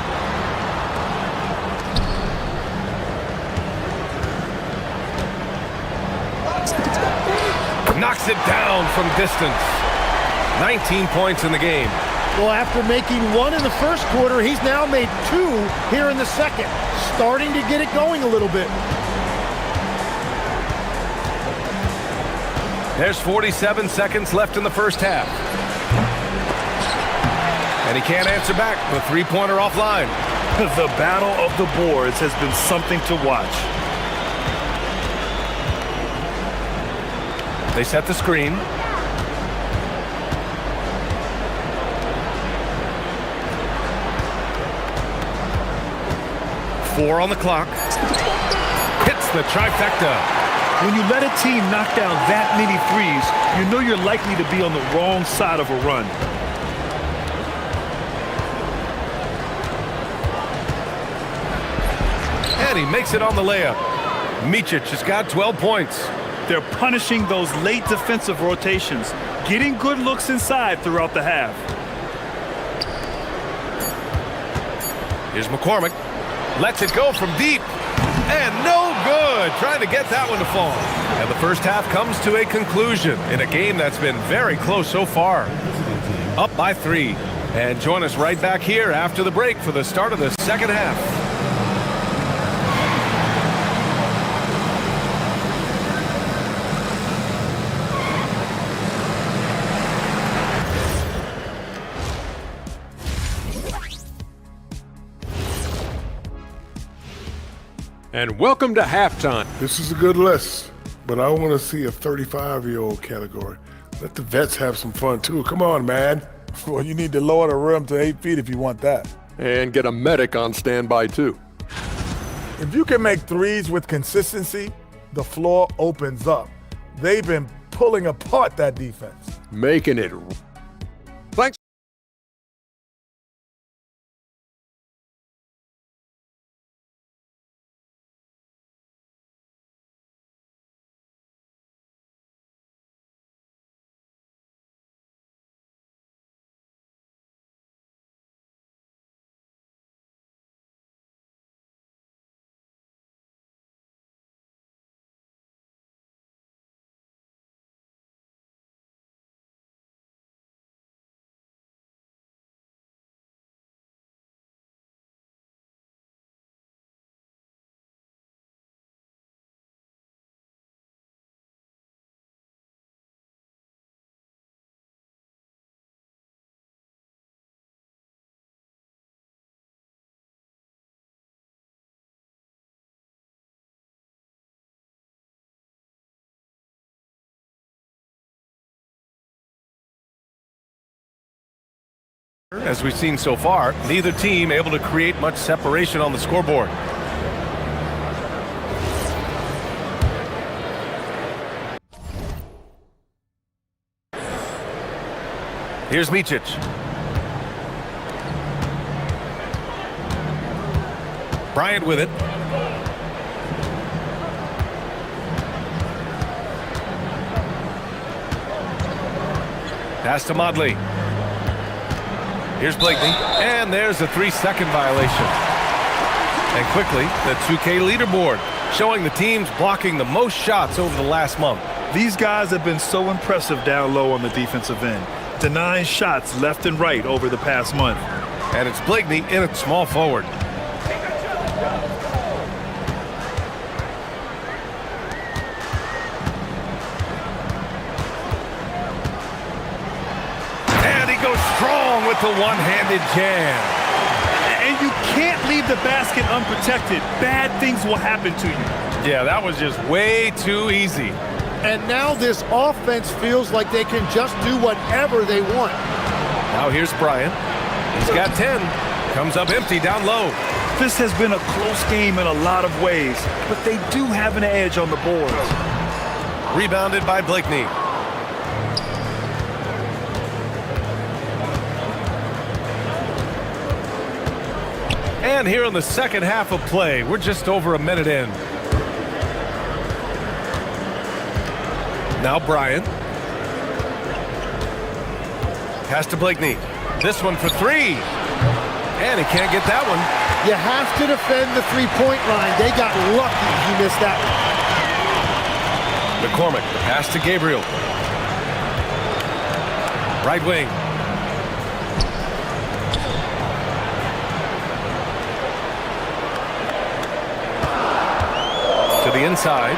Knocks it down from distance. 19 points in the game. Well, after making 1 in the first quarter, he's now made 2 here in the second. Starting to get it going a little bit. There's 47 seconds left in the first half. And he can't answer back. The three-pointer offline. The battle of the boards has been something to watch. They set the screen. Four on the clock. Hits the trifecta. When you let a team knock down that many threes, you know you're likely to be on the wrong side of a run. And he makes it on the layup. Micic has got 12 points. They're punishing those late defensive rotations, getting good looks inside throughout the half. Here's McCormick. Lets it go from deep. And no good. Trying to get that one to fall. And the first half comes to a conclusion in a game that's been very close so far. Up by 3. And join us right back here after the break for the start of the second half. And welcome to halftime. This is a good list, but I want to see a 35-year-old category. Let the vets have some fun, too. Come on, man. Well, you need to lower the rim to 8 feet if you want that. And get a medic on standby, too. If you can make threes with consistency, the floor opens up. They've been pulling apart that defense. Making it. Thanks. As we've seen so far, neither team able to create much separation on the scoreboard. Here's Micic. Bryant with it. Pass to Modley. Here's Blakeney, and there's a 3-second violation. And quickly, the 2K leaderboard, showing the teams blocking the most shots over the last month. These guys have been so impressive down low on the defensive end, denying shots left and right over the past month. And it's Blakeney in at small forward. goes strong with the one-handed jam. And you can't leave the basket unprotected. Bad things will happen to you. Yeah, that was just way too easy. And now this offense feels like they can just do whatever they want. Now here's Bryant. He's got 10. Comes up empty down low. This has been a close game in a lot of ways, but they do have an edge on the boards. Rebounded by Blakeney. And here in the second half of play, we're just over a minute in. Now Bryant. Pass to Blakeney. This one for three. And he can't get that one. You have to defend the three-point line. They got lucky he missed that one. McCormick, the pass to Gabriel. Right wing. To the inside.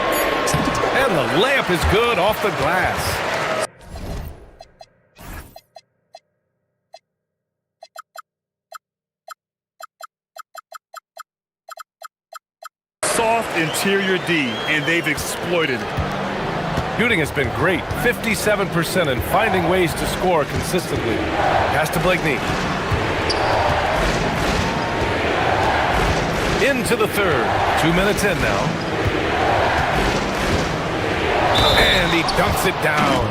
And the layup is good off the glass. Soft interior D, and they've exploited it. Shooting has been great, 57%, and finding ways to score consistently. Pass to Blakeney. Into the third. 2 minutes in now. And he dunks it down.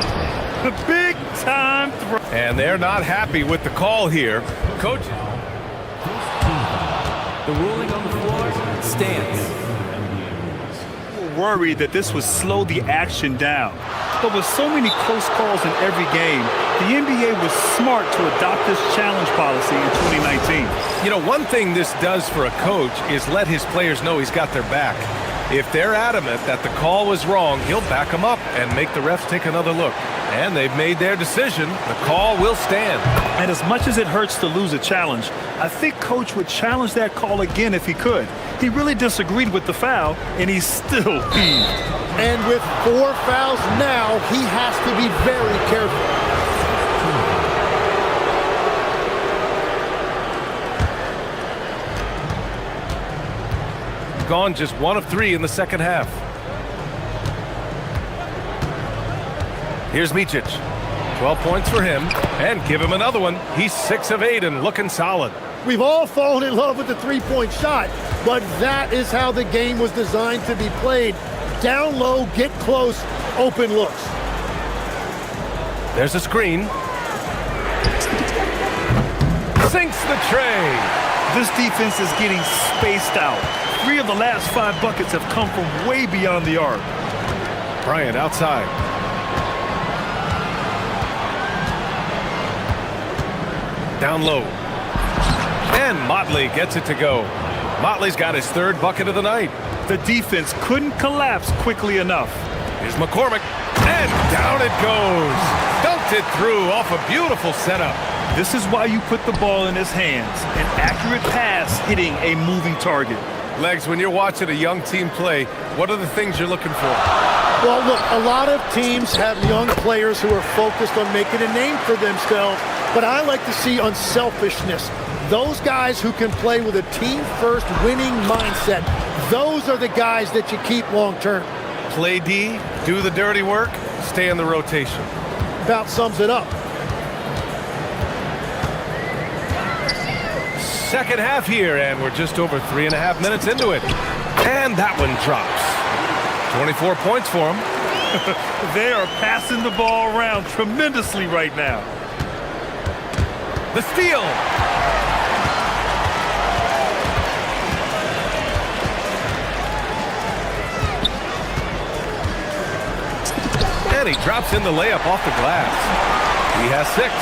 The big time throw. And they're not happy with the call here. Coach. The ruling on the floor stands. Worried that this would slow the action down. But with so many close calls in every game, the NBA was smart to adopt this challenge policy in 2019. You know, one thing this does for a coach is let his players know he's got their back. If they're adamant that the call was wrong, he'll back them up and make the refs take another look. And they've made their decision. The call will stand. And as much as it hurts to lose a challenge, I think Coach would challenge that call again if he could. He really disagreed with the foul, and he's still peeved. And with 4 fouls now, he has to be very careful. Gone just 1 of 3 in the second half. Here's Micic. 12 points for him. And give him another one. He's 6 of 8 and looking solid. We've all fallen in love with the three-point shot, but that is how the game was designed to be played. Down low, get close, open looks. There's a screen. Sinks the tray. This defense is getting spaced out. 3 of the last 5 buckets have come from way beyond the arc. Bryant outside. Down low. And Motley gets it to go. Motley's got his 3rd bucket of the night. The defense couldn't collapse quickly enough. Here's McCormick. And down it goes. Dunked it through off a beautiful setup. This is why you put the ball in his hands. An accurate pass hitting a moving target. Legs, when you're watching a young team play, what are the things you're looking for? Well, look, a lot of teams have young players who are focused on making a name for themselves, but I like to see unselfishness. Those guys who can play with a team-first winning mindset, those are the guys that you keep long-term. Play D, do the dirty work, stay in the rotation. About sums it up. Second half here, and we're just over 3.5 minutes into it. And that one drops. 24 points for them. They are passing the ball around tremendously right now. The steal. And he drops in the layup off the glass. He has 6.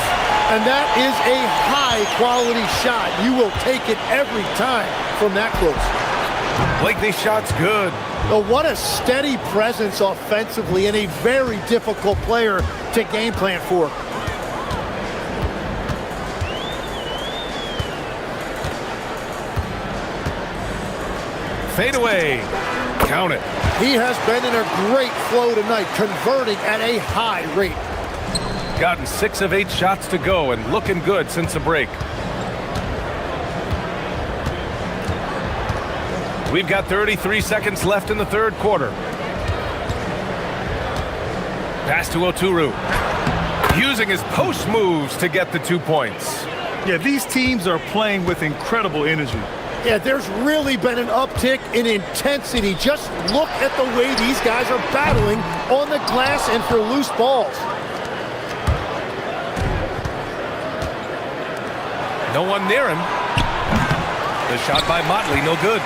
And that is a high-quality shot. You will take it every time from that close. Blakeney's shot's good. Well, what a steady presence offensively and a very difficult player to game plan for. Fade away. Count it. He has been in a great flow tonight, converting at a high rate. Gotten 6 of 8 shots to go and looking good since the break. We've got 33 seconds left in the third quarter. Pass to Oturu. Using his post moves to get the 2 points. Yeah, these teams are playing with incredible energy. Yeah, there's really been an uptick in intensity. Just look at the way these guys are battling on the glass and for loose balls. No one near him. The shot by Motley, no good.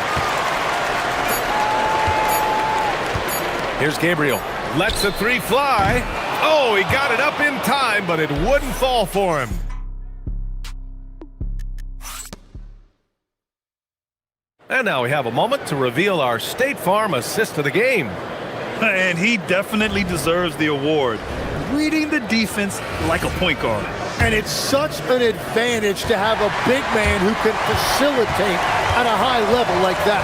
Here's Gabriel. Lets the 3 fly. Oh, he got it up in time, but it wouldn't fall for him. And now we have a moment to reveal our State Farm assist of the game. And he definitely deserves the award. Reading the defense like a point guard. And it's such an advantage to have a big man who can facilitate at a high level like that.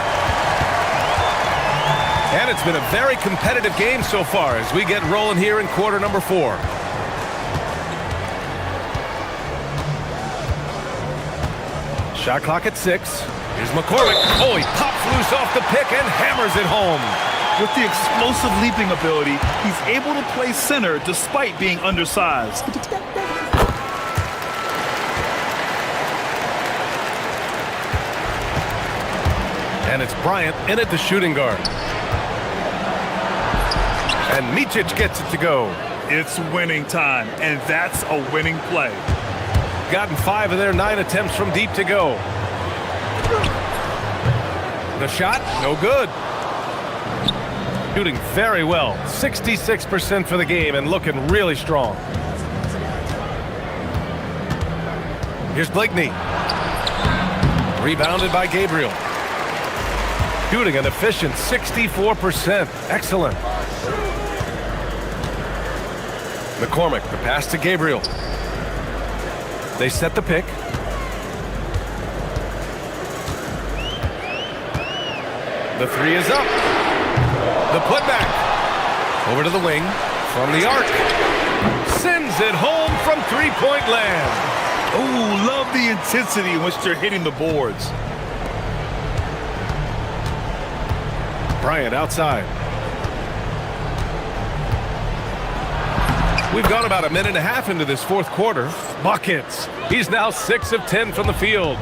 And it's been a very competitive game so far as we get rolling here in quarter number 4. Shot clock at 6. Here's McCormick. Oh, he pops loose off the pick and hammers it home. With the explosive leaping ability, he's able to play center despite being undersized. And it's Bryant in at the shooting guard. And Micic gets it to go. It's winning time, and that's a winning play. Gotten 5 of their 9 attempts from deep to go. The shot, no good. Shooting very well. 66% for the game and looking really strong. Here's Blakeney. Rebounded by Gabriel. Shooting an efficient 64%. Excellent. McCormick, the pass to Gabriel. They set the pick. The 3 is up. The putback. Over to the wing. From the arc. Sends it home from 3-point land. Oh, love the intensity in which they're hitting the boards. Bryant outside. We've gone about a minute and a half into this fourth quarter. Buckets. He's now 6 of 10 from the field.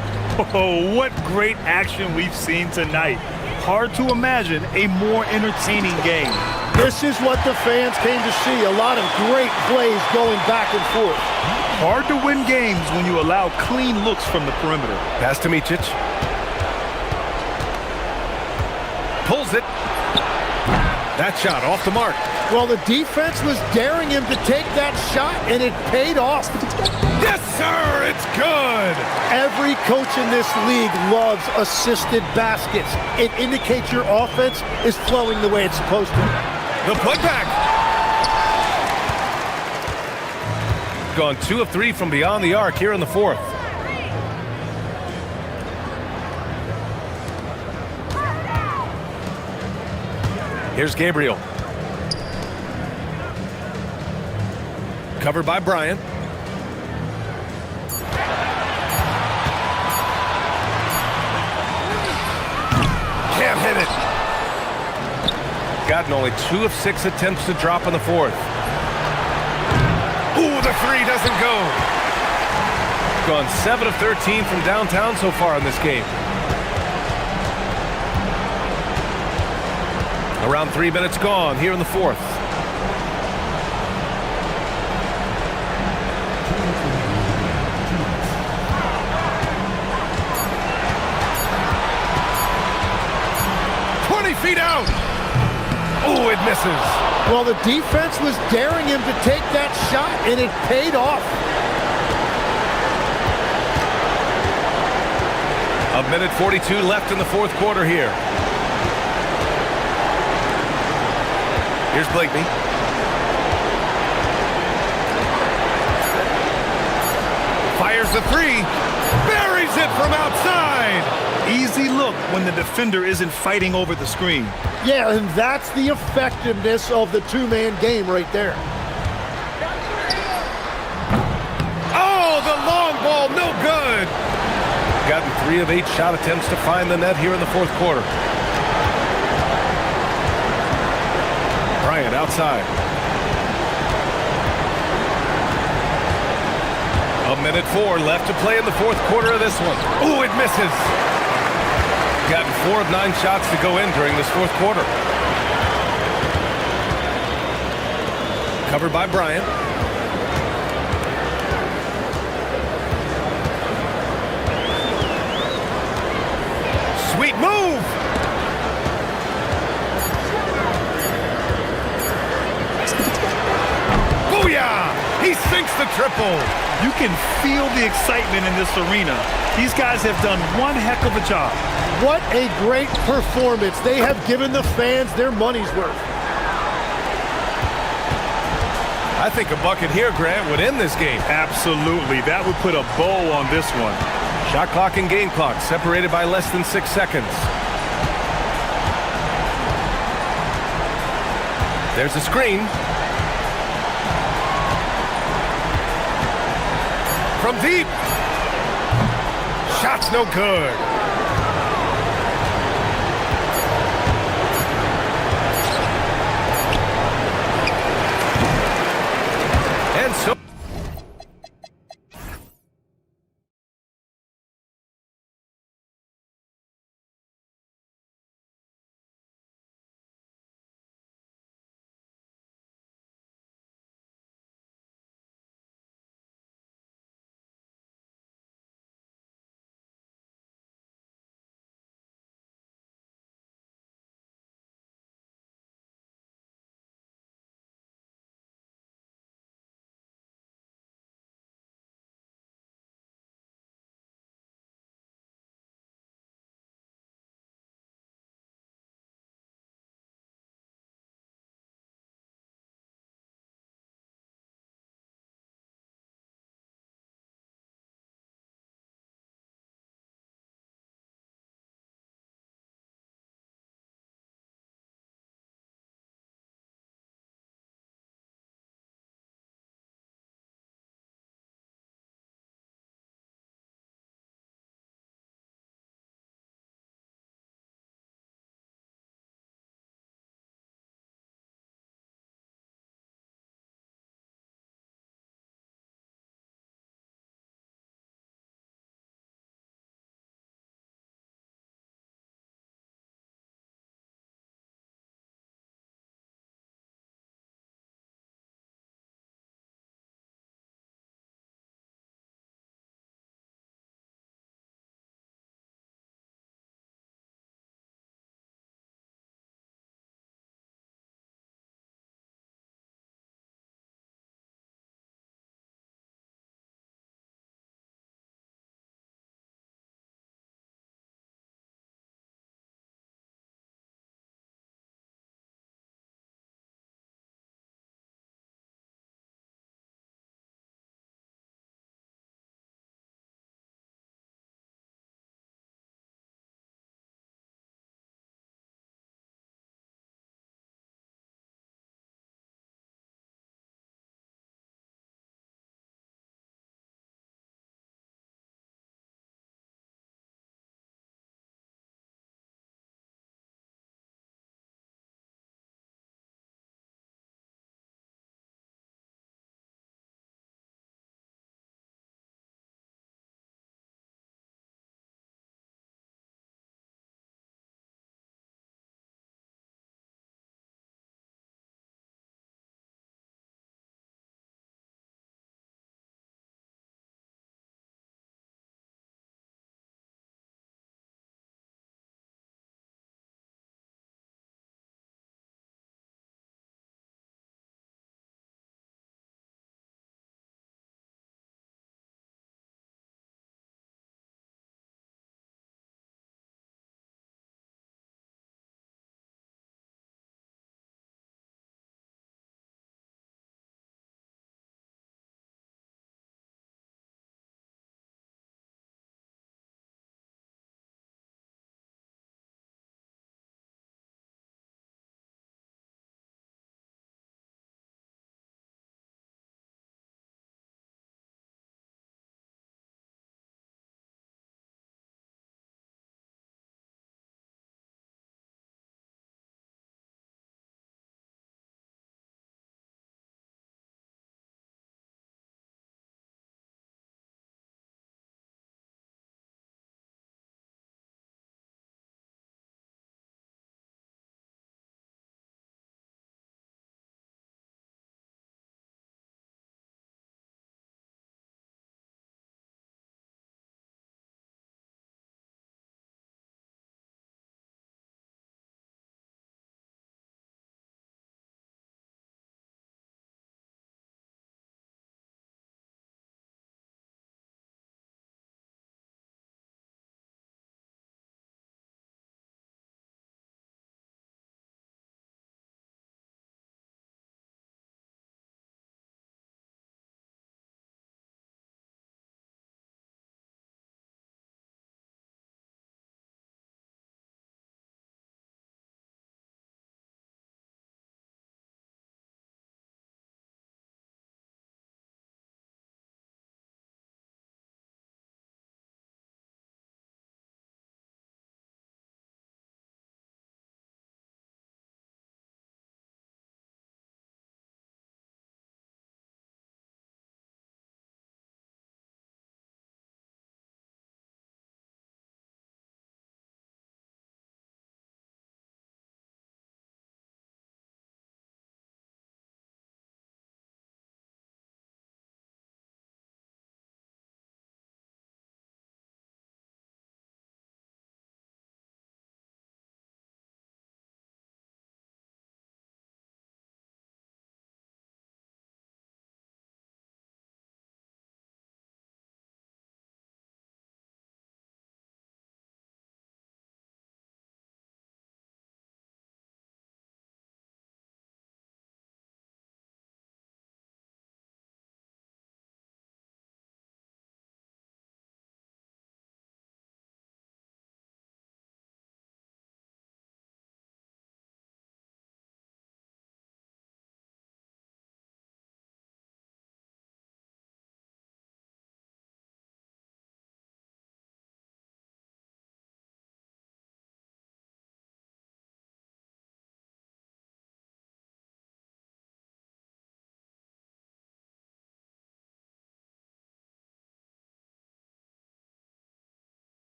Oh, what great action we've seen tonight. Hard to imagine a more entertaining game. This is what the fans came to see. A lot of great plays going back and forth. Hard to win games when you allow clean looks from the perimeter. Pass to Micic. Pulls it. That shot off the mark. Well, the defense was daring him to take that shot, and it paid off. Yes, sir, it's good. Every coach in this league loves assisted baskets. It indicates your offense is flowing the way it's supposed to. The putback. Gone 2 of 3 from beyond the arc here in the fourth. Here's Gabriel. Covered by Bryant. Can't hit it. Gotten only 2 of 6 attempts to drop in the fourth. Ooh, the 3 doesn't go. Gone 7 of 13 from downtown so far in this game. Around 3 minutes gone here in the fourth. Feet out. Oh, it misses. Well, the defense was daring him to take that shot, and it paid off. A minute 42 left in the fourth quarter here. Here's Blakeney. Fires the 3. Buries it from outside. Easy look when the defender isn't fighting over the screen. Yeah, and that's the effectiveness of the two-man game right there. ball, no good. Gotten 3 of 8 shot attempts to find the net here in the fourth quarter. Bryant outside. A minute 4 left to play in the fourth quarter of this one. Ooh, it misses. Gotten 4 of 9 shots to go in during this fourth quarter. Covered by Bryant. Sweet move! Booyah! He sinks the triple. You can feel the excitement in this arena. These guys have done one heck of a job. What a great performance. They have given the fans their money's worth. I think a bucket here, Grant, would end this game. Absolutely. That would put a bow on this one. Shot clock and game clock separated by less than 6 seconds. There's a screen. From deep. Shot's no good.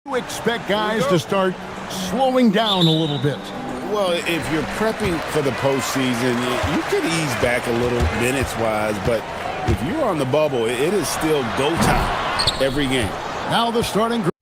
You expect guys to start slowing down a little bit. Well, if you're prepping for the postseason, you could ease back a little minutes-wise, but if you're on the bubble, it is still go time every game. Now the starting group.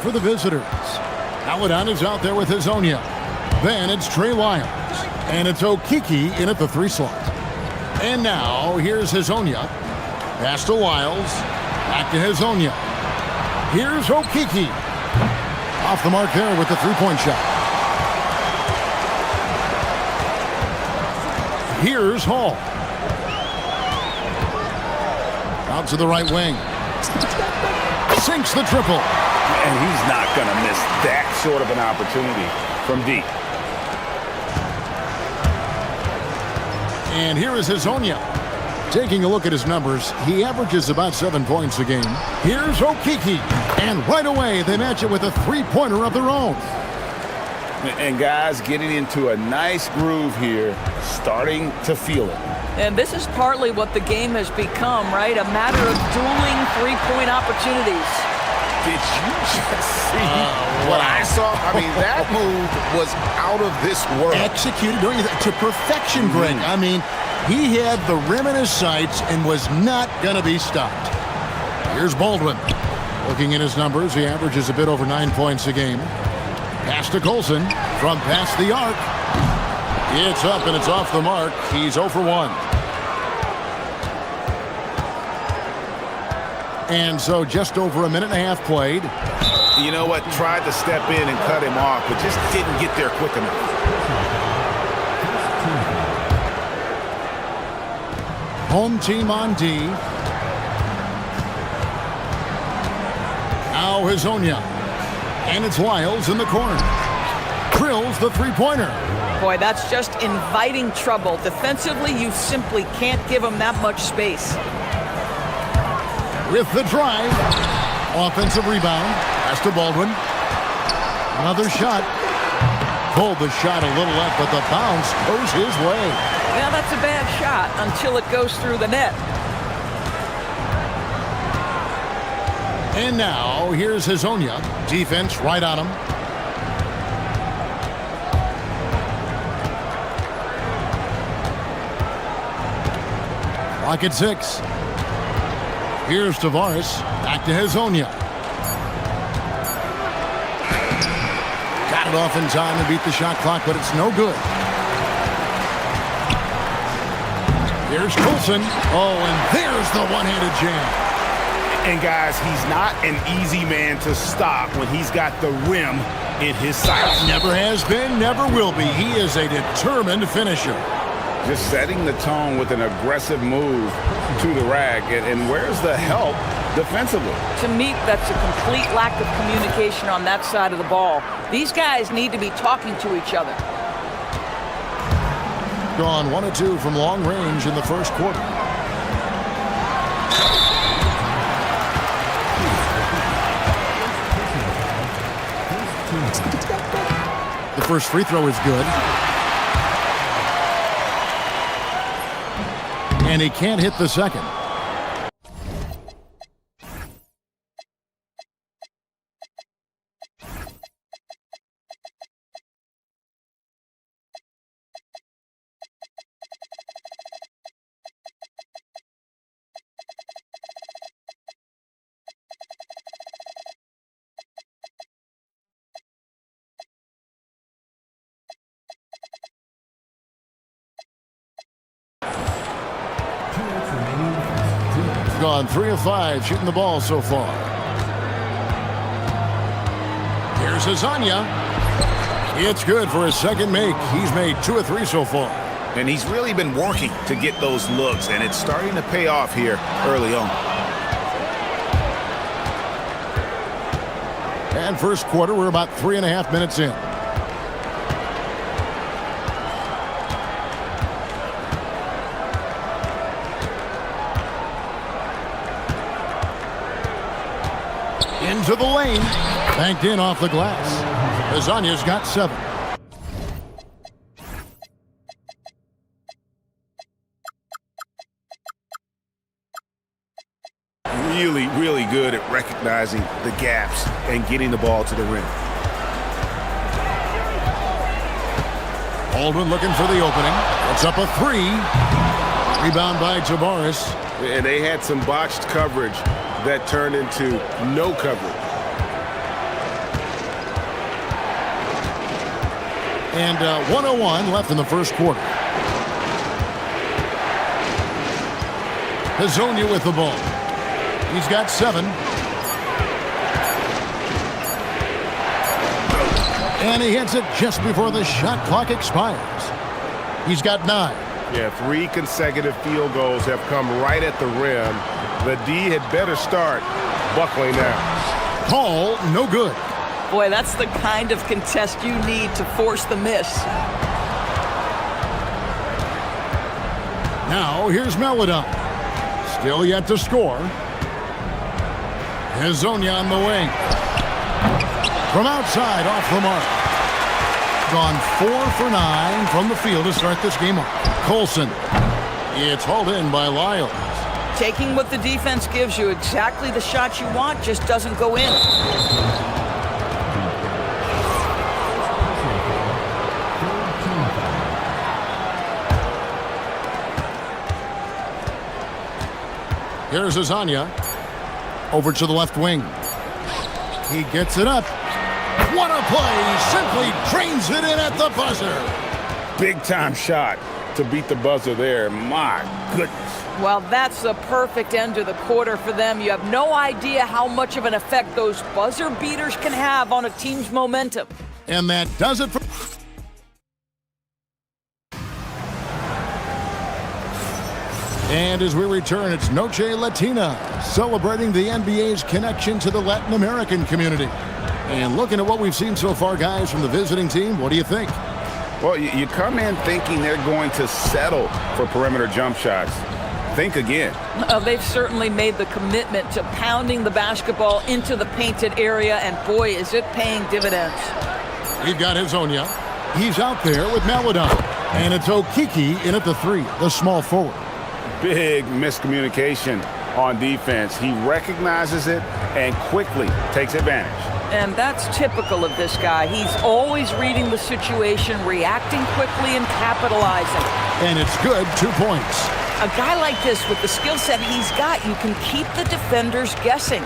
For the visitors. Aladan is out there with Hazonia. Then it's Trey Lyles. And it's Okiki in at the 3 slot. And now here's Hazonia. Pass to Lyles. Back to Hazonia. Here's Okiki. Off the mark there with the 3-point shot. Here's Hall. Out to the right wing. Sinks the triple. And he's not going to miss that sort of an opportunity from deep. And here is Hazonia. Taking a look at his numbers, he averages about 7 points a game. Here's Okiki. And right away, they match it with a 3-pointer of their own. And guys getting into a nice groove here, starting to feel it. And this is partly what the game has become, right? A matter of dueling 3-point opportunities. Did you just see what I saw? I mean, that move was out of this world. Executed to perfection, Greg. I mean, he had the rim in his sights and was not going to be stopped. Here's Baldwin. Looking at his numbers, he averages a bit over 9 points a game. Pass to Colson from past the arc. It's up and it's off the mark. He's 0 for 1. And so just over a minute and a half played. You know what? Tried to step in and cut him off, but just didn't get there quick enough. Home team on D. Now Hazonia. And it's Lyles in the corner. Drills the 3-pointer. Boy, that's just inviting trouble. Defensively, you simply can't give him that much space. With the drive. Offensive rebound. Pass to Baldwin. Another shot. Pulled the shot a little left, but the bounce goes his way. Now that's a bad shot until it goes through the net. And now here's Hazonia. Defense right on him. Clock at 6. Here's Tavares. Back to Hazonia. Got it off in time to beat the shot clock, but it's no good. Here's Colson. Oh, and there's the one-handed jam. And guys, he's not an easy man to stop when he's got the rim in his sights. Never has been, never will be. He is a determined finisher. Just setting the tone with an aggressive move to the rack. And where's the help defensively? To me, that's a complete lack of communication on that side of the ball. These guys need to be talking to each other. Gone 1 of 2 from long range in the first quarter. The first free throw is good. And he can't hit the second. Gone 3 of 5 shooting the ball so far. Here's Azania. It's good for his second make. He's made 2 of 3 so far. And he's really been working to get those looks, and it's starting to pay off here early on. And first quarter, we're about 3.5 minutes in. Into the lane. Banked in off the glass. Azania's got 7. Really, really good at recognizing the gaps and getting the ball to the rim. Baldwin looking for the opening. It's up a 3. Rebound by Tavares. And they had some botched coverage that turned into no coverage. And 1:01 left in the first quarter. Hazonia with the ball. He's got 7. And he hits it just before the shot clock expires. He's got 9. Yeah, 3 consecutive field goals have come right at the rim. The D had better start buckling now. Call, no good. Boy, that's the kind of contest you need to force the miss. Now here's Melodon. Still yet to score. Hazonia on the wing. From outside, off the mark. Gone 4 for 9 from the field to start this game off. Colson. It's hauled in by Lyles. Taking what the defense gives you, exactly the shot you want, just doesn't go in. Here's Azania. Over to the left wing. He gets it up. What a play! Simply drains it in at the buzzer. Big time shot to beat the buzzer there. My goodness. Well, that's the perfect end to the quarter for them. You have no idea how much of an effect those buzzer beaters can have on a team's momentum. And that does it for... And as we return, it's Noche Latina, celebrating the NBA's connection to the Latin American community. And looking at what we've seen so far, guys, from the visiting team, what do you think? Well, you come in thinking they're going to settle for perimeter jump shots. Think again. They've certainly made the commitment to pounding the basketball into the painted area, and boy, is it paying dividends. We've got Hazonia. He's out there with Melodon. And it's Okiki in at the 3, the small forward. Big miscommunication on defense. He recognizes it and quickly takes advantage. And that's typical of this guy. He's always reading the situation, reacting quickly, and capitalizing. And it's good, 2 points. A guy like this, with the skill set he's got, you can keep the defenders guessing.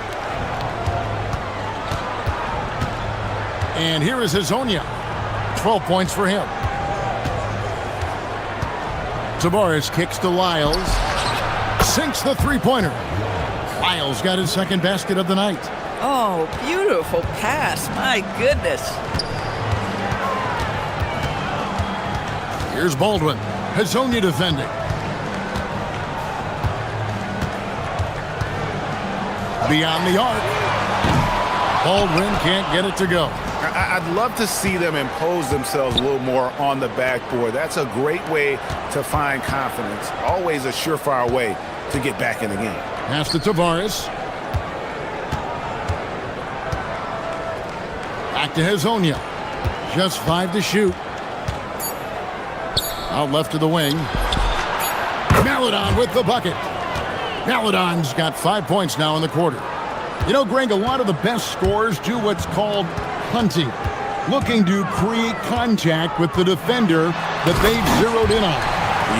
And here is Hazonia. 12 points for him. Tavares kicks to Lyles. Sinks the 3-pointer. Lyles got his second basket of the night. Oh, beautiful pass. My goodness. Here's Baldwin. Hazonia defending. Beyond the arc. Baldwin can't get it to go. I'd love to see them impose themselves a little more on the backboard. That's a great way to find confidence. Always a surefire way to get back in the game. Pass to Tavares. Back to Hazonia. Just 5 to shoot. Out left to the wing. Maladon with the bucket. Maladon's got 5 points now in the quarter. You know, Greg, a lot of the best scorers do what's called hunting, looking to create contact with the defender that they've zeroed in on.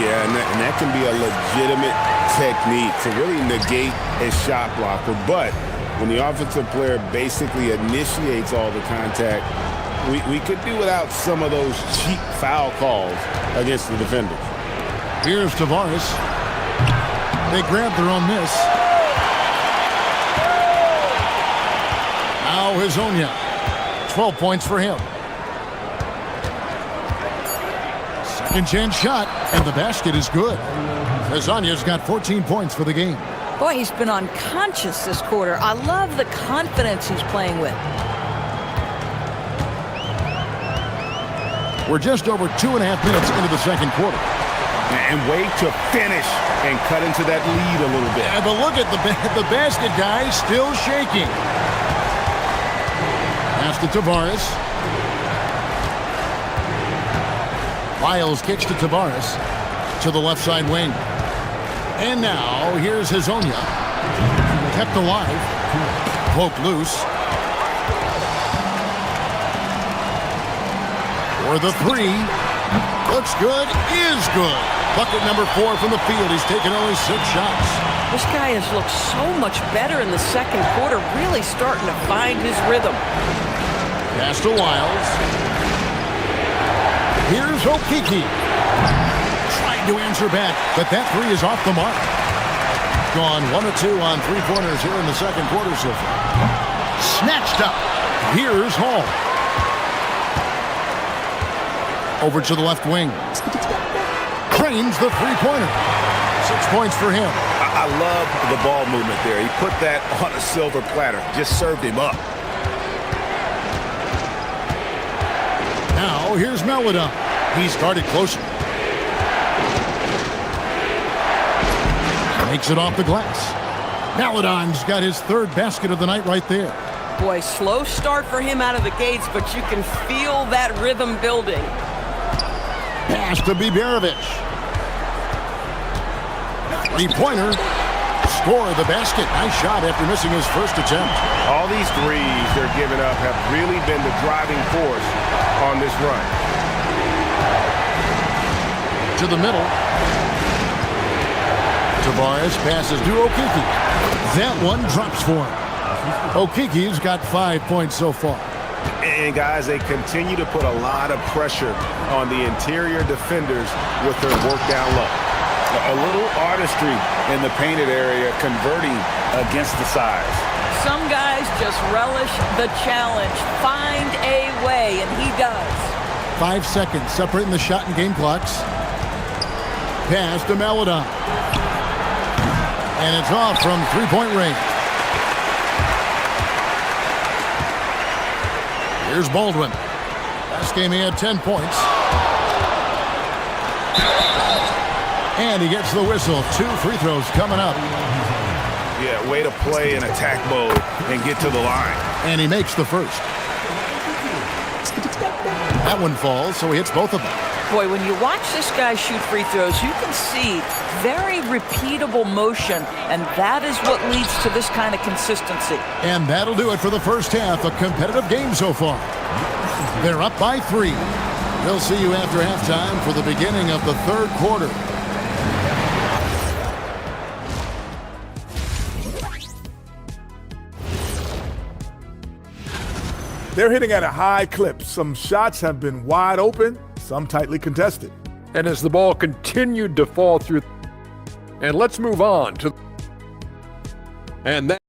Yeah, and that can be a legitimate technique to really negate a shot blocker. But when the offensive player basically initiates all the contact, we could do without some of those cheap foul calls against the defenders. Here's Tavares. They grab their own miss. Now Hazonia. 12 points for him. Second chance shot, and the basket is good. Hazonia's got 14 points for the game. Boy, he's been unconscious this quarter. I love the confidence he's playing with. We're just over 2.5 minutes into the second quarter. And wait to finish and cut into that lead a little bit. Yeah, but look at the basket guy still shaking. Pass to Tavares. Lyles kicks to Tavares to the left side wing. And now here's Hazonia. Kept alive. Poked loose. For the three. Looks good. Is good. Bucket number 4 from the field. He's taken only 6 shots. This guy has looked so much better in the second quarter, really starting to find his rhythm. Pass to Lyles. Here's Okiki. Trying to answer back, but that three is off the mark. Gone 1 of 2 on 3-pointers here in the second quarter so far. Snatched up. Here's Hall. Over to the left wing. Cranes the three-pointer. 6 points for him. I love the ball movement there. He put that on a silver platter. Just served him up. Now, here's Maladon. He started closer. Makes it off the glass. Maladon's got his 3rd basket of the night right there. Boy, slow start for him out of the gates, but you can feel that rhythm building. Pass to Biberovic. Three-pointer. Score the basket. Nice shot after missing his first attempt. All these threes they're giving up have really been the driving force on this run. To the middle. Tavares passes to Okiki. That one drops for him. Okiki's got 5 points so far. And guys, they continue to put a lot of pressure on the interior defenders with their work down low. A little artistry in the painted area converting against the size. Some guys just relish the challenge. Find a way, and he does. 5 seconds separating the shot and game clocks. Pass to Maladon. And it's off from 3-point range. Here's Baldwin. Last game he had 10 points. And he gets the whistle. 2 free throws coming up. Yeah, way to play in attack mode and get to the line. And he makes the first. That one falls, so he hits both of them. Boy, when you watch this guy shoot free throws, you can see very repeatable motion, and that is what leads to this kind of consistency. And that'll do it for the first half. A competitive game so far. They're up by 3. We'll see you after halftime for the beginning of the third quarter. They're hitting at a high clip. Some shots have been wide open, some tightly contested. And as the ball continued to fall through, and let's move on to, and that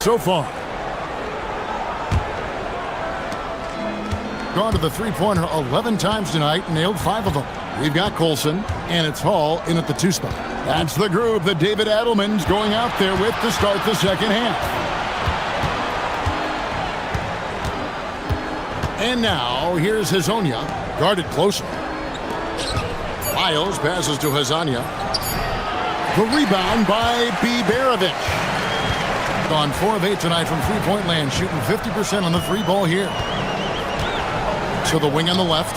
so far. Gone to the three-pointer 11 times tonight, nailed 5 of them. We've got Colson, and it's Hall in at the 2 spot. That's the group that David Adelman's going out there with to start the second half. And now, here's Hazonia, guarded closer. Miles passes to Hazania. The rebound by Biberovic. Gone 4 of 8 tonight from three-point land, shooting 50% on the 3 ball here. To the wing on the left.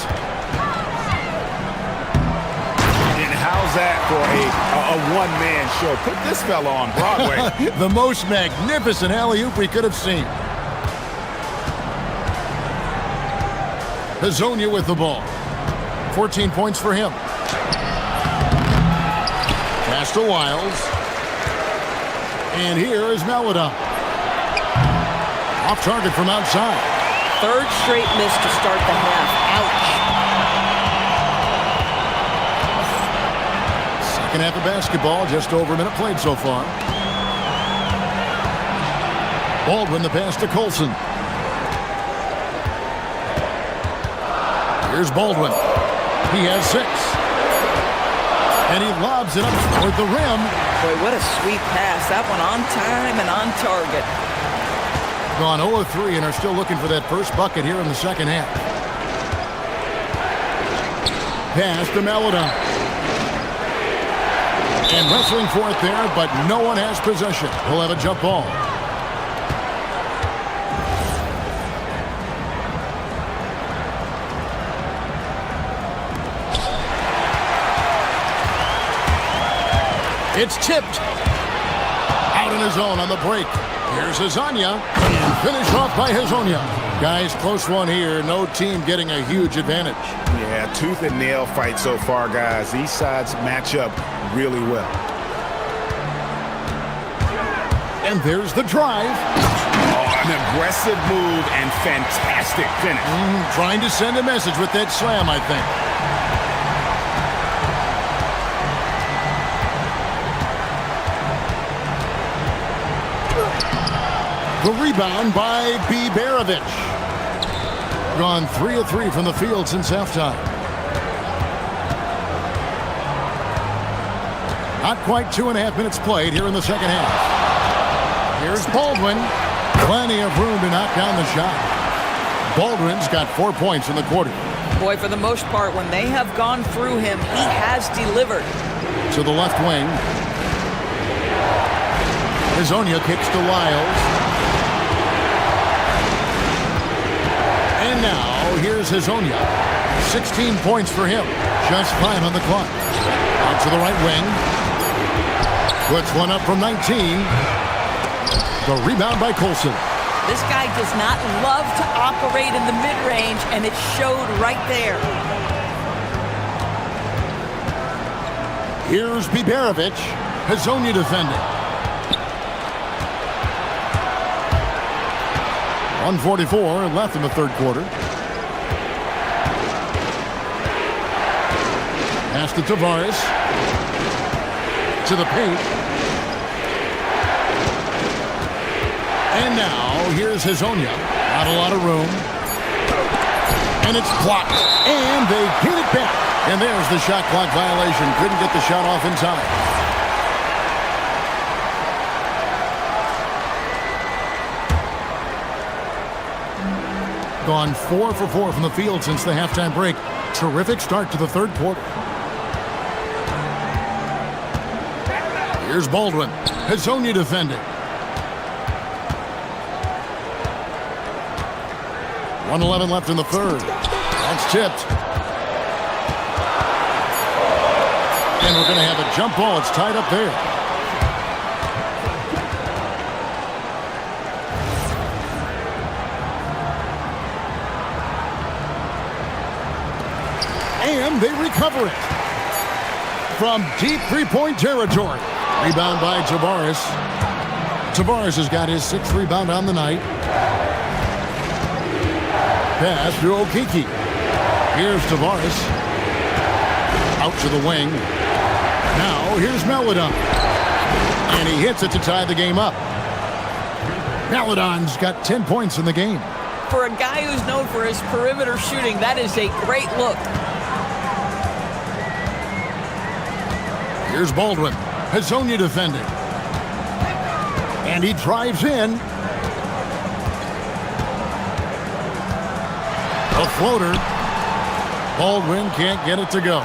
And how's that for a one-man show? Put this fella on Broadway. The most magnificent alley-oop we could have seen. Hazonia with the ball. 14 points for him. Pass to Wiles. And here is Melodon. Off target from outside. Third straight miss to start the half. Ouch. Second half of basketball, just over a minute played so far. Baldwin the pass to Colson. Here's Baldwin. He has 6. And he lobs it up toward the rim. Boy, what a sweet pass. That one on time and on target. Gone 0 of 3 and are still looking for that first bucket here in the second half. Pass to Melodon. And wrestling for it there, but no one has possession. He'll have a jump ball. It's tipped. Out in his own on the break. Here's Hazonia, and finish off by Hazonia. Guys, close one here. No team getting a huge advantage. Yeah, tooth and nail fight so far, guys. These sides match up really well. And there's the drive. Oh, an aggressive move and fantastic finish. Trying to send a message with that slam, I think. The rebound by Biberovic. Gone 3 of 3 from the field since halftime. Not quite 2.5 minutes played here in the second half. Here's Baldwin. Plenty of room to knock down the shot. Baldwin's got 4 points in the quarter. Boy, for the most part, when they have gone through him, he has delivered. To the left wing. Hazonia kicks to Wiles. And now, here's Hazonia. 16 points for him. Just 5 on the clock. Out to the right wing. Puts one up from 19. The rebound by Colson. This guy does not love to operate in the mid-range, and it showed right there. Here's Biberovic. Hazonia defending. 1:44 left in the third quarter. Pass to Tavares. To the paint. And now, here's Hazonia. Not a lot of room. And it's blocked. And they get it back. And there's the shot clock violation. Couldn't get the shot off in time. Gone 4 for 4 from the field since the halftime break. Terrific start to the third quarter. Here's Baldwin. Hazonia defending. 1:11 left in the third. That's tipped. And we're going to have a jump ball. It's tied up there. And they recover it. From deep three-point territory. Rebound by Tavares. Tavares has got his 6th rebound on the night. Pass to Okiki. Here's Tavares. Out to the wing. Now here's Melodon. And he hits it to tie the game up. Maladon's got 10 points in the game. For a guy who's known for his perimeter shooting, that is a great look. Here's Baldwin. Hazonia defending. And he drives in. A floater. Baldwin can't get it to go.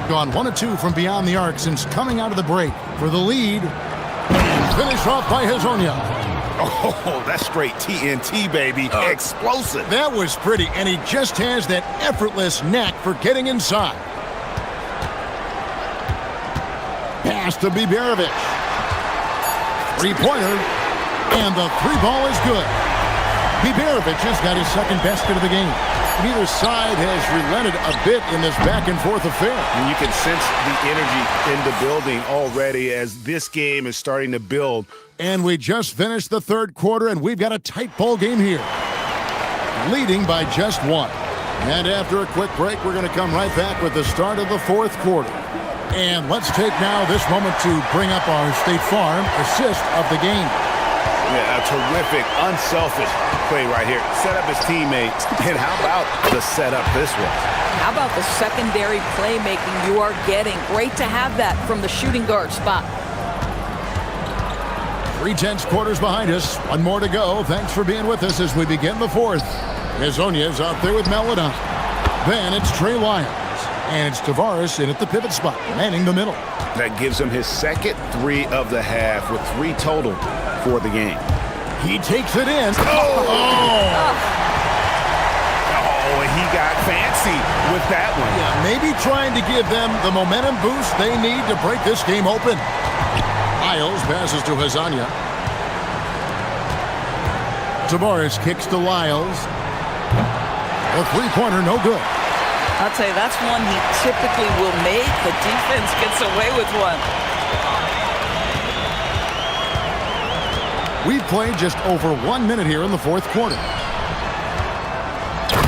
Gone 1 of 2 from beyond the arc since coming out of the break for the lead. And finished off by Hazonia. Oh, that's straight TNT, baby. Explosive. That was pretty, and he just has that effortless knack for getting inside. Pass to Biberovic. Three-pointer, and the three ball is good. Biberovic has got his second basket of the game. Neither side has relented a bit in this back-and-forth affair. And you can sense the energy in the building already as this game is starting to build. And we just finished the third quarter, and we've got a tight ball game here. Leading by just 1. And after a quick break, we're going to come right back with the start of the fourth quarter. And let's take now this moment to bring up our State Farm assist of the game. Yeah, a terrific, unselfish play right here. Set up his teammates. And how about the setup this was? How about the secondary playmaking you are getting? Great to have that from the shooting guard spot. 3/10 quarters behind us. One more to go. Thanks for being with us as we begin the fourth. Hazonia's out there with Maladon. Then it's Trey Lyons. And it's Tavares in at the pivot spot, manning the middle. That gives him his second 3 of the half with 3 total for the game. He takes it in. And he got fancy with that one. Yeah, maybe trying to give them the momentum boost they need to break this game open. Lyles passes to Hazonia. Tavares kicks to Lyles. A three-pointer, no good. I'll tell you, that's one he typically will make. The defense gets away with one. We've played just over 1 minute here in the fourth quarter.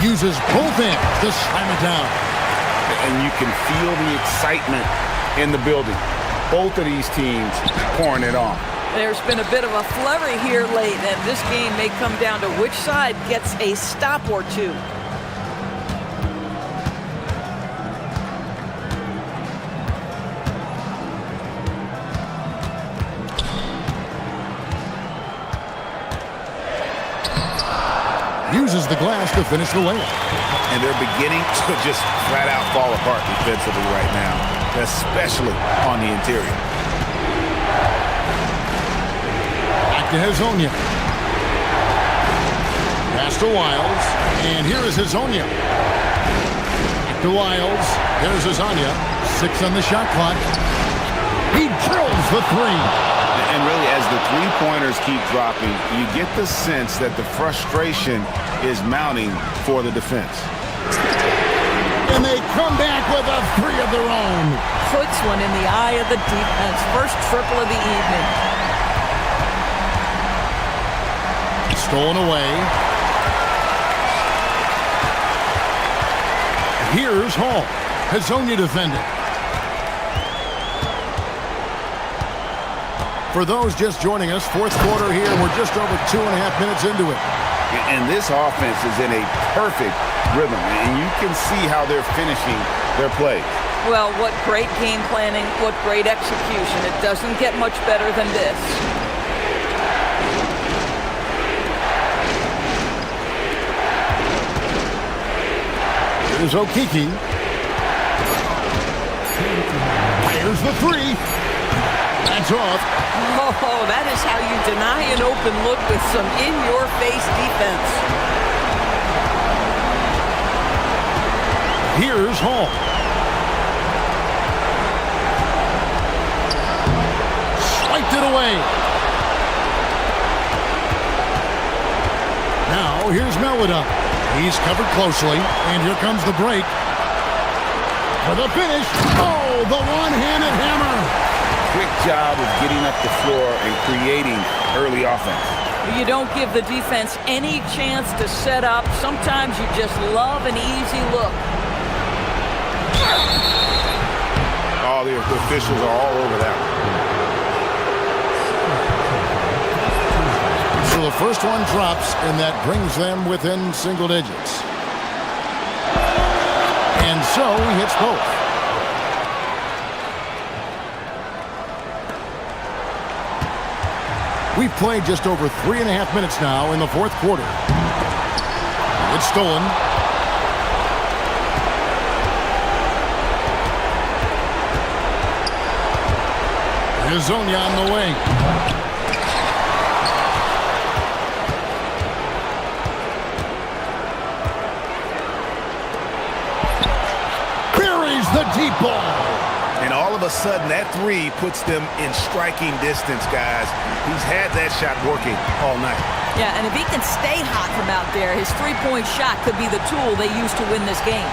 Uses both ends to slam it down. And you can feel the excitement in the building. Both of these teams pouring it on. There's been a bit of a flurry here late, and this game may come down to which side gets a stop or two. Uses the glass to finish the layup. And they're beginning to just flat out fall apart defensively right now, especially on the interior. Back to Hazonia. Pass to Lyles. And here is Hazonia. Back to Lyles. There's Hazonia. 6 on the shot clock. He drills the 3. And really, as the three-pointers keep dropping, you get the sense that the frustration is mounting for the defense. And they come back with a 3 of their own. Puts one in the eye of the defense. First triple of the evening. Stolen away. Here's Hall. Hazonia defending. For those just joining us, fourth quarter here, we're just over 2.5 minutes into it. And this offense is in a perfect rhythm, and you can see how they're finishing their plays. Well, what great game planning, what great execution. It doesn't get much better than this. Here's Okiki. Here's the 3. That's off. Oh, that is how you deny an open look with some in-your-face defense. Here's Hall. Swiped it away. Now here's Maladon. He's covered closely, and here comes the break. For the finish. Oh, the one-handed hammer. Quick job of getting up the floor and creating early offense. You don't give the defense any chance to set up. Sometimes you just love an easy look. Oh, the officials are all over that the first one drops, and that brings them within single digits. And so he hits both. We've played just over 3.5 minutes now in the fourth quarter. It's stolen. Hazonia on the wing. Buries the deep ball. And all of a sudden, that three puts them in striking distance, guys. He's had that shot working all night. Yeah, and if he can stay hot from out there, his three-point shot could be the tool they use to win this game.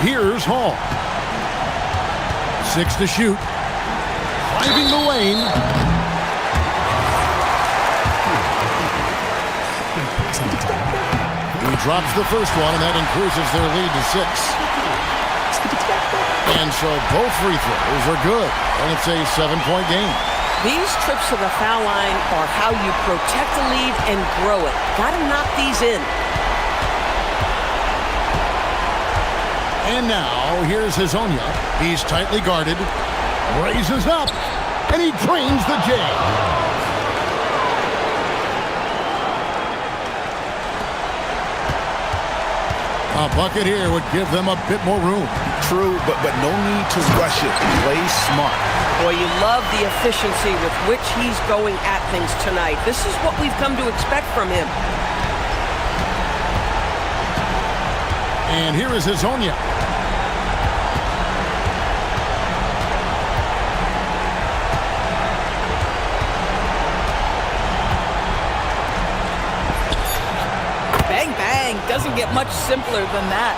Here's Hall. 6 to shoot. Driving the lane. He drops the first one, and that increases their lead to 6. And so both free throws are good, and it's a 7-point game. These trips to the foul line are how you protect the lead and grow it. Got to knock these in. And now, here's Hazonia. He's tightly guarded, raises up, and he drains the J. A bucket here would give them a bit more room. True, but no need to rush it. Play smart. Boy, you love the efficiency with which he's going at things tonight. This is what we've come to expect from him. And here is Hazonia. Bang, bang. Doesn't get much simpler than that.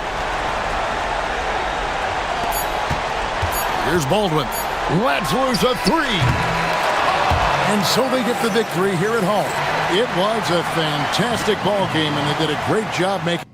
Here's Baldwin. Lets loose a three. And so they get the victory here at home. It was a fantastic ball game, and they did a great job making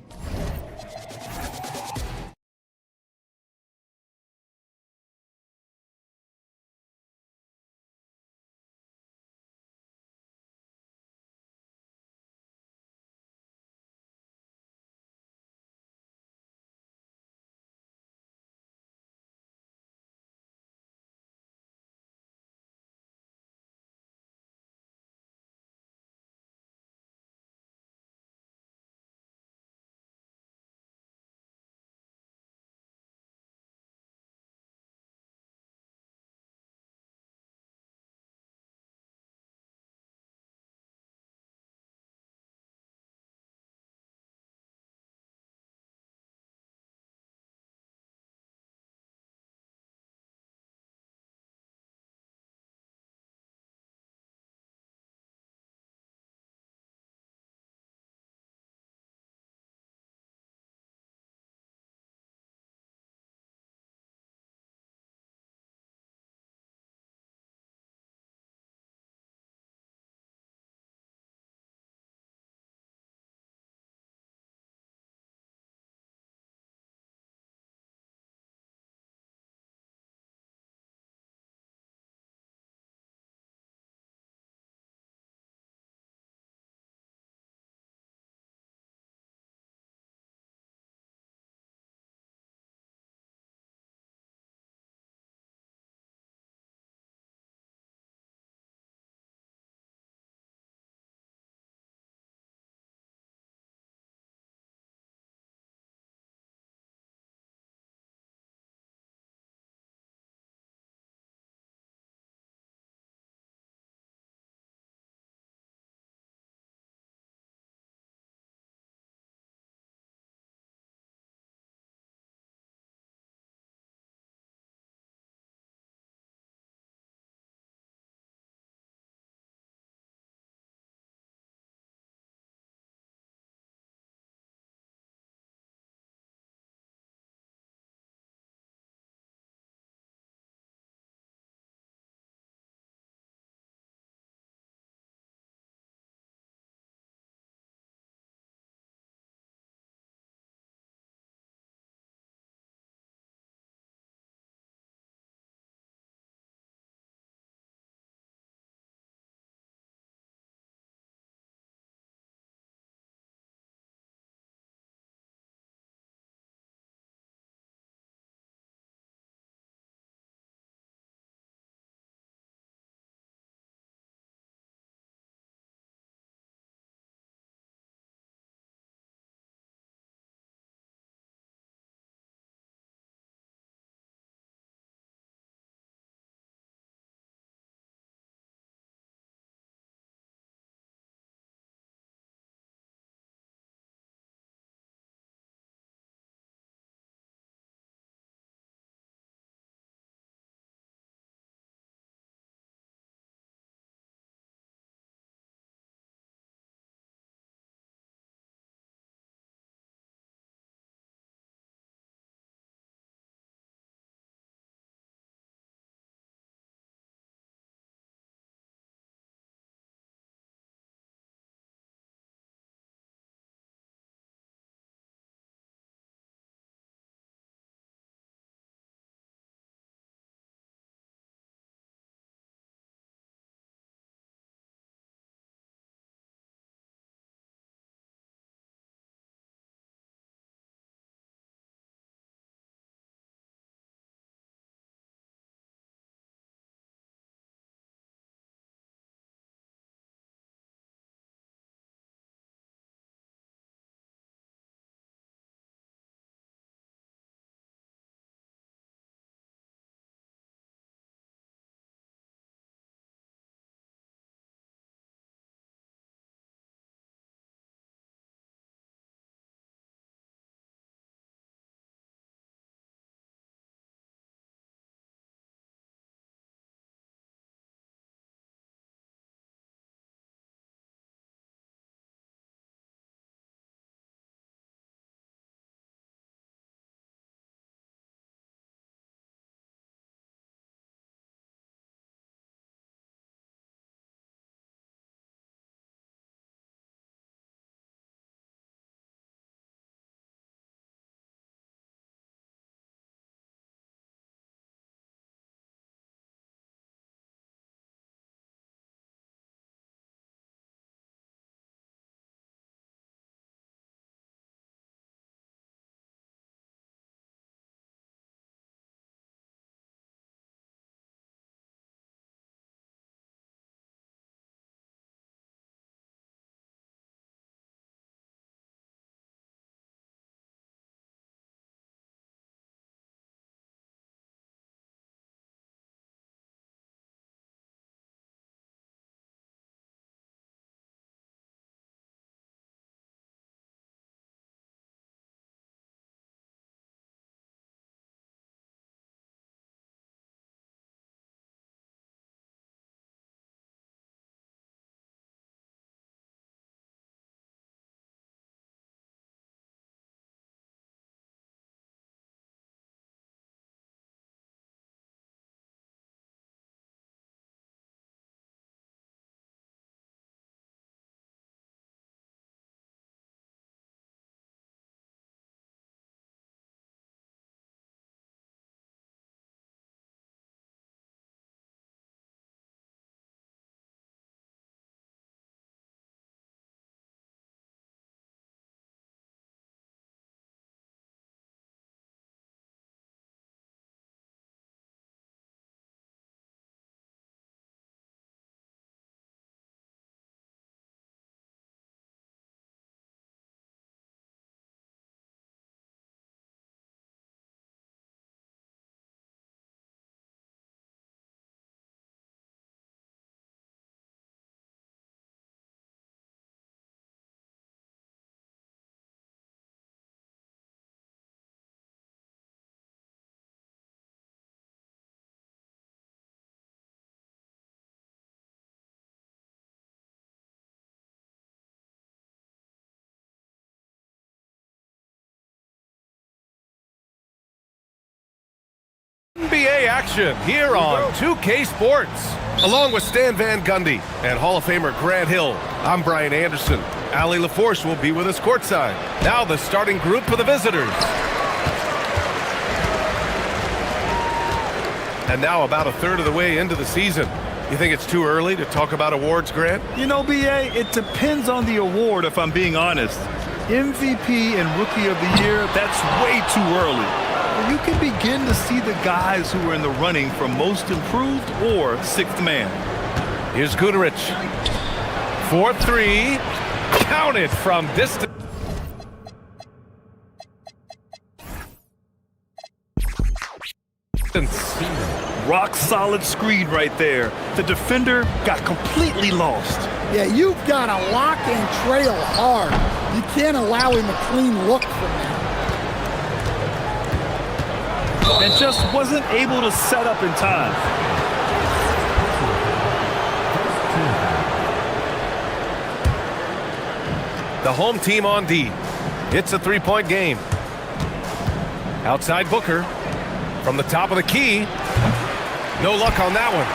NBA action here on 2K Sports. Along with Stan Van Gundy and Hall of Famer Grant Hill, I'm Brian Anderson. Ali LaForce will be with us courtside. Now the starting group for the visitors. And now about a third of the way into the season. You think it's too early to talk about awards, Grant? You know, BA, it depends on the award, if I'm being honest. MVP and Rookie of the Year, that's way too early. You can begin to see the guys who are in the running for Most Improved or Sixth Man. Here's Guterich. 4-3. Counted from distance. Rock solid screen right there. The defender got completely lost. Yeah, you've got to lock and trail hard. You can't allow him a clean look from there. And just wasn't able to set up in time. The home team on D. It's a three-point game. Outside Booker. From the top of the key. No luck on that one.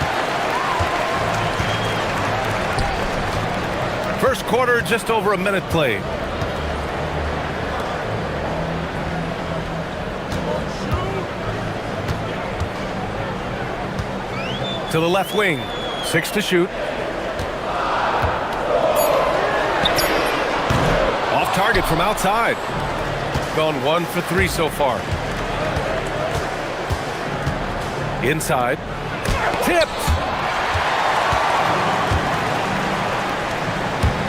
First quarter, just over a minute played. To the left wing. 6 to shoot. Off target from outside. Gone 1 for 3 so far. Inside. Tipped.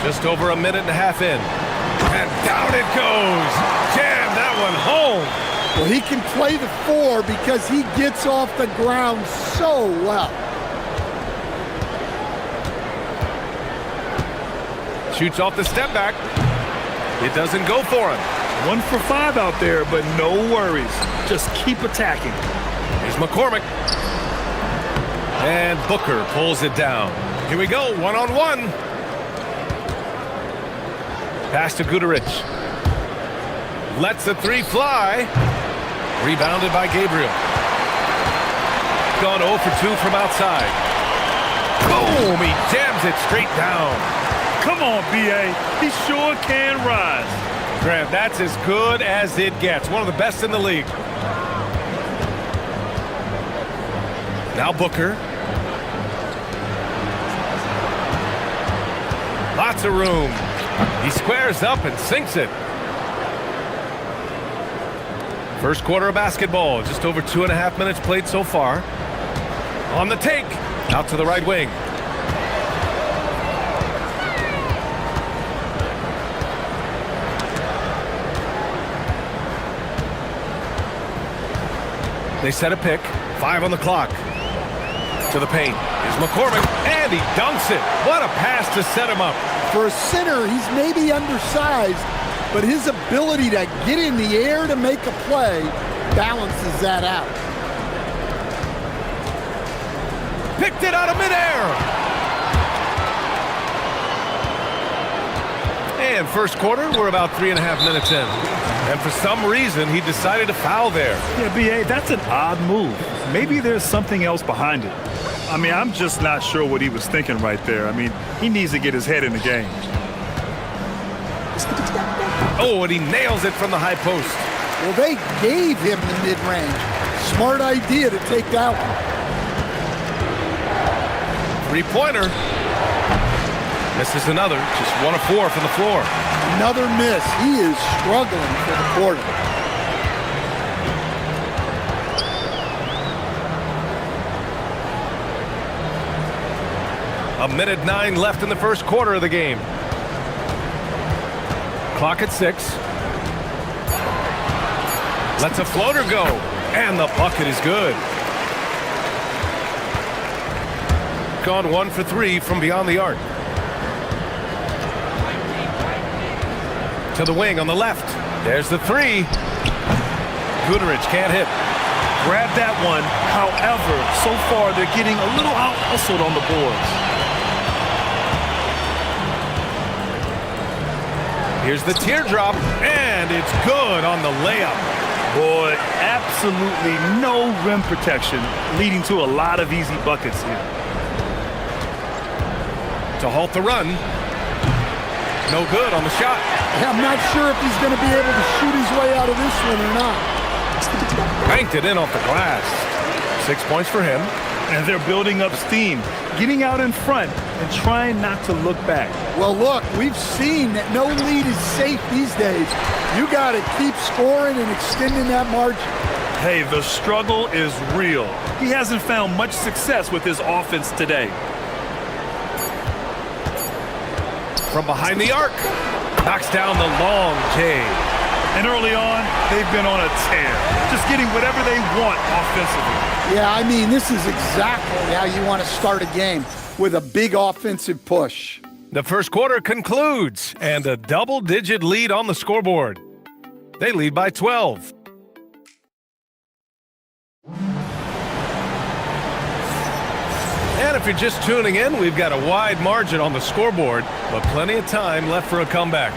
Just over a minute and a half in. And down it goes. Jam that one home. Well, he can play the 4 because he gets off the ground so well. Shoots off the step back. It doesn't go for him. 1 for 5 out there, but no worries. Just keep attacking. Here's McCormick. And Booker pulls it down. Here we go, one-on-one. Pass to Guterich. Lets the 3 fly. Rebounded by Gabriel. Gone 0 for 2 from outside. Boom! He jams it straight down. Come on, BA. He sure can rise. Grant, that's as good as it gets. One of the best in the league. Now Booker. Lots of room. He squares up and sinks it. First quarter of basketball. Just over 2.5 minutes played so far. On the take. Out to the right wing. They set a pick. 5 on the clock. To the paint. Here's McCormick. And he dunks it. What a pass to set him up. For a center, he's maybe undersized, but his ability to get in the air to make a play balances that out. Picked it out of midair. And first quarter, we're about 3.5 minutes in. And for some reason, he decided to foul there. Yeah, BA, that's an odd move. Maybe there's something else behind it. I mean, I'm just not sure what he was thinking right there. I mean, he needs to get his head in the game. Oh, and he nails it from the high post. Well, they gave him the mid-range. Smart idea to take that one. Three-pointer. Misses another. Just 1 of 4 from the floor. Another miss. He is struggling for the quarter. A minute 9 left in the first quarter of the game. Clock at 6. Lets a floater go. And the bucket is good. Gone 1 for 3 from beyond the arc. To the wing on the left. There's the 3. Guterich can't hit. Grab that one. However, so far they're getting a little out-hustled on the boards. Here's the teardrop, and it's good on the layup. Boy, Absolutely no rim protection, leading to a lot of easy buckets here. To halt the run. No good on the shot. Yeah, I'm not sure if he's going to be able to shoot his way out of this one or not. Banked it in off the glass. 6 points for him. And they're building up steam, getting out in front and trying not to look back. Well, look, we've seen that no lead is safe these days. You got to keep scoring and extending that margin. Hey, the struggle is real. He hasn't found much success with his offense today. From behind the arc. Knocks down the long J. And early on, they've been on a tear. Just getting whatever they want offensively. Yeah, I mean, this is exactly how you want to start a game, with a big offensive push. The first quarter concludes, and a double-digit lead on the scoreboard. They lead by 12. And if you're just tuning in, we've got a wide margin on the scoreboard, but plenty of time left for a comeback.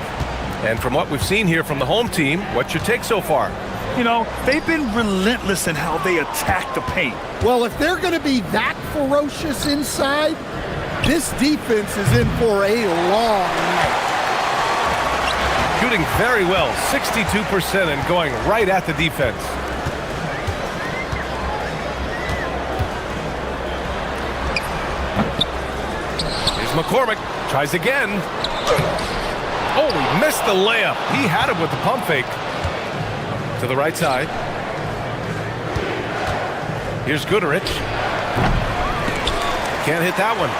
And from what we've seen here from the home team, what's your take so far? You know, they've been relentless in how they attack the paint. Well, if they're going to be that ferocious inside, this defense is in for a long night. Shooting very well, 62%, and going right at the defense. McCormick tries again. Oh, he missed the layup. He had it with the pump fake. To the right side. Here's Goodrich. Can't hit that one.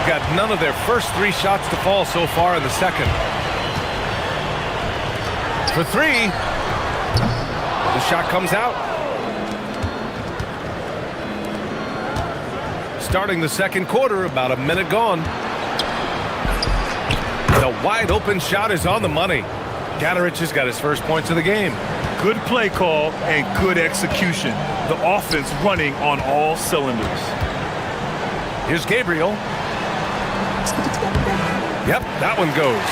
Got none of their first 3 shots to fall so far in the second. For 3. The shot comes out. Starting the second quarter, about a minute gone. The wide open shot is on the money. Gadarich has got his first points of the game. Good play call and good execution. The offense running on all cylinders. Here's Gabriel. Yep, that one goes.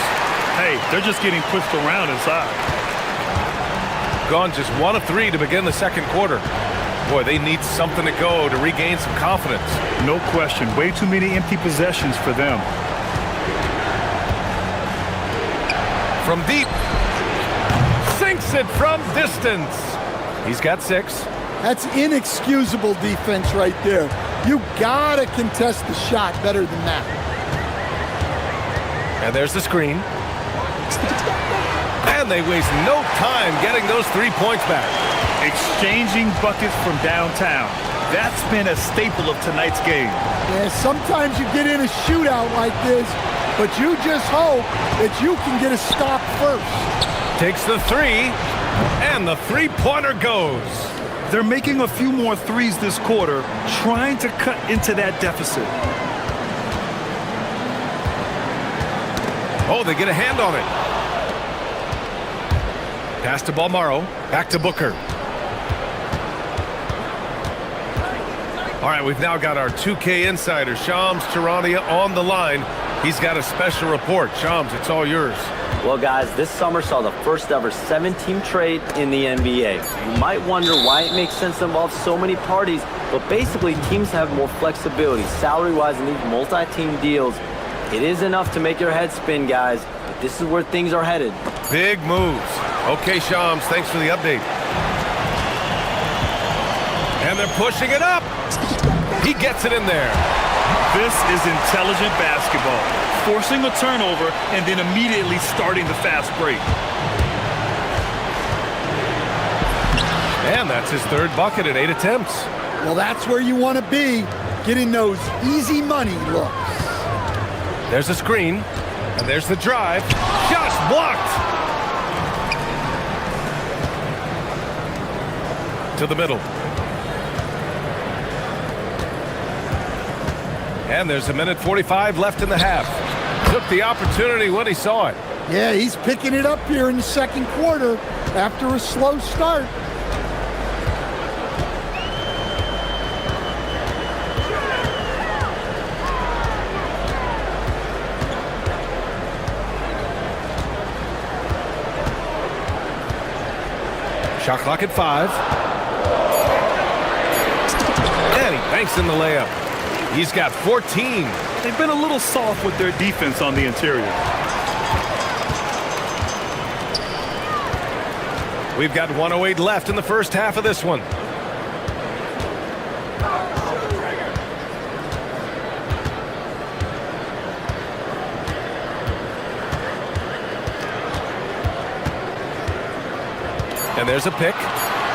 Hey, they're just getting pushed around inside. Gone just 1 of 3 to begin the second quarter. Boy, they need something to go to regain some confidence. No question. Way too many empty possessions for them. From deep. Sinks it from distance. He's got 6. That's inexcusable defense right there. You gotta contest the shot better than that. And there's the screen. And they waste no time getting those 3 points back. Exchanging buckets from downtown. That's been a staple of tonight's game. Yeah, sometimes you get in a shootout like this, but you just hope that you can get a stop first. Takes the 3, and the 3-pointer goes. They're making a few more 3s this quarter, trying to cut into that deficit. Oh, they get a hand on it. Pass to Balmaro. Back to Booker. All right, we've now got our 2K insider, Shams Charania, on the line. He's got a special report. Shams, it's all yours. Well, guys, this summer saw the first ever 7-team trade in the NBA. You might wonder why it makes sense to involve so many parties, but basically teams have more flexibility salary-wise in these multi-team deals. It is enough to make your head spin, guys, but this is where things are headed. Big moves. Okay, Shams, thanks for the update. And they're pushing it up. He gets it in there. This is intelligent basketball. Forcing a turnover and then immediately starting the fast break. And that's his 3rd bucket in 8 attempts. Well, that's where you want to be, getting those easy money looks. There's a screen, and there's the drive. Just blocked. To the middle. And there's a minute 45 left in the half. Took the opportunity when he saw it. Yeah, he's picking it up here in the second quarter after a slow start. Shot clock at 5. And he banks in the layup. He's got 14. They've been a little soft with their defense on the interior. We've got 1:08 left in the first half of this one. And there's a pick.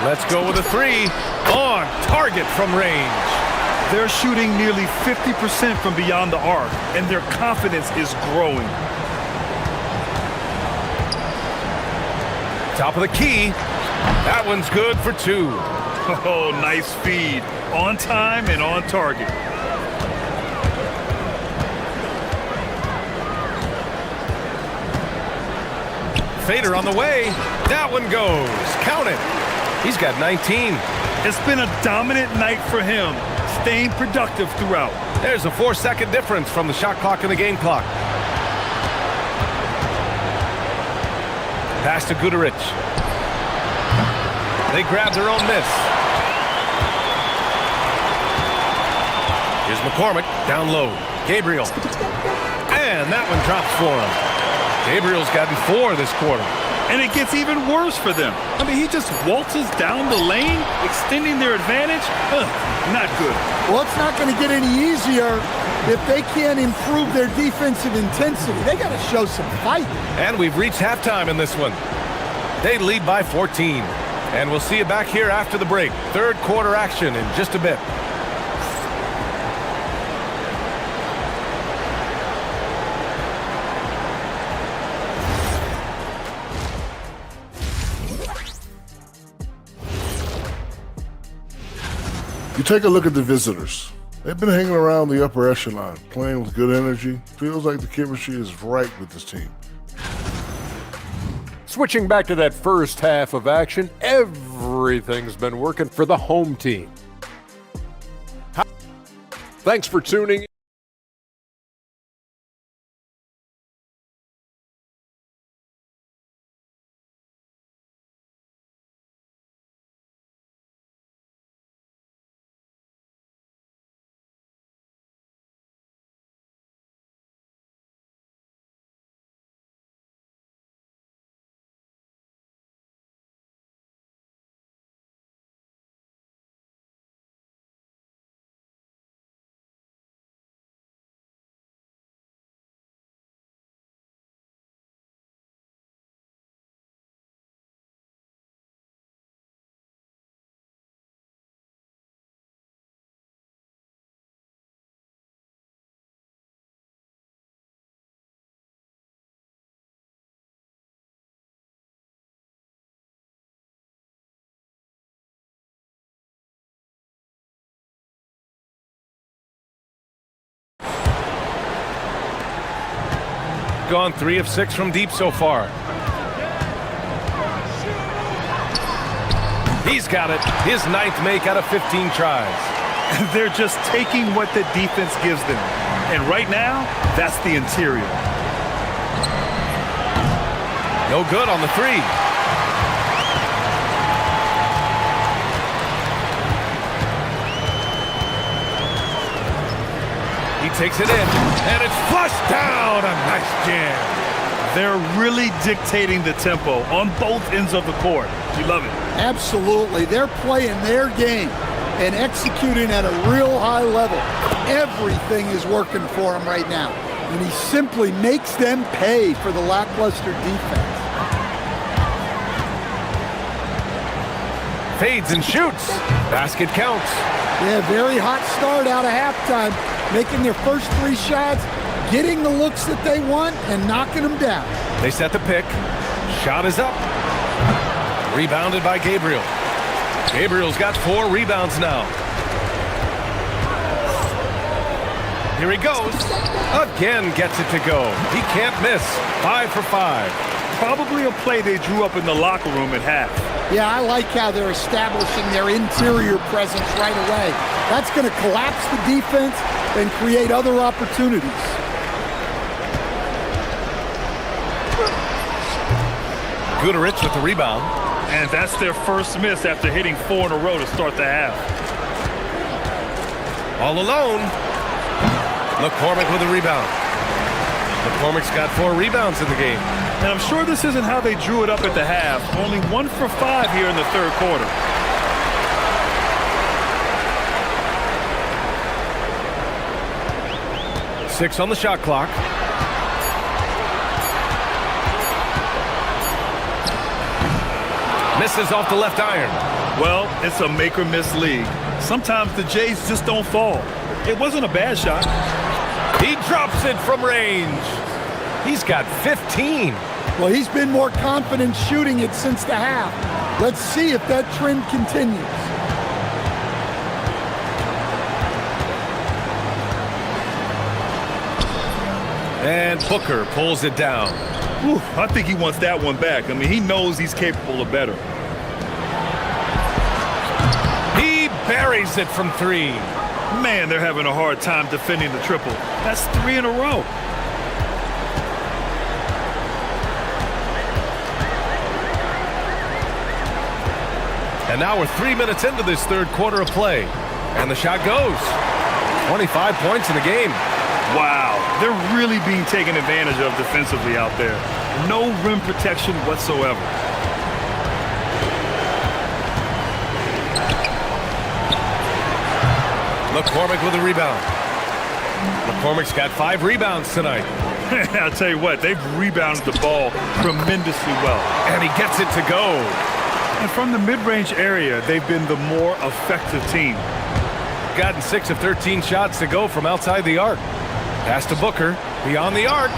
Let's go with a 3. On target from range. They're shooting nearly 50% from beyond the arc, and their confidence is growing. Top of the key. That one's good for 2. Oh, nice feed. On time and on target. Fader on the way. That one goes. Count it. He's got 19. It's been a dominant night for him, staying productive throughout. There's a 4-second difference from the shot clock and the game clock. Pass to Guterich. They grab their own miss. Here's McCormick down low. Gabriel. And that one drops for him. Gabriel's gotten 4 this quarter. And it gets even worse for them. I mean, he just waltzes down the lane, extending their advantage. Not good. Well, it's not going to get any easier if they can't improve their defensive intensity. They got to show some fight. And we've reached halftime in this one. They lead by 14. And we'll see you back here after the break. Third quarter action in just a bit. You take a look at the visitors. They've been hanging around the upper echelon, playing with good energy. Feels like the chemistry is right with this team. Switching back to that first half of action, everything's been working for the home team. Thanks for tuning in. Gone 3 of 6 from deep so far. He's got it. His 9th make out of 15 tries. They're just taking what the defense gives them. And right now, that's the interior. No good on the 3. He takes it in, and it's flushed down. A nice jam. They're really dictating the tempo on both ends of the court. You love it. Absolutely. They're playing their game and executing at a real high level. Everything is working for him right now. And he simply makes them pay for the lackluster defense. Fades and shoots. Basket counts. Yeah, very hot start out of halftime. Making their first 3 shots, getting the looks that they want, and knocking them down. They set the pick. Shot is up. Rebounded by Gabriel. Gabriel's got 4 rebounds now. Here he goes. Again gets it to go. He can't miss. 5 for 5. Probably a play they drew up in the locker room at half. Yeah, I like how they're establishing their interior presence right away. That's going to collapse the defense and create other opportunities. Guterich with the rebound. And that's their first miss after hitting 4 in a row to start the half. All alone. McCormick with a rebound. McCormick's got 4 rebounds in the game. And I'm sure this isn't how they drew it up at the half. Only 1 for 5 here in the third quarter. Six on the shot clock. Misses off the left iron. Well, it's a make or miss league. Sometimes the Jays just don't fall. It wasn't a bad shot. He drops it from range. He's got 15. Well, he's been more confident shooting it since the half. Let's see if that trend continues. And Booker pulls it down. Whew, I think he wants that one back. I mean, he knows he's capable of better. He buries it from 3. Man, they're having a hard time defending the triple. That's 3 in a row. And now we're 3 minutes into this third quarter of play. And the shot goes. 25 points in the game. Wow, they're really being taken advantage of defensively out there. No rim protection whatsoever. McCormick with a rebound. McCormick's got 5 rebounds tonight. I'll tell you what, they've rebounded the ball tremendously well. And he gets it to go. And from the mid-range area, they've been the more effective team. Gotten 6 of 13 shots to go from outside the arc. Pass to Booker, beyond the arc.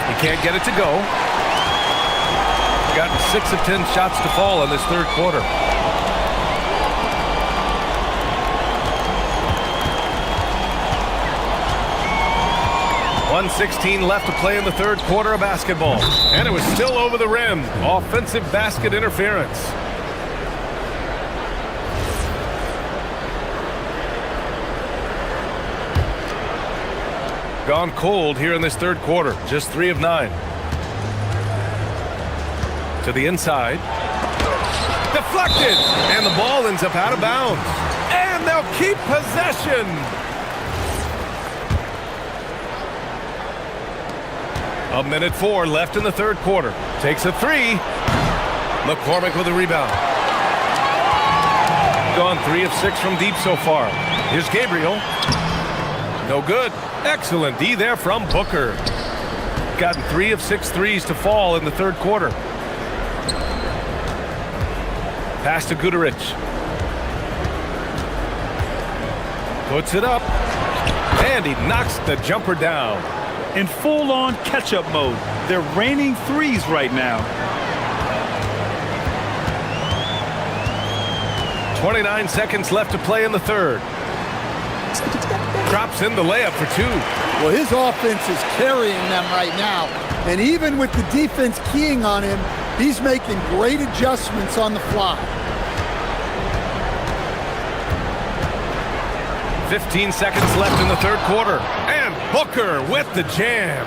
He can't get it to go. Gotten 6 of 10 shots to fall in this third quarter. .116 left to play in the third quarter of basketball. And it was still over the rim. Offensive basket interference. Gone cold here in this third quarter. Just 3 of 9. To the inside. Deflected! And the ball ends up out of bounds. And they'll keep possession. A minute 4 left in the third quarter. Takes a 3. McCormick with a rebound. Gone 3 of 6 from deep so far. Here's Gabriel. No good. Excellent D there from Booker. Gotten 3 of 6 threes to fall in the third quarter. Pass to Guterich. Puts it up. And he knocks the jumper down. In full-on catch-up mode. They're raining threes right now. 29 seconds left to play in the third. Drops in the layup for 2. Well, his offense is carrying them right now. And even with the defense keying on him, he's making great adjustments on the fly. 15 seconds left in the third quarter. And Booker with the jam.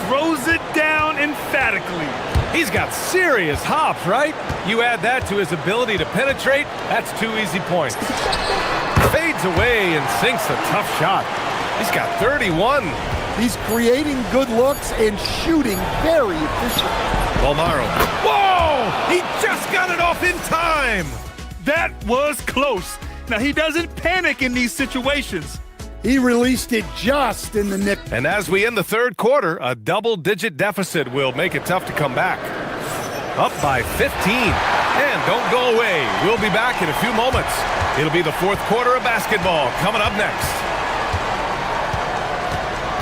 Throws it down emphatically. He's got serious hops, right? You add that to his ability to penetrate, that's 2 easy points. Fades away and sinks a tough shot. He's got 31. He's creating good looks and shooting very efficient. Bolmaro. Whoa! He just got it off in time. That was close. Now, he doesn't panic in these situations. He released it just in the nick. And as we end the third quarter, a double-digit deficit will make it tough to come back. Up by 15. And don't go away. We'll be back in a few moments. It'll be the fourth quarter of basketball coming up next.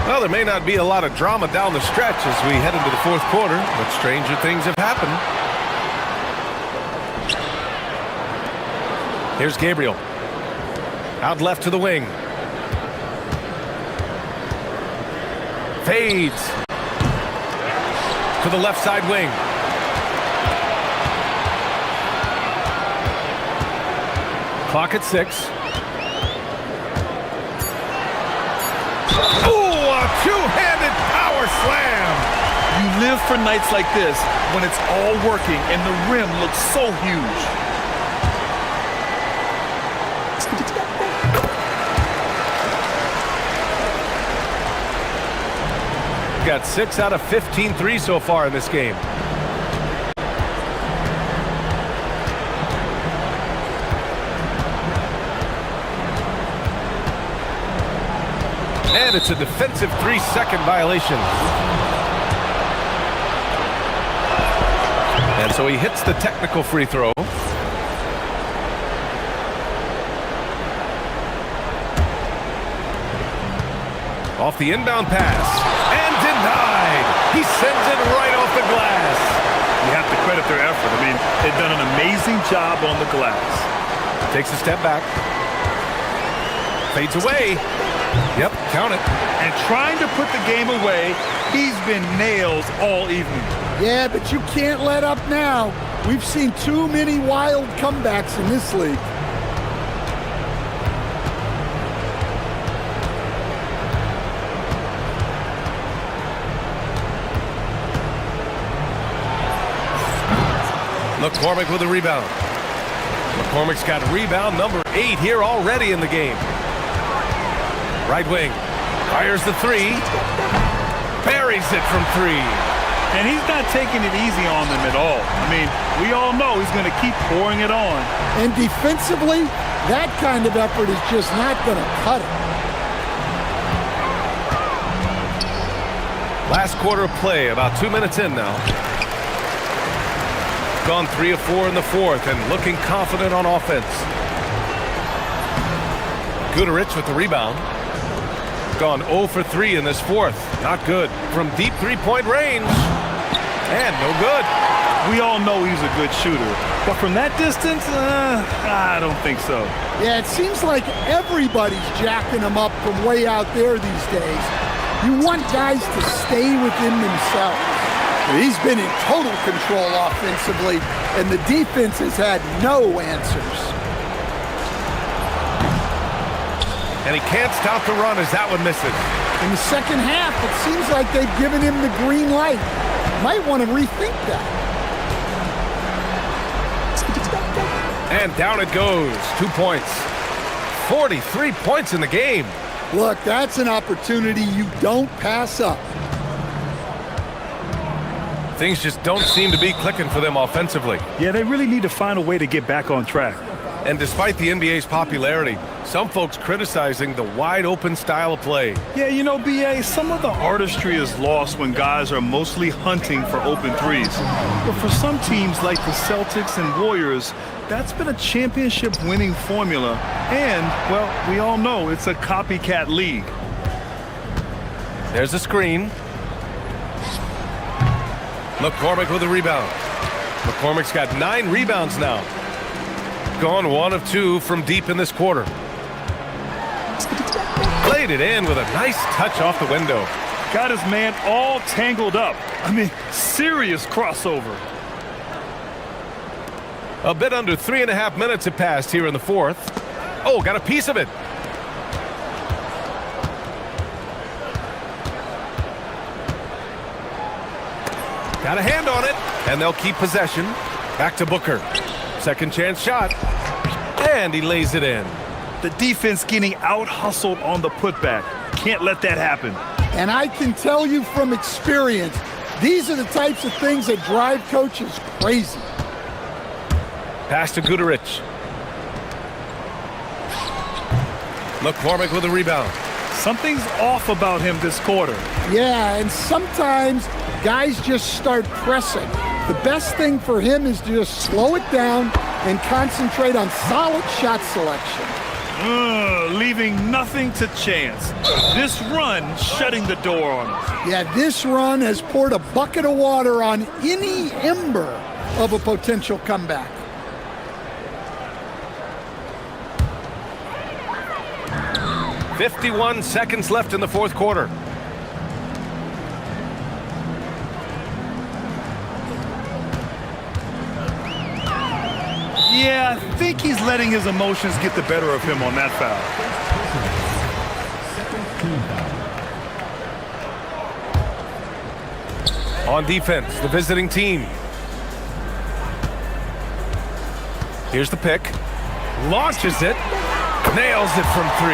Well, there may not be a lot of drama down the stretch as we head into the fourth quarter, but stranger things have happened. Here's Gabriel. Out left to the wing. Fades. To the left side wing. Clock at 6. Ooh, a two-handed power slam. You live for nights like this when it's all working and the rim looks so huge. Got 6 out of 15 threes so far in this game. And it's a defensive 3-second violation. And so he hits the technical free throw. Off the inbound pass. And denied. He sends it right off the glass. You have to credit their effort. I mean, they've done an amazing job on the glass. Takes a step back. Fades away. Yep, count it. And trying to put the game away, he's been nails all evening. Yeah, but you can't let up now. We've seen too many wild comebacks in this league. McCormick with a rebound. McCormick's got rebound number 8 here already in the game. Right wing. Fires the 3. Buries it from 3. And he's not taking it easy on them at all. I mean, we all know he's going to keep pouring it on. And defensively, that kind of effort is just not going to cut it. Last quarter of play, about 2 minutes in now. Gone 3 of 4 in the fourth and looking confident on offense. Guterich with the rebound. Gone 0 for 3 in this fourth. Not good. From deep three-point range. And no good. We all know he's a good shooter. But from that distance, I don't think so. Yeah, it seems like everybody's jacking him up from way out there these days. You want guys to stay within themselves. He's been in total control offensively, and the defense has had no answers. And he can't stop the run as that one misses. In the second half, it seems like they've given him the green light. Might want to rethink that. And down it goes. 2 points. 43 points in the game. Look, that's an opportunity you don't pass up. Things just don't seem to be clicking for them offensively. Yeah, they really need to find a way to get back on track. And despite the NBA's popularity, some folks criticizing the wide-open style of play. Yeah, you know, BA, some of the artistry is lost when guys are mostly hunting for open threes. But for some teams like the Celtics and Warriors, that's been a championship-winning formula. And, well, we all know it's a copycat league. There's a screen. McCormick with a rebound. McCormick's got 9 rebounds now. Gone 1 of 2 from deep in this quarter. Played it in with a nice touch off the window. Got his man all tangled up. I mean, serious crossover. A bit under 3.5 minutes have passed here in the fourth. Oh, got a piece of it. Got a hand on it, and they'll keep possession. Back to Booker. Second chance shot. And he lays it in. The defense getting out-hustled on the putback. Can't let that happen. And I can tell you from experience, these are the types of things that drive coaches crazy. Pass to Guterich. McCormick with a rebound. Something's off about him this quarter. Yeah, and sometimes guys just start pressing. The best thing for him is to just slow it down and concentrate on solid shot selection. Leaving nothing to chance. This run shutting the door on him. Yeah, this run has poured a bucket of water on any ember of a potential comeback. .51 seconds left in the fourth quarter. Yeah, I think he's letting his emotions get the better of him on that foul. On defense, the visiting team. Here's the pick. Launches it. Nails it from 3.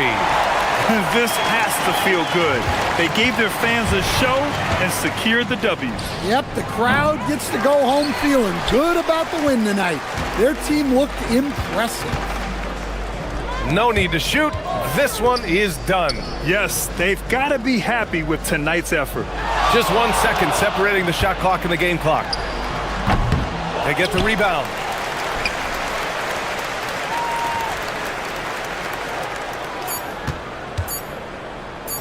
This has to feel good. They gave their fans a show and secured the W. Yep, the crowd gets to go home feeling good about the win tonight. Their team looked impressive. No need to shoot. This one is done. Yes, they've got to be happy with tonight's effort. Just 1 second separating the shot clock and the game clock. They get the rebound.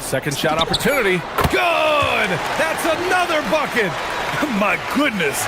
Second shot opportunity. Good! That's another bucket! My goodness.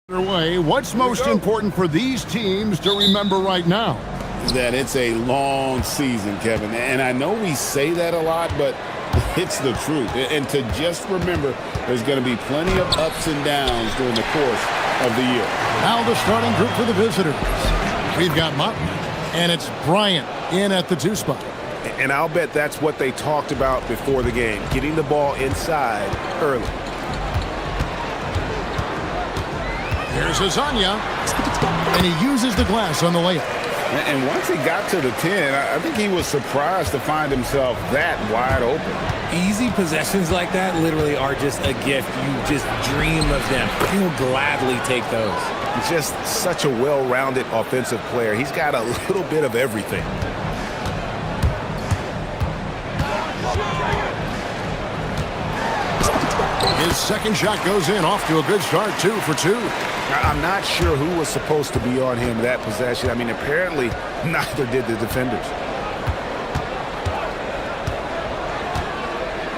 Way, what's most important for these teams to remember right now? That it's a long season, Kevin. And I know we say that a lot, but it's the truth. And to just remember, there's going to be plenty of ups and downs during the course of the year. Now the starting group for the visitors. We've got Martin, and it's Bryant in at the 2 spot. And I'll bet that's what they talked about before the game, getting the ball inside early. Here's Azania, and he uses the glass on the layup. And once he got to the 10, I think he was surprised to find himself that wide open. Easy possessions like that literally are just a gift. You just dream of them. He'll gladly take those. He's just such a well-rounded offensive player. He's got a little bit of everything. His second shot goes in, off to a good start, 2 for 2. I'm not sure who was supposed to be on him that possession. I mean, apparently neither did the defenders.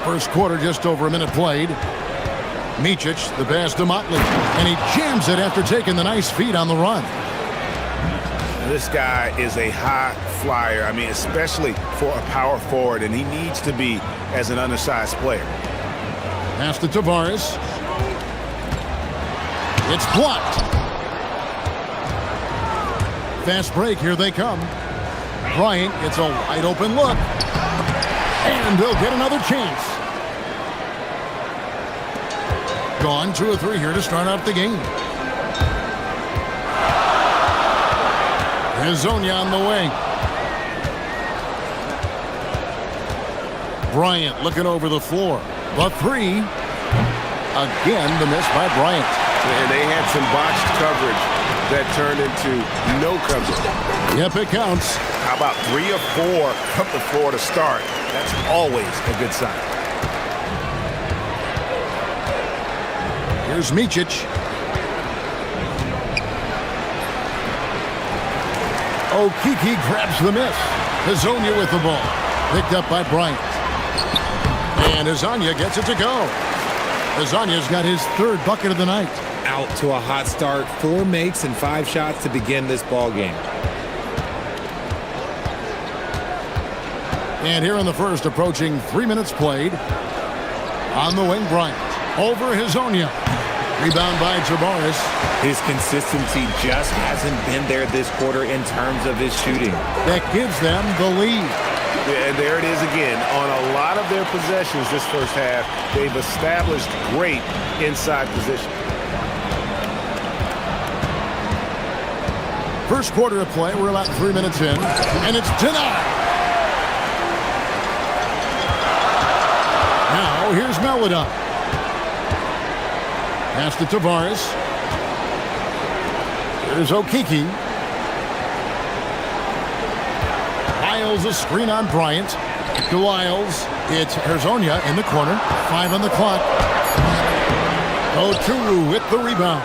First quarter, just over a minute played. Micic, the pass to Motley, and he jams it after taking the nice feed on the run. This guy is a high flyer. I mean, especially for a power forward, and he needs to be as an undersized player. Pass to Tavares. It's blocked. Fast break, here they come. Bryant gets a wide open look. And they'll get another chance. Gone 2 of 3 here to start out the game. Hazonia on the wing. Bryant looking over the floor. The 3. Again, the miss by Bryant. And they had some botched coverage that turned into no coverage. Yep, it counts. How about 3 of 4 from the floor to start? That's always a good sign. Here's Micic. Okiki grabs the miss. Hazonia with the ball. Picked up by Bryant. And Hazonia gets it to go. Hazonia's got his 3rd bucket of the night. Out to a hot start. 4 makes and 5 shots to begin this ball game. And here in the first, approaching 3 minutes played. On the wing, Bryant. Over Hazonia. Rebound by Tavares. His consistency just hasn't been there this quarter in terms of his shooting. That gives them the lead. Yeah, and there it is again. On a lot of their possessions this first half, they've established great inside position. First quarter of play, we're about 3 minutes in, and it's denied. Now, here's Melodon. Pass to Tavares. Here's Okiki. Lyles a screen on Bryant. To Lyles. It's Hazonia in the corner. 5 on the clock. Oturu with the rebound.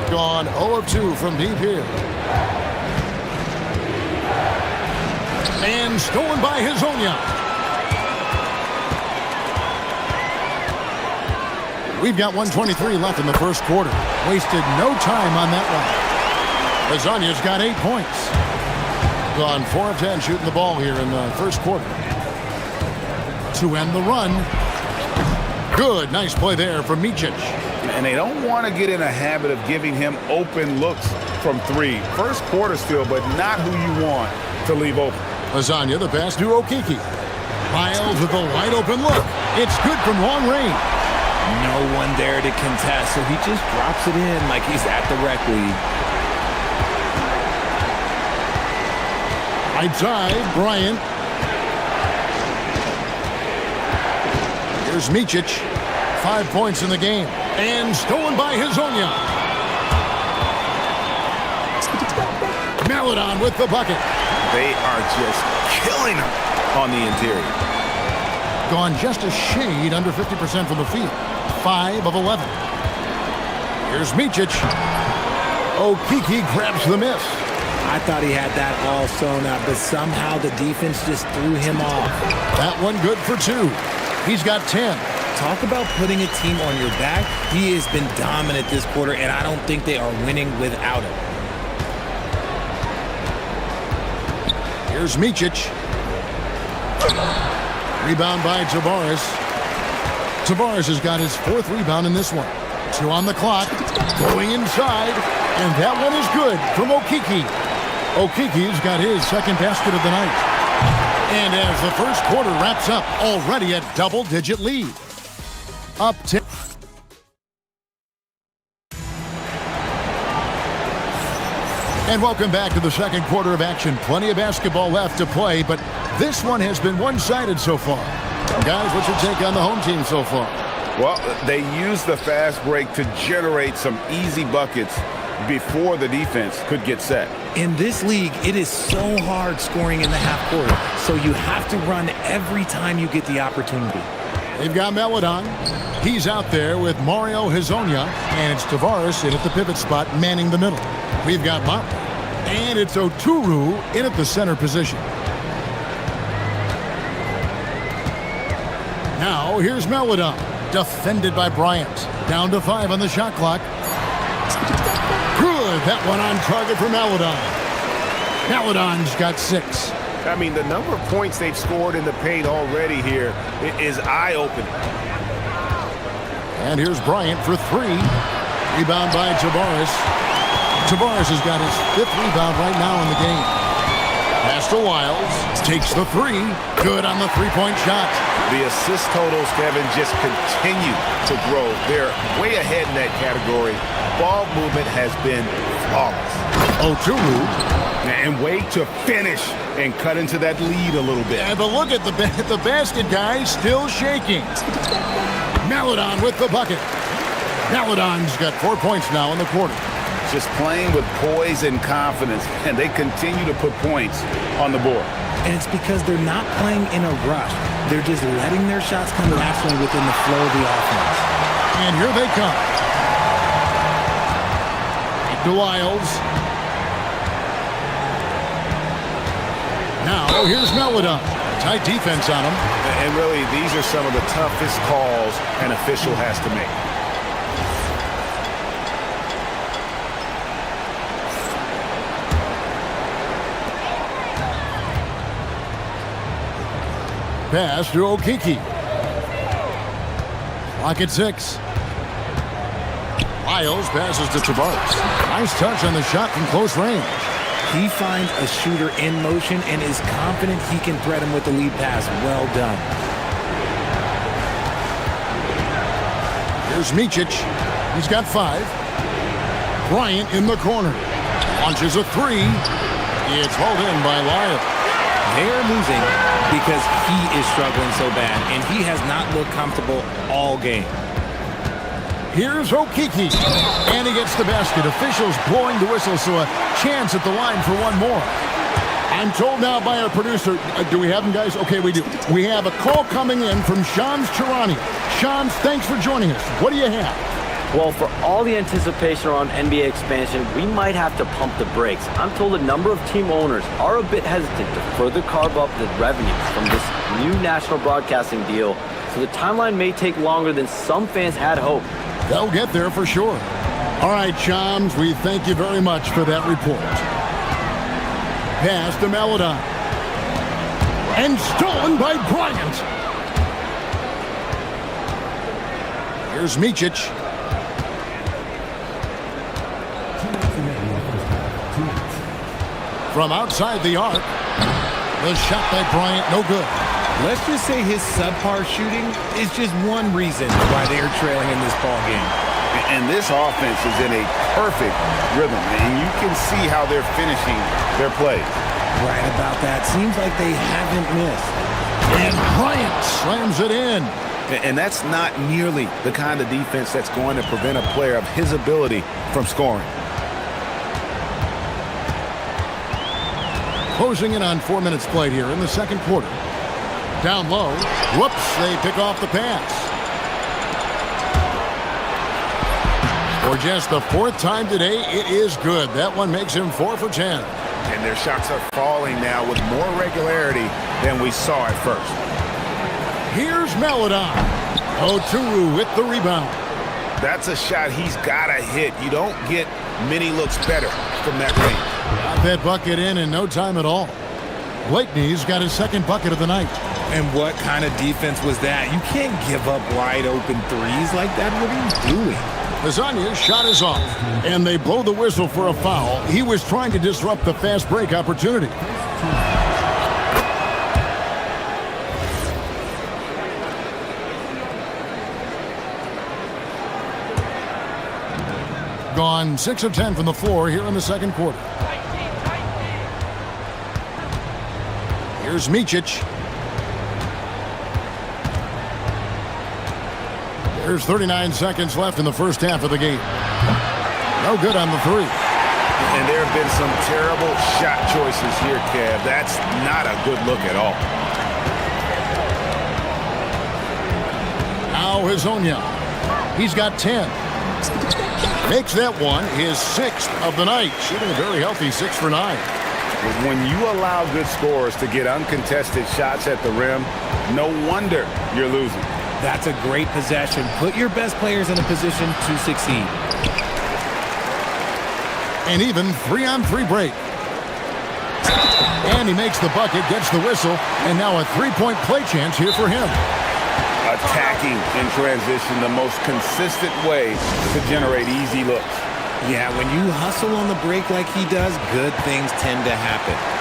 Gone 0 of 2 from deep here. And stolen by Hazonia. We've got 1:23 left in the first quarter. Wasted no time on that one. Hazonia's got 8 points. Gone 4 of 10 shooting the ball here in the first quarter. To end the run. Good, nice play there from Micic. And they don't want to get in a habit of giving him open looks from 3. First quarter still, but not who you want to leave open. Hazonia, the pass to Okiki. Lyles with a wide open look. It's good from long range. No one there to contest, so he just drops it in like he's at the rec league. Outside, Bryant. Here's Micic. 5 points in the game. And stolen by Hazonia. Melodon with the bucket. They are just killing him on the interior. Gone just a shade under 50% from the field. 5 of 11. Here's Micic. Okiki grabs the miss. I thought he had that all sewn up, but somehow the defense just threw him off. That one good for 2. He's got 10. Talk about putting a team on your back. He has been dominant this quarter, and I don't think they are winning without him. Here's Micic. Rebound by Tavares. Tavares has got his 4th rebound in this one. 2 on the clock. Going inside. And that one is good from Okiki. Okiki's got his 2nd basket of the night. And as the first quarter wraps up, already a double-digit lead. Up 10. And welcome back to the second quarter of action. Plenty of basketball left to play, but this one has been one-sided so far. Guys, what's your take on the home team so far? Well, they used the fast break to generate some easy buckets before the defense could get set. In this league, it is so hard scoring in the half court, so you have to run every time you get the opportunity. They've got Melodon. He's out there with Mario Hezonja, and it's Tavares in at the pivot spot, manning the middle. We've got Motley, and it's Oturu in at the center position. Now, here's Melodon, defended by Bryant. Down to 5 on the shot clock. Good, that one on target for Melodon. Melodon's got 6. I mean, the number of points they've scored in the paint already here is eye-opening. And here's Bryant for 3. Rebound by Tavares. Tavares has got his 5th rebound right now in the game. Pass to Wiles. Takes the 3. Good on the 3-point shot. The assist totals, Kevin, just continue to grow. They're way ahead in that category. Ball movement has been flawless. Oturu. And way to finish and cut into that lead a little bit. Yeah, but look at the basket, guys, still shaking. Melodon with the bucket. Melodon's got 4 points now in the quarter. Just playing with poise and confidence, and they continue to put points on the board. And it's because they're not playing in a rush. They're just letting their shots come naturally within the flow of the offense. And here they come. To Wiles. Now, here's Melodon. Tight defense on him. And really, these are some of the toughest calls an official has to make. Pass to Okiki. Clock at 6. Wiles passes to Tavares. Nice touch on the shot from close range. He finds a shooter in motion and is confident he can thread him with the lead pass. Well done. Here's Micic. He's got 5. Bryant in the corner. Launches a 3. It's hauled in by Lyle. They're losing because he is struggling so bad, and he has not looked comfortable all game. Here's Okiki, and he gets the basket. Officials blowing the whistle, so a chance at the line for one more. I'm told now by our producer, do we have him, guys? Okay, we do. We have a call coming in from Shams Charani. Shams, thanks for joining us. What do you have? Well, for all the anticipation around NBA expansion, we might have to pump the brakes. I'm told a number of team owners are a bit hesitant to further carve up the revenues from this new national broadcasting deal, so the timeline may take longer than some fans had hoped. They'll get there for sure. All right, Shams, we thank you very much for that report. Pass to Melodon. And stolen by Bryant. Here's Micic. From outside the arc. The shot by Bryant, no good. Let's just say his subpar shooting is just one reason why they're trailing in this ball game. And this offense is in a perfect rhythm, and you can see how they're finishing their play. Right about that. Seems like they haven't missed. And Bryant slams it in. And that's not nearly the kind of defense that's going to prevent a player of his ability from scoring. Closing in on 4 minutes played here in the second quarter. Down low. Whoops, they pick off the pass. For just the 4th time today, it is good. That one makes him 4 for 10. And their shots are falling now with more regularity than we saw at first. Here's Melodon. Oturu with the rebound. That's a shot he's got to hit. You don't get many looks better from that range. Got that bucket in no time at all. Blakeney's got his second bucket of the night. And what kind of defense was that? You can't give up wide open threes like that. What are you doing? Lasagna's shot is off, and they blow the whistle for a foul. He was trying to disrupt the fast break opportunity. Gone 6 of 10 from the floor here in the second quarter. Here's Micic. There's 39 seconds left in the first half of the game. No good on the three. And there have been some terrible shot choices here, Kev. That's not a good look at all. Now Hezonja. He's got 10. Makes that one his 6th of the night. Shooting a very healthy 6 for 9. When you allow good scorers to get uncontested shots at the rim, no wonder you're losing. That's a great possession. Put your best players in a position to succeed. An even 3-on-3 break. And he makes the bucket, gets the whistle, and now a three-point play chance here for him. Attacking in transition, the most consistent way to generate easy looks. Yeah, when you hustle on the break like he does, good things tend to happen.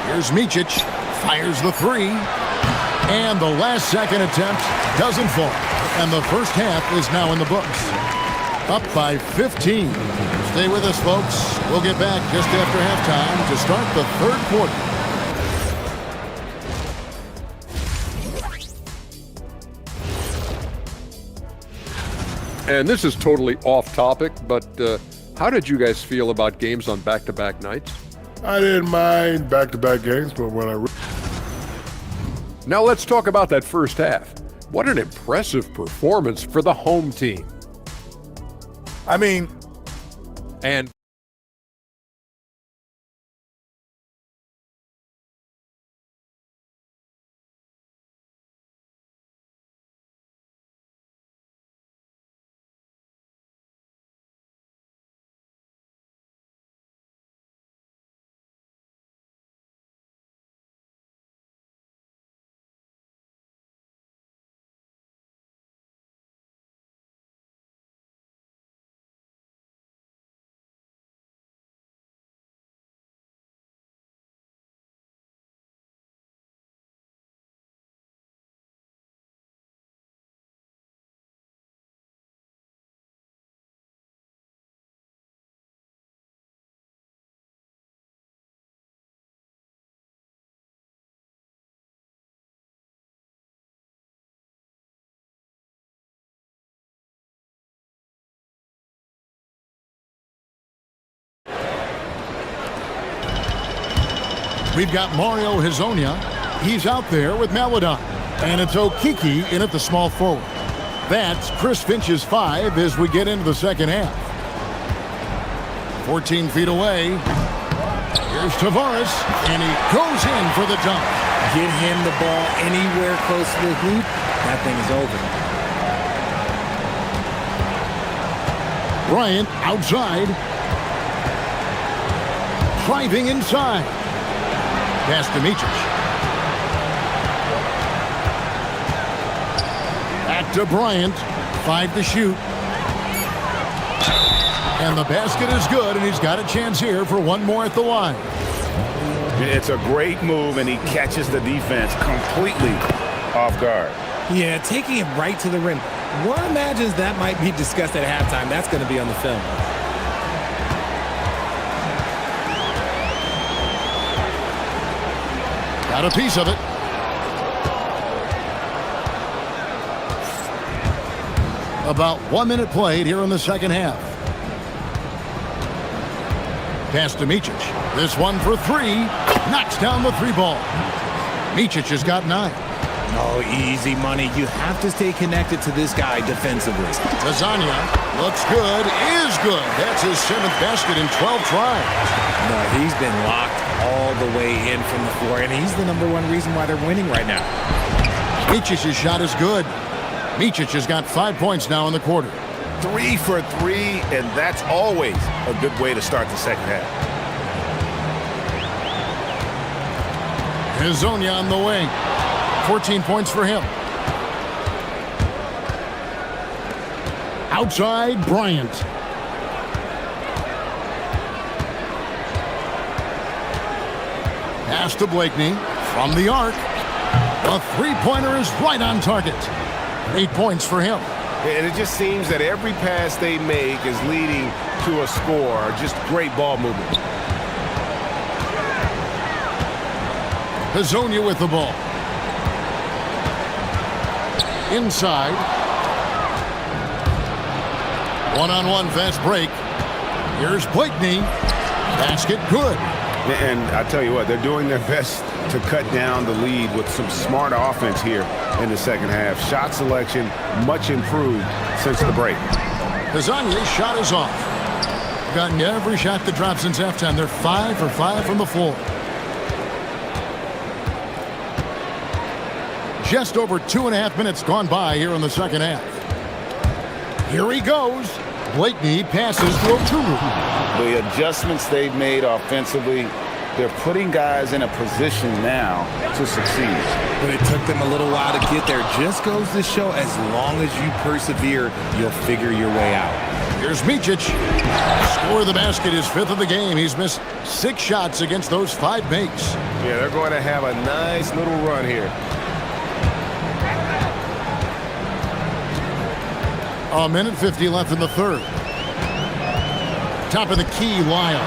Here's Micic, fires the three, and the last second attempt doesn't fall. And the first half is now in the books. Up by 15. Stay with us, folks. We'll get back just after halftime to start the third quarter. And this is totally off topic, but how did you guys feel about games on back-to-back nights? I didn't mind back-to-back games, but when I... Now let's talk about that first half. What an impressive performance for the home team. I mean... And... We've got Mario Hezonja. He's out there with Maladon. And it's Okiki in at the small forward. That's Chris Finch's 5 as we get into the second half. 14 feet away. Here's Tavares, and he goes in for the dunk. Get him the ball anywhere close to the hoop. That thing is over. Bryant outside. Driving inside. Pass to Micic. Back to Bryant. 5 to shoot. And the basket is good, and he's got a chance here for one more at the line. It's a great move, and he catches the defense completely off guard. Yeah, taking it right to the rim. One imagines that might be discussed at halftime. That's going to be on the film. Got a piece of it. About 1 minute played here in the second half. Pass to Micic. This one for three. Knocks down the three ball. Micic has got 9. No, easy money. You have to stay connected to this guy defensively. Lasagna looks good, is good. That's his 7th basket in 12 tries. No, he's been locked all the way in from the floor, and he's the #1 reason why they're winning right now. Micic's shot is good. Micic has got 5 points now in the quarter. 3 for 3, and that's always a good way to start the second half. Hezonja on the wing. 14 points for him. Outside, Bryant. Pass to Blakeney from the arc. The three-pointer is right on target. 8 points for him. And it just seems that every pass they make is leading to a score. Just great ball movement. Hezonja with the ball. Inside. One-on-one fast break. Here's Blakeney. Basket good. And I tell you what, they're doing their best to cut down the lead with some smart offense here in the second half. Shot selection much improved since the break. Hezonja's shot is off. Gotten every shot that dropped since halftime. They're 5 for 5 from the floor. Just over 2.5 minutes gone by here in the second half. Here he goes. Blakeney passes to Oturu. The adjustments they've made offensively, they're putting guys in a position now to succeed. But it took them a little while to get there. Just goes to show, as long as you persevere, you'll figure your way out. Here's Micic. Score of the basket is 5th of the game. He's missed 6 shots against those 5 makes. Yeah, they're going to have a nice little run here. A minute 50 left in the third. Top of the key, Lyles.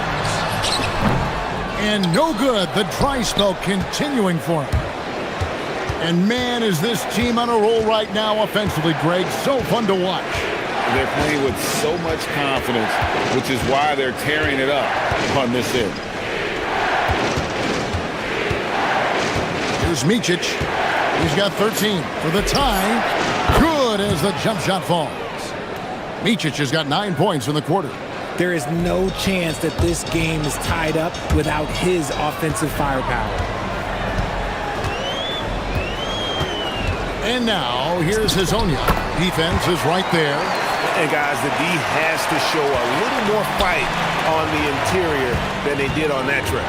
And no good. The dry spell continuing for him. And man, is this team on a roll right now offensively, Greg. So fun to watch. They're playing with so much confidence, which is why they're tearing it up on this end. Here's Micic. He's got 13 for the tie. Good as the jump shot falls. Micic has got 9 points in the quarter. There is no chance that this game is tied up without his offensive firepower. And now, here's Hezonja. Defense is right there. And guys, the D has to show a little more fight on the interior than they did on that trip.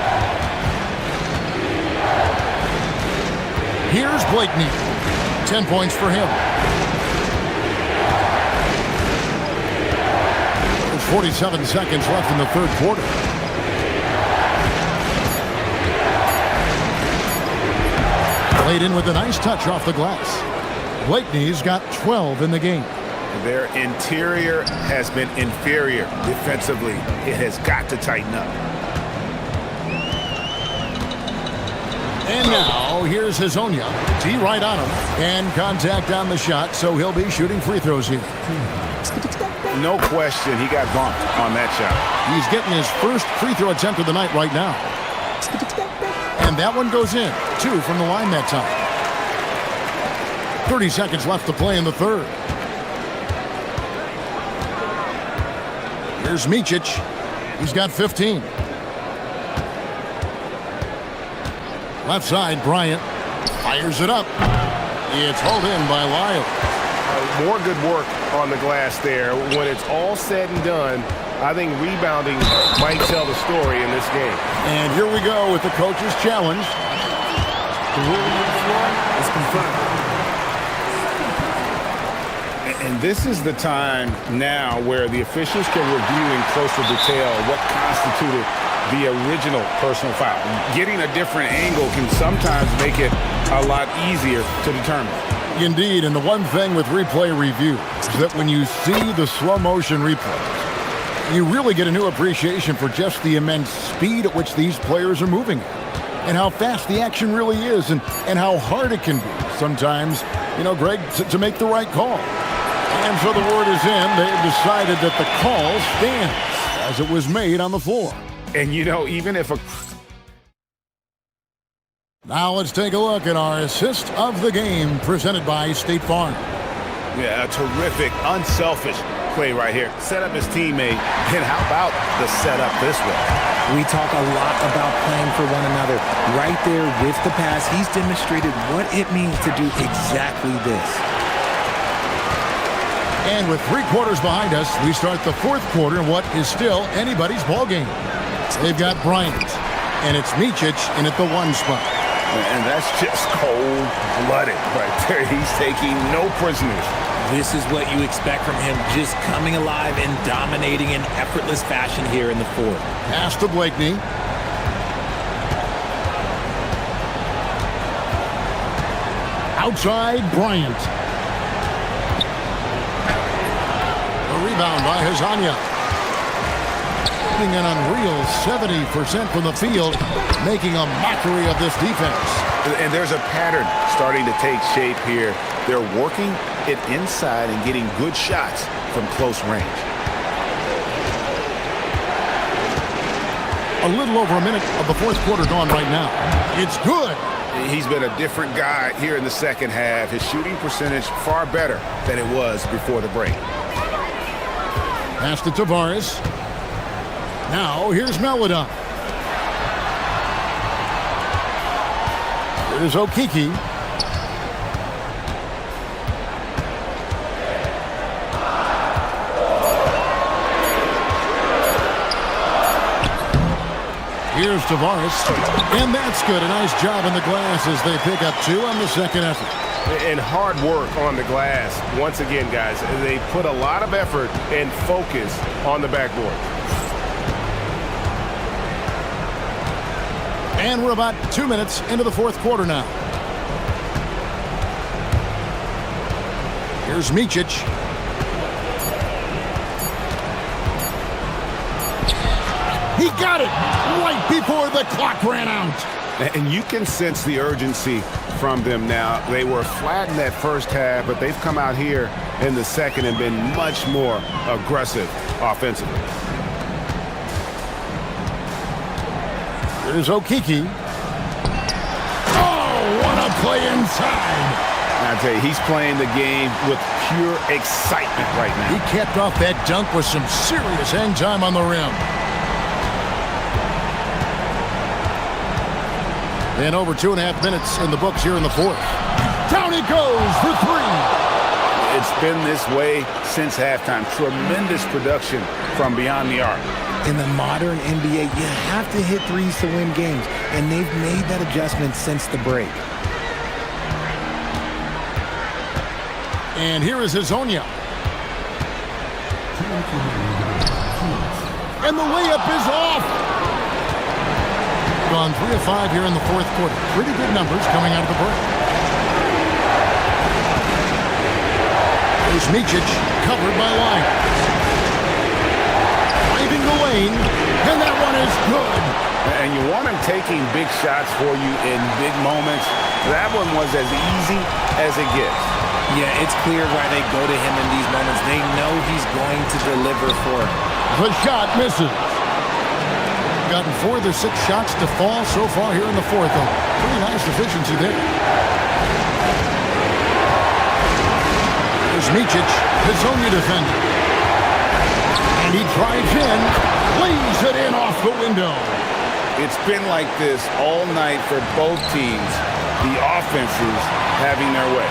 Here's Blakeney. 10 points for him. 47 seconds left in the third quarter. Played in with a nice touch off the glass. Blakeney's got 12 in the game. Their interior has been inferior defensively. It has got to tighten up. And now, here's Hezonja. T right on him. And contact on the shot, so he'll be shooting free throws here. No question, he got bumped on that shot. He's getting his first free throw attempt of the night right now. And that one goes in. 2 from the line that time. 30 seconds left to play in the third. Here's Micic. He's got 15. Left side, Bryant. Fires it up. It's hauled in by Lyles. More good work on the glass there. When it's all said and done, I think rebounding might tell the story in this game. And here we go with the coach's challenge. The ruling on the floor is confirmed. And this is the time now where the officials can review in closer detail what constituted the original personal foul. Getting a different angle can sometimes make it a lot easier to determine. Indeed, and the one thing with replay review is that when you see the slow motion replay, you really get a new appreciation for just the immense speed at which these players are moving and how fast the action really is and how hard it can be sometimes, Greg, to make the right call. And so the word is in. They've decided that the call stands as it was made on the floor. And, you know, even if a... Now let's take a look at our assist of the game presented by State Farm. Yeah, a terrific, unselfish play right here. Set up his teammate, and how about the setup this way? We talk a lot about playing for one another. Right there with the pass, he's demonstrated what it means to do exactly this. And with 3 quarters behind us, we start the 4th quarter in what is still anybody's ball game. They've got Bryant, and it's Micic in at the 1 spot. And that's just cold-blooded right there. He's taking no prisoners. This is what you expect from him, just coming alive and dominating in effortless fashion here in the 4th. Pass to Blakeney. Outside, Bryant. A rebound by Hazania. Shooting an unreal 70% from the field, making a mockery of this defense. And there's a pattern starting to take shape here. They're working it inside and getting good shots from close range. A little over a minute of the 4th quarter gone right now. It's good. He's been a different guy here in the 2nd half. His shooting percentage far better than it was before the break. Pass to Tavares. Now here's Melodon. Here's Okiki. Here's Tavares, and that's good. A nice job in the glass as they pick up 2 on the 2nd effort. And hard work on the glass. Once again, guys, they put a lot of effort and focus on the backboard. And we're about 2 minutes into the 4th quarter now. Here's Micic. He got it right before the clock ran out. And you can sense the urgency from them now. They were flat in that 1st half, but they've come out here in the 2nd and been much more aggressive offensively. Here's Okiki. Oh, what a play inside. I tell you, he's playing the game with pure excitement right now. He kept off that dunk with some serious hang time on the rim. And over 2.5 minutes in the books here in the 4th. Down he goes for 3. It's been this way since halftime. Tremendous production from beyond the arc. In the modern NBA, you have to hit threes to win games, and they've made that adjustment since the break. And here is Hazonia. And the layup is off. Gone 3 of 5 here in the 4th quarter. Pretty good numbers coming out of the break. There's Micic, covered by Lyons. Driving the lane, and that one is good. And you want him taking big shots for you in big moments. That one was as easy as it gets. Yeah, it's clear why they go to him in these moments. They know he's going to deliver for him. The shot misses. Gotten 4 of their 6 shots to fall so far here in the 4th. A pretty nice efficiency there. There's Micic, his only defender. And he drives in, lays it in off the window. It's been like this all night for both teams. The offenses having their way.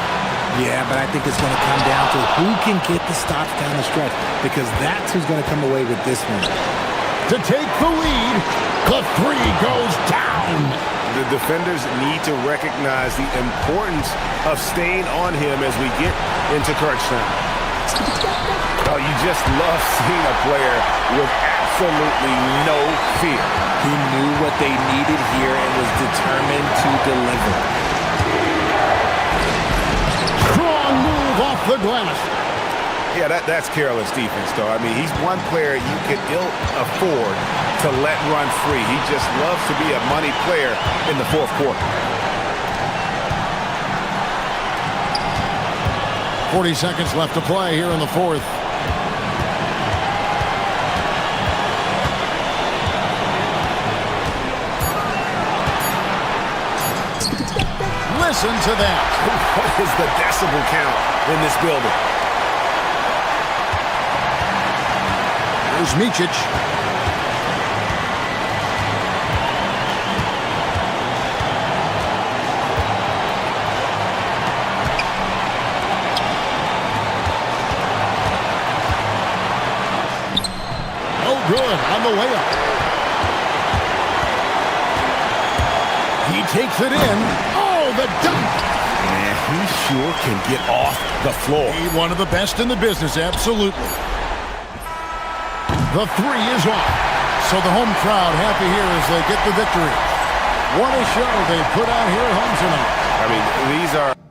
Yeah, but I think it's going to come down to who can get the stops down the stretch, because that's who's going to come away with this one. To take the lead, the 3 goes down. The defenders need to recognize the importance of staying on him as we get into crunch time. Oh, you just love seeing a player with absolutely no fear. He knew what they needed here and was determined to deliver. Strong move off the glass. Yeah, that's careless defense, though. I mean, he's one player you can ill afford to let run free. He just loves to be a money player in the 4th quarter. 40 seconds left to play here in the 4th. Listen to that. What is the decibel count in this building? Here's Micic. Good on the way up. He takes it in. Oh, the dunk. Man, he sure can get off the floor. He's one of the best in the business, absolutely. The three is off. So the home crowd happy here as they get the victory. What a show they put out here at home tonight. I mean, these are...